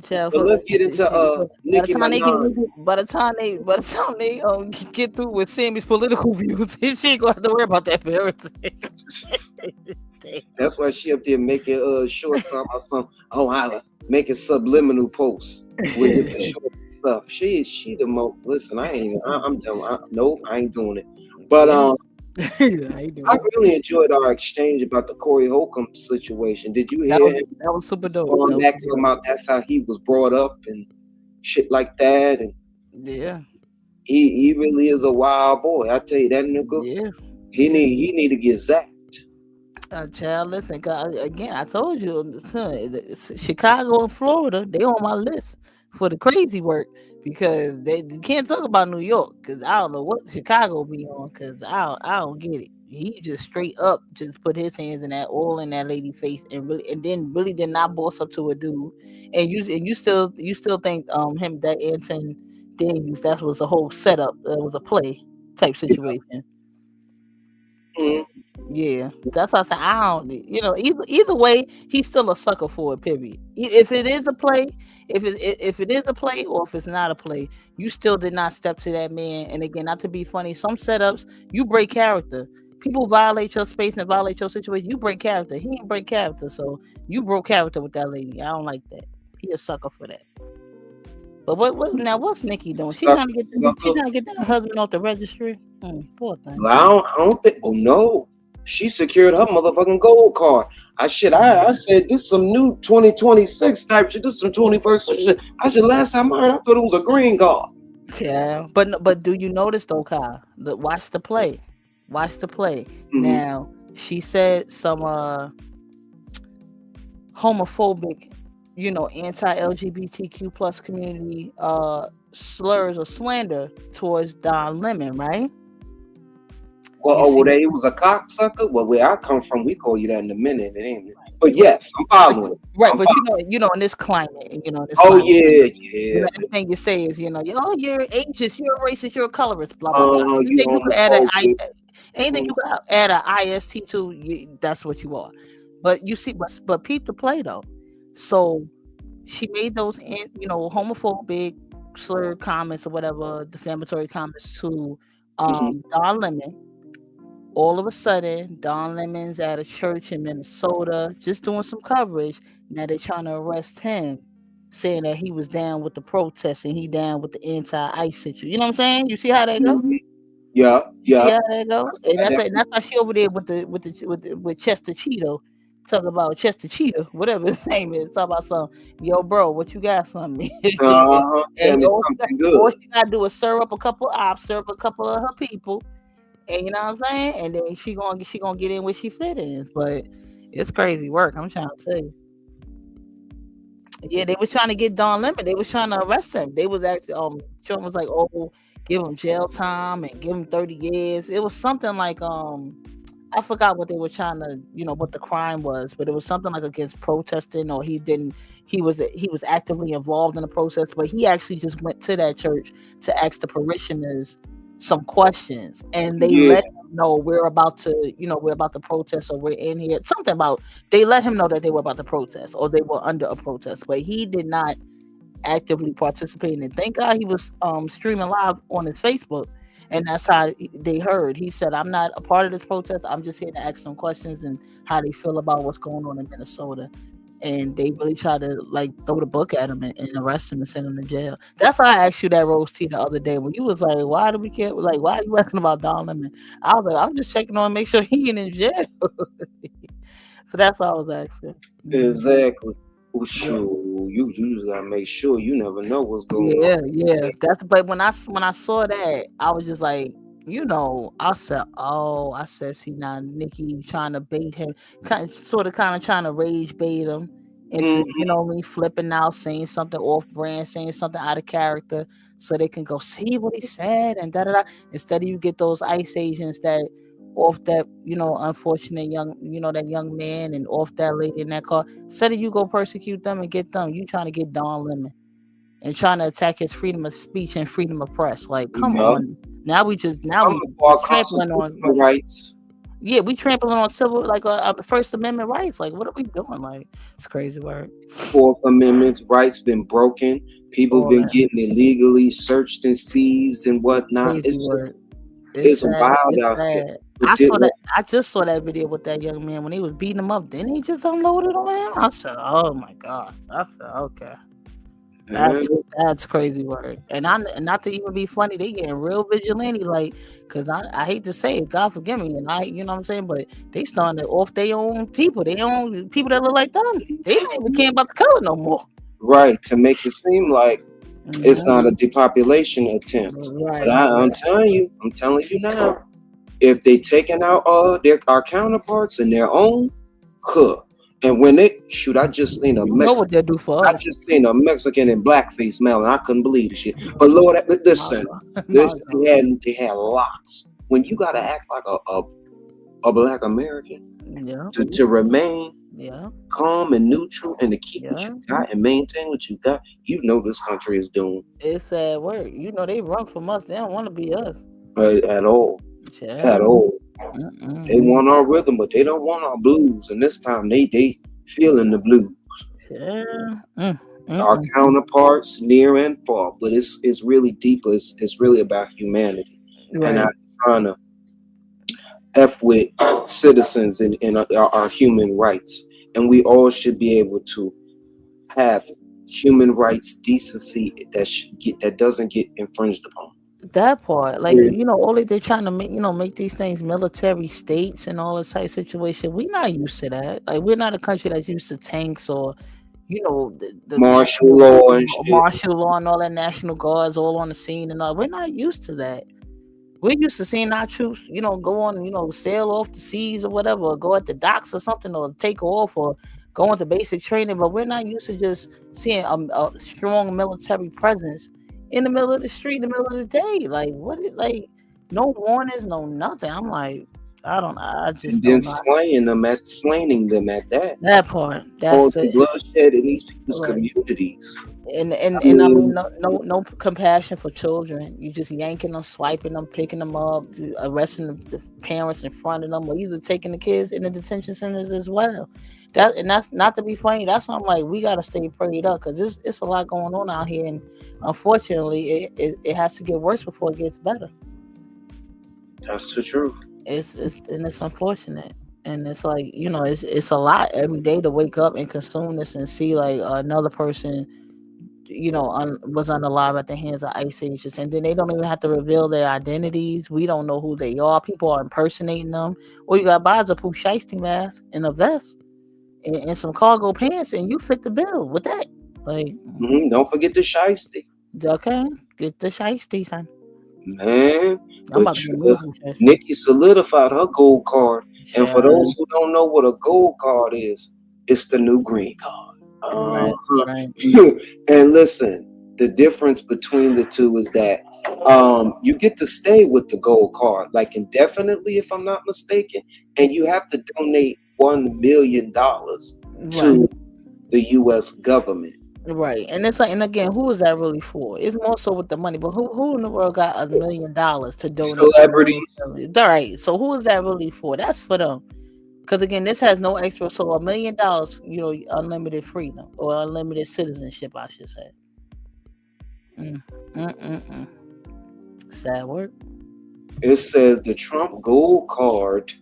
But let's get into Nicki Minaj. By the time they get through with Sammy's political views, she ain't gonna have to worry about that parenting. That's why she up there making shorts talking about something. I making subliminal posts with the short stuff. She the most. Listen, I'm done. Nope, I ain't doing it. But I really enjoyed our exchange about the Corey Holcomb situation. Did you hear him? That was super dope. Going back to him out, that's how he was brought up and shit like that. And yeah, he really is a wild boy. I tell you that nigga. Yeah, he need to get zapped. Child, listen. Again, I told you, Chicago and Florida, they on my list for the crazy work. Because they can't talk about New York, because I don't know what Chicago be on, because I don't get it. He just straight up just put his hands in that oil in that lady face and then really did not boss up to a dude. And you still think him that Anton Daniels, that was a whole setup, that was a play type situation. Mm-hmm. Yeah, that's what I said. I don't, either way, he's still a sucker for it. Period. If it is a play, if it is a play, or if it's not a play, you still did not step to that man. And again, not to be funny, some setups you break character. People violate your space and violate your situation. You break character. He didn't break character, so you broke character with that lady. I don't like that. He a sucker for that. But what's Nicki doing? She's trying to get that husband off the registry. Poor thing. Well, I don't think. Oh no. She secured her motherfucking gold card. I said this some new 2026 type shit. This some 21st century. I said last time I heard, I thought it was a green card. Yeah, but do you notice though, Kyle? Watch the play. Mm-hmm. Now she said some homophobic, anti-LGBTQ plus community slurs or slander towards Don Lemon, right? Well, it was a cocksucker. Well, where I come from, we call you that in a minute. It ain't. But yes, I'm following. Right, I'm but following. in this climate, Oh yeah, yeah. anything you say is, oh, you're ageist, you're a racist, you're a colorist, blah blah blah. You Anything you could add homophobic. anything you could add a ist to, that's what you are. But you see, but peep the play though. So she made those, homophobic slur comments or whatever, defamatory comments to Don Lemon. All of a sudden, Don Lemon's at a church in Minnesota, just doing some coverage. Now they're trying to arrest him, saying that he was down with the protests and he down with the anti-ICE situation. You know what I'm saying? You see how that go? Yeah, You see yeah. how that go? And that's why she over there with Chester Cheeto, talking about Chester Cheetah, whatever his name is, talking about some, yo, bro, what you got from me? Tell me something good. All she gotta do is serve up a couple of ops, serve a couple of her people. And you know what I'm saying? And then she gonna get in where she fit in. But it's crazy work, I'm trying to tell you. Yeah, they was trying to get Don Lemon. They was trying to arrest him. They was actually Trump was like, oh, give him jail time and give him 30 years. It was something like I forgot what they were trying to, what the crime was, but it was something like against protesting, or he was actively involved in the protest, but he actually just went to that church to ask the parishioners some questions, and they let him know we're about to protest, or we're in here. Something about, they let him know that they were about to protest or they were under a protest, but he did not actively participate in it. Thank God he was streaming live on his Facebook, and that's how they heard. He said, I'm not a part of this protest, I'm just here to ask some questions and how they feel about what's going on in Minnesota. And they really tried to throw the book at him and arrest him and send him to jail. That's why I asked you that, Rose T, the other day when you was like, why do we care? Like, why are you asking about Don Lemon? I was like, I'm just checking on, make sure he ain't in jail. So that's why I was asking. Exactly. Well, sure, you just gotta make sure, you never know what's going on. Yeah. But when I saw that, I was just like, I said, see now, Nicki trying to bait him, kind of trying to rage bait him into, flipping out, saying something off brand, saying something out of character, so they can go see what he said and da da da. Instead of you get those ICE agents that off that, unfortunate that young man and off that lady in that car. Instead of you go persecute them and get them, you trying to get Don Lemon and trying to attack his freedom of speech and freedom of press. Like, come on. Now we trampling on rights. Yeah, we trampling on civil, the First Amendment rights. Like, what are we doing? Like, it's crazy work. Fourth Amendment rights been broken. People been getting illegally searched and seized and whatnot. It's wild out here. I just saw that video with that young man when he was beating him up. Then he just unloaded on him. I said, oh my God. I said, okay. That's crazy word. And not to even be funny, they getting real vigilante, because I hate to say it, God forgive me, and you know what I'm saying, but they starting to off their own people, their own people that look like them. They don't even care about the color no more. Right, to make it seem like it's not a depopulation attempt. Right. But I'm telling you now, if they taking out our counterparts in their own, and when they shoot, I just seen a Mexican. Know what they do for us. I just seen a Mexican in blackface Mel, and I couldn't believe the shit. But Lord, listen, they had locks. When you gotta act like a Black American to remain calm and neutral and to keep what you got and maintain what you got, this country is doomed. It's sad work. They run from us. They don't want to be us at all. At all. They want our rhythm, but they don't want our blues. And this time they feeling the blues. Our counterparts near and far, but it's really deeper. It's really about humanity, and I'm trying to F with citizens and our human rights. And we all should be able to have human rights decency that doesn't get infringed upon. That part, only they're trying to make these things military states and all this type of situation. We're not used to that. Like, we're not a country that's used to tanks or, the martial law and shit. Martial law and all that, National Guards all on the scene and all. We're not used to that. We're used to seeing our troops, go on, sail off the seas or whatever, or go at the docks or something, or take off, or go into basic training. But we're not used to just seeing a strong military presence in the middle of the street, in the middle of the day. Like, what is, no warnings, no nothing. I'm like, I don't know. I just And then don't know. slaining them at that. That part. That's Causing it. bloodshed in these people's Right. communities. And I I mean, mean, no compassion for children. You just yanking them, swiping them, picking them up, arresting the parents in front of them, or either taking the kids in the detention centers as well. That's not to be funny. That's something like we gotta stay prayed up because it's a lot going on out here, and unfortunately, it has to get worse before it gets better. that's the truth. It's unfortunate, and it's like it's a lot every day to wake up and consume this and see like another person was unalive at the hands of ICE agents, and then they don't even have to reveal their identities. We don't know who they are. People are impersonating them. All you got to buy is a Pooh Shiesty mask and a vest and some cargo pants, and you fit the bill with that. Like, Don't forget the shiesty. Okay, get the Shiesty, son. Man, I'm but about to remove them. Shiesty. Nicki solidified her gold card. And for Yeah. those who don't know what a gold card is, it's the new green card. Right. And listen, the difference between the two is that you get to stay with the gold card like indefinitely, if I'm not mistaken, and you have to donate $1 million to the U.S. government. Right, and it's like, and again, who is that really for? It's more so with the money, but who in the world got $1 million to donate? Celebrities. All right, so who is that really for? That's for them, because again, this has no extra. So $1 million, unlimited freedom or unlimited citizenship, I should say. Sad work. It says the Trump Gold Card,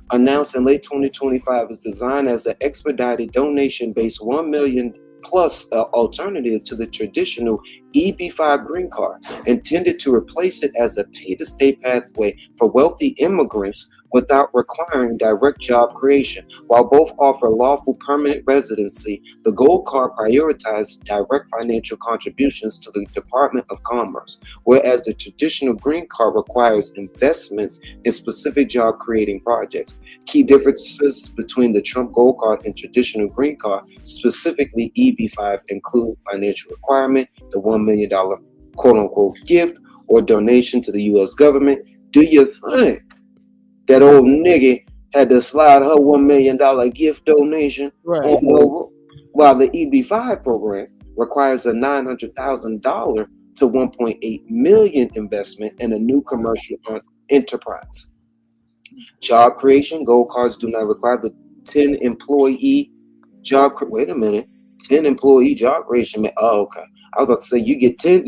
announced in late 2025, is designed as an expedited donation-based $1 million plus alternative to the traditional EB-5 green card, intended to replace it as a pay-to-stay pathway for wealthy immigrants without requiring direct job creation. While both offer lawful permanent residency, the Gold Card prioritizes direct financial contributions to the Department of Commerce, whereas the traditional green card requires investments in specific job-creating projects. Key differences between the Trump Gold Card and traditional green card, specifically EB-5, include financial requirement, the $1 million quote-unquote gift or donation to the U.S. government. Do you think that old nigga had to slide her $1 million gift donation on over, while the EB-5 program requires a $900,000 to $1.8 million investment in a new commercial enterprise? Job creation, gold cards do not require the 10 employee job. Wait a minute, 10 employee job creation. Oh, okay. I was about to say you get 10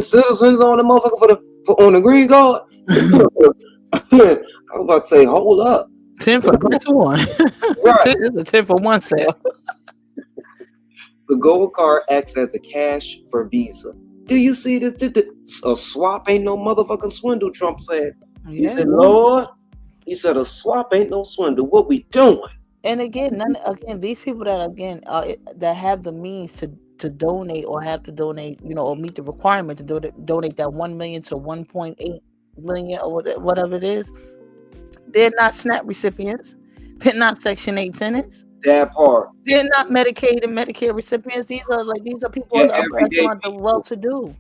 citizens on the motherfucker on the green card. I was about to say, hold up. 10 for the price of one. Right. It's a 10 for one sale. The gold card acts as a cash for Visa. Do you see this? A swap ain't no motherfucking swindle, Trump said. He said, Lord, he said a swap ain't no swindle. What we doing? And again, these people that have the means to donate or have to donate, or meet the requirement to donate that 1 million to 1.8 million or whatever it is, they're not SNAP recipients. They're not Section 8 tenants. That part. They're not Medicaid and Medicare recipients. These are people in the upper echelon, the well-to-do.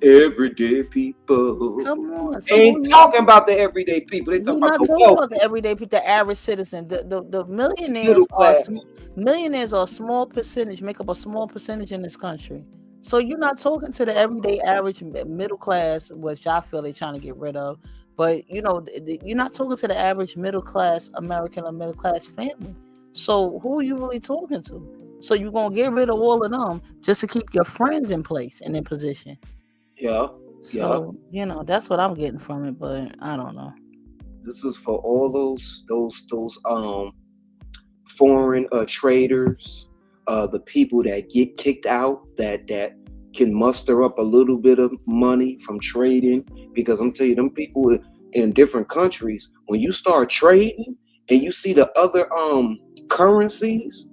Everyday people. Come on. So ain't talking about the everyday people. They talking about the talking about the everyday people, the average citizen. The millionaires are a small percentage, make up a small percentage in this country. So you're not talking to the everyday average middle class, which I feel they're trying to get rid of. But you're not talking to the average middle class American or middle class family. So who are you really talking to? So you're gonna get rid of all of them just to keep your friends in place and in position. Yeah. So that's what I'm getting from it, but I don't know. This is for all those foreign traders, the people that get kicked out, that can muster up a little bit of money from trading. Because I'm telling you, them people in different countries, when you start trading and you see the other currencies,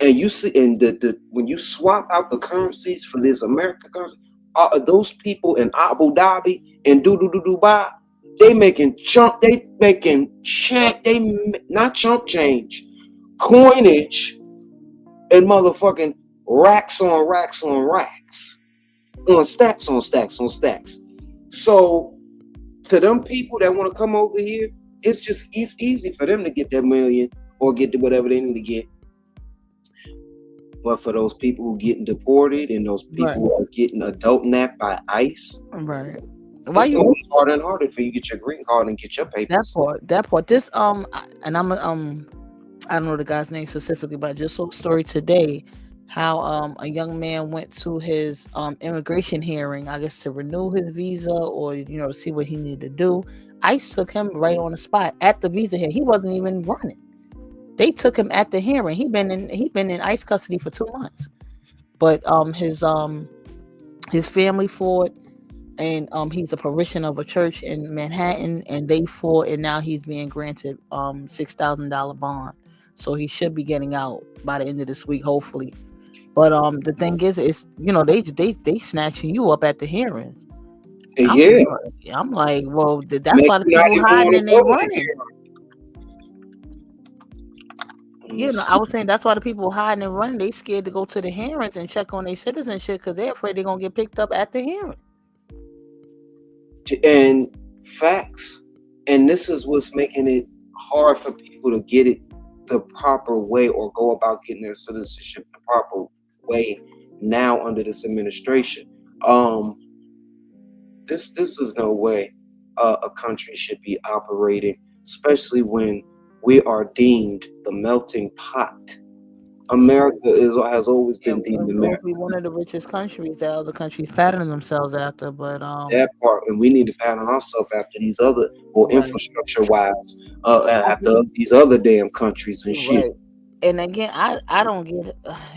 and you see when you swap out the currencies for this American currency, those people in Abu Dhabi and Dubai, they not chump change, coinage, and motherfucking racks on racks on racks, on stacks on stacks on stacks. So To them people that want to come over here, it's easy for them to get that million or get to whatever they need to get. But for those people who getting deported and those people who are getting adult napped by ICE, Right. Why it's gonna be harder and harder for you to get your green card and get your papers. That part. This and I'm I don't know the guy's name specifically, but I just saw a story today how a young man went to his immigration hearing, I guess to renew his visa or to see what he needed to do. ICE took him right on the spot at the visa hearing. He wasn't even running. They took him at the hearing. He been in ICE custody for 2 months. But his family fought, and he's a parishioner of a church in Manhattan, and they fought, and now he's being granted $6,000 bond. So he should be getting out by the end of this week, hopefully. But the thing is, they snatching you up at the hearings. I'm like, well, that's why the people hiding and they running. I was saying that's why the people hiding and running. They scared to go to the hearings and check on their citizenship because they're afraid they're gonna get picked up at the hearing. And facts, and this is what's making it hard for people to get it the proper way or go about getting their citizenship the proper way now under this administration. This is no way a country should be operating, especially when we are deemed the melting pot. America has always been deemed America. We're one of the richest countries that other countries pattern themselves after, but that part, and we need to pattern ourselves after these other, or infrastructure wise, after these other damn countries and shit. And again, I don't get,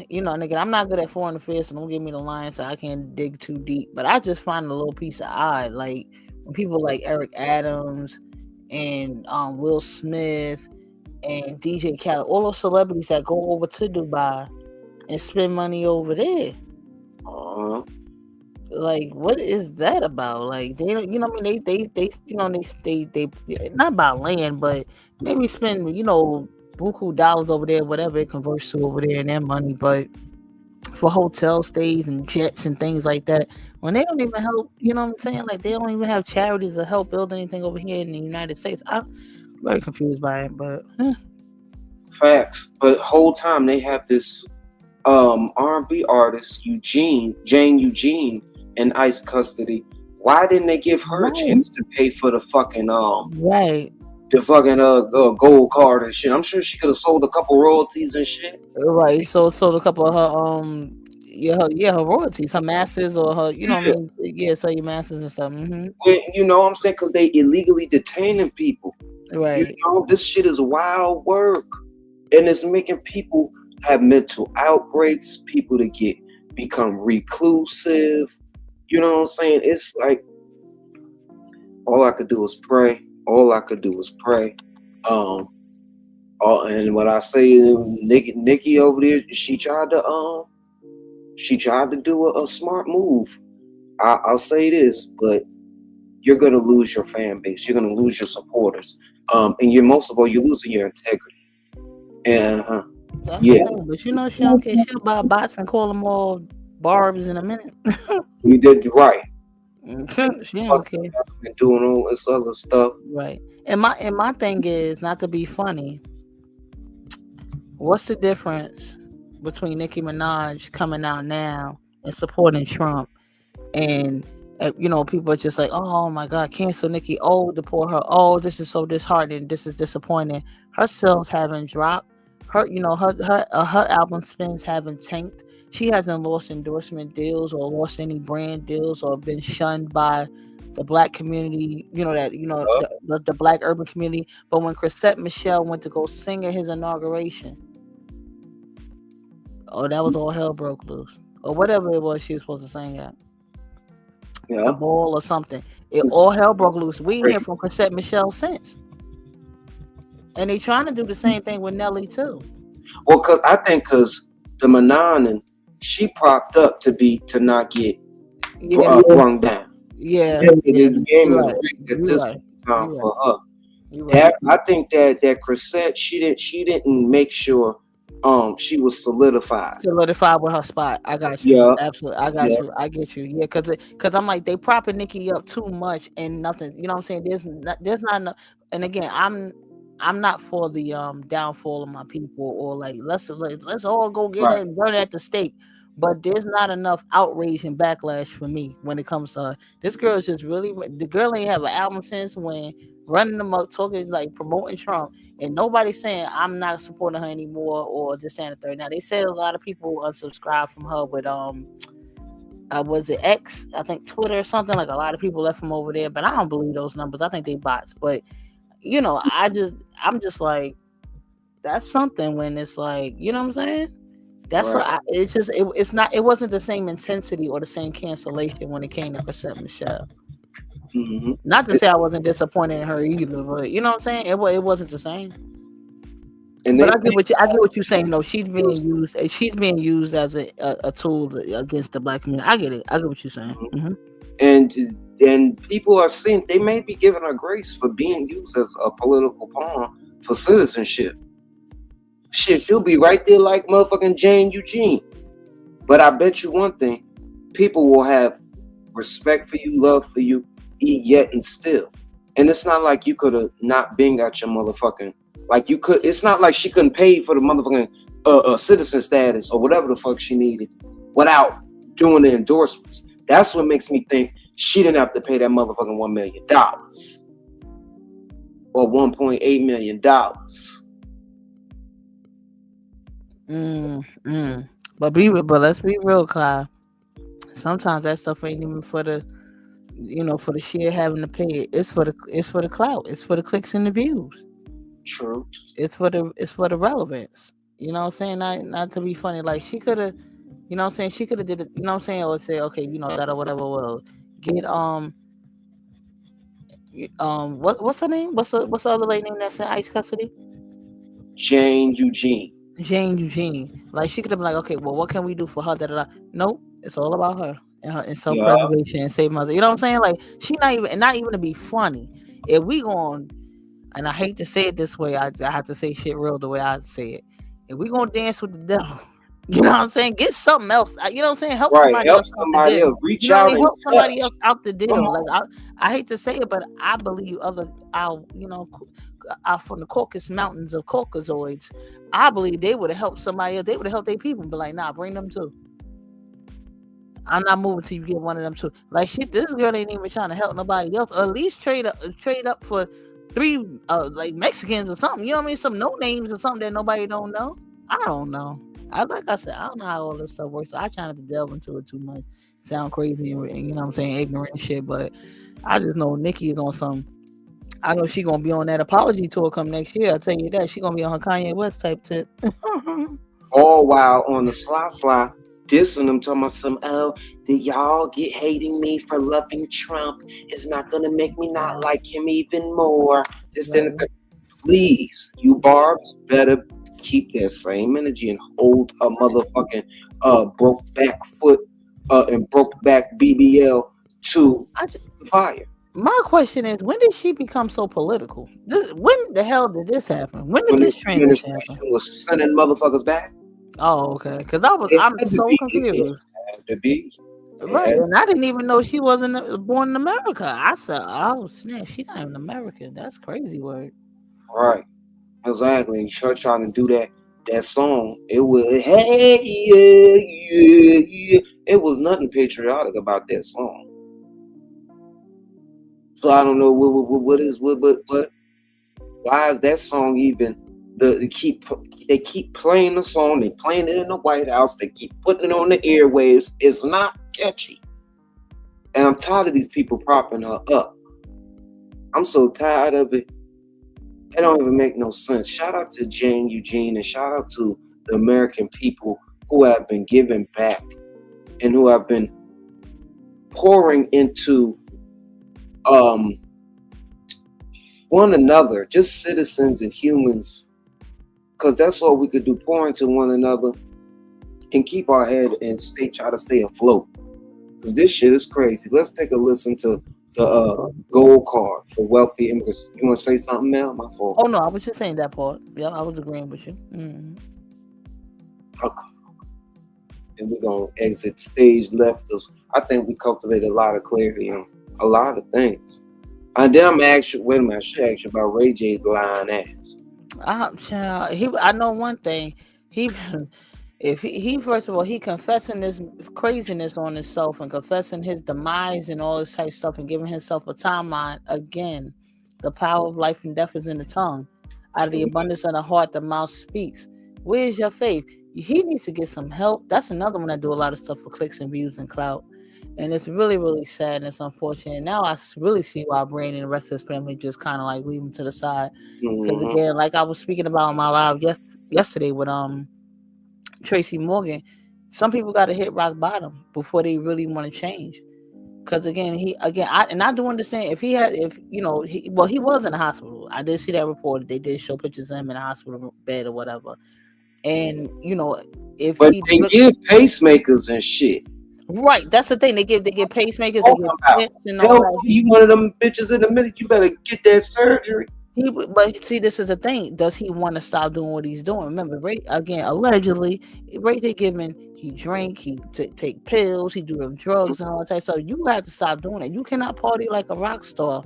and again, I'm not good at foreign affairs, so don't give me the line, so I can't dig too deep. But I just find a little piece of odd, like when people like Eric Adams and Will Smith and DJ Khaled, all those celebrities that go over to Dubai and spend money over there. Like, what is that about? Like, they don't, they not about land, but maybe spend, buku dollars over there, whatever it converts to over there in their money, but for hotel stays and jets and things like that, when they don't even help, like they don't even have charities to help build anything over here in the United States. I'm very confused by it, but facts. But whole time they have this R&B artist Jane Eugene in ICE custody. Why didn't they give her a chance to pay for the fucking the fucking gold card and shit? I'm sure she could have sold a couple royalties and shit. Right, sold a couple of her her royalties, her masters, or her, sell your masters and stuff. You know what I'm saying? Because they illegally detaining people. Right. This shit is wild work, and it's making people have mental outbreaks. People to become reclusive. You know what I'm saying? It's like all I could do was pray. And what I say, Nicki over there, she tried to do a smart move. I'll say this, but you're gonna lose your fan base. You're gonna lose your supporters. And most of all, you're losing your integrity. And but she don't care. She'll buy bots and call them all barbs in a minute. We did right. She don't care. Been doing all this other stuff. Right. And my thing is, not to be funny, what's the difference between Nicki Minaj coming out now and supporting Trump, and people are just like, oh my God, cancel Nicki, deport her, this is so disheartening, this is disappointing. Her sales haven't dropped, her album spins haven't tanked. She hasn't lost endorsement deals or lost any brand deals or been shunned by the black community, the black urban community. But when Chrisette Michele went to go sing at his inauguration, that was all hell broke loose. Or whatever it was she was supposed to sing at. The ball or something. All hell broke loose. We ain't hear from Chrisette Michele since. And they trying to do the same thing with Nelly too. Well, cause the Manon, she propped up to not get rung down. Yeah. The game is rigged at this time for her. I think that Chrisette, she didn't make sure she was solidified with her spot. I got you. Yeah. Absolutely. I got you. I get you. Yeah, because I'm like, they propping Nicki up too much and nothing. You know what I'm saying? There's not enough. And again, I'm not for the downfall of my people, or like let's all go get it and burn it at the stake. But there's not enough outrage and backlash for me when it comes to her. This girl is just really, the girl ain't have an album since when, running them up, talking like promoting Trump, and nobody's saying I'm not supporting her anymore or just saying the third. Now they said a lot of people unsubscribed from her with was it X? I think Twitter or something. Like a lot of people left from over there, but I don't believe those numbers. I think they bots. But you know, I'm just like, that's something when it's like, you know what I'm saying? That's what it wasn't the same intensity or the same cancellation when it came to Chrisette Michelle. Mm-hmm. Not to say I wasn't disappointed in her either, but you know what I'm saying? It wasn't the same. But I get what you're saying. No, she's being used. She's being used as a tool against the black community. I get it. I get what you're saying. Mm-hmm. And people are saying they may be giving her grace for being used as a political pawn for citizenship. Shit, she'll be right there like motherfucking Jane Eugene. But I bet you one thing, people will have respect for you, love for you, yet and still. And it's not like you could have not been got your motherfucking, like you could, it's not like she couldn't pay for the motherfucking citizen status or whatever the fuck she needed without doing the endorsements. That's what makes me think she didn't have to pay that motherfucking $1 million or $1.8 million. But let's be real, Clyde. Sometimes that stuff ain't even for the, for the sheer having to pay it. It's for the clout. It's for the clicks and the views. True. It's for the relevance. You know what I'm saying? Not to be funny. Like she could have, you know what I'm saying? She could have did it. You know what I'm saying? Or say, okay, that or whatever. Well, get what's her name? What's the other lady name that's in ICE custody? Jane Eugene. Like she could have been like, okay, well, what can we do for her? Nope, it's all about her and self-preservation and save mother. You know what I'm saying? Like she not even to be funny. If we going, and I hate to say it this way, I have to say shit real the way I say it. If we gonna dance with the devil, you know what I'm saying? Get something else. You know what I'm saying? Help somebody else. Reach out and help somebody else out the deal. Like I hate to say it, but I believe from the Caucasus Mountains of Caucasoids, I believe they would have helped somebody else. They would have helped their people. But like, nah, bring them too. I'm not moving till you get one of them too. Like shit, this girl ain't even trying to help nobody else. Or at least trade up for 3 like Mexicans or something. You know what I mean? Some no names or something that nobody don't know. I don't know. Like I said, I don't know how all this stuff works. So I try not to delve into it too much. Sound crazy and you know what I'm saying, ignorant and shit. But I just know Nicki is on some. I know she gonna be on that apology tour come next year. I'll tell you that. She gonna be on her Kanye West type tip. All while on the sly dissing them, talking about some, did y'all get hating me for loving Trump? It's not gonna make me not like him even more. Please, you barbs better keep that same energy and hold a motherfucking broke back foot and broke back BBL to the fire. My question is, when did she become so political? When the hell did this happen? When did this transition happen? Was sending motherfuckers back. Oh, okay. Because I'm so confused. It had to be. Right, and I didn't even know she wasn't born in America. I said, oh snap, she's not even American. That's crazy word. Right, exactly. And her trying to do that song, it was hey yeah. It was nothing patriotic about that song. So I don't know but why is that song even they keep playing the song, they playing it in the White House, they keep putting it on the airwaves. It's not catchy. And I'm tired of these people propping her up. I'm so tired of it. It don't even make no sense. Shout out to Jane Eugene and shout out to the American people who have been giving back and who have been pouring into one another, just citizens and humans, because that's all we could do, pour into one another and keep our head and try to stay afloat, because this shit is crazy. Let's take a listen to the gold card for wealthy immigrants. You want to say something, Mel? My fault. Oh no, I was just saying that part. Yeah, I was agreeing with you. Mm-hmm. Okay. And we're gonna exit stage left because I think we cultivated a lot of clarity on a lot of things. And then I'm actually wait a minute, I should ask you about RayJ's lying ass. Child, I know one thing. He if he first of all he confessing this craziness on himself and confessing his demise and all this type of stuff and giving himself a timeline again. The power of life and death is in the tongue. Out of the abundance of the heart, the mouth speaks. Where's your faith? He needs to get some help. That's another one that do a lot of stuff for clicks and views and clout. And it's really, really sad and it's unfortunate. Now I really see why Brain and the rest of his family just kind of like leave him to the side. Because again, like I was speaking about on my live yesterday with Tracy Morgan, some people got to hit rock bottom before they really want to change. Because again, I do understand if he was in the hospital. I did see that report. They did show pictures of him in the hospital bed or whatever. And but they give pacemakers and shit. Right, that's the thing. They give pacemakers, they give stents and all that. You one of them bitches in a minute, you better get that surgery. But see, this is the thing. Does he want to stop doing what he's doing? Remember, allegedly, they giving, he drink, he take pills, he do them drugs and all that. So you have to stop doing it. You cannot party like a rock star.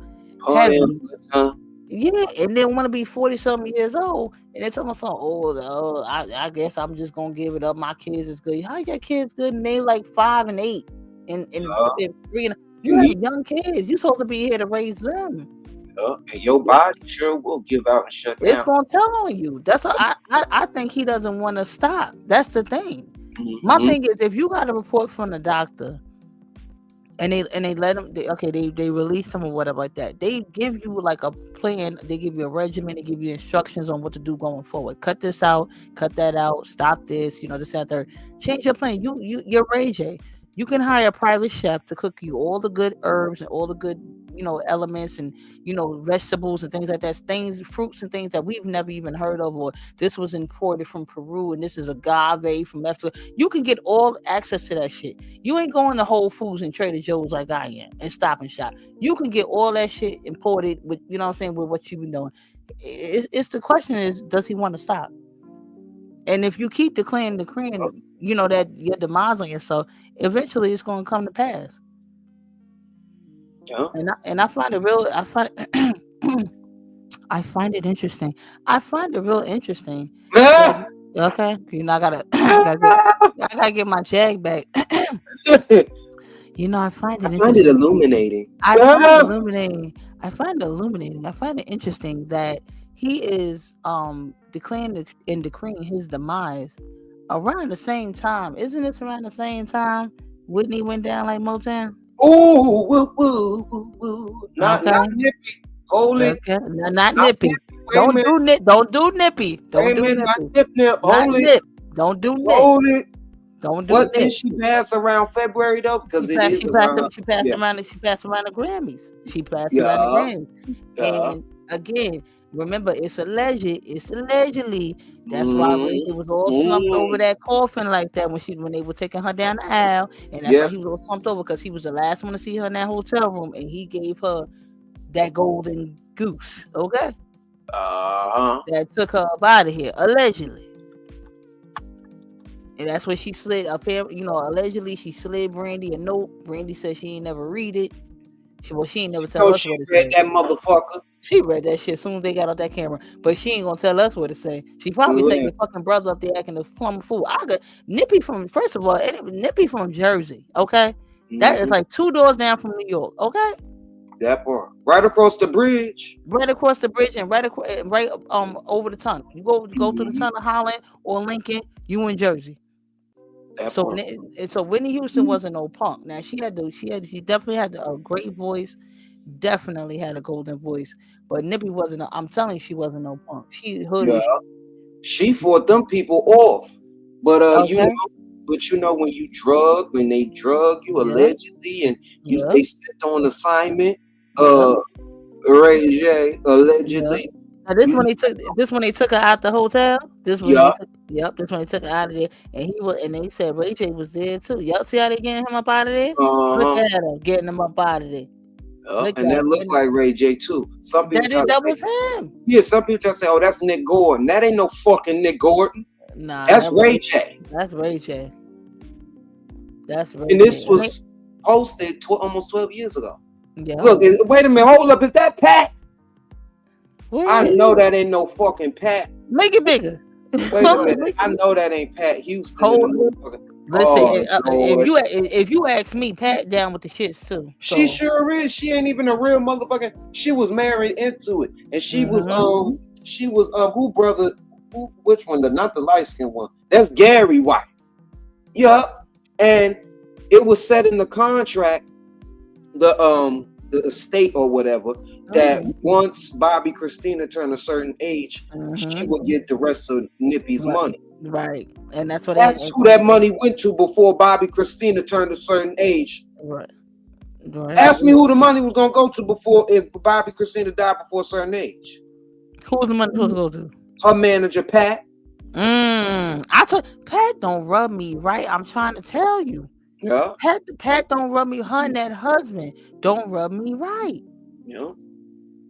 Yeah, and then want to be 40-something years old, and it's almost like, I guess I'm just gonna give it up. My kids is good. How your kids good? And they like 5 and 8, and 3. And you have young kids. You supposed to be here to raise them. And your body sure will give out and shut down. It's gonna tell on you. That's what I think he doesn't want to stop. That's the thing. My thing is, if you got a report from the doctor, and they let him, they released him or whatever like that. They give you like a plan. They give you a regimen. They give you instructions on what to do going forward. Cut this out. Cut that out. Stop this. This, that, third. Change your plan. You're RayJ. You can hire a private chef to cook you all the good herbs and all the good, elements and, vegetables and things like that. Fruits and things that we've never even heard of, or this was imported from Peru and this is agave from Mexico. You can get all access to that shit. You ain't going to Whole Foods and Trader Joe's like I am and Stop and Shop. You can get all that shit imported with, with what you've been doing. It's the question is, does he want to stop? And if you keep declaring, that your demise on yourself, eventually it's going to come to pass. Yeah. And I find it interesting. I find it real interesting. Okay, I gotta get my jag back. I find it illuminating. I find it interesting that he is declaring and decreeing his demise around the same time. Isn't this around the same time Whitney went down like Motown? Oh, woo. Not Nippy. Hold it. Okay. Not Nippy. Don't do Nippy. Don't do Nippy. Don't do Nip. Hold it. Don't do Nip. Hold it. Don't do what did she pass around February though? Because she passed around the Grammys. She passed around the Grammys. And again, remember, it's allegedly. That's why it was all slumped over that coffin like that when they were taking her down the aisle, and that's why he was all slumped over because he was the last one to see her in that hotel room, and he gave her that golden goose. Okay. That took her up out of here allegedly, and that's when she slid up here. Allegedly she slid Brandy a note. Brandy said she ain't never read it. She ain't never tell us what it read that motherfucker. She read that shit as soon as they got off that camera, but she ain't gonna tell us what to say. She probably said your fucking brother up there acting a plumb fool. I got Nippy from Jersey, okay? That is like 2 doors down from New York, okay? That part, right across the bridge, and right over the tunnel. You go through the tunnel, Holland or Lincoln, you in Jersey. So Whitney Houston wasn't no punk. Now she definitely had a great voice. Definitely had a golden voice, but Nippy wasn't. I'm telling you, she wasn't no punk. She hoodie. Yeah. She fought them people off, but when they drug you allegedly, and they sent on assignment, RayJ allegedly. Now this when they took her out the hotel. This when they took her out of there, and they said RayJ was there too. Y'all see how they getting him up out of there? Look at her getting him up out of there. And that looked like RayJ too. Some people that was him. Yeah, some people try to say, "Oh, that's Nick Gordon." That ain't no fucking Nick Gordon. Nah, That's that was RayJ. that's RayJ. That's And this RayJ. was posted almost 12 years ago. Yeah. Look, wait a minute, hold up. Is that Pat? Where I is know it? that ain't no fucking Pat. Make it bigger. Wait a minute. I know that ain't Pat Houston. Hold In the up. motherfucking... Listen, Lord. if you ask me, Pat down with the shits too. She sure is. She ain't even a real motherfucking. She was married into it, and she was who brother? Which one? Not the light skinned one. That's Gary White. Yup. And it was set in the contract, the estate or whatever, that once Bobby Christina turned a certain age, she would get the rest of Nippy's money. Right, and that's what who that money went to before Bobby Christina turned a certain age. Right. Ask me who the money was gonna go to before if Bobby Christina died before a certain age. Who was the money supposed to go to? Her manager, Pat. I told Pat don't rub me right. I'm trying to tell you. Yeah. Pat don't rub me. Her and that husband don't rub me right. Yeah.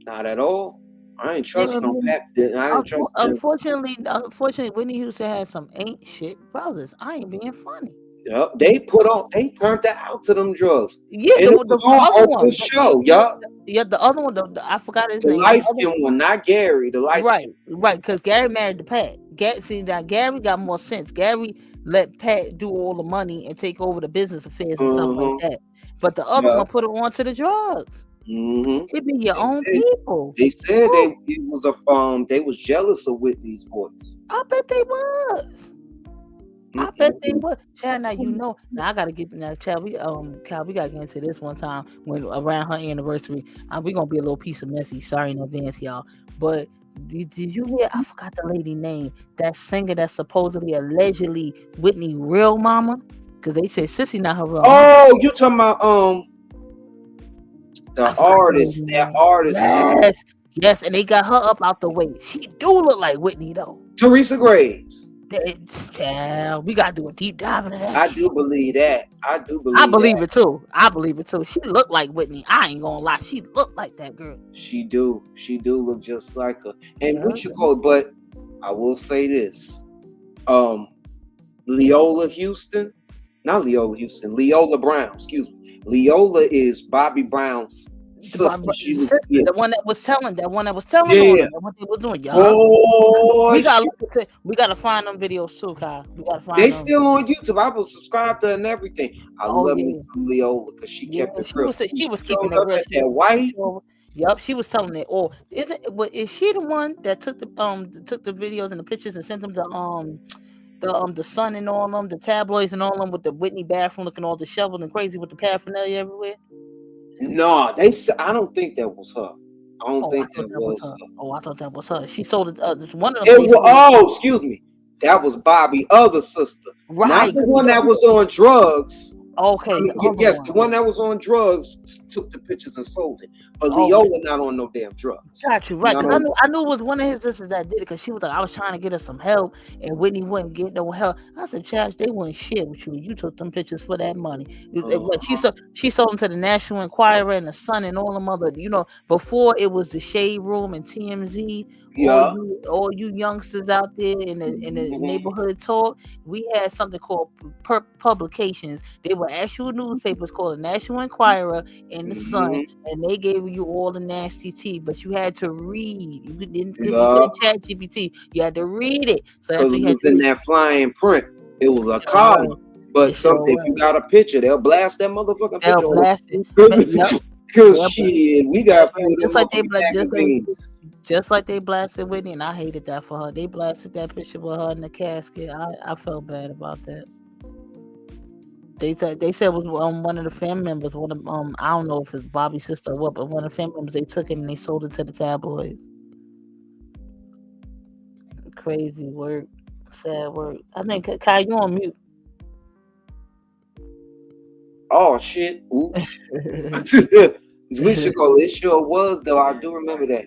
Not at all. I ain't trusting no Pat. I ain't trusting. Unfortunately, Whitney Houston had some ain't shit brothers. I ain't being funny. Yep. They turned that out to them drugs. Yeah, and it was on Oprah's show. Yup. Yeah, the other one, I forgot his name. The light skinned one, not Gary. The light skinned. Right, because Gary married to Pat. See, now Gary got more sense. Gary let Pat do all the money and take over the business affairs and stuff like that. But the other one put her on to the drugs. It be your own people. They said they was jealous of Whitney's voice. I bet they was. I bet they was. Chad, now you know. Now I gotta get now, Chad. Cal, we gotta get into this one time when around her anniversary. We gonna be a little piece of messy. Sorry in advance, y'all. But did you hear? I forgot the lady name. That singer that's supposedly allegedly Whitney real mama. Because they said Sissy not her real mama. Oh, you talking about the artist? That artist. Yes, and they got her up out the way. She do look like Whitney though. Teresa Graves. Child, we gotta do a deep dive into that. I do believe that. I believe it too. She looked like Whitney. I ain't gonna lie. She looked like that girl. She do look just like her. And what you call it? But I will say this: Leola Brown. Excuse me. Leola is Bobby Brown's sister. She was the one that was telling. Yeah. What they was doing, y'all. Oh, we gotta find them videos too, Kyle. We gotta find they them. still on YouTube. I will subscribe to her and everything. I love me some Leola because she kept it real. She was keeping it real. That white. Yep, she was telling it. Or is she the one that took the videos and the pictures and sent them to the Sun and all them, the tabloids and all them with the Whitney bathroom looking all disheveled and crazy with the paraphernalia everywhere? No, I don't think that was her. I don't think that was her. Oh, I thought that was her. She sold it. One of them. Excuse me. That was Bobby's other sister. Right. Not the one that was on drugs. Okay. The one that was on drugs took the pictures and sold it. But Leola not on no damn drugs. Got you right. Because I knew it was one of his sisters that did it. Because she was like, I was trying to get her some help, and Whitney wouldn't get no help. I said, Chad, they wouldn't share with you. You took them pictures for that money. She sold them to the National Enquirer and the Sun and all them other. Before it was the Shade Room and TMZ. Yeah. All you youngsters out there in the neighborhood talk, we had something called publications. They were actual newspapers called the National Enquirer and the Sun, and they gave you all the nasty tea, but you had to read. You didn't chat GPT. You had to read it. So that's what it was in that flying print. It was a column. But if you got a picture, they'll blast that motherfucking picture. They'll blast it. Because shit, we got a few of them magazines. Just like they blasted Whitney, and I hated that for her. They blasted that picture with her in the casket. I felt bad about that. They said it was one of the family members. I don't know if it's Bobby's sister or what, but one of the family members, they took it and they sold it to the tabloids. Crazy work, sad work. I think Kai, you on mute. Oh shit! Oops. We should call it. It sure was though. I do remember that.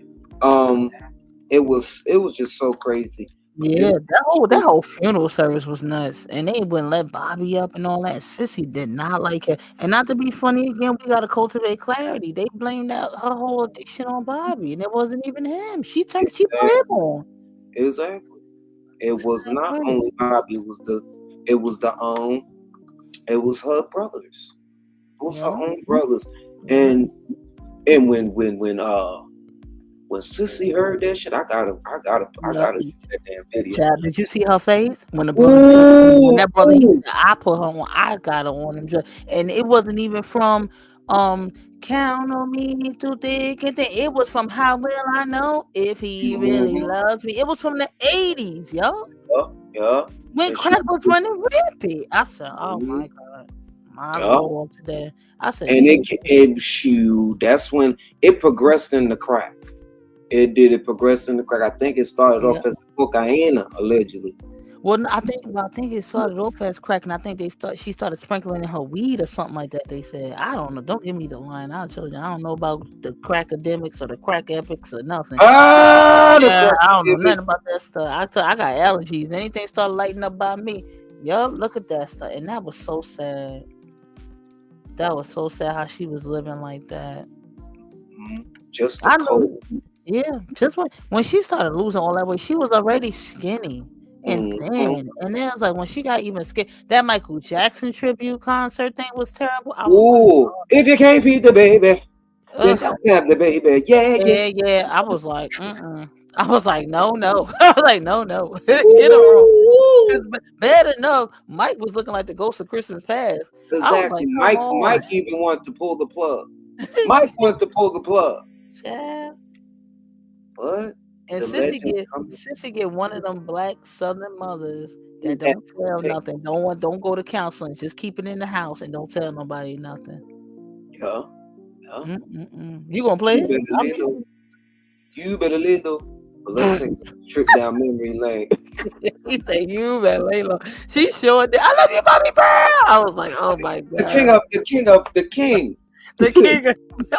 It was just so crazy. Yeah, that whole funeral service was nuts, and they wouldn't let Bobby up and all that. Sissy did not like it, and not to be funny again, we gotta cultivate clarity. They blamed out her whole addiction on Bobby, and it wasn't even him. She put him on. Exactly. It was not only Bobby. It was her brothers. It was her own brothers. And when Sissy heard that shit, I gotta see that damn video. Child, did you see her face when the brother when that brother he said, I put her on, I got her on him, and it wasn't even from count on me to thick and thin. It was from How Will I Know If He Really Loves Me. It was from the 80s, yo. Yeah. When crack was running rampant. I said, oh my God. My Lord today. I said, and shoot, that's when it progressed in the crack. It progressed in the crack. I think it started off as cocaine, allegedly. Well, I think it started off as crack, and I think she started sprinkling in her weed or something like that. They said, I don't know. Don't give me the line. I'll tell you. I don't know about the crack academics or the crack epics or nothing. I don't know nothing about that stuff. I got allergies. Anything started lighting up by me. Yup, look at that stuff, and that was so sad. That was so sad how she was living like that. Just the cold. Yeah, just when she started losing all that weight, she was already skinny and thin. And then it was like when she got even skinny, that Michael Jackson tribute concert thing was terrible. If you can't beat the baby, then don't have the baby. Yeah. I was like, I was like, no. I was like, no. Get it wrong. Bad enough, Mike was looking like the ghost of Christmas past. Exactly. Like, Mike even wanted to pull the plug. Mike wanted to pull the plug. Yeah. But and Sissy get one of them black Southern mothers that don't tell nothing. Don't go to counseling. Just keep it in the house and don't tell nobody nothing. Yeah. You gonna play it? You better lay low. But let's take a trip down memory lane. He said, "You better lay low." She showed that. I love you, Bobby Brown. I was like, "Oh my God!" The king of the king of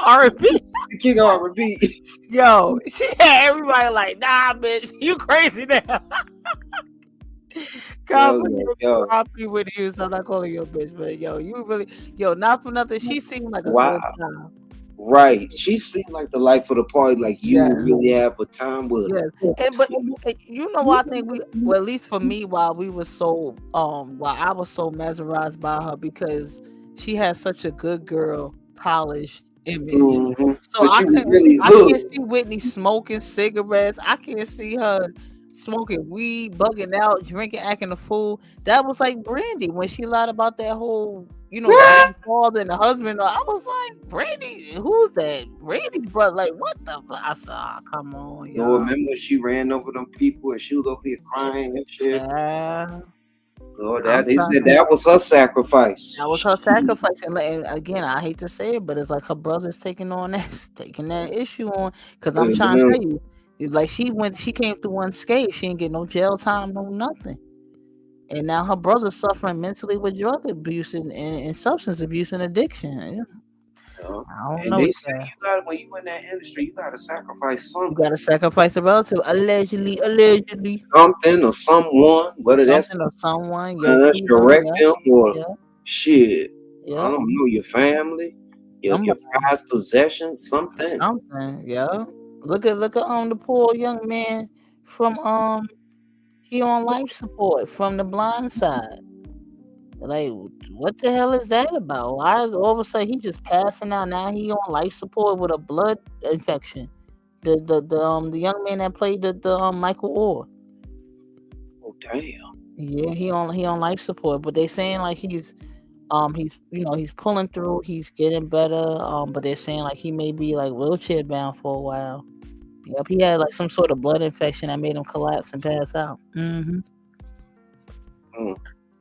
R&B. The king of R&B. Yo, she had everybody like, nah, bitch, you crazy now. I'll be with you, so I'm not calling you a bitch, but you really, not for nothing. She seemed like a good time. Right. She seemed like the life of the party, like you would really have a time with her. But you know what I think at least for me, while I was so mesmerized by her, because she had such a good girl polished image. So I can't see Whitney smoking cigarettes. I can't see her smoking weed, bugging out, drinking, acting a fool. That was like Brandy when she lied about that whole, father and the husband. I was like, Brandy, who's that? Brandy's brother. Like, what the fuck? I said, oh, come on, y'all. Lord, remember when she ran over them people and she was over here crying and shit? Yeah. Lord, they said that was her sacrifice. That was her sacrifice, and again, I hate to say it, but it's like her brother's taking that issue on. Because I'm trying to tell you, like she came through unscathed. She didn't get no jail time, no nothing, and now her brother's suffering mentally with drug abuse and substance abuse and addiction. I don't know. They say when you in that industry, you gotta sacrifice something. You gotta sacrifice a relative, allegedly, something or someone, whether that's someone, direct them or shit. I don't know, your family, your prized possessions, something. Look at the poor young man from he on life support from The Blind Side. Like, what the hell is that about? Why is all of a sudden he just passing out? Now he on life support with a blood infection. The young man that played the Michael Orr. Oh damn. Yeah, he on life support, but they saying like he's pulling through, he's getting better. But they're saying like he may be like wheelchair bound for a while. Yep, he had like some sort of blood infection that made him collapse and pass out.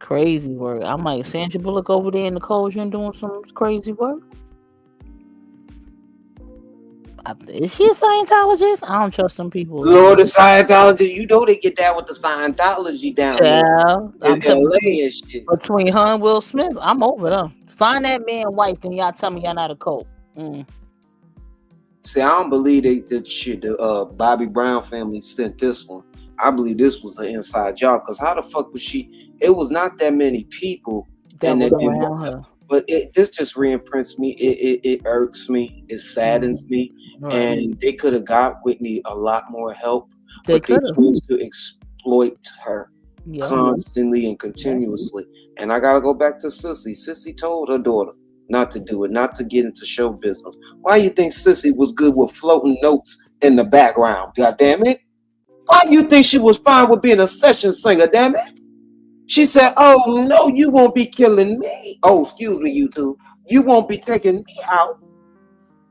Crazy work. I'm like, Sandra Bullock over there in the cauldron doing some crazy work. Is she a Scientologist? I don't trust them people. Lord, the Scientology, you know they get down with the Scientology down there. Shit. Between her and Will Smith, I'm over them. Find that man wife, then y'all tell me y'all not a cult. See, I don't believe the Bobby Brown family sent this one. I believe this was an inside job, because how the fuck was she? It was not that many people that around her. But this just re-imprints me. It irks me. It saddens me. Right. And they could have got Whitney a lot more help. They chose to exploit her constantly and continuously. And I gotta go back to Sissy. Sissy told her daughter not to do it, not to get into show business. Why you think Sissy was good with floating notes in the background? God damn it! Why you think she was fine with being a session singer? Damn it! She said, "Oh no, you won't be killing me. Oh, excuse me, you two. You won't be taking me out."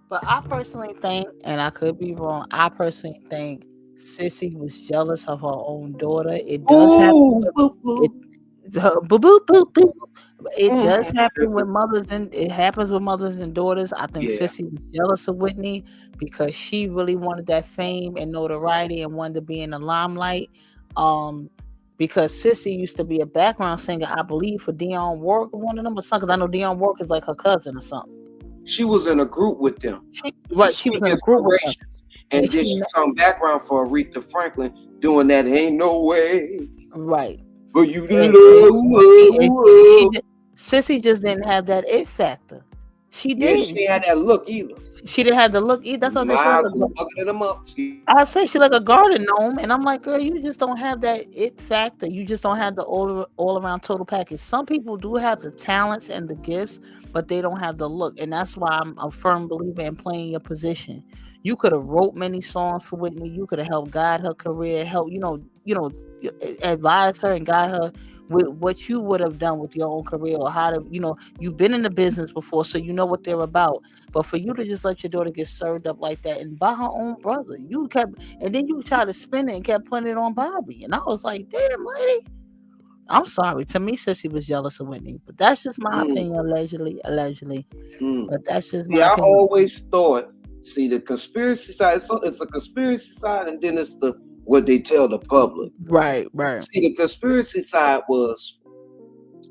But I personally think, and I could be wrong, I personally think Sissy was jealous of her own daughter. It does happen. It does happen with mothers, and it happens with mothers and daughters. I think Sissy was jealous of Whitney because she really wanted that fame and notoriety and wanted to be in the limelight. Because Sissy used to be a background singer, I believe, for Dionne Warwick, one of them or something. I know Dionne Warwick is like her cousin or something. She was in a group with them. She was in a group with them. And then she sung background for Aretha Franklin doing that "Ain't No Way." Right. But you Sissy just didn't have that it factor. She did. She didn't have that look either. She didn't have the look either. That's what I say. She's like a garden gnome, and I'm like, girl, you just don't have that it factor. You just don't have the all around total package. Some people do have the talents and the gifts, but they don't have the look, and that's why I'm a firm believer in playing your position. You could have wrote many songs for Whitney. You could have helped guide her career, help advise her and guide her with what you would have done with your own career, or how to, you've been in the business before, so you know what they're about. But for you to just let your daughter get served up like that and by her own brother, and then you tried to spin it and kept putting it on Bobby, and I was like, damn, lady. I'm sorry. To me, Sissy was jealous of Whitney, but that's just my opinion. Allegedly. But that's just my opinion. I always thought, see, the conspiracy side. So it's a conspiracy side, and then it's the what they tell the public. Right. See, the conspiracy side was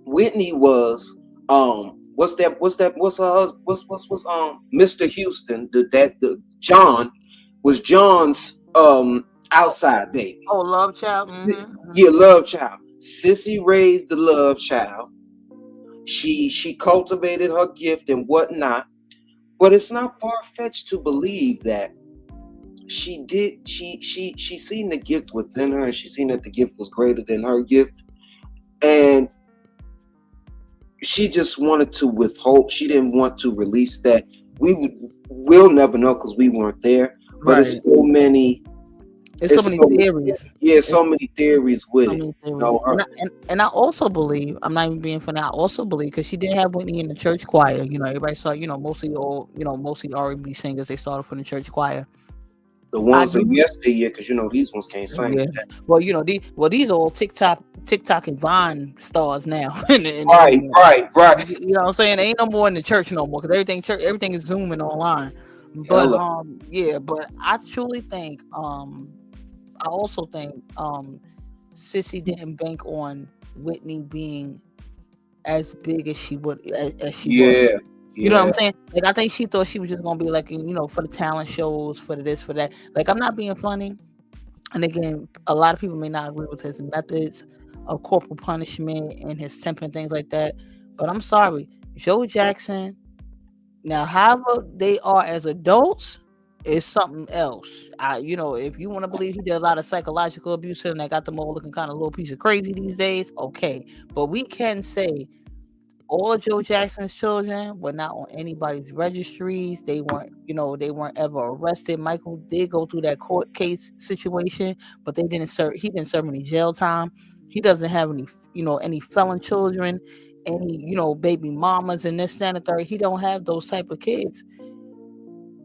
Whitney was what's her husband? What's Mr. Houston? John was John's outside baby. Oh, love child. Mm-hmm. Yeah, love child. Sissy raised the love child. She cultivated her gift and whatnot, but it's not far-fetched to believe that she seen the gift within her, and she seen that the gift was greater than her gift, and she just wanted to withhold. She didn't want to release that. We'll never know because we weren't there. But it's so many. There's so many theories. Yeah, so many theories with it. And I also believe, I'm not even being funny, I also believe, because she did have Whitney in the church choir. Everybody saw, mostly R&B singers, they started from the church choir. The ones of yesterday, because these ones can't sing. Yeah. Well, these are all TikTok and Vine stars now. Right. You know what I'm saying? They ain't no more in the church no more, because everything is zooming online. But but I truly think I also think Sissy didn't bank on Whitney being as big as she would as she was. You know what I'm saying? Like, I think she thought she was just gonna be like, for the talent shows, for the this, for that. Like, I'm not being funny. And again, a lot of people may not agree with his methods of corporal punishment and his temper and things like that. But I'm sorry, Joe Jackson. Now, however they are as adults is something else. If you want to believe he did a lot of psychological abuse and I got them all looking kind of a little piece of crazy these days, okay. But we can say all of Joe Jackson's children were not on anybody's registries. They weren't ever arrested. Michael did go through that court case situation, but he didn't serve any jail time. He doesn't have any felon children, any, baby mamas and this, that, and the third. He don't have those type of kids.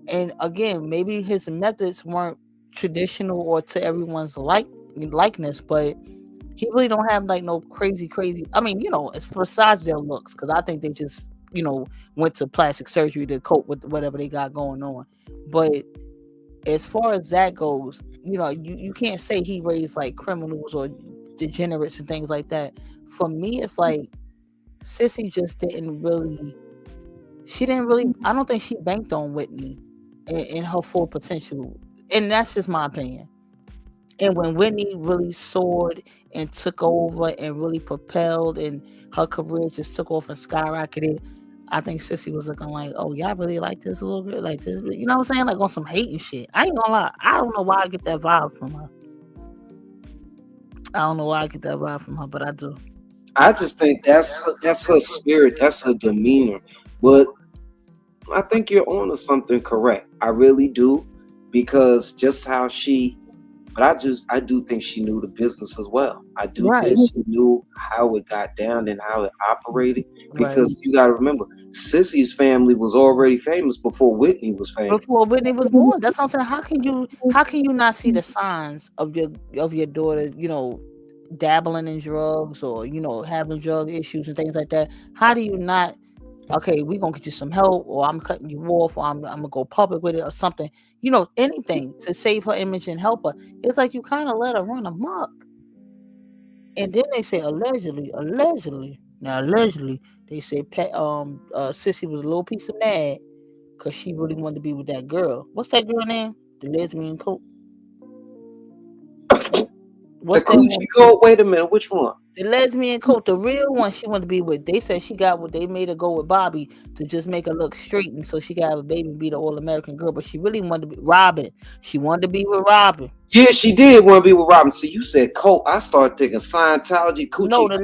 And again, maybe his methods weren't traditional or to everyone's likeness, but he really don't have like no crazy. I mean, it's besides their looks, because I think they just, went to plastic surgery to cope with whatever they got going on. But as far as that goes, you can't say he raised like criminals or degenerates and things like that. For me, it's like Sissy just didn't really. I don't think she banked on Whitney in her full potential, and that's just my opinion. And when Whitney really soared and took over and really propelled, and her career just took off and skyrocketed, I think Sissy was looking like, oh, y'all really like this a little bit, like this, you know what I'm saying? Like on some hating shit. I ain't gonna lie, I don't know why I get that vibe from her. I don't know why I get that vibe from her, but I do. I just think that's her spirit, that's her demeanor. But I think you're on to something correct. I really do, because just how she. But I do think she knew the business as well. I do think she knew how it got down and how it operated. Because you got to remember, Sissy's family was already famous before Whitney was famous. Before Whitney was born. That's what I'm saying. How can you not see the signs of your daughter, dabbling in drugs or, having drug issues and things like that? How do you not, okay, we're gonna get you some help, or I'm cutting you off, or I'm gonna go public with it or something, anything to save her image and help her. It's like you kind of let her run amok. And then they say allegedly. Now allegedly they say Sissy was a little piece of mad because she really wanted to be with that girl. What's that girl name? The lesbian coat. The coochie coat? Wait a minute, which one? The lesbian coat, the real one she wanted to be with. They said she got what they made her go with Bobby to just make her look straight, and so she could have a baby and be the all-American girl. But she really wanted to be Robin. She wanted to be with Robin. Yeah, she did want to be with Robin. See, you said coat. I started thinking Scientology, coochie coat. The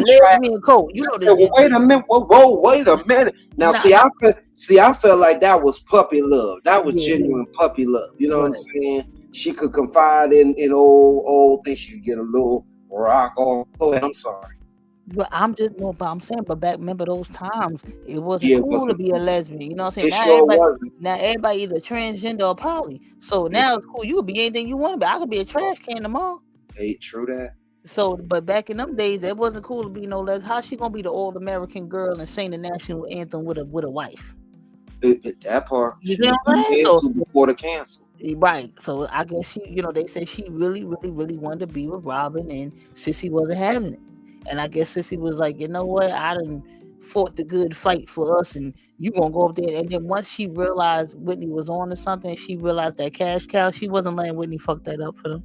lesbian coat. Wait a minute. Whoa, wait a minute. Now, I felt like that was puppy love. That was genuine puppy love. You know what I'm saying? She could confide in old things. She could get a little rock on. Go ahead. I'm sorry. But I'm saying, but back, remember those times, it wasn't cool to be a lesbian. You know what I'm saying? Now everybody either transgender or poly. So now it's cool. You could be anything you want to be. I could be a trash can tomorrow. Hey, true that. So, but back in them days, it wasn't cool to be no lesbian. How's she gonna be the old American girl and sing the national anthem with a wife? That part. You know what I'm saying? So, before the cancel. Right. So I guess she, they said she really, really, really wanted to be with Robin, and Sissy wasn't having it. And I guess Sissy was like, you know what? I done fought the good fight for us, and you gonna go up there. And then once she realized Whitney was on to something, she realized that cash cow, she wasn't letting Whitney fuck that up for them.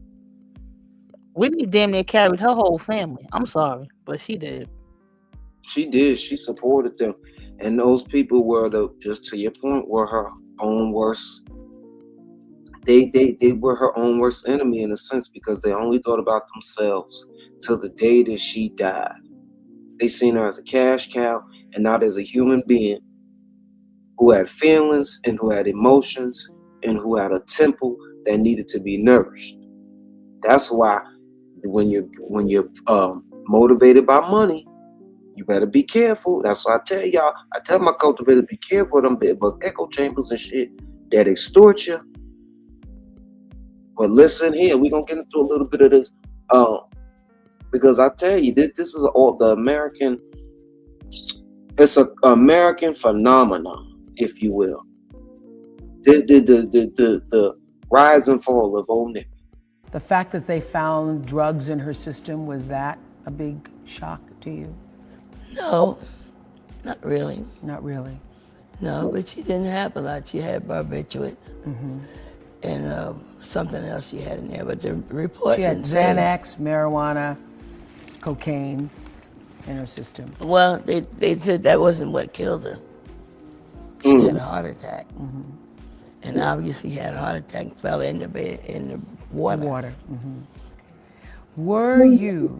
Whitney damn near carried her whole family. I'm sorry, but she did. She did. She supported them. And those people were, just to your point, were her own worst. They were her own worst enemy in a sense, because they only thought about themselves till the day that she died. They seen her as a cash cow and not as a human being who had feelings and who had emotions and who had a temple that needed to be nourished. That's why when you're motivated by money, you better be careful. That's why I tell y'all. I tell my cultivators, be careful of them big buck echo chambers and shit that extort you. But listen here, we're gonna get into a little bit of this. Because I tell you, this is all the American. It's an American phenomenon, if you will. The rise and fall of old Nicki. The fact that they found drugs in her system, was that a big shock to you? No, not really. Not really. No, but she didn't have a lot. She had barbiturates and something else she had in there, but the report she had didn't say. Xanax, marijuana, cocaine in her system. Well, they said that wasn't what killed her. She had a heart attack. And obviously had a heart attack, fell in the bed, in the water. Were you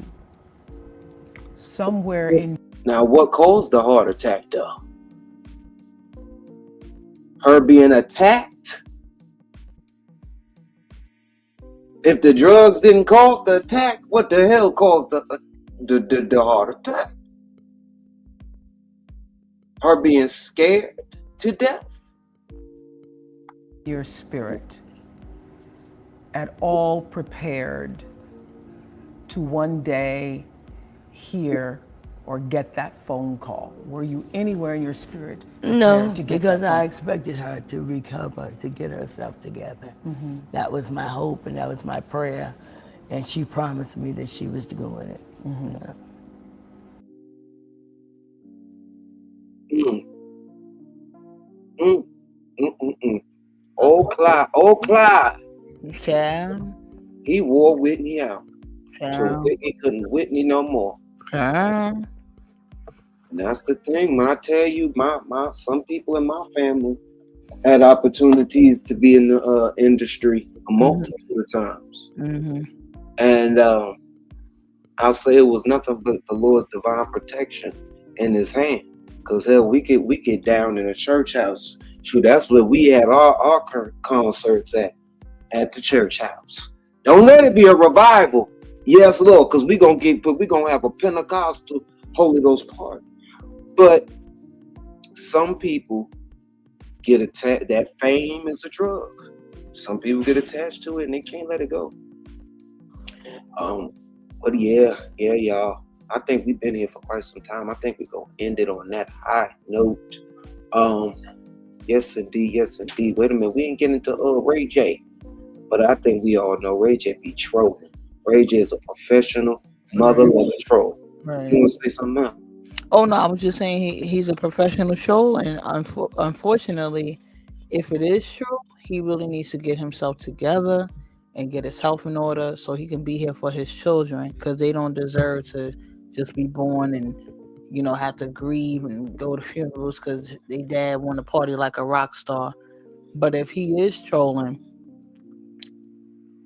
somewhere in... Now, what caused the heart attack, though? Her being attacked? If the drugs didn't cause the attack, what the hell caused the heart attack? Her being scared to death? Your spirit at all prepared to one day hear or get that phone call? Were you anywhere in your spirit? No, because I expected her to recover, to get herself together. That was my hope and that was my prayer. And she promised me that she was doing it. Old Clyde. Yeah. He wore Whitney out. Yeah. So Whitney couldn't Whitney no more. Yeah. And that's the thing. When I tell you, some people in my family had opportunities to be in the industry a multitude of times. And I'll say it was nothing but the Lord's divine protection in his hand. Cause hell, we get down in a church house. Shoot, that's where we had our concerts at the church house. Don't let it be a revival. Yes, Lord, because we gonna have a Pentecostal Holy Ghost party. But some people get attached. That fame is a drug. Some people get attached to it and they can't let it go. But yeah, y'all. I think we've been here for quite some time. I think we're gonna end it on that high note. Yes indeed. Wait a minute, we ain't getting into RayJ, but I think we all know RayJ be trolling. RayJ is a professional mother-loving troll. Right. You want to say something else? Oh no, I was just saying he's a professional troll, and unfortunately, if it is true, he really needs to get himself together and get his health in order so he can be here for his children, because they don't deserve to just be born and have to grieve and go to funerals because they dad want to party like a rock star. But if he is trolling,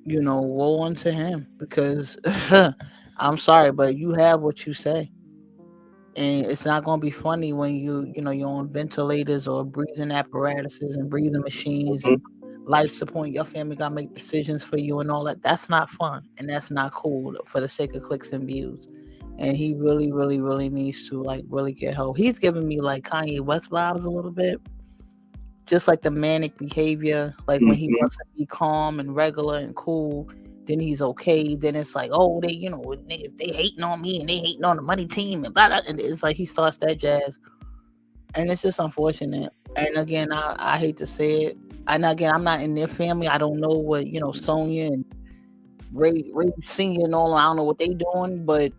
woe unto him, because I'm sorry, but you have what you say. And it's not going to be funny when you're on ventilators or breathing apparatuses and breathing machines and life support. Your family got to make decisions for you and all that. That's not fun. And that's not cool for the sake of clicks and views. And he really, really, really needs to really get help. He's giving me like Kanye West vibes a little bit. Just like the manic behavior, like when he wants to be calm and regular and cool, then he's okay. Then it's like, oh, they hating on me and they hating on the money team and blah, blah. And it's like he starts that jazz, and it's just unfortunate. And again, I hate to say it. And again, I'm not in their family. I don't know what Sonya and Ray Senior and all. I don't know what they doing, but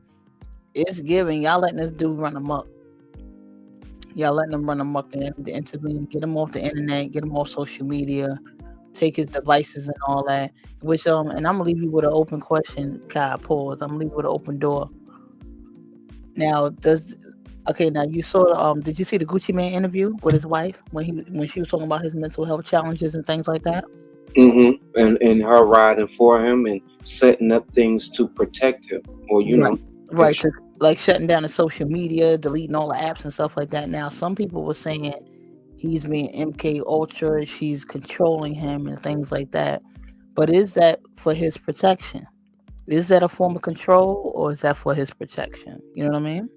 it's giving. Y'all letting this dude run amok. Y'all letting him run amok and intervene. Get him off the internet. Get him off social media. Take his devices and all that. Which and I'm gonna leave you with an open question, Kai. Pause. I'm gonna leave you with an open door. Now, now you saw did you see the Gucci Mane interview with his wife when she was talking about his mental health challenges and things like that? And her riding for him and setting up things to protect him, or right, to, like shutting down the social media, deleting all the apps and stuff like that. Now, some people were saying he's being MK Ultra, she's controlling him and things like that. But is that for his protection? Is that a form of control, or is that for his protection? You know what I mean?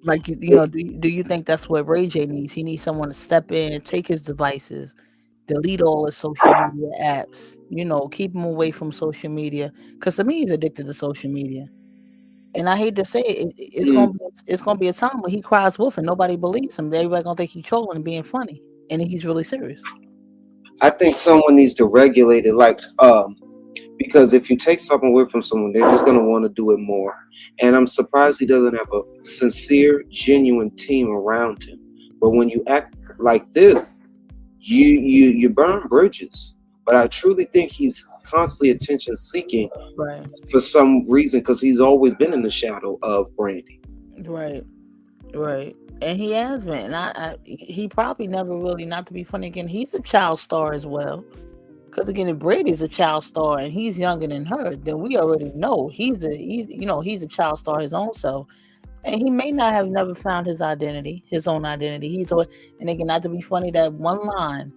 Like, do you think that's what RayJ needs? He needs someone to step in, take his devices, delete all his social media apps, keep him away from social media. Because to me, he's addicted to social media. And I hate to say it, it's gonna be a time when he cries wolf and nobody believes him. Everybody gonna think he's trolling and being funny, and he's really serious. I think someone needs to regulate it, because if you take something away from someone, they're just gonna want to do it more. And I'm surprised he doesn't have a sincere, genuine team around him. But when you act like this, you burn bridges. But I truly think he's constantly attention seeking, right, for some reason, because he's always been in the shadow of Brandy. Right. And he has been. And he probably never really, not to be funny again, he's a child star as well. Because again, if Brady's a child star and he's younger than her, then we already know he's a child star his own self. And he may not have never found his own identity. And again, not to be funny, that one line,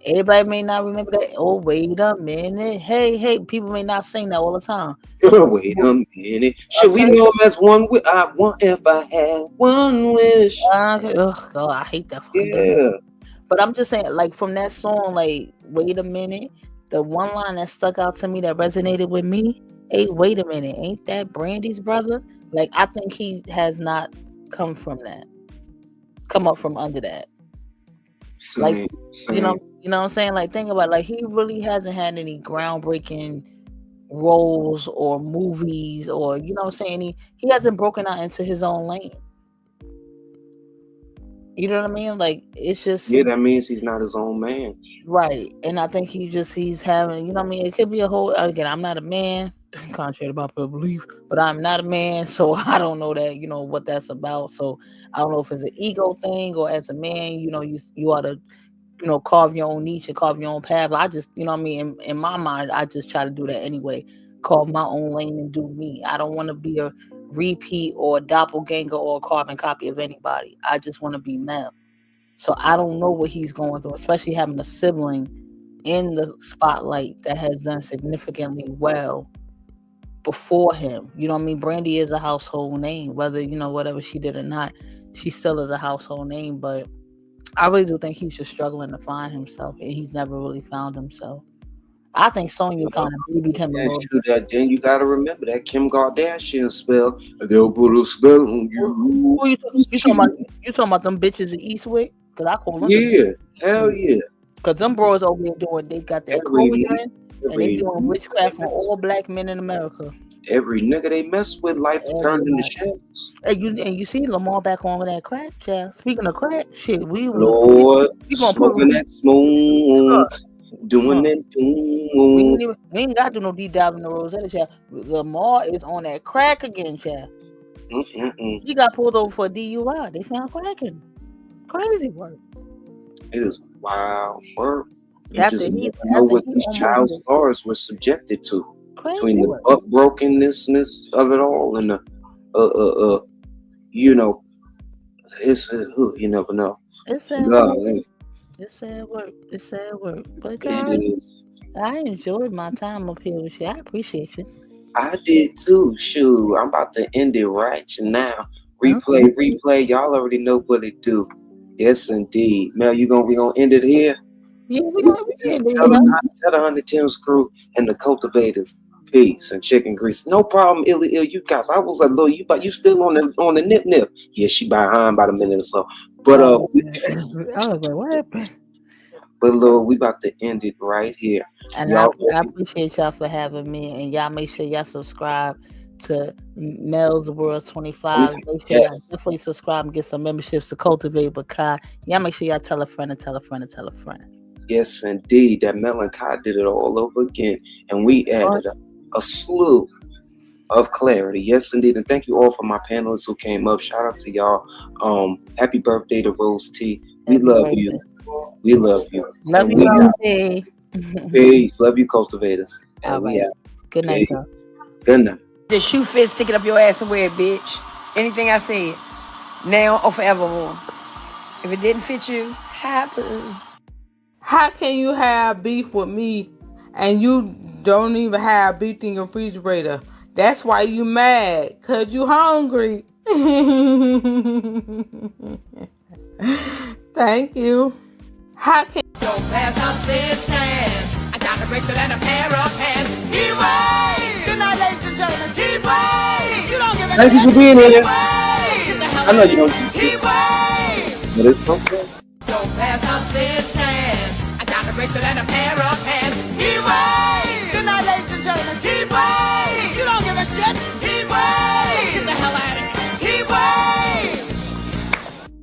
everybody may not remember that. Oh, wait a minute. Hey, people may not sing that all the time. Wait a minute. Should we know him as one? I want if I had one wish. Oh God, I hate that. Yeah. But I'm just saying, like, from that song, like, wait a minute, the one line that stuck out to me, that resonated with me, hey, wait a minute, ain't that Brandy's brother? Like, I think he has not come up from under that. Same. You know what I'm saying? Like, think about it, like, he really hasn't had any groundbreaking roles or movies, or, you know what I'm saying? He hasn't broken out into his own lane. You know what I mean? Like, it's just... Yeah, that means he's not his own man. Right. And I think he's having, you know what I mean? It could be a whole... Again, I'm not a man, contrary to popular belief, but I'm not a man, so I don't know that, what that's about. So I don't know if it's an ego thing, or as a man, you ought to, carve your own niche and carve your own path. But I just, you know what I mean? In my mind, I just try to do that anyway. carve my own lane and do me. I don't want to be a repeat or a doppelganger or a carbon copy of anybody. I just want to be Mel. So I don't know what he's going through, especially having a sibling in the spotlight that has done significantly well before him. You know what I mean? Brandy is a household name, whether, you know, whatever she did or not, she still is a household name. But I really do think he's just struggling to find himself, and he's never really found himself. I think Sonya kind of babied him a little bit. Then you gotta remember that Kim Kardashian spell. They'll put a spell on you. Who you talking about them bitches in Eastwick? Because I call them. Yeah, hell yeah. Because them bros over there doing, they got that cauldron, and they doing witchcraft on all black men in America. Every nigga they mess with, life turned into shambles. And you see Lamar back on with that crack, child. Speaking of crack, shit, Lord, we gonna smoking that smoke, doing that doom. We ain't got to do no deep dive in the Rosetta, child. Lamar is on that crack again, child. He got pulled over for a DUI. They found cracking. Crazy work. It is wild work. You After just he- never know after what he these almost child did- stars were subjected to. Crazy Between the work. upbrokenness of it all and the you know, it's you never know. It's sad God, work. It's sad work. It's sad work. But it God, is. I enjoyed my time up here with you. I appreciate you. I did too. Shoot, I'm about to end it right now. Replay. Y'all already know what it do. Yes, indeed. Mel, we gonna end it here. Yeah, we gonna end it. Tell the 100 Tim's crew and the cultivators. Peace and chicken grease. No problem, Illy Ill. You guys, I was like, look, you still on the nip. Yeah, she behind by a minute or so. But I was like, what happened? But Lord, we about to end it right here. And Y'all, I appreciate y'all for having me. And y'all make sure y'all subscribe to Mel's World 25. Make sure y'all definitely subscribe and get some memberships to Cultivate with Kai. Y'all make sure y'all tell a friend and tell a friend and tell a friend. Yes, indeed. That Mel and Kai did it all over again. And we added a slew of clarity. Yes, indeed. And thank you all for my panelists who came up. Shout out to y'all. Happy birthday to Rose T. We love you. We love you. Love And you, we out. Rose. Peace. Love you, cultivators. And All we right. out. Good night, Peace. girls. Good night. The shoe fit sticking up your ass and wear it, bitch. Anything I said, now or forevermore. If it didn't fit you, happen. How can you have beef with me and you don't even have beef in your refrigerator? That's why you mad, cause you hungry. Thank you. How can Don't pass up this chance. I got a bracelet and a pair of pants. He waits. Good night, ladies and gentlemen. He waits. You don't give a Thank you shit. for being He here. waits. Get the hell I know out you of don't. here. He waits. But it's okay. Don't pass up this chance. I got a bracelet and a pair of pants. He waits. Good night, ladies and gentlemen. He waits. You don't give a shit. He waits. Get the hell out of here. He waits.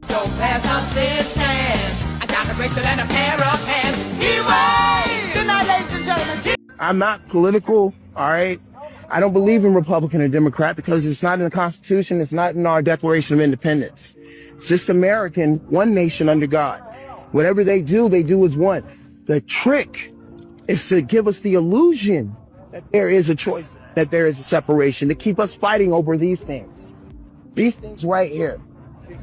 Don't pass up this chance. I got a bracelet and a pair of pants. He waits. Good night, ladies and gentlemen. I'm not political, all right? I don't believe in Republican or Democrat because it's not in the Constitution, it's not in our Declaration of Independence. It's just American, one nation under God. Whatever they do as one. The trick is to give us the illusion that there is a choice, that there is a separation, to keep us fighting over these things. These things right here.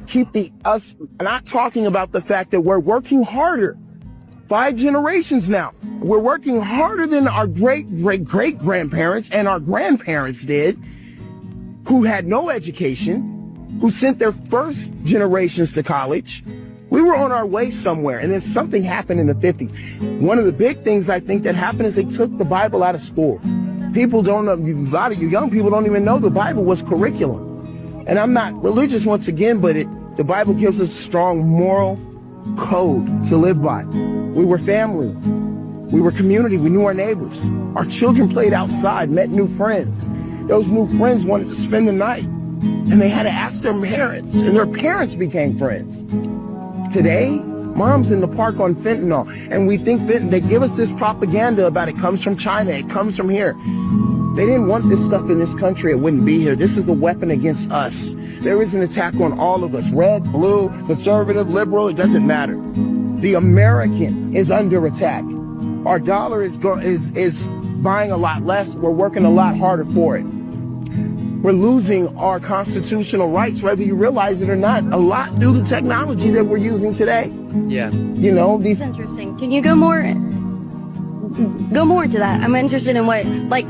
Keep us not talking about the fact that we're working harder. 5 generations now. We're working harder than our great-great-great-grandparents and our grandparents did, who had no education, who sent their first generations to college. We were on our way somewhere, and then something happened in the 50s. One of the big things I think that happened is they took the Bible out of school. People don't know, a lot of you young people don't even know the Bible was curriculum. And I'm not religious once again, but the Bible gives us a strong moral code to live by. We were family. We were community. We knew our neighbors. Our children played outside, met new friends. Those new friends wanted to spend the night, and they had to ask their parents, and their parents became friends. Today, mom's in the park on fentanyl, and we think they give us this propaganda about it comes from China, it comes from here. They didn't want this stuff in this country, it wouldn't be here. This is a weapon against us. There is an attack on all of us, red, blue, conservative, liberal, it doesn't matter. The American is under attack. Our dollar is buying a lot less. We're working a lot harder for it. We're losing our constitutional rights, whether you realize it or not, a lot through the technology that we're using today. Yeah. You know, these. That's interesting. Can you go more into that? I'm interested in what, like.